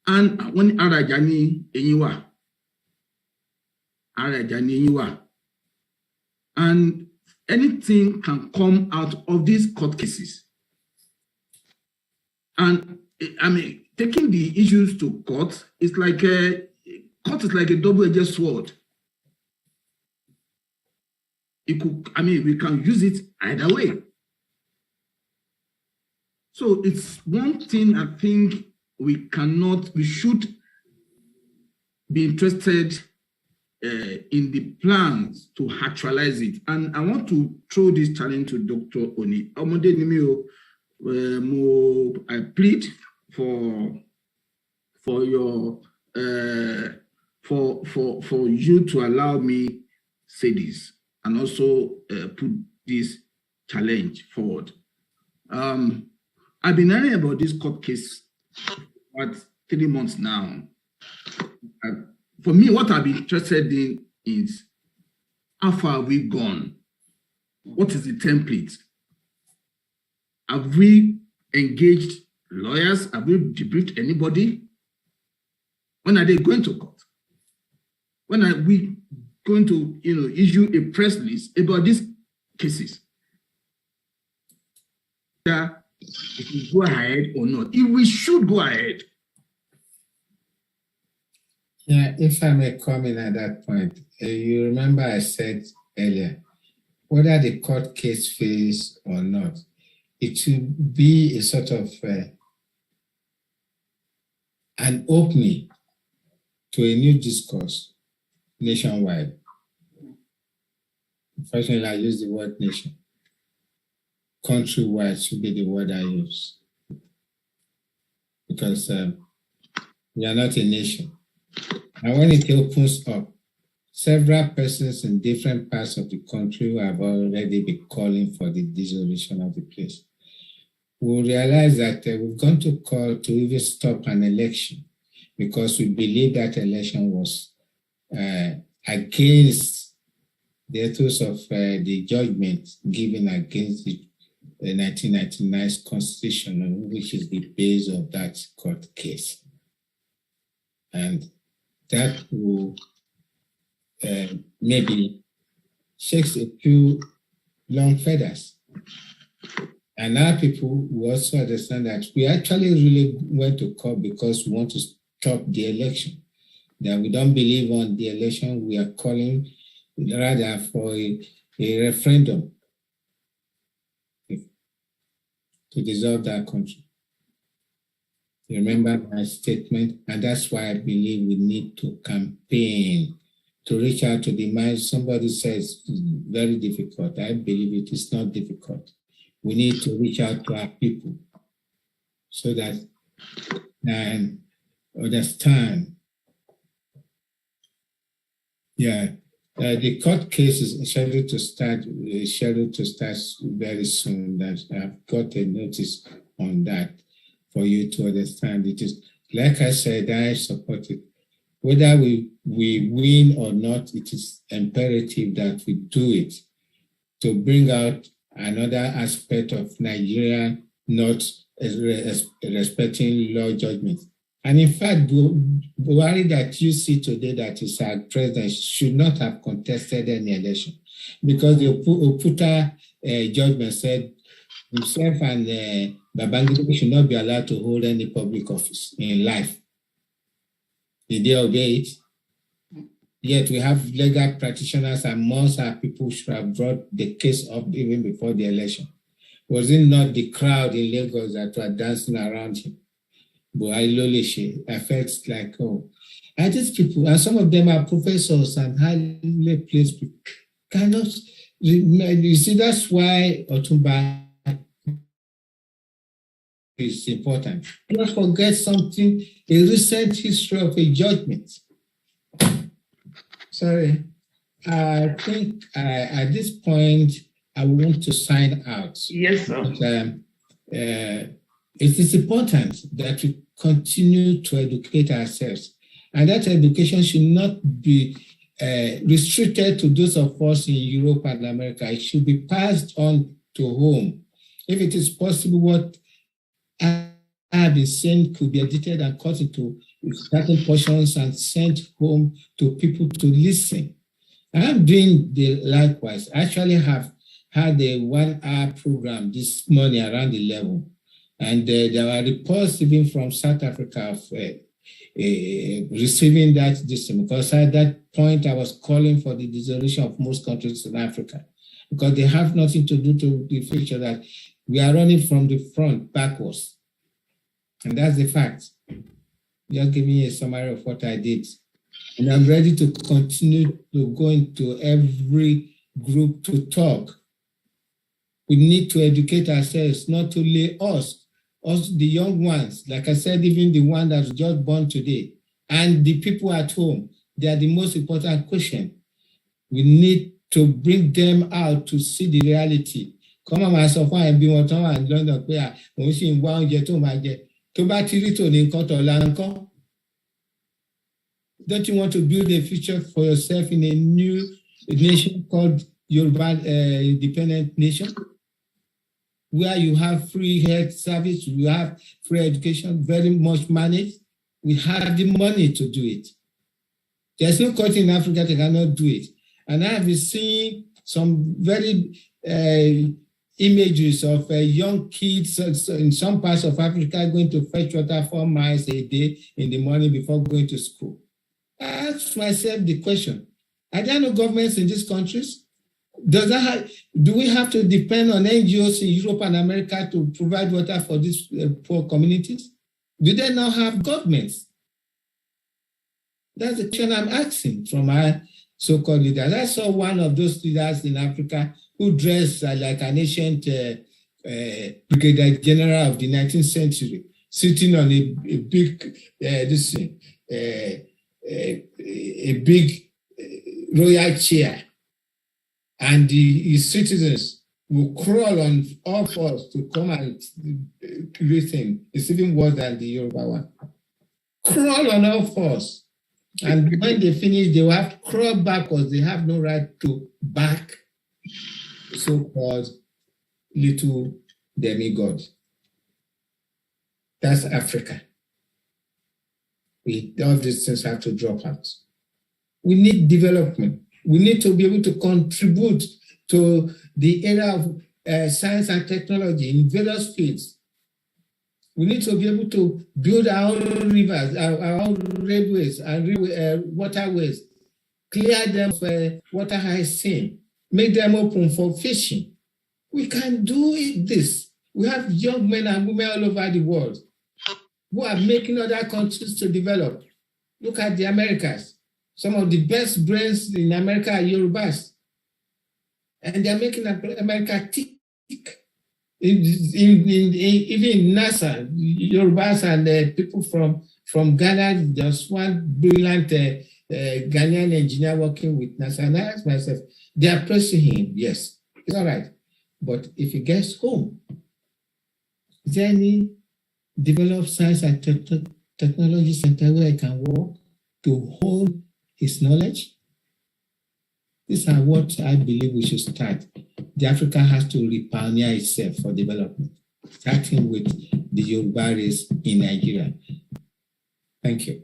And when Arajani Enyiwa, and anything can come out of these court cases. And I mean, taking the issues to court is like court is like a double-edged sword. We can use it either way. So it's one thing I think we should be interested in the plans to actualize it. And I want to throw this challenge to Dr. Oni. I plead for your for you to allow me say this and also put this challenge forward. I've been hearing about this court case for 3 months now. For me, what I've been interested in is how far have we gone? What is the template? Have we engaged lawyers? Have we debriefed anybody? When are they going to court? When are we going to, issue a press release about these cases? If we go ahead or not, if we should go ahead. Yeah, if I may comment at that point, you remember I said earlier, whether the court case fails or not, it should be a sort of an opening to a new discourse nationwide. Unfortunately, I use the word nation. Countrywide should be the word I use. Because we are not a nation. And when it opens up, several persons in different parts of the country have already been calling for the dissolution of the place. We realize that we've gone to call to even stop an election because we believe that election was against the ethos of the judgment given against the 1999 constitution, which is the base of that court case. And that will maybe shakes a few long feathers. And our people will also understand that we actually really went to court because we want to stop the election. That we don't believe on the election, we are calling rather for a referendum to dissolve that country. Remember my statement, and that's why I believe we need to campaign to reach out to the mind. Somebody says it's very difficult. I believe it is not difficult. We need to reach out to our people so that they understand. Yeah, the court case is scheduled to start very soon. That I've got a notice on that for you to understand. It is, like I said, I support it. Whether we win or not, it is imperative that we do it to bring out another aspect of Nigeria not respecting law judgment. And in fact, Buhari that you see today that is our president should not have contested any election because the Oputa judgment said himself and Babangida should not be allowed to hold any public office in life. Did they obey it? Yet we have legal practitioners and most our people should have brought the case up even before the election. Was it not the crowd in Lagos that were dancing around him? But I felt like, oh, and these people, and some of them are professors and highly placed people, cannot, you see, that's why Otumba is important. Don't forget something, a recent history of a judgment. Sorry, I think at this point, I want to sign out. Yes, sir. But, it is important that we continue to educate ourselves. And that education should not be restricted to those of us in Europe and America. It should be passed on to home. If it is possible, what I have been saying could be edited and cut into certain portions and sent home to people to listen. I am doing the likewise. I actually have had a 1-hour program this morning around 11. And there were reports even from South Africa of receiving that decision, because at that point I was calling for the dissolution of most countries in Africa, because they have nothing to do to the future, that we are running from the front backwards. And that's the fact. Just give me a summary of what I did. And I'm ready to continue to go into every group to talk. We need to educate ourselves, not only us, the young ones, like I said, even the one that was just born today, and the people at home. They are the most important question. We need to bring them out to see the reality. Come on, myself, I be one time in London, where we see one jet to my jet. To back in Kotolanko. Don't you want to build a future for yourself in a new nation called Yoruba independent nation? Where you have free health service, you have free education, very much managed. We have the money to do it. There's no country in Africa that cannot do it. And I have been seeing some very images of young kids in some parts of Africa going to fetch water 4 miles a day in the morning before going to school. I ask myself the question, are there no governments in these countries? Do we have to depend on NGOs in Europe and America to provide water for these poor communities? Do they not have governments? That's the question I'm asking from our so-called leaders. I saw one of those leaders in Africa who dressed like an ancient brigadier general of the 19th century, sitting on a big, a big royal chair. And his citizens will crawl on all fours to come and greet him. It's even worse than the Yoruba one. Crawl on all fours. And when they finish, they will have to crawl backwards. They have no right to back so-called little demigods. That's Africa. All these things have to drop out. We need development. We need to be able to contribute to the era of science and technology in various fields. We need to be able to build our own rivers, our own railways and waterways, clear them for water hyacinth, make them open for fishing. We can do this. We have young men and women all over the world who are making other countries to develop. Look at the Americas. Some of the best brains in America are Yorubas. And they're making America tick. Even in NASA, Yorubas and people from Ghana, there's one brilliant Ghanaian engineer working with NASA. And I ask myself, they are praising him, yes, it's all right. But if he gets home, is there any developed science and technology center where he can work to hold his knowledge? These are what I believe we should start. The Africa has to repioneer itself for development, starting with the Yoruba race in Nigeria. Thank you.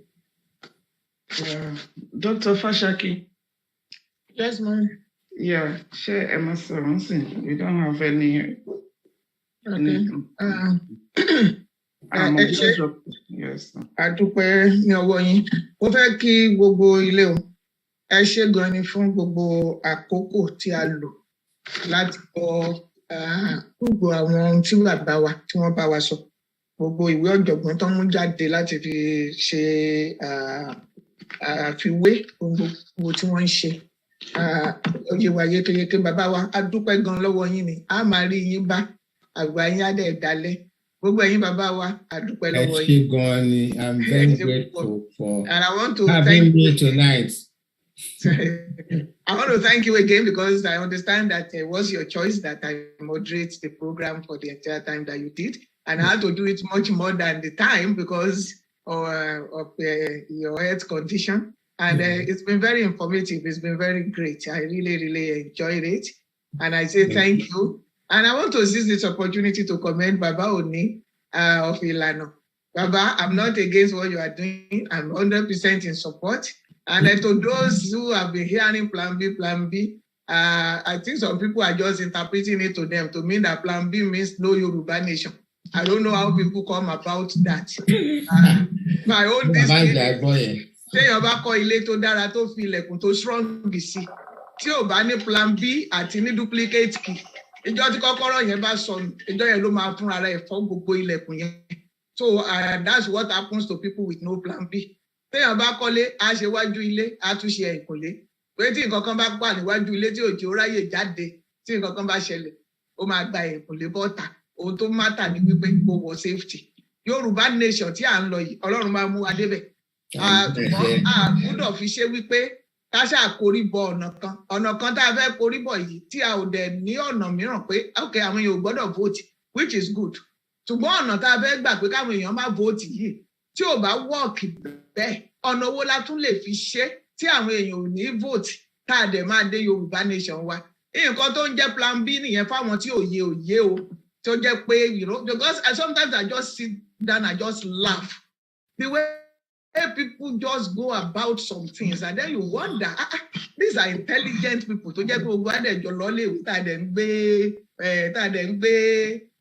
Dr. Fashaki. Yes, ma'am. Yeah, share Emerson. We don't have any. Yes. Adúpẹ́ ní ọwọ́ yín. Mo fẹ́ kí gbogbo ilé o. Ẹ ṣé gan ni fún gbogbo àkókò tí a lò láti gbọ́ gbogbo àwọn ohun tí bàbá wa tí wọ́n bá wa sọ. Gbogbo ìwé ọ̀jọ̀gbọ́n tó mú jáde láti fi ṣe àfiwé gbogbo tí wọ́n ń ṣe. Oyè wa yékéyéké bàbá wa a dúpẹ́ gan lọ́wọ́ yín ni. A máa rí yín bá àgbà yín á dẹ̀ dalẹ̀. Gbogbo ẹ̀yin bàbá wa a dúpẹ́ lọ́wọ́ yín. Ẹ ṣé gan ni. I'm very grateful for and I want to having me tonight. I want to thank you again because I understand that it was your choice that I moderate the program for the entire time that you did. And I had to do it much more than the time because of your health condition. And it's been very informative. It's been very great. I really, really enjoyed it. And I say thank you. And I want to seize this opportunity to commend Baba Oni of Ilano. Baba, I'm not against what you are doing. I'm 100% in support. And to those who have been hearing Plan B, I think some people are just interpreting it to them to mean that Plan B means no Yoruba nation. I don't know how people come about that. My own district, say ọba kọ́ ilé tó dára tó fi ilẹ̀kùn tó strong sí. Tí ò bá ní Plan B àti ní duplicate key. Ìjọ tí kọ́kọ́rọ́ yẹn bá sọnù, ìjọ yẹn ló máa fún ara ẹ̀ fọ́ gbogbo ilẹ̀kùn yẹn. So that's what happens to people with no Plan B. téèyàn bá kọ́lé á ṣe wájú ilé á tún ṣe ẹ̀yìnkùlé pé tí nǹkan kan bá wà níwájú ilé tí òjò ráyè jáde tí nǹkan kan bá ṣẹlẹ̀ ó máa gba ẹ̀yìnkùlé bọ́ta ohun tó mátà ní wípé kó wọ safety Yorùbá nation tí à ń lọ yìí Ọlọ́run máa mú wa débẹ̀ àmọ́ a gbọ́dọ̀ fi ṣe wípé ká ṣàkórí bọ ọ̀nà kan tá a fẹ́ korí bọ̀ yìí tí a ò dẹ̀ ní ọ̀nà mìíràn pé ok àwọn èèyàn ò gbọ́dọ̀ vote which is good ṣùgbọ́n ọ̀nà tá a fẹ́ gbà pé káwọn èèyàn má vote yìí tí ò bá work bẹ́ẹ̀ ọ̀nà owó la tún lè fi ṣe tí àwọn èèyàn ò ní vote tá a dẹ̀ máa dé Yorùbá nation wa nǹkan tó ń jẹ́ plan B nìyẹn fáwọn tí òye o tó jẹ́ pé because sometimes I just sit down and just laugh the way people just go about some things and then you wonder these are intelligent people tó jẹ́ pé gbogbo àdẹ̀jọ lọ́lẹ̀wé tá a dẹ̀ ń gbé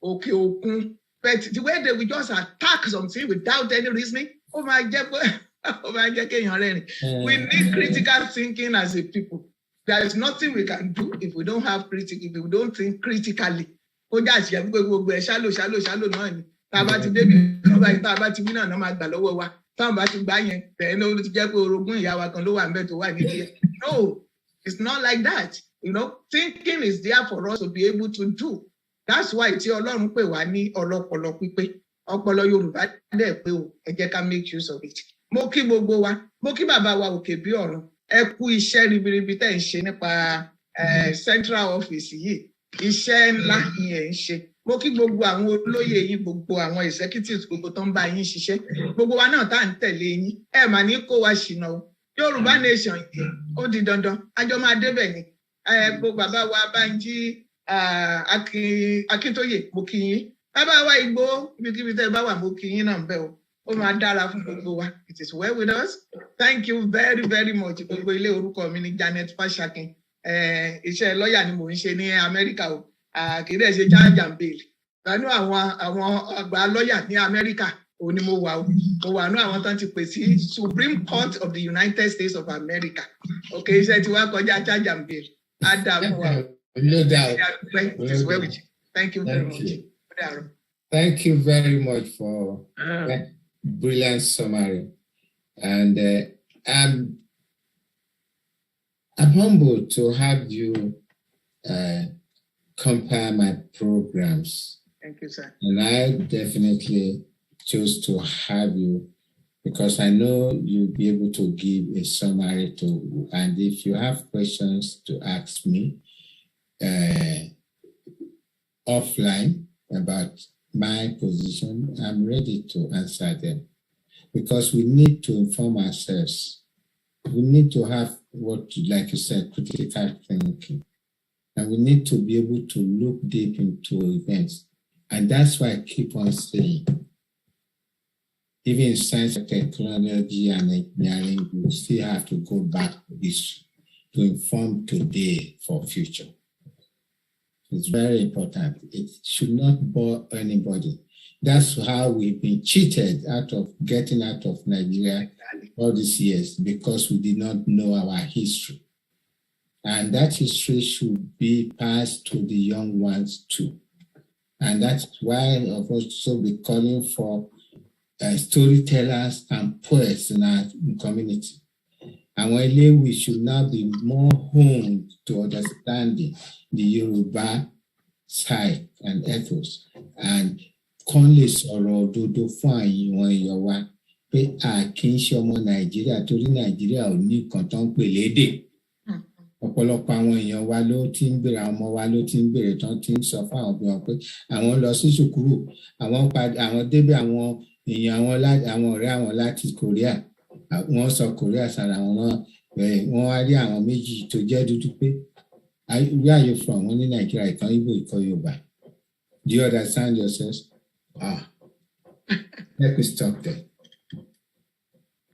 òkè òkun but the way they will just attack something without any reasoning ó máa jẹ́ kéèyàn rẹ́rìn. We need critical thinking as a people. There is nothing we can do if we don't have if we don't think critically. Ó jà sí ẹgbẹ́ gbogbo ẹ̀ ṣálò náà ni tá a bá ti débi ìjọba yìí tá a bá ti wí náà máa gbà lọ́wọ́ wa táwọn bá ti gbà yẹn tẹ̀lé ló ti jẹ́ pé orogún ìyá wa kan ló wà ń bẹ̀ tó wà nídìí ẹ̀. No, it's not like that. Thinking is there for us to be able to do. That's why tí Ọlọ́run pè wá ní ọlọ́pọlọ pípé ọpọlọ Yorùbá dẹ̀ pé o ẹ jẹ́ ká make use of it. Mo kí gbogbo wa mo kí bàbá wa òkè bí ọ̀run ẹ kú iṣẹ́ ribiribi tẹ́ ń ṣe nípa central office yìí iṣẹ́ ńlá ni ẹ̀ ń ṣe. Mo kí gbogbo àwọn olóyè yín gbogbo àwọn executives gbogbo tó ń bá yín ṣiṣẹ́ gbogbo wa náà tá à ń tẹ̀lé yín ẹ mà ní kó wa ṣìnà o Yorùbá nation yìí ó di dandan àjọ máa débẹ̀ ni gbogbo bàbá wa Bánjí Akíntóyè mo kí yín bàbá wa Ìgbòho ibikíbi tẹ́ bá wà mo kí yín náà bẹ́ẹ̀ o ó máa dára fún gbogbo wa. It is well with us. Thank you very very much. Gbogbo ilé orúkọ mi ni Janet Fashakin iṣẹ́ lọ́ọ̀yà ni mò ń ṣe ní Amẹ́ríkà o kì í dẹ̀ ṣe charge and bail lánàá àwọn àgbà lọ́ọ̀yà ní Amẹ́ríkà òun ni mo wà o mo wà ní àwọn tán ti pè sí Supreme Court of the United States of America ok iṣẹ́ tí wàá kọjá charge and bail á dà fún wa. No doubt. It is well with you. Thank you very much. Thank you very much for that brilliant summary. And I'm humbled to have you compare my programs. Thank you, sir. And I definitely chose to have you because I know you'll be able to give a summary to, and if you have questions to ask me offline about my position, I'm ready to answer them because we need to inform ourselves. We need to have what, like you said, critical thinking. And we need to be able to look deep into events. And that's why I keep on saying, even in science, technology, and engineering, we still have to go back to history to inform today for future. It's very important. It should not bore anybody. That's how we've been cheated getting out of Nigeria all these years because we did not know our history. And that history should be passed to the young ones too. And that's why I've also be calling for storytellers and poets in our community. And we should now be more honed to understanding the Yoruba side and ethos. And kọ́nlé sọ̀rọ̀ òdodo fún àwọn èèyàn wa pé a kì í ṣe ọmọ Nàìjíríà torí Nàìjíríà ò ní nǹkan tó ń pè lédè. Ọ̀pọ̀lọpọ̀ àwọn èèyàn wa ló ti ń bèrè àwọn ọmọ wa ló ti ń bèrè tán ti ń sọ fún àwọn obìnrin pé àwọn lọ sí sùkúrù àwọn débẹ̀ àwọn èèyàn àwọn ọ̀rẹ́ àwọn láti Korea wọ́n sọ Korea sára wọn náà wọ́n wá rí àwọn méjì tó jẹ́ dúdú pé where are you from? Wọ́n ní Nàìjíríà ìkan Igbo ìkan Yorùbá. Do you understand yourselves? Let me stop there.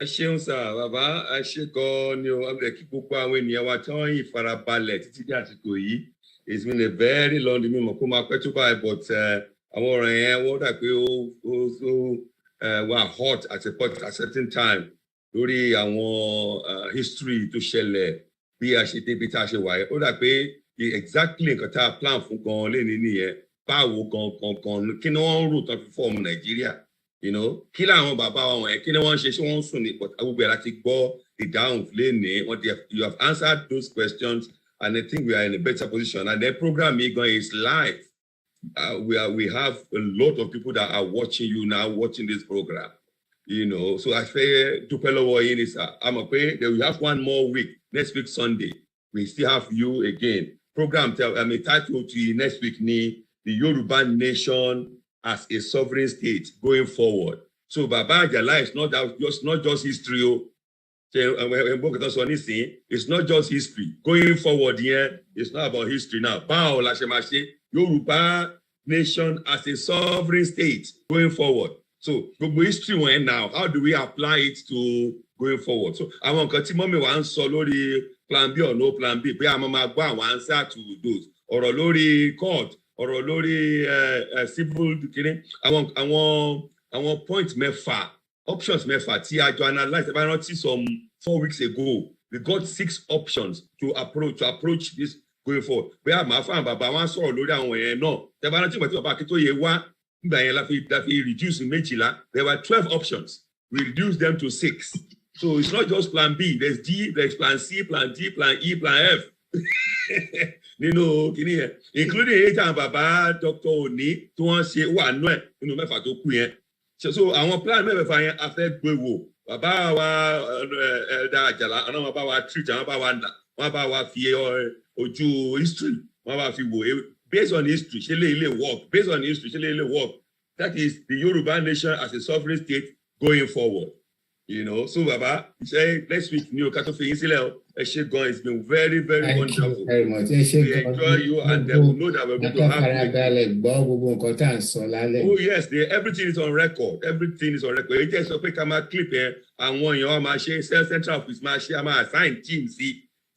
Ẹ ṣeun sá bàbá ẹ ṣe gan-an ni o abẹ kí gbogbo àwọn ènìyàn wa tí wọ́n yìn farabalẹ̀ títí dé àsìkò yìí. It's been a very long time mo kó máa pẹ́ tó báyìí but àwọn ọ̀rọ̀ yẹn wọ́n dà pé ó wà hot at a certain time lórí àwọn history tó ṣẹlẹ̀ bí a ṣe débi tá a ṣe wà yẹn ó dà pé exactly nǹkan tá a plan fún gan-an lẹ́ni nìyẹn báwo gan-an kí ni wọ́n ń rò tán fi fọ́ọ̀mù Nàìjíríà You know, kí làwọn bàbá wọn ẹ̀ kí ni wọ́n ṣe ṣé wọ́n sùn ní but gbogbo ẹ̀ láti gbọ́ ìdáhùn lénìí you have answered those questions and I think we are in a better position and the program is live. We have a lot of people that are watching you now, watching this program. You know, so I say dúpẹ́ lọ́wọ́ yín ni sir. I'm afraid that we have one more week. Next week Sunday, we still have you again. Program title to next week ni the Yoruba nation as a sovereign state going forward. So Baba Ajala is not just history. It's not just history. Going forward here, it's not about history now. Yoruba nation as a sovereign state going forward. So history when now, how do we apply it to going forward? So I want to mommy one lórí plan B or no plan B. But I'm going to answer to those. Or lórí court. Or lórí civil I want point mẹ́fà options mẹ́fà tí a jọ analyze about not some 4 weeks ago. We got 6 options to approach this going forward. We have my fan baba wan sọ̀rọ̀ lórí àwọn yẹn náà. Tẹ́ bá rántí ìgbà tí bàbá Akíntóyè wá nígbà yẹn la fi reduce méjìlá. There were 12 options. We reduced them to 6. So it's not just plan B. There's D, there's plan C, plan D, plan E, plan F. Including agent Baba Dr. Oni to one say one no mẹ́fà tó kù yẹn. So our plan mẹ́fà yẹn a fẹ́ gbé wò. Bàbá wa Elder Ajala àwọn bàbá wa treat àwọn bàbá wa wọ́n bá wa fi ojú history wọ́n bá fi wò based on history ṣe lè work based on history ṣe lè work. That is the Yoruba nation as a sovereign state going forward. You know, so Baba, say next week new ká tó fi yín sílẹ̀ it's been very, very wonderful. Thank you very much. We enjoy you and we know that we're going to have oh yes, everything is on record. Everything is on record. You just pick a clip here and one your central office assign teams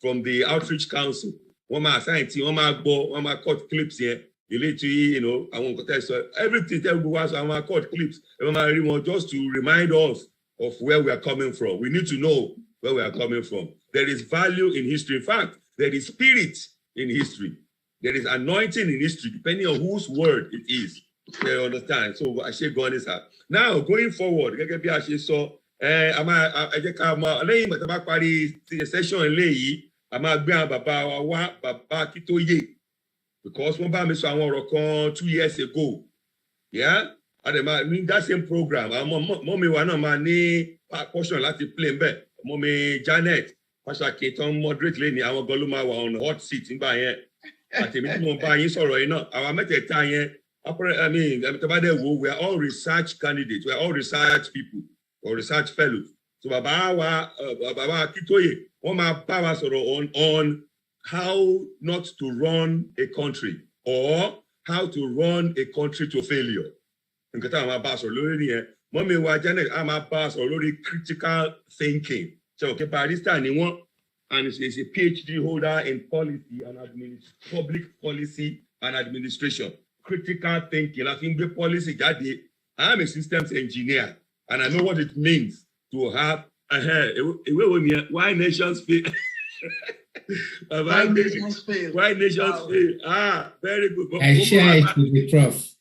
from the outreach council. One assign team, one cut clips here. You know, I won't tell you everything everyone cut clips. Just to remind us of where we are coming from. We need to know where we are coming from. There is value in history. In fact, there is spirit in history. There is anointing in history, depending on whose word it is. You understand? So I should go on this. Now, going forward, because one by me 2 years ago. Yeah? And that same program, mommy one money portion láti play mbẹ. Mommy Janet, Pastor Keton moderate lady, àwọn Goluma were on hot seat in by here. Àti mi tí mo bá yín sọ̀rọ̀ yìí náà. Àwọn mẹ́tẹ̀ẹ̀ta yẹn, we are all research candidates, we are all research people or research fellows. So Baba Akíntóyè, wọ́n máa bá wa sọ̀rọ̀ on how not to run a country or how to run a country to failure. Mommy wa Janet, I'm a pass already critical thinking. So okay, barista ni one, and she's a PhD holder in policy and public policy and administration. Critical thinking. I think the policy daddy. I'm a systems engineer, and I know what it means to have why nations fail. Why nations fail? Why nations fail? Ah, very good. I share it with the prof.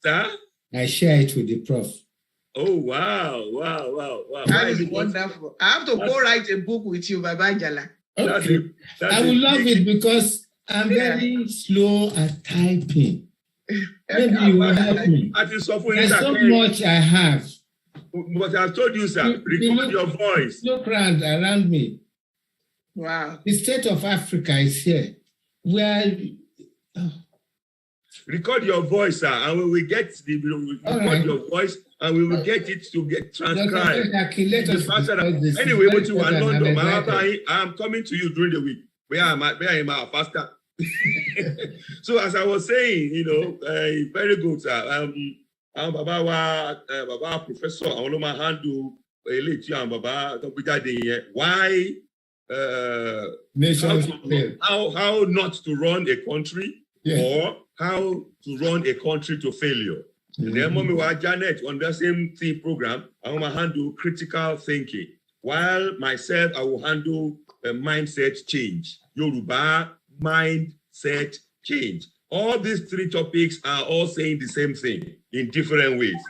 Sir? I share it with the prof. Oh, wow. That is wonderful. I have to go write a book with you, Baba Ajala. Okay. I will love it because I'm very slow at typing. Maybe you will help me. There's so much I have. But I've told you, sir, record your voice. Look around me. Wow. The state of Africa is here. Record your voice, sir, and we will get your voice, and we will get it to get transcribed. Anyway, what you are London, I'm coming to you during the week. Where am I faster? So as I was saying, you know, very good, sir. Baba Professor, I want to handle why how not to run a country, or how to run a country to failure. And then Mommy wa Janet on the same thing program, I want to handle critical thinking. While myself, I will handle mindset change. Yoruba mindset change. All these 3 topics are all saying the same thing in different ways.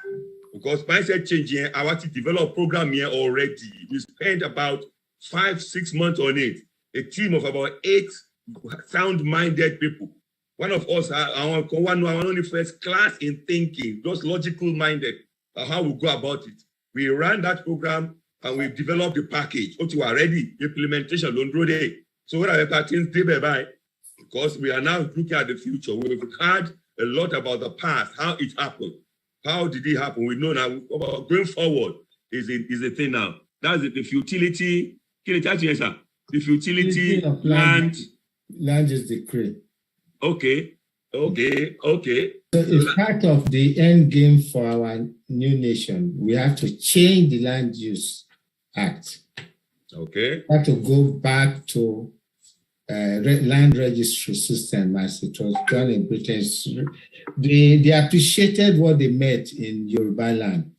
Because mindset change here, I want to develop program here already. We spent about 5-6 months on it. A team of about 8 sound-minded people. One of us, our only first class in thinking, just logical minded, how we go about it. We ran that program and we developed the package. We are ready, implementation, so what are things day by? Because we are now looking at the future. We've heard a lot about the past, how it happened. How did it happen? We know now going forward is a thing now. That's it, the futility. The futility of land is decree. Okay. So it's part of the end game for our new nation. We have to change the Land Use Act. Okay. We have to go back to land registry system as it was done in Britain. They appreciated what they met in Yoruba land,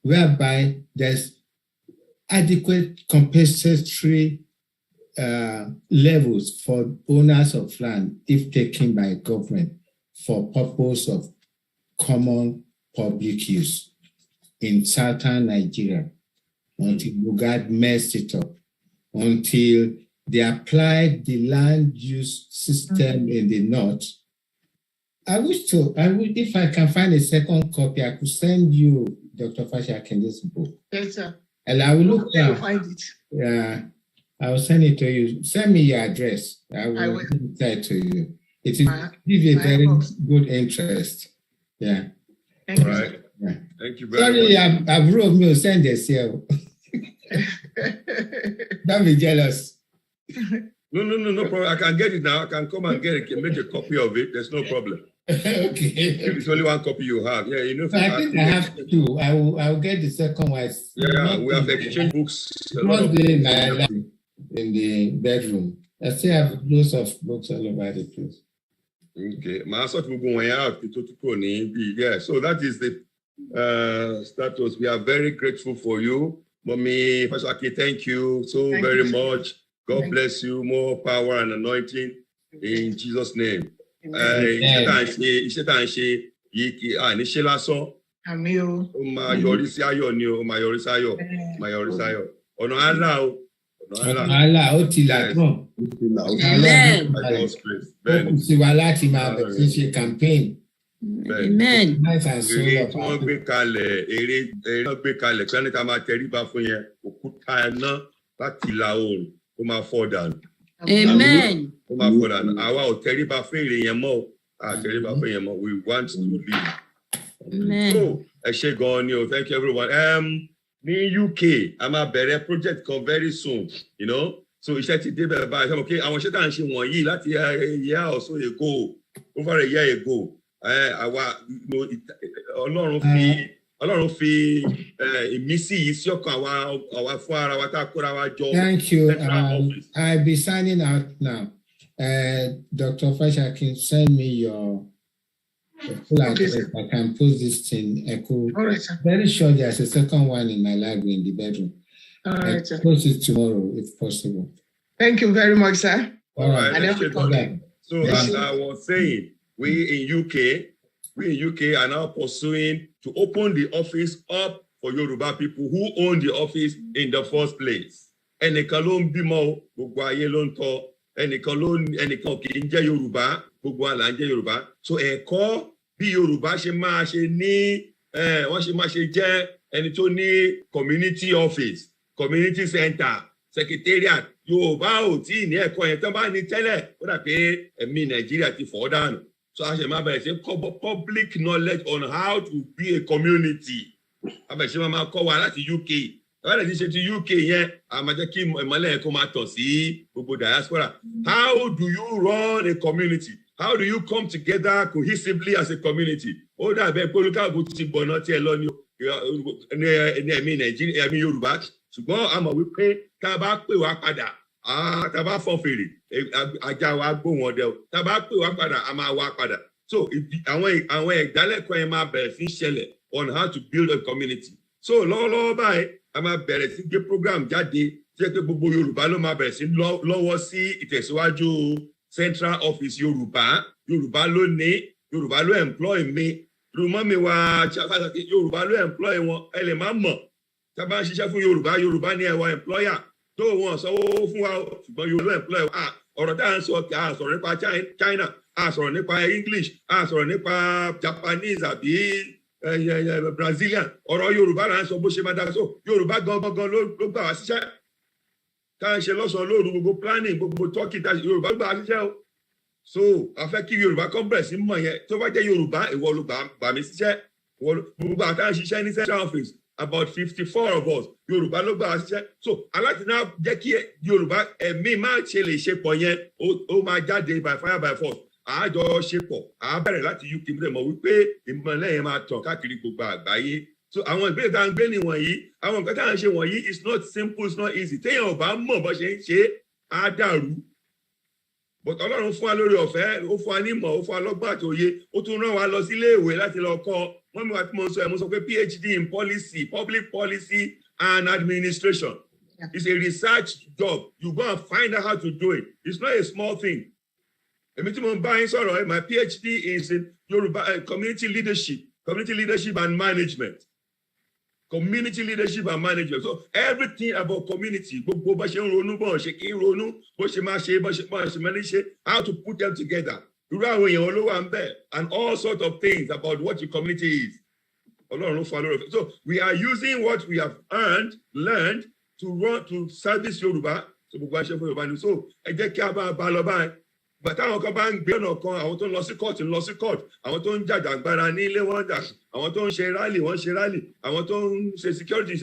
whereby there's adequate compensatory levels for owners of land if taken by government for purpose of common public use in southern Nigeria until Lugard messed it up, until they applied the land use system in the north. If I can find a second copy, I could send you, Dr. Fashakin, this book. Yes, sir. And I will look at find it. Yeah, I will send it to you. Send me your address. I will send it to you. It will give you a very good interest. Yeah. Thank you. Right. Yeah. Thank you very much. Sorry, I've wrote me send this here. Don't be jealous. No problem. I can get it now. I can come and get it, make a copy of it. There's no problem. Okay. If it's only one copy you have. Yeah, I think I have two. I will get the second one. Yeah, we have exchanged books. In the bedroom. I still have loads of books all over the place. Okay. Yeah, so that is the status. We are very grateful for you. Mommy Fashaki, thank you so very much. God bless you. More power and anointing in Jesus' name. Allah ó ti là tán. Amen. Ó sì wá láti máa bẹ̀rẹ̀ sí ṣe campaign. Amen. Èrè tí wọ́n gbé kalẹ̀ kí wọ́n ní ká máa tẹríba fún yẹn òkúta iná láti ìlà oòrùn ó máa fọ́ dànù. Amen. Ó máa fọ́ dànù. Àwa ò tẹríba fún èrè yẹn mọ́ o. Tẹríba fún yẹn mọ́. We want to live. Amen. So ẹ ṣé gan-an ni o. Thank you everyone. Ní UK, a máa bẹ̀rẹ̀ project kan very soon, you know. So iṣẹ́ ti débẹ̀ báyìí. Okay, àwọn iṣẹ́ tá à ń ṣe wọ̀nyí láti a year or so ago, over a year ago. Àwa Ọlọ́run fi ìmísí yìí sí ọkàn àwa fún ara wa tá a kóra wa jọ. Thank you. I'll be signing out now. Dr. Fashakin, send me your full address. I can post this thing. All right, sir. Very sure there's a second one in my library in the bedroom. All right, sir. Post it tomorrow if possible. Thank you very much, sir. All right. So as I was saying, we in UK are now pursuing to open the office up for Yoruba people who own the office in the first place. Ẹnìkan ló ń bímọ, gbogbo ayé ló ń tọ́. Ẹnìkan kì í jẹ́ Yorùbá, gbogbo àlà ń jẹ́ Yorùbá. So ẹ̀kọ́ bí Yorùbá ṣe máa ṣe ní wọ́n ṣe máa ṣe jẹ́ ẹni tó ní community office, community center, secretariat. Yorùbá ò tí ì ní ẹ̀kọ́ yẹn tán bá ní tẹ́lẹ̀ ó dà pé ẹ̀mí Nàìjíríà ti fọ́ dànù. So I say, public knowledge on how to be a community. I say, Mama, call to UK. What is it to UK? Yeah, I'm a diaspora. How do you run a community? How do you come together cohesively as a community? Oh, that be political boutique, but not alone. Nigeria, Yoruba. So I'm a whip, tabak, wakada. Taba fọfèrè ajá wa gbóhùn ọdẹ o taba pè wá padà a máa wá padà so àwọn ìdálẹ́kọ̀ọ́ yẹn máa bẹ̀rẹ̀ sí ṣẹlẹ̀ on how to build a community so lọ́wọ́lọ́wọ́ báyìí a máa bẹ̀rẹ̀ sí gbé program jáde jẹ́ pé gbogbo Yorùbá ló máa bẹ̀rẹ̀ sí lọ́wọ́ sí ìtẹ̀síwájú central office Yorùbá ló ní Yorùbá ló employ mi Rumọ́ mi wá Yorùbá ló employ wọn ẹ lè má mọ̀ tá bá ń ṣiṣẹ́ fún Yorùbá ní ẹwà employer tó wọn sanwó fún wa ṣùgbọ́n Yorùbá employ ọ̀rọ̀ tá à ń sọ a sọ̀rọ̀ nípa China a sọ̀rọ̀ nípa English a sọ̀rọ̀ nípa Japanese àbí Brazilian ọ̀rọ̀ Yorùbá là ń sọ bó ṣe máa dá so Yorùbá gangan ló gbà wá síṣẹ́ tá à ń ṣe lọ́sàn-án lóru gbogbo planning gbogbo turkey tá Yorùbá gbà wá síṣẹ́ o so a fẹ́ kí Yorùbá kan bẹ̀rẹ̀ sí mọ̀ yẹn tó bá jẹ́ Yorùbá ìwọ ló gbà mí síṣẹ́ gbogbo àti à ń ṣiṣẹ́ ní central office about 54 of us Yorùbá ló gbà wá síṣẹ́ so aláti náà jẹ́ kí Yorùbá ẹ̀mí má ṣe lè ṣe pọ̀ yẹn ó máa jáde by fire by force àjọ ṣe pọ̀ à bẹ̀rẹ̀ láti UK mílẹ̀ mọ̀ wípé ìmọ̀lẹ́ yẹn máa tàn káàkiri gbogbo àgbáyé so àwọn ìbéèrè tá à ń gbé nìwọ̀nyí àwọn nǹkan tá à ń ṣe wọ̀nyí it's not simple it's not easy téèyàn ò bá mọ̀ bó ṣe ń ṣe á dàrú but Ọlọ́run fún wa lórí ọ̀fẹ́ ó fún wa ní ìmọ̀ ó fún wa lọ́gbọ́n àti òye ó tún rán wa lọ sí ilé ìwé láti lọ kọ́ wọ́n mi wá tí mo sọ pé PhD in policy public policy and administration it's a research job you go and find out how to do it it's not a small thing. Èmi tí mo ń bá yín sọ̀rọ̀ my PhD is in Yoruba community leadership and management. Community leadership and management. So everything about community, gbogbo bó ṣe ń ronú bó ṣe kí ń ronú bó ṣe máa ṣe bó ṣe máa ṣe how to put them together. Irú àwọn èèyàn olówó à ń bẹ̀ and all sorts of things about what your community is. Ọlọ́run fún wa. So we are using what we have learned to service Yoruba. So gbogbo àṣẹ fún Yorùbá ni. So ẹ jẹ́ kí a bá lọ báyìí. But àwọn kan bá ń gbé ọ̀nà kan àwọn tó ń lọ sí court àwọn tó ń jàjàgbara ní ilé wọn jà àwọn tó ń ṣe rally wọ́n ṣe rally àwọn tó ń ṣe security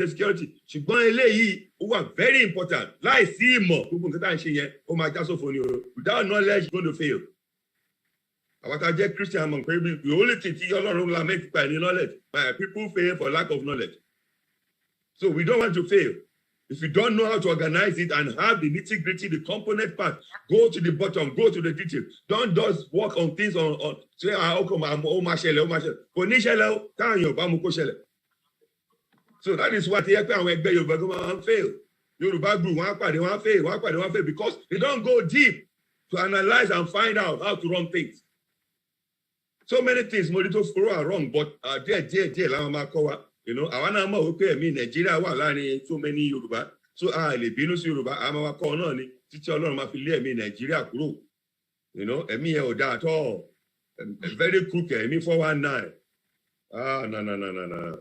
ṣùgbọ́n eléyìí ó wà very important láìsí ìmọ̀ gbogbo nǹkan tá à ń ṣe yẹn ó máa já sófo ni o without knowledge you go to fail. àwọn tá a jẹ́ Christian mọ̀ pé the only thing tí Ọlọ́run lament pa ní knowledge people fail for lack of knowledge so we don't want to fail. If you don't know how to organize it and have the nitty-gritty, the component part, go to the bottom, go to the detail. Don't just work on things on say, so that is what Yoruba fail. Yoruba group one fail because they don't go deep to analyze and find out how to run things. So many things are wrong, but you know, I want to know okay, Nigeria wa láàrin so many Yoruba. So lè bínú sí Yoruba, a máa kọ́ náà ni títí Ọlọ́run máa fi lé ẹ̀mí Nigeria kúrò. You know, ẹ̀mí yẹn ò dáa at all. Very crooked, ẹ̀mí 419. No.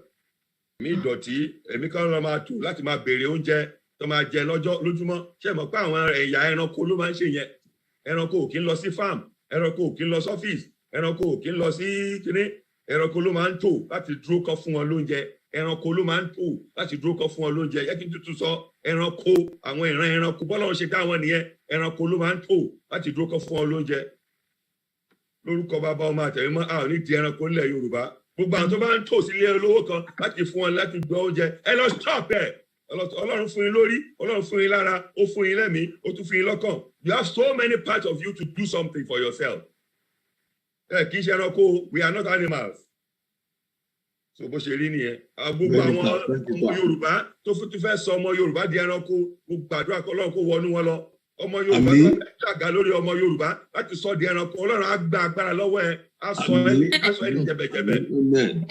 Ẹ̀mí ìdọ̀tí, ẹ̀mí kan lọ máa tù láti máa béèrè oúnjẹ tó máa jẹ lójúmọ́. Ṣé mọ̀ pé àwọn ẹ̀yà ẹranko ló máa ń ṣe yẹn? Ẹranko ò kí ń lọ sí farm, ẹranko ò kí ń lọ sí office, ẹranko ò kí ń lọ sí kíní. Ẹranko ló máa ń tò láti dúró kọ́ fún wọn lóúnjẹ ẹranko ló máa ń tò láti dúró kọ́ fún wọn lóúnjẹ yẹ kí n tuntun sọ ẹranko àwọn ìran ẹranko bọ́lá wọn ṣe dá wọn nìyẹn ẹranko ló máa ń tò láti dúró kọ́ fún wọn lóúnjẹ lórúkọ bàbá ọmọ àtẹ̀wémọ́ a ò ní di ẹranko nílẹ̀ Yorùbá gbogbo àwọn tó bá ń tò sílé olówó kan láti fún wọn láti gbọ́ oúnjẹ ẹ lọ stop ẹ Ọlọ́run fún yín lórí Ọlọ́run fún yín lára ó fún yín lẹ́mìí ó tún fún yín lọ́kàn you have so many parts of you to do something for yourself. Kì í ṣe ẹranko we are not animals so bó ṣe rí nìyẹn gbogbo àwọn ọmọ Yorùbá tó fẹ́ sọ ọmọ Yorùbá di ẹranko gbogbo àdúrà k'Ọlọ́run kó wọnú wọn lọ ọmọ Yorùbá tó fẹ́ ṣàgá lórí ọmọ Yorùbá láti sọ di ẹranko Ọlọ́run á gba agbára lọ́wọ́ ẹ á sọ ẹ ní jẹbẹjẹbẹ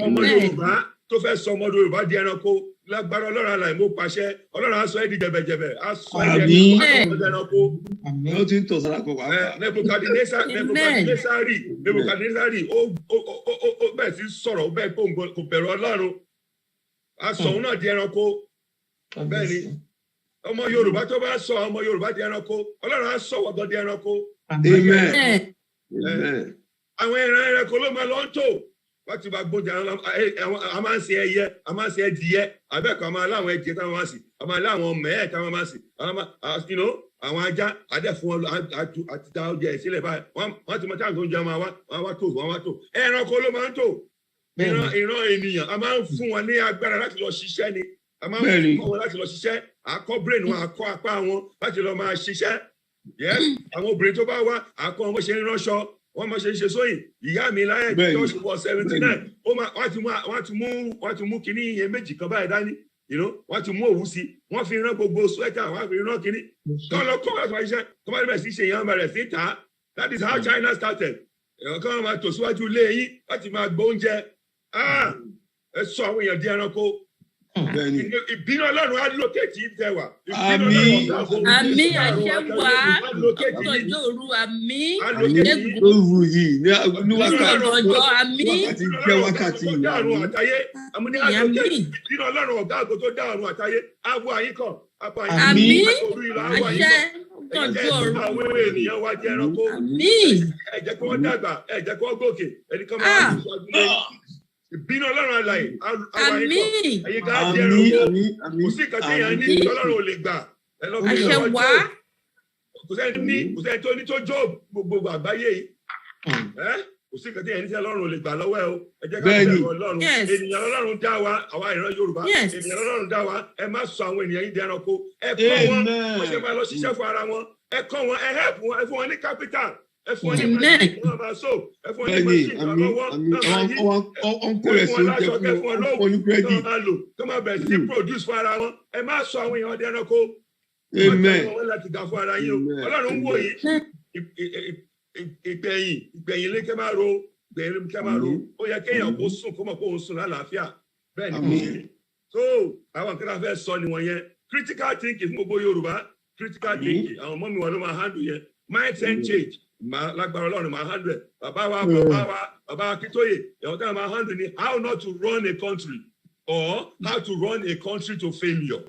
ọmọ Yorùbá tó fẹ́ sọ ọmọ Yorùbá di ẹranko lágbára Ọlọ́run àlàyé mo pàṣẹ Ọlọ́run á sọ ẹ di jẹbẹjẹbẹ á sọ ẹ di ẹranko ó ti ń tọ̀ sára kọ wá. Nebukadnesari ó bẹ́ẹ̀ sí sọ̀rọ̀ ó bẹ́ẹ̀ kò bẹ̀rù Ọlọ́run á sọ òun náà di ẹranko bẹ́ẹ̀ ni ọmọ Yorùbá tó bá sọ ọmọ Yorùbá di ẹranko Ọlọ́run á sọ wọ́gọ́ di ẹranko. Àwọn ìran ẹranko ló máa lọ ń tò wọ́n ti bá gbóúnjẹ a máa ń ṣe ẹyẹ a máa ń ṣe ẹdìyẹ abẹ́ẹ̀kọ́ a máa láwọn ẹdìyẹ táwọn máa ń sè a máa láwọn mẹ́ẹ̀ táwọn máa ń sè àwọn ajá adẹ́ fún wọn àti dá oúnjẹ sílẹ̀ báyìí wọ́n ti mọ táwọn oúnjẹ máa wá tó ẹranko ló máa ń tò ìran ènìyàn a máa ń fún wọn ní agbára láti lọ ṣiṣẹ́ ni a máa ń fún wọn láti lọ ṣiṣẹ́ àkọ́ brain wọn àkọ́ apá wọn láti lọ máa ṣiṣẹ́ àwọn obìnrin tó bá wá àkọ́ wọn ṣe ń ránṣọ wọ́n máa ṣe sóyìn ìyá mi láyé tó ṣe wọ 79 wọ́n ti mú kinní iye méjì kan báyìí dání wọ́n ti mú òwú sí wọ́n fi rán gbogbo sweater wọ́n fi rán kinní kọ́ lọ kọ́ láti máa ṣiṣẹ́ kọ́ máa bẹ̀rẹ̀ sí ṣe ìyá bẹ̀rẹ̀ sí ta that is how China started ẹ̀rọ kan máa tò síwájú ilé yín láti máa gbọ́ oúnjẹ ẹ sọ àwọn èèyàn di ẹranko. Ìbínú Ọlọ́run á lókèjì ìtẹ̀wà. Àmì àṣẹ wá ọjọ́ òru àmì lóru yìí ní ọjọ́ àmì wákàtí jẹ́ wákàtí ìbínú Ọlọ́run ọ̀gá àgọ́ tó dá ọ̀run àtayé á wọ àyíkọ̀. Àmì àṣẹ ọjọ́ òru. Àwọn ènìyàn wá jẹ́ ẹranko. Ẹ jẹ́ kí wọ́n dàgbà, ẹ jẹ́ kí wọ́n gòkè, ẹnìkan máa ń sọ ìbínú Ọlọ́run àlàyé ẹ̀yin ká jẹ́ ẹranko. Kò sí ìkàtí èèyàn ní Ọlọ́run ò lè gbà. Àṣẹ wá. Kò sẹ́ni tó ní tó Job gbogbo àgbáyé yìí. Kò sí ìkàtí èèyàn ní sẹ́ Ọlọ́run ò lè gbà lọ́wọ́ ẹ o. Ẹ jẹ́ ká bẹ̀rù Ọlọ́run. Ènìyàn Ọlọ́run dá wa, àwa ìran Yorùbá. Ènìyàn Ọlọ́run dá wa, ẹ má sọ àwọn ènìyàn yìí di ẹranko. Ẹ kọ́ wọn, wọ́n ṣe máa lọ ṣiṣẹ́ fún ara wọn. Ẹ kọ́ wọn, ẹ help wọn, ẹ fún wọn ní capital. Ẹ fún wọn ní machine, wọn máa so. Ẹ fún wọn ní machine, wọn lọ́wọ́. Ọ̀nkọ́rẹ́ sí oúnjẹ fún olùkírẹ́dì. Tó máa bẹ̀rẹ̀ sí produce fún ara wọn. Ẹ má sọ àwọn èèyàn di ẹranko. Wọ́n láti dà fún ara yín o. Ọlọ́run wò yìí. Ìgbẹ̀yìn lé kẹ́ máa ro. Ìgbẹ̀yìn lé kẹ́ máa ro. Ó yẹ kéèyàn kó sùn kó mọ̀ kó ń sùn lálàáfíà. Bẹ́ẹ̀ ni mo ṣe. So àwọn nǹkan tá a fẹ́ sọ nìwọ̀n yẹn. Critical thinking fún gbogbo Yorùbá. Critical thinking. Àwọn ọmọ mi wà ló máa handle yẹn. Mindset change. Lágbára Ọlọ́run máa handle ẹ̀. Bàbá Akíntóyè, ẹ̀wọ̀n tí a máa handle ni how not to run a country or how to run a country to failure.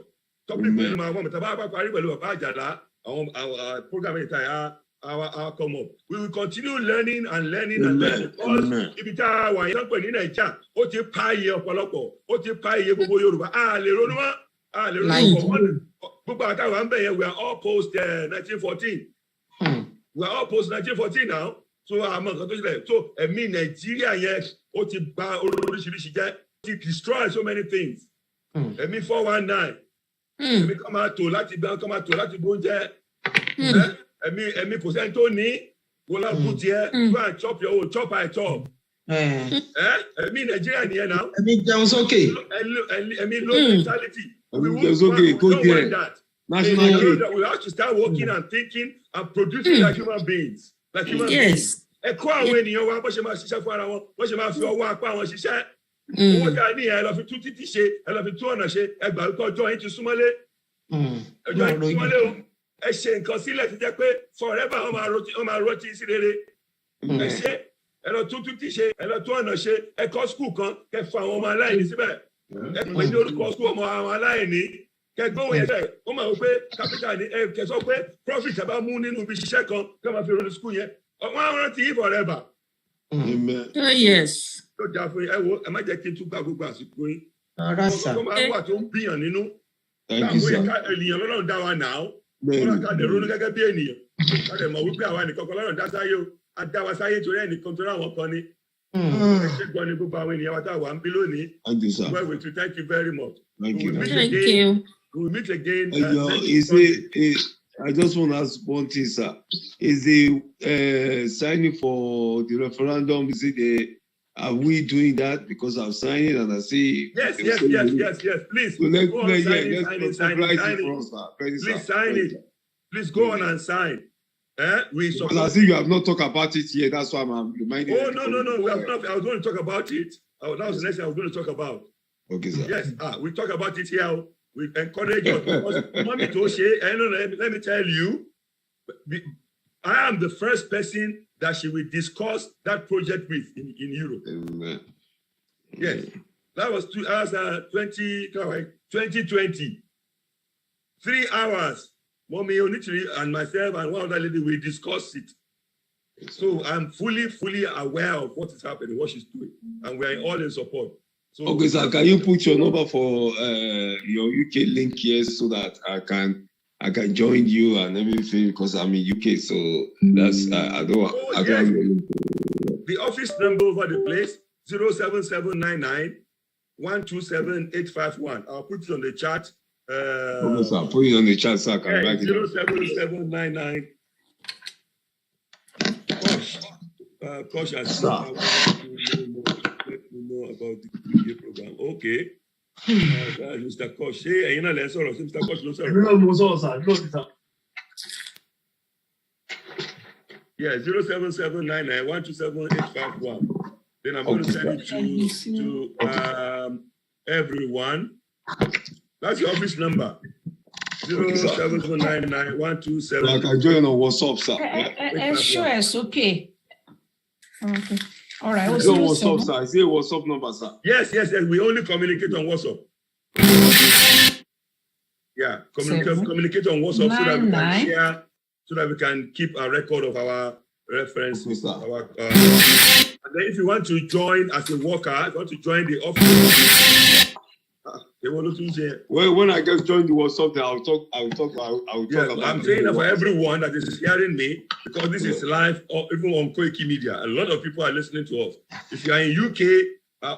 Topic mi máa wọ́n mi, tàbá bá parí pẹ̀lú bàbá Àjàlá, àwọn program yìí tàyà our come up. We will continue learning and learning and learning because ibi tá a wà yẹn pẹ̀ ní Nàìjíríà, ó ti pa iye ọ̀pọ̀lọpọ̀, ó ti pa iye gbogbo Yorùbá. A lè ronú mọ́, gbogbo àtàwọn àmbẹ̀ yẹn we are all post 1914. We are all post 1914 now. So I'm not going to so ẹ̀mí Nàìjíríà yẹn ó ti bà oríṣiríṣi jẹ́. Ó ti destroy so many things. Ẹ̀mí 419. Ẹ̀mí kọ́ máa tò láti gbẹ́ kọ́ máa tò láti gbóúnjẹ. Ẹ̀mí kò sẹ́ni tó ní. Wọ́n lọ kú tiẹ̀. Go and chop your own, chop I chop. Ẹ̀mí Nàìjíríà nìyẹn náà. Ẹ̀mí jẹun sókè. Ẹ̀mí low mentality. We want that. National we have to start working and thinking and producing like human beings. Like human beings. Ẹ kọ́ àwọn ènìyàn wa bó ṣe máa ṣiṣẹ́ fún ara wọn, bó ṣe máa fi ọwọ́ apá wọn ṣiṣẹ́. Owó tí a ní ẹ lọ fi tún títí ṣe, ẹ lọ fi tún ọ̀nà ṣe, ẹ gbà wípé ọjọ́ yín ti súnmọ́lé. Ọjọ́ yín ti súnmọ́lé o. Ẹ ṣe nǹkan sílẹ̀ ti jẹ́ pé forever wọ́n máa rọ́tí sí rere. Ẹ ṣe, ẹ lọ tún títí ṣe, ẹ lọ tún ọ̀nà ṣe, ẹ kọ́ skul kan, kẹ fún àwọn ọmọ aláìní síbẹ̀. Ẹ pè ní orúkọ skul ọmọ àwọn aláìní. Kẹgbọ́n yẹn fẹ́, ó máa wọ pé capital ni kẹ sọ pé profit ẹ bá mú nínú ibi ṣiṣẹ́ kan kí wọ́n máa fi ronú skul yẹn. Wọ́n á rántí yìí forever. Yes. Tó dáa fún yín, ẹ wo ẹ má jẹ́ kí n tún gbà gbogbo àsìkò yín. Ọkọ̀ máa wà tó ń bíyàn nínú. Táwọn ènìyàn lọ́nà dá wa nà ó. Wọ́n náà ká dẹ̀ ronú gẹ́gẹ́ bí ènìyàn. Ká dẹ̀ mọ̀ wípé àwa nìkan kan lọ́nà dá sáyé o. A dá wa sáyé torí ẹnìkan torí àwọn kan ni. Ẹ ṣe gbọ́ ni gbogbo àwọn ènìyàn wa tá a wà ń bí lónìí. Well, we thank you very much. Thank you. We'll meet again. I just want to ask one thing, sir. Is the signing for the referendum, are we doing that because I'm signing and I see? Yes. Please. So let's sign it. Please go on and sign. Because I see you have not talked about it yet. That's why I'm reminding you. Oh, no. We have not. I was going to talk about it. That was the next thing I was going to talk about. Okay, sir. Yes. We talk about it here. We encourage you because let me tell you, I am the first person that she will discuss that project with in Europe. Amen. Yes. That was 2020. 3 hours. Mommy Onitiri and myself and one other lady will discuss it. So I'm fully aware of what is happening, what she's doing, and we're all in support. So, okay, sir, can you put your number for your UK link here so that I can join you and everything because I'm in UK, so that's I don't the office number over the place 07799 127 851. I'll put it on the chat. Okay, sir, put it on the chat so I can write it. 07799. Gosh, I know about the UK program. Okay. Mr. Kosh, Mr. Kosh, yeah, 07799 127 851. Then I'm going to send it to everyone. That's your office number. 070991271. Like I join on WhatsApp, sir. Sure, it's okay. Okay. All right. It's on WhatsApp, sir. I say WhatsApp number, sir. Yes. We only communicate on WhatsApp. Yeah, communicate on WhatsApp so that we can share, so that we can keep a record of our references. And then if you want to join as a worker, if you want to join the office. Well, when I just join the WhatsApp, then I'll talk. Yeah, I'm saying that for everyone that is hearing me, because this is live, or even on KOIKIMEDIA. A lot of people are listening to us. If you are in UK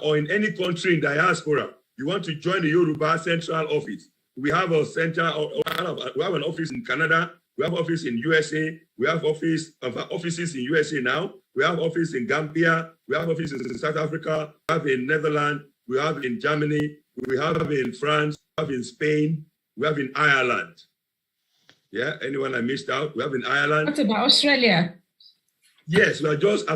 or in any country in diaspora, you want to join the Yoruba Central Office. We have a center. We have an office in Canada. We have office in USA. We have offices in USA now. We have office in Gambia. We have offices in South Africa. We have in Netherlands. We have in Germany. We have in France. We have in Spain. We have in Ireland. Yeah, anyone I missed out? We have in Ireland. What about Australia? Yes, I've just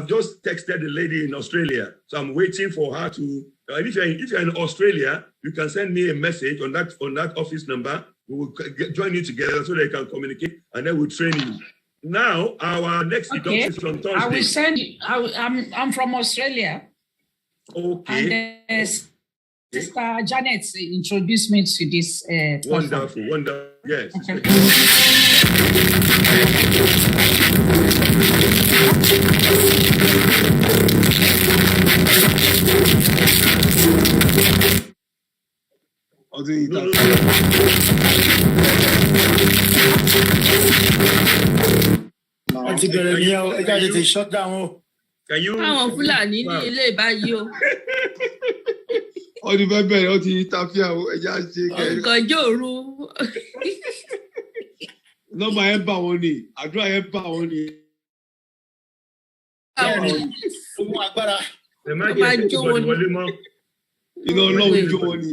texted the lady in Australia. So I'm waiting for her to. If you're in Australia, you can send me a message on that office number. We will join you together so they can communicate, and then we'll train you. Now, our next induction is on Thursday. I will send you. I'm from Australia. Okay. And Sister Janet introduced me to this. Wonderful. Yes. Okay. Shut down. Can you? Àwọn Fúlàní ní ilé ìbáyìí o. Ọdún bẹ́ẹ̀ bẹ̀rẹ̀ ó ti tàfíà ẹja ṣe kẹ́. Ọ̀gànjọ́ òru. Nọ́mbà yẹn bá wọn ni, àdúrà yẹn bá wọn ni. Ogun agbára. Ẹ má jẹ́ ìbọn wọlé mọ́. Iná Ọlọ́run jó wọn ni.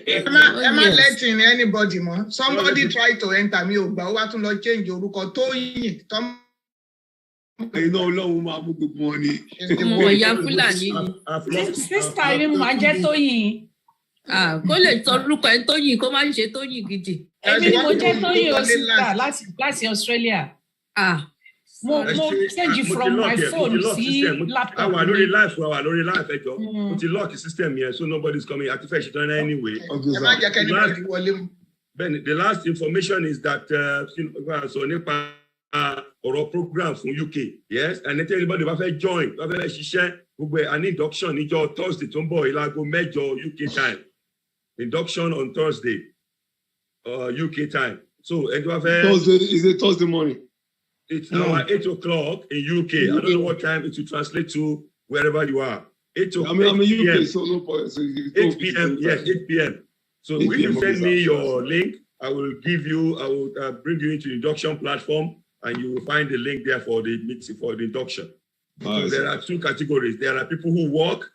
Ẹ má let in anybody mọ́. Somebody try to enter mi ò gbà ó wá tún lọ change orúkọ Tóyìn tọ́. Iná Ọlọ́run máa mú gbogbo wọn ni. Ọmọ ìyá Fúlàní ni. Sísítà mi máa jẹ́ Tóyìn. Kó lè sọ orúkọ ẹ̀ Tóyìn kó má ṣe Tóyìn gidi. Èmi ni mo jẹ́ Tóyìn o sísítà láti Australia. Mo change from my phone sí laptop. Àwa lórí live ẹjọ́. Mo ti lock system yẹn so nobody's coming. Àti fẹ́ ṣe tán anyway. Ẹ má jẹ́ kẹ́ni bá ti wọlé mu. Then the last information is that so nípa ọ̀rọ̀ program from UK, yes, and if anybody bá fẹ́ join, bá fẹ́ ṣiṣẹ́ gbogbo ẹ̀ an induction níjọ́ Thursday tó ń bọ̀ ìlàgò 8 UK time, induction on Thursday, UK time. So ẹni bá fẹ́. Thursday is a Thursday morning. It's now 8 o'clock in UK. I don't know what time it will translate to wherever you are. 8 o'clock. I'm in UK, so no point. So 8 p.m. Yes, 8 p.m. So if you send me your link, I will bring you into the induction platform. And you will find the link there for the induction. So there are two categories. There are people who work,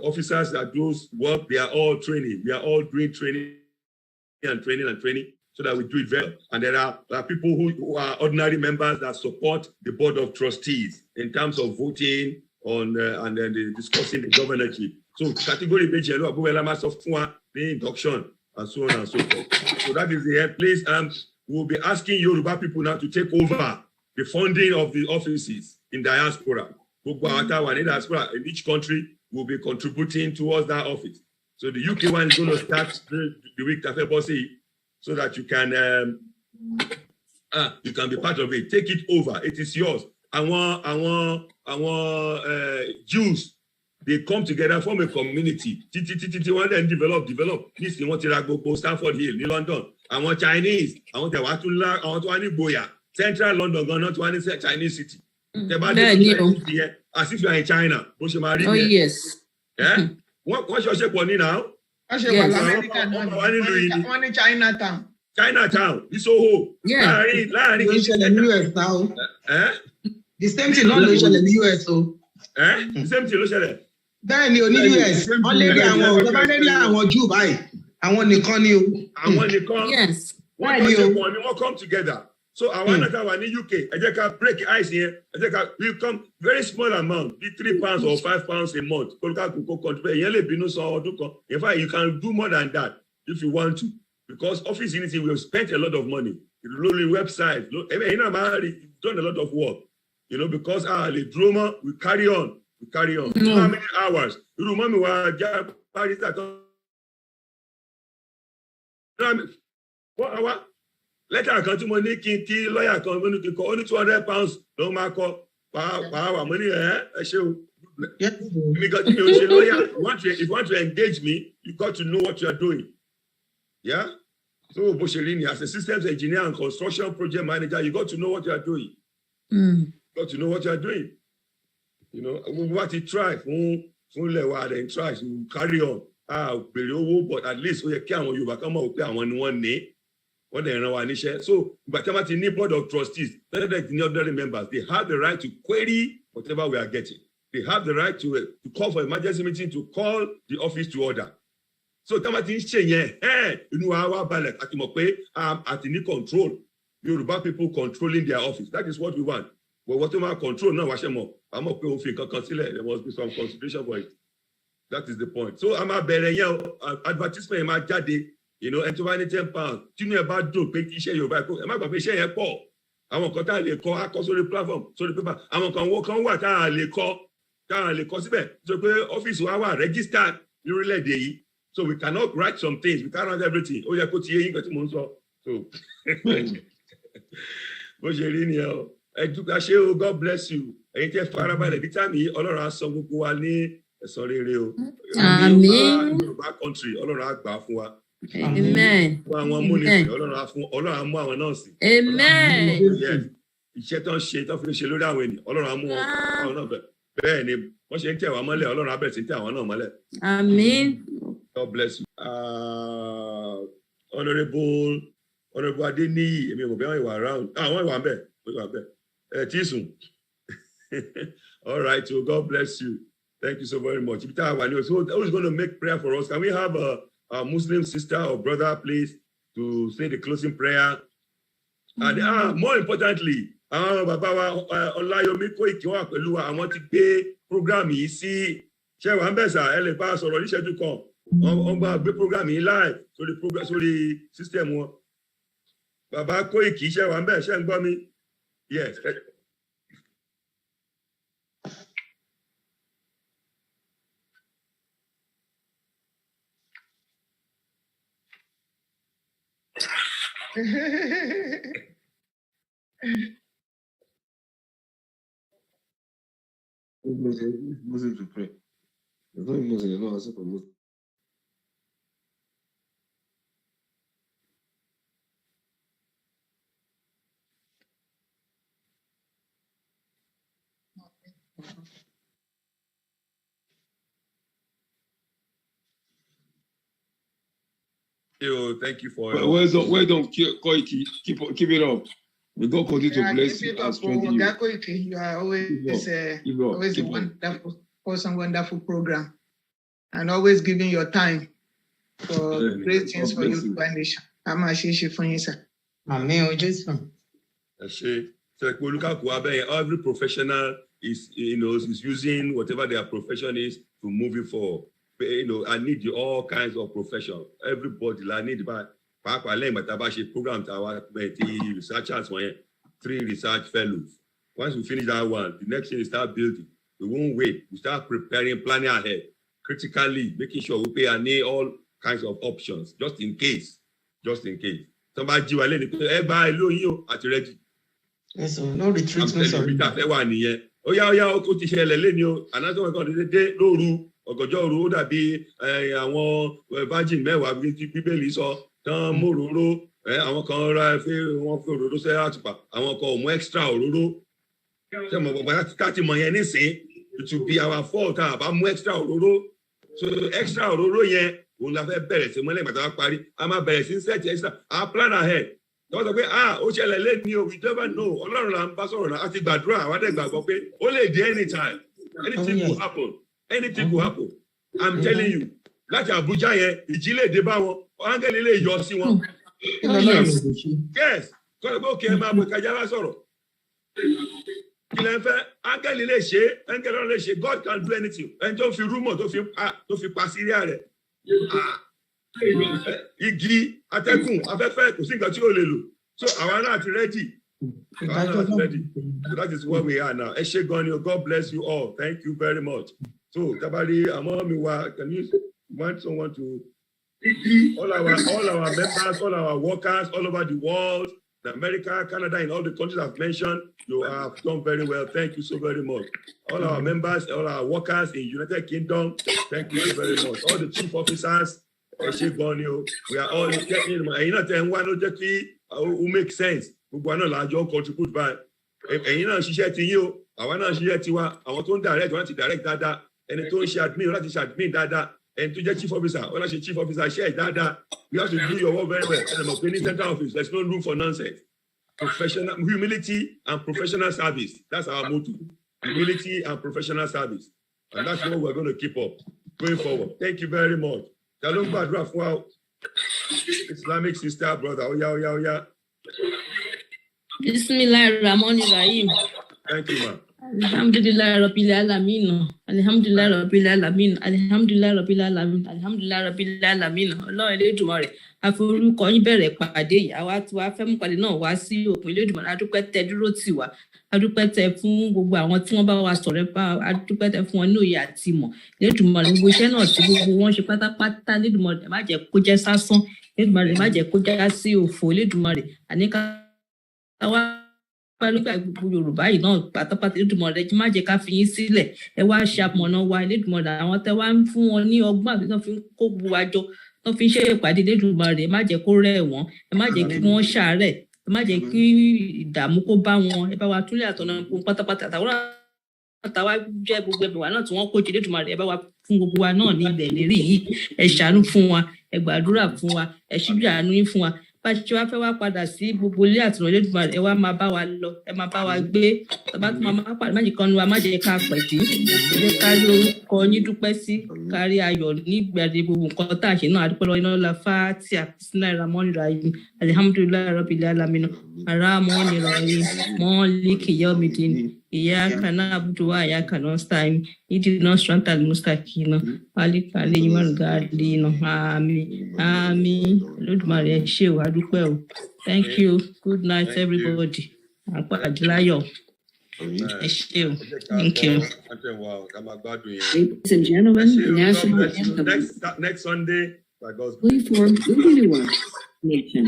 officers that do work. They are all training. We are all doing training, so that we do it well. And there are people who are ordinary members that support the board of trustees in terms of voting on and then discussing the governorship. So category the induction and so on and so forth. So that is the place. We'll be asking Yoruba people now to take over the funding of the offices in diaspora. In each country will be contributing towards that office. So the UK one is going to start the week after Bossy, so that you can be part of it. Take it over. It is yours. I want Jews. They come together, form a community. One then develop. This is what go Stanford Hill, in London. I want Chinese. I want Boya. Central London, not one Chinese city. As if you are in China. Oh, yes. Yeah? What's your shape on now? What's your American? Chinatown. Chinatown. It's Soho. Yeah. US now. The same thing, not in the US. The same thing, bẹ́ẹ̀ ni oní US wọ́n lé ní àwọn ọ̀dọ́ bá lé ní àwọn Jew báyìí àwọn nìkan ni o. Àwọn nìkan. Yes. Wọ́n come together. So I want to in the UK. I just break ice here. We come very small amount, be £3 or £5 a month. In fact, you can do more than that if you want to, because office unity will spend a lot of money. Lonely website, done a lot of work, because the drama we carry on. How many hours? You remember what hour? Letter account to money, lawyer account, only £200 no mark power money. If you want to engage me, you got to know what you are doing. Yeah. So Bosherini, as a systems engineer and construction project manager, you got to know what you are doing. You got to know what you are doing. What you try, and try to carry on. But at least we can overcome one day. What they know so, but the board of trustees, the other members, they have the right to query whatever we are getting. They have the right to call for emergency meeting, to call the office to order. So, Tamatin at any control. Yoruba people controlling their office. That is what we want. But whatever control, no, there must be some consideration for it. That is the point. So, I'm a advertisement in my daddy. And to buy £10. Do you know about do pay share your back? Am I going to share a call? I want to call the platform, so the paper. I want to walk on what I call. So, office hour registered, you relay day. So, we cannot write some things, we can't write everything. Oh, yeah, put here, so. God bless you. And if far by the time he all around some sorry, real. Amen. Country, all around Bafua. Amen. Amen. Yes. Iṣẹ́ tó ń ṣe tó fi ṣe lórí àwọn ènìyàn Ọlọ́run á mú àwọn náà bẹ́ẹ̀ ni wọ́n ṣe ń tẹ̀ wá mọ́lẹ̀ Ọlọ́run á bẹ̀rẹ̀ sí tẹ̀ àwọn náà mọ́lẹ̀. Amen. God bless you. Honorable Adeniyi, èmi ò mọ̀ bí wọ́n wà around. Wọ́n wà bẹ́ẹ̀. Tísùn. All right, so God bless you. Thank you so very much. So who's going to make prayer for us? Can we have a Muslim sister or brother, please, to say the closing prayer? And more importantly, Baba wa Olayomi Koiki wa pẹ̀lú wa, àwọn ti gbé program yìí sí ṣé wà ń bẹ̀ sà ẹ lè bá a sọ̀rọ̀ níṣẹ́jú kan wọ́n bá gbé program yìí live sórí system wọn. Baba Koiki ṣé wà ń bẹ̀ ṣé ń gbọ́ mi? Yes. Muslims to pray. There's no Muslim, there's no answer for Muslim. Thank you for well done, Koiki. Keep it up. May God continue to bless you and strengthen you. You are always a wonderful program, and always giving your time for great things for your nation. I'm ashamed for you, sir. Amen. Every professional is using whatever their profession is to move it forward. I need all kinds of profession. Everybody, I need but program researchers 3 research fellows. Once we finish that one, the next thing is start building. We won't wait. We start preparing, planning ahead, critically making sure we pay all kinds of options, just in case. Somebody at ready. Yes, so no retreat, no sorry. Oh yeah, another one ọ̀gọ̀jọ́ òru ó dàbí àwọn virgin mẹ́wàá bí ti Bíbélì sọ tán móróró àwọn kan ra wọ́n fi òróró sẹ́ àtùpà àwọn kan ò mú extra òróró ṣé mo bàbá káàtì mọ̀ yẹn nísìn it will be our fault àbá mú extra òróró so extra òróró yẹn òun la fẹ́ bẹ̀rẹ̀ sí mọ́lẹ̀ ìgbà parí a máa bẹ̀rẹ̀ sí set extra a plan ahead wọ́n sọ pé ó ṣẹlẹ̀ lẹ́ni o we never know Ọlọ́run là ń bá sọ̀rọ̀ náà a ti gbàdúrà àwọn àdẹ́gbàgbọ́ pé ó lè dé anytime anything will happen. Anything will happen. I'm telling you. Láti Abuja yẹn, ìjì lè dé bá wọn, áńgẹ́lì lè yọ sí wọn. Yes. kọ́ ẹ pé òkè ẹ máa bọ̀ kájà wá sọ̀rọ̀ kí lẹ́ ń fẹ́ áńgẹ́lì lè ṣe áńgẹ́lì lè ṣe God can do anything ẹni tó fi rúmọ̀ tó fi pa síríà rẹ̀ igi atẹ́gùn afẹ́fẹ́ kò sí nǹkan tí ó lè lò so àwa náà ti ready. So that is where we are now. Eshe Gonyo, God bless you all. Thank you very much. So, Tabari, Amomiwa, can you want someone to all our members, all our workers all over the world, in America, Canada, in all the countries I've mentioned, you have done very well. Thank you so very much. All our members, all our workers in United Kingdom, thank you so very much. All the chief officers, Eshe Gonyo, we are all getting, you know, one who make sense. Gbogbo àná làjọ contribute by ẹ̀yin náà ṣiṣẹ́ ti yín o àwa náà ṣiṣẹ́ tiwa àwọn tó ń direct wọn ti direct dáadáa ẹni tó ń ṣe admin láti ṣe admin dáadáa ẹni tó jẹ́ chief officer wọn láti ṣe chief officer ṣe ẹ̀ dáadáa you have to do your work very well ẹni mọ̀ pé ní central office there is no room for nonsense professional humility and professional service that's our motto humility and professional service and that's what we're going to keep up going forward. Thank you very much. Jalong gbàdúrà fún wa Islamic sister brother oya. Bismillahirrahmanirrahim. Thank you, ma'am. Alhamdulillah Rabbil Alamin. Alhamdulillah Rabbil Alamin. Alhamdulillah Rabbil Alamin. Alhamdulillah Rabbil Alamin. Ọlọ́run Elédùmarè. Aforúkọ yín bẹ̀rẹ̀ pàdé yìí. Àwa tí wàá fẹ́ mú pàdé náà wá sí òpin Elédùmarè. Adúpẹ́ tẹ dúró tì wá. Adúpẹ́ tẹ fún gbogbo àwọn tí wọ́n bá wa sọ̀rọ̀ bá adúpẹ́ tẹ fún wọn ní òye àti ìmọ̀. Elédùmarè gbogbo iṣẹ́ náà tí gbogbo wọn ṣe pátápátá Elédùmarè má jẹ́ kó jẹ́ sásán. Elédùmarè má jẹ́ kó jẹ́ sí òfò Elédùmarè. Àníká àwa pẹ̀lúgbà gbogbo Yorùbá yìí náà pátápátá Elédùmarè má jẹ́ ká fi yín sílẹ̀ ẹ wá ṣàmọ̀nà wa Elédùmarè àwọn tẹ́ wá ń fún wọn ní ọgbọ́n àti náà fi ń kó gbogbo àjọ náà fi ń ṣe ìpàdé Elédùmarè má jẹ́ kó rẹ̀ wọ́n ẹ má jẹ́ kí wọ́n ṣàárẹ̀ ẹ má jẹ́ kí ìdààmú kó bá wọn ẹ bá wa túlẹ̀ àtọ̀nà gbogbo pátápátá àtàwa jẹ́ gbogbo ẹbí wa náà tí wọ́n kó jẹ Elédùmarè ẹ bá wa fún gbogbo wa náà ní ilẹ̀ lérí yìí ẹ ṣàánú fún wa ẹ gbàdúrà fún wa ẹ ṣíjú àánú yín fún wa bá ṣe wá fẹ́ wá padà sí gbogbo ilé àtìrán Elédùmarè ẹ wá máa bá wa lọ ẹ máa bá wa gbé tọ́ba tó máa pàdé má jẹ́ kan nu wa má jẹ́ ká pẹ̀tì ẹ kárí orúkọ yín dúpẹ́ sí kárí ayọ̀ nígbàdé gbogbo nǹkan tá à ṣe náà àdúpẹ́ lọ́wọ́ iná la Fatiha Bismillahirrahmanirrahim Alhamdulillahi Rabbil Alamin Arrahmanirrahim Maliki Yawmiddin Iyyaka na'budu wa iyyaka nasta'in ihdinas siratal mustaqim alayhim al-ghalin àmín Olódùmarè ẹ ṣé o a dúpẹ́ o thank you good night everybody àpàdé láyọ̀ ẹ ṣé o thank you. Ladies and gentlemen, the national anthem. Next Sunday by God's We form Ubiluwa Nation.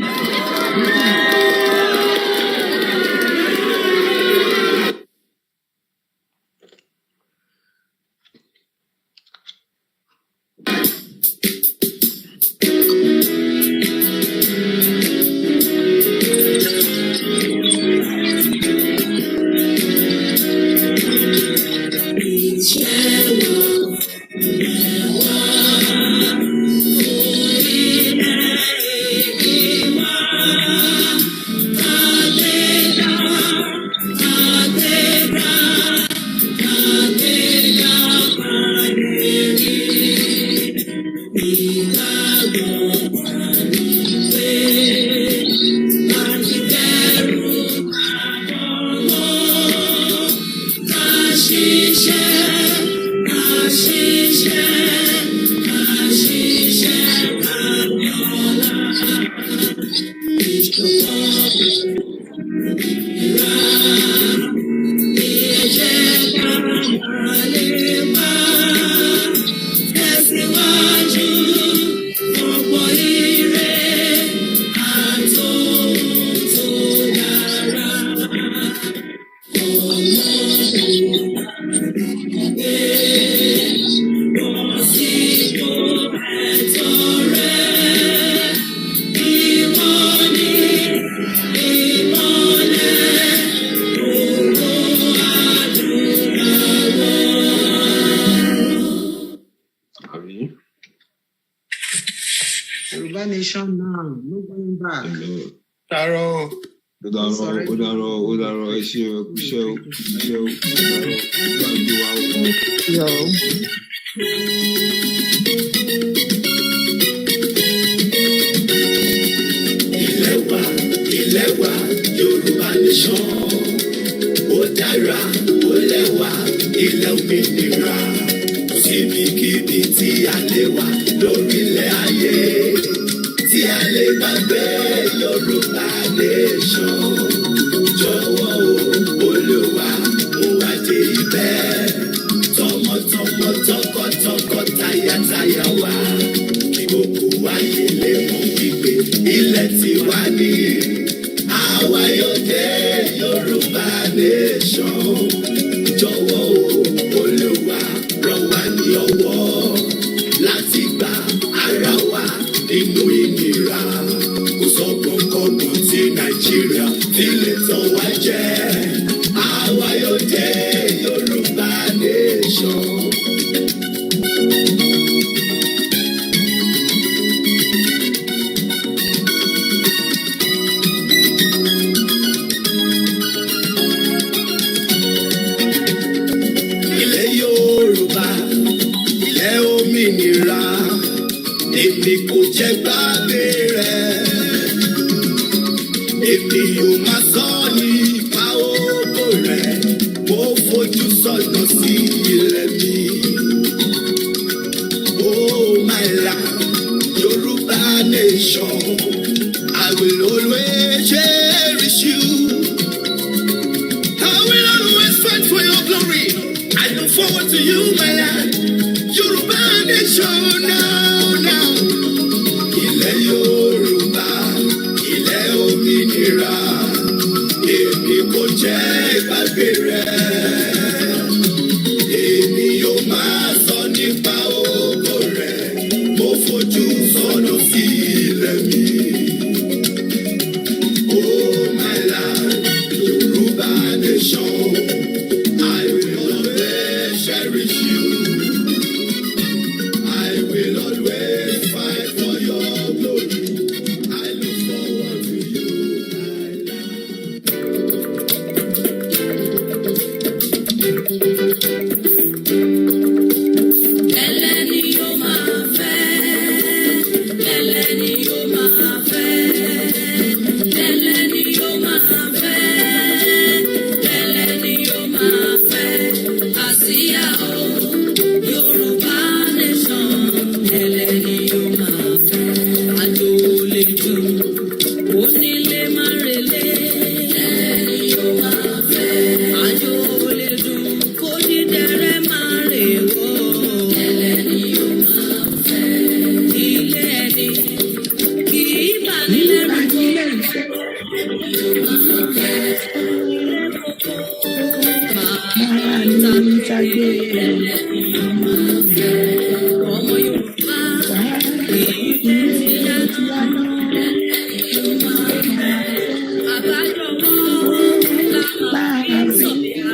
Ilé wa. ilẹ̀ òmìnira síbikíbi tí a lè wà lórílẹ̀ ayé tí a lè gbàgbé Yorùbá nation. Jọ̀wọ́ Olúwa mú wa dé ibẹ̀ tọmọtọmọ tọkọtọkọ tayátayá wa kí gbogbo ayé lè mọ̀ wípé ilẹ̀ tiwa ni àwa yóò dé Yorùbá nation. Jọ̀wọ́ Olúwa ràn wá ní ọwọ́ láti gba ara wa nínú ìnira. Kò sọ́gbọ́n kọ́gbọ́n tí Nàìjíríà fi lè tàn wá jẹ. Àwa yóò dé Yorùbá nation. Ilẹ̀ Yorùbá, ilẹ̀ òmìnira, èmi kò jẹ́ gbàgbé rẹ̀. Èmi yóò máa sọ nípa ògo rẹ̀, mo fojú sọ́nà sí ilẹ̀ mi. Oh my land, Yorùbá nation, I will always cherish you. I will always fight for your glory. I look forward to you, my land. Yorùbá nation now. Ilẹ̀ Yorùbá, ilẹ̀ òmìnira, èmi kò jẹ́ ìgbàgbé rẹ̀. Èmi yóò máa sọ nípa ògo rẹ̀, mo fojú sọ́nà sí ilẹ̀ mi. Oh my land, Yorùbá nation, I will always cherish you. I will always fight for your glory. I look forward to you, my Ẹlẹ́ni yóò máa fẹ́, ẹlẹ́ni yóò máa fẹ́, ẹlẹ́ni yóò máa fẹ́, ẹlẹ́ni yóò máa fẹ́, àsíá o, Yorùbá nation, ẹlẹ́ni yóò máa fẹ́, àjò lè dùn, onílé má relé, ẹlẹ́ni yóò máa fẹ́, àjò lè dùn, kó dídẹrẹ́ má rèwọ́, ẹlẹ́ni yóò máa fẹ́, ilé ẹni kì í bà nílẹ̀ rúkọ, ẹlẹ́ni yóò máa fẹ́, máa ń tàgbé, ẹlẹ́ni yóò máa fẹ́, ọmọ Yorùbá kì í bí ti yá náà, ẹlẹ́ni yóò máa fẹ́, àbájọwọ́ làwọn fi sọ̀yà,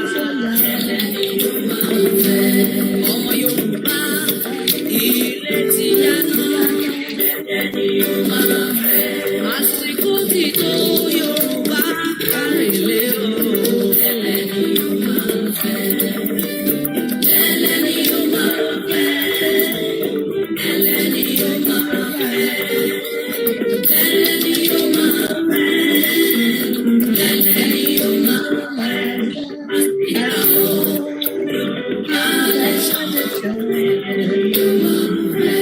ẹlẹ́ni yóò máa fẹ́, ọmọ Yorùbá ilé ti yá náà, ẹlẹ́ni yóò máa fẹ́, àsìkò ti tó Yorùbá kárìlé o, ẹlẹ́ni yóò máa fẹ́, ẹlẹ́ni yóò máa fẹ́, ẹlẹ́ni yóò máa fẹ́, ẹlẹ́ni yóò máa fẹ́, ẹlẹ́ni yóò máa fẹ́, àsìkò Yorùbá nation, ẹlẹ́ni yóò máa fẹ́.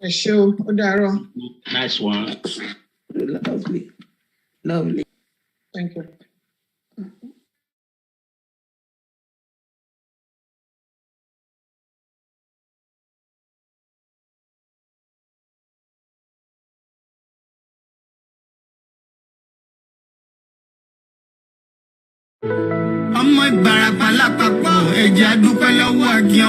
Ẹ ṣé o, ó dàárọ̀. Nice one. Lovely. Thank you. ọmọ Ìbàràpá lápapọ̀ ẹ̀jẹ̀ adúpẹ́ lọ́wọ́ àkí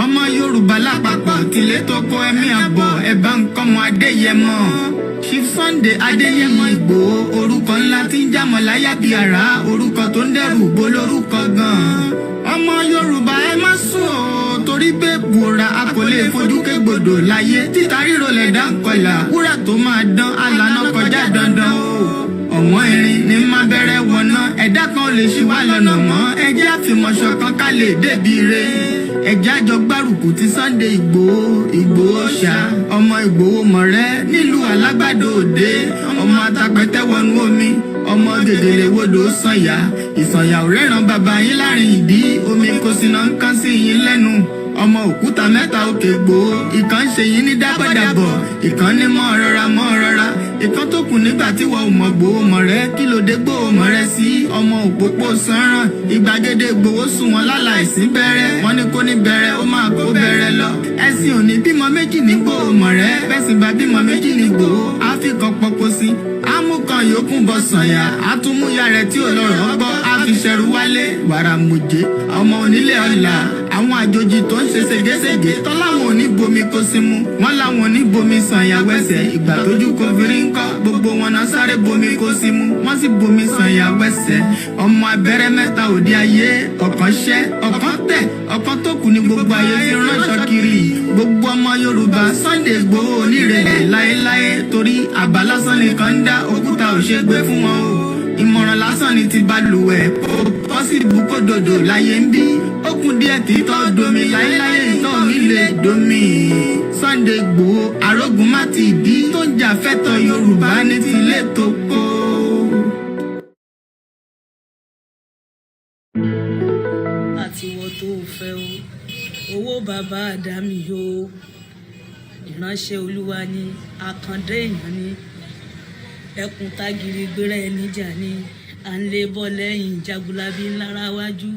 ọmọ Yorùbá lápapọ̀ tìlé tó kọ ẹ̀mí àbọ̀ ẹ̀bá nkọ́mọ Adéyẹmọ Ṣífọ́ǹdé Adéyẹmọ Ìgbòho orúkọ ńlá tí ń jámọ̀ láyà bí àrá orúkọ tó ń dẹrù bó lórúkọ gan-an ọmọ Yorùbá ẹ má sùn o torí pé bùrà a kò lè fojú kégbodò láyé títa ríro lẹ̀dá ń kọlà wúrà tó máa dán alànà kọjá dandan o ọ̀wọ́n irin ní má bẹ̀rẹ̀ wọ̀nà ẹ̀dá kan lè ṣì wá lọ́nà mọ́ ẹjẹ́ àfìmọ̀ṣọ̀kan ká lè débi re ẹ̀já jọ gbárùkù ti Sunday Ìgbòho ṣá ọmọ Ìgbòho mọ̀rẹ́ nílùú Alágbàdo Òde ọmọ atapẹ̀tẹ̀ wọnú omi ọmọ gègèlè wodò sànyà ìsànyà ò rẹ́ràn bàbá yín láàrin ìdí omi kò sì náà ń kán sí yín lẹ́nu ọmọ òkúta mẹ́ta òkè Ìgbòho ìkan ń ṣe yín ní dábọ̀dàbọ̀ ìkan ní mọ́ rọra ìkan tó kù nígbà tí wọ́n ò mọ̀ Ìgbòho mọ̀rẹ́ kí ló dé Ìgbòho mọ̀rẹ́ sí ọmọ òpópó sanran ìgbàgede Ìgbòho sùn wọn láláìsí bẹ̀rẹ̀ wọn ní kó ní bẹ̀rẹ̀ ó máa kó bẹ̀rẹ̀ lọ ẹ̀sìn òní bímọ méjì ní Ìgbòho mọ̀rẹ́ bẹ́sìn bá bímọ méjì ní Ìgbòho àfikàn pọpọ sí amúkan yòókù bọ sànyà àtúmúyà rẹ tí ò lọ́rọ̀ gbọ́ àfiṣẹrù wálé wàràmùjẹ ọmọ onílé ọlà àwọn àjòjì tó ń ṣe ségesège tọ́láwọn òní bomi kó sí mu wọ́n láwọn òní bomi sànyà wẹ́sẹ̀ ìgbà tójú kò fìrí ńkọ́ gbogbo wọn náà sáré bomi kó sí mu wọ́n sì bomi sànyà wẹ́sẹ̀ ọmọ abẹ́rẹ́ mẹ́ta òde ayé ọ̀kan ṣẹ́ ọ̀kan tẹ̀ ọ̀kan tó kù ní gbogbo ayé fi ránṣọ kiri gbogbo ọmọ Yorùbá Sunday Ìgbòho onírèlè láéláé torí àbá lásán nìkan ń dá òkúta ò ṣe gbé fún wọn o ìmọ̀ràn lásán ni ti balùwẹ̀ pọ́sibú kó dòdò láyé ń bí ó kún díẹ̀ tí tọ́ domi láéláé ìtọ́ mi lè domi Sunday Ìgbòho arógun má ti dí tó ń jà fẹ́tọ̀ Yorùbá ní tilé tó kó. àtiwọ́ tó fẹ́ o owó bàbá àdámì o ìránṣẹ́ Olúwa ni àkàndé èèyàn ni ẹkùn tágìrì gbéra ẹni jà ni à ń lè bọ́ lẹ́yìn jagunlabi ńlára wájú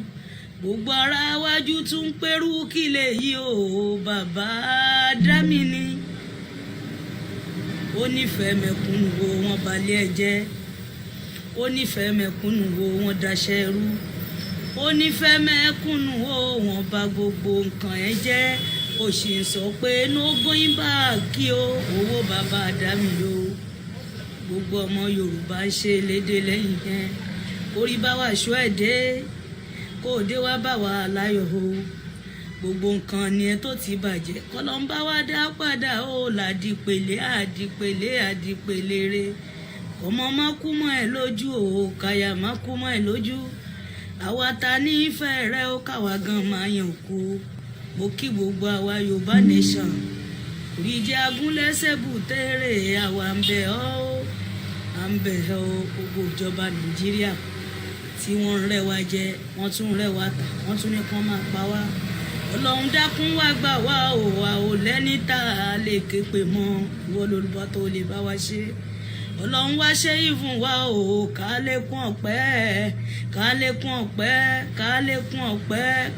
gbogbo ara wájú tún ń pẹ́rù kí lè yí o bàbá dámì ni ó nífẹ̀ẹ́ mẹ̀kúnnù wo wọn balẹ̀ ẹ̀ jẹ́ ó nífẹ̀ẹ́ mẹ̀kúnnù wo wọn daṣẹ́ rú ó nífẹ̀ẹ́ mẹ̀kúnnù wo wọn bà gbogbo nǹkan ẹ̀ jẹ́ ó sì ń sọ pé no going back kí o owó bàbá dámì o gbogbo ọmọ Yorùbá ń ṣe lédè lẹ́yìn yẹn orí bá wà ṣó ẹ̀ dé kó o dé wá bá wà láyọ̀ o gbogbo nǹkan ni ẹ tó ti bàjẹ́ kọ́lọ́n bá wá dá padà ó àdìpèlé re ọmọ má kú mọ́ ẹ lójú o káyà má kú mọ́ ẹ lójú àwa ta ní ìfẹ́ rẹ ó káwa gan máa yàn kú mo kí gbogbo àwa Yorùbá nation oríjì agúnlẹ́sẹ̀ bùtẹ́rẹ̀ àwa ń bẹ̀ ọ́ gbogbo ìjọba Nàìjíríà tí wọ́n ń rẹ́ wa jẹ wọ́n tún ń rẹ́ wa tà wọ́n tún ní kán máa pa wá Ọlọ́run dákun wá gbà wá o wa ò lẹ́ni tá a lè ké pè mọ́ ìwọ lolùbọ́ tó lè bá wa ṣe Ọlọ́run wá ṣe ìfún wa o ká lékún ọpẹ́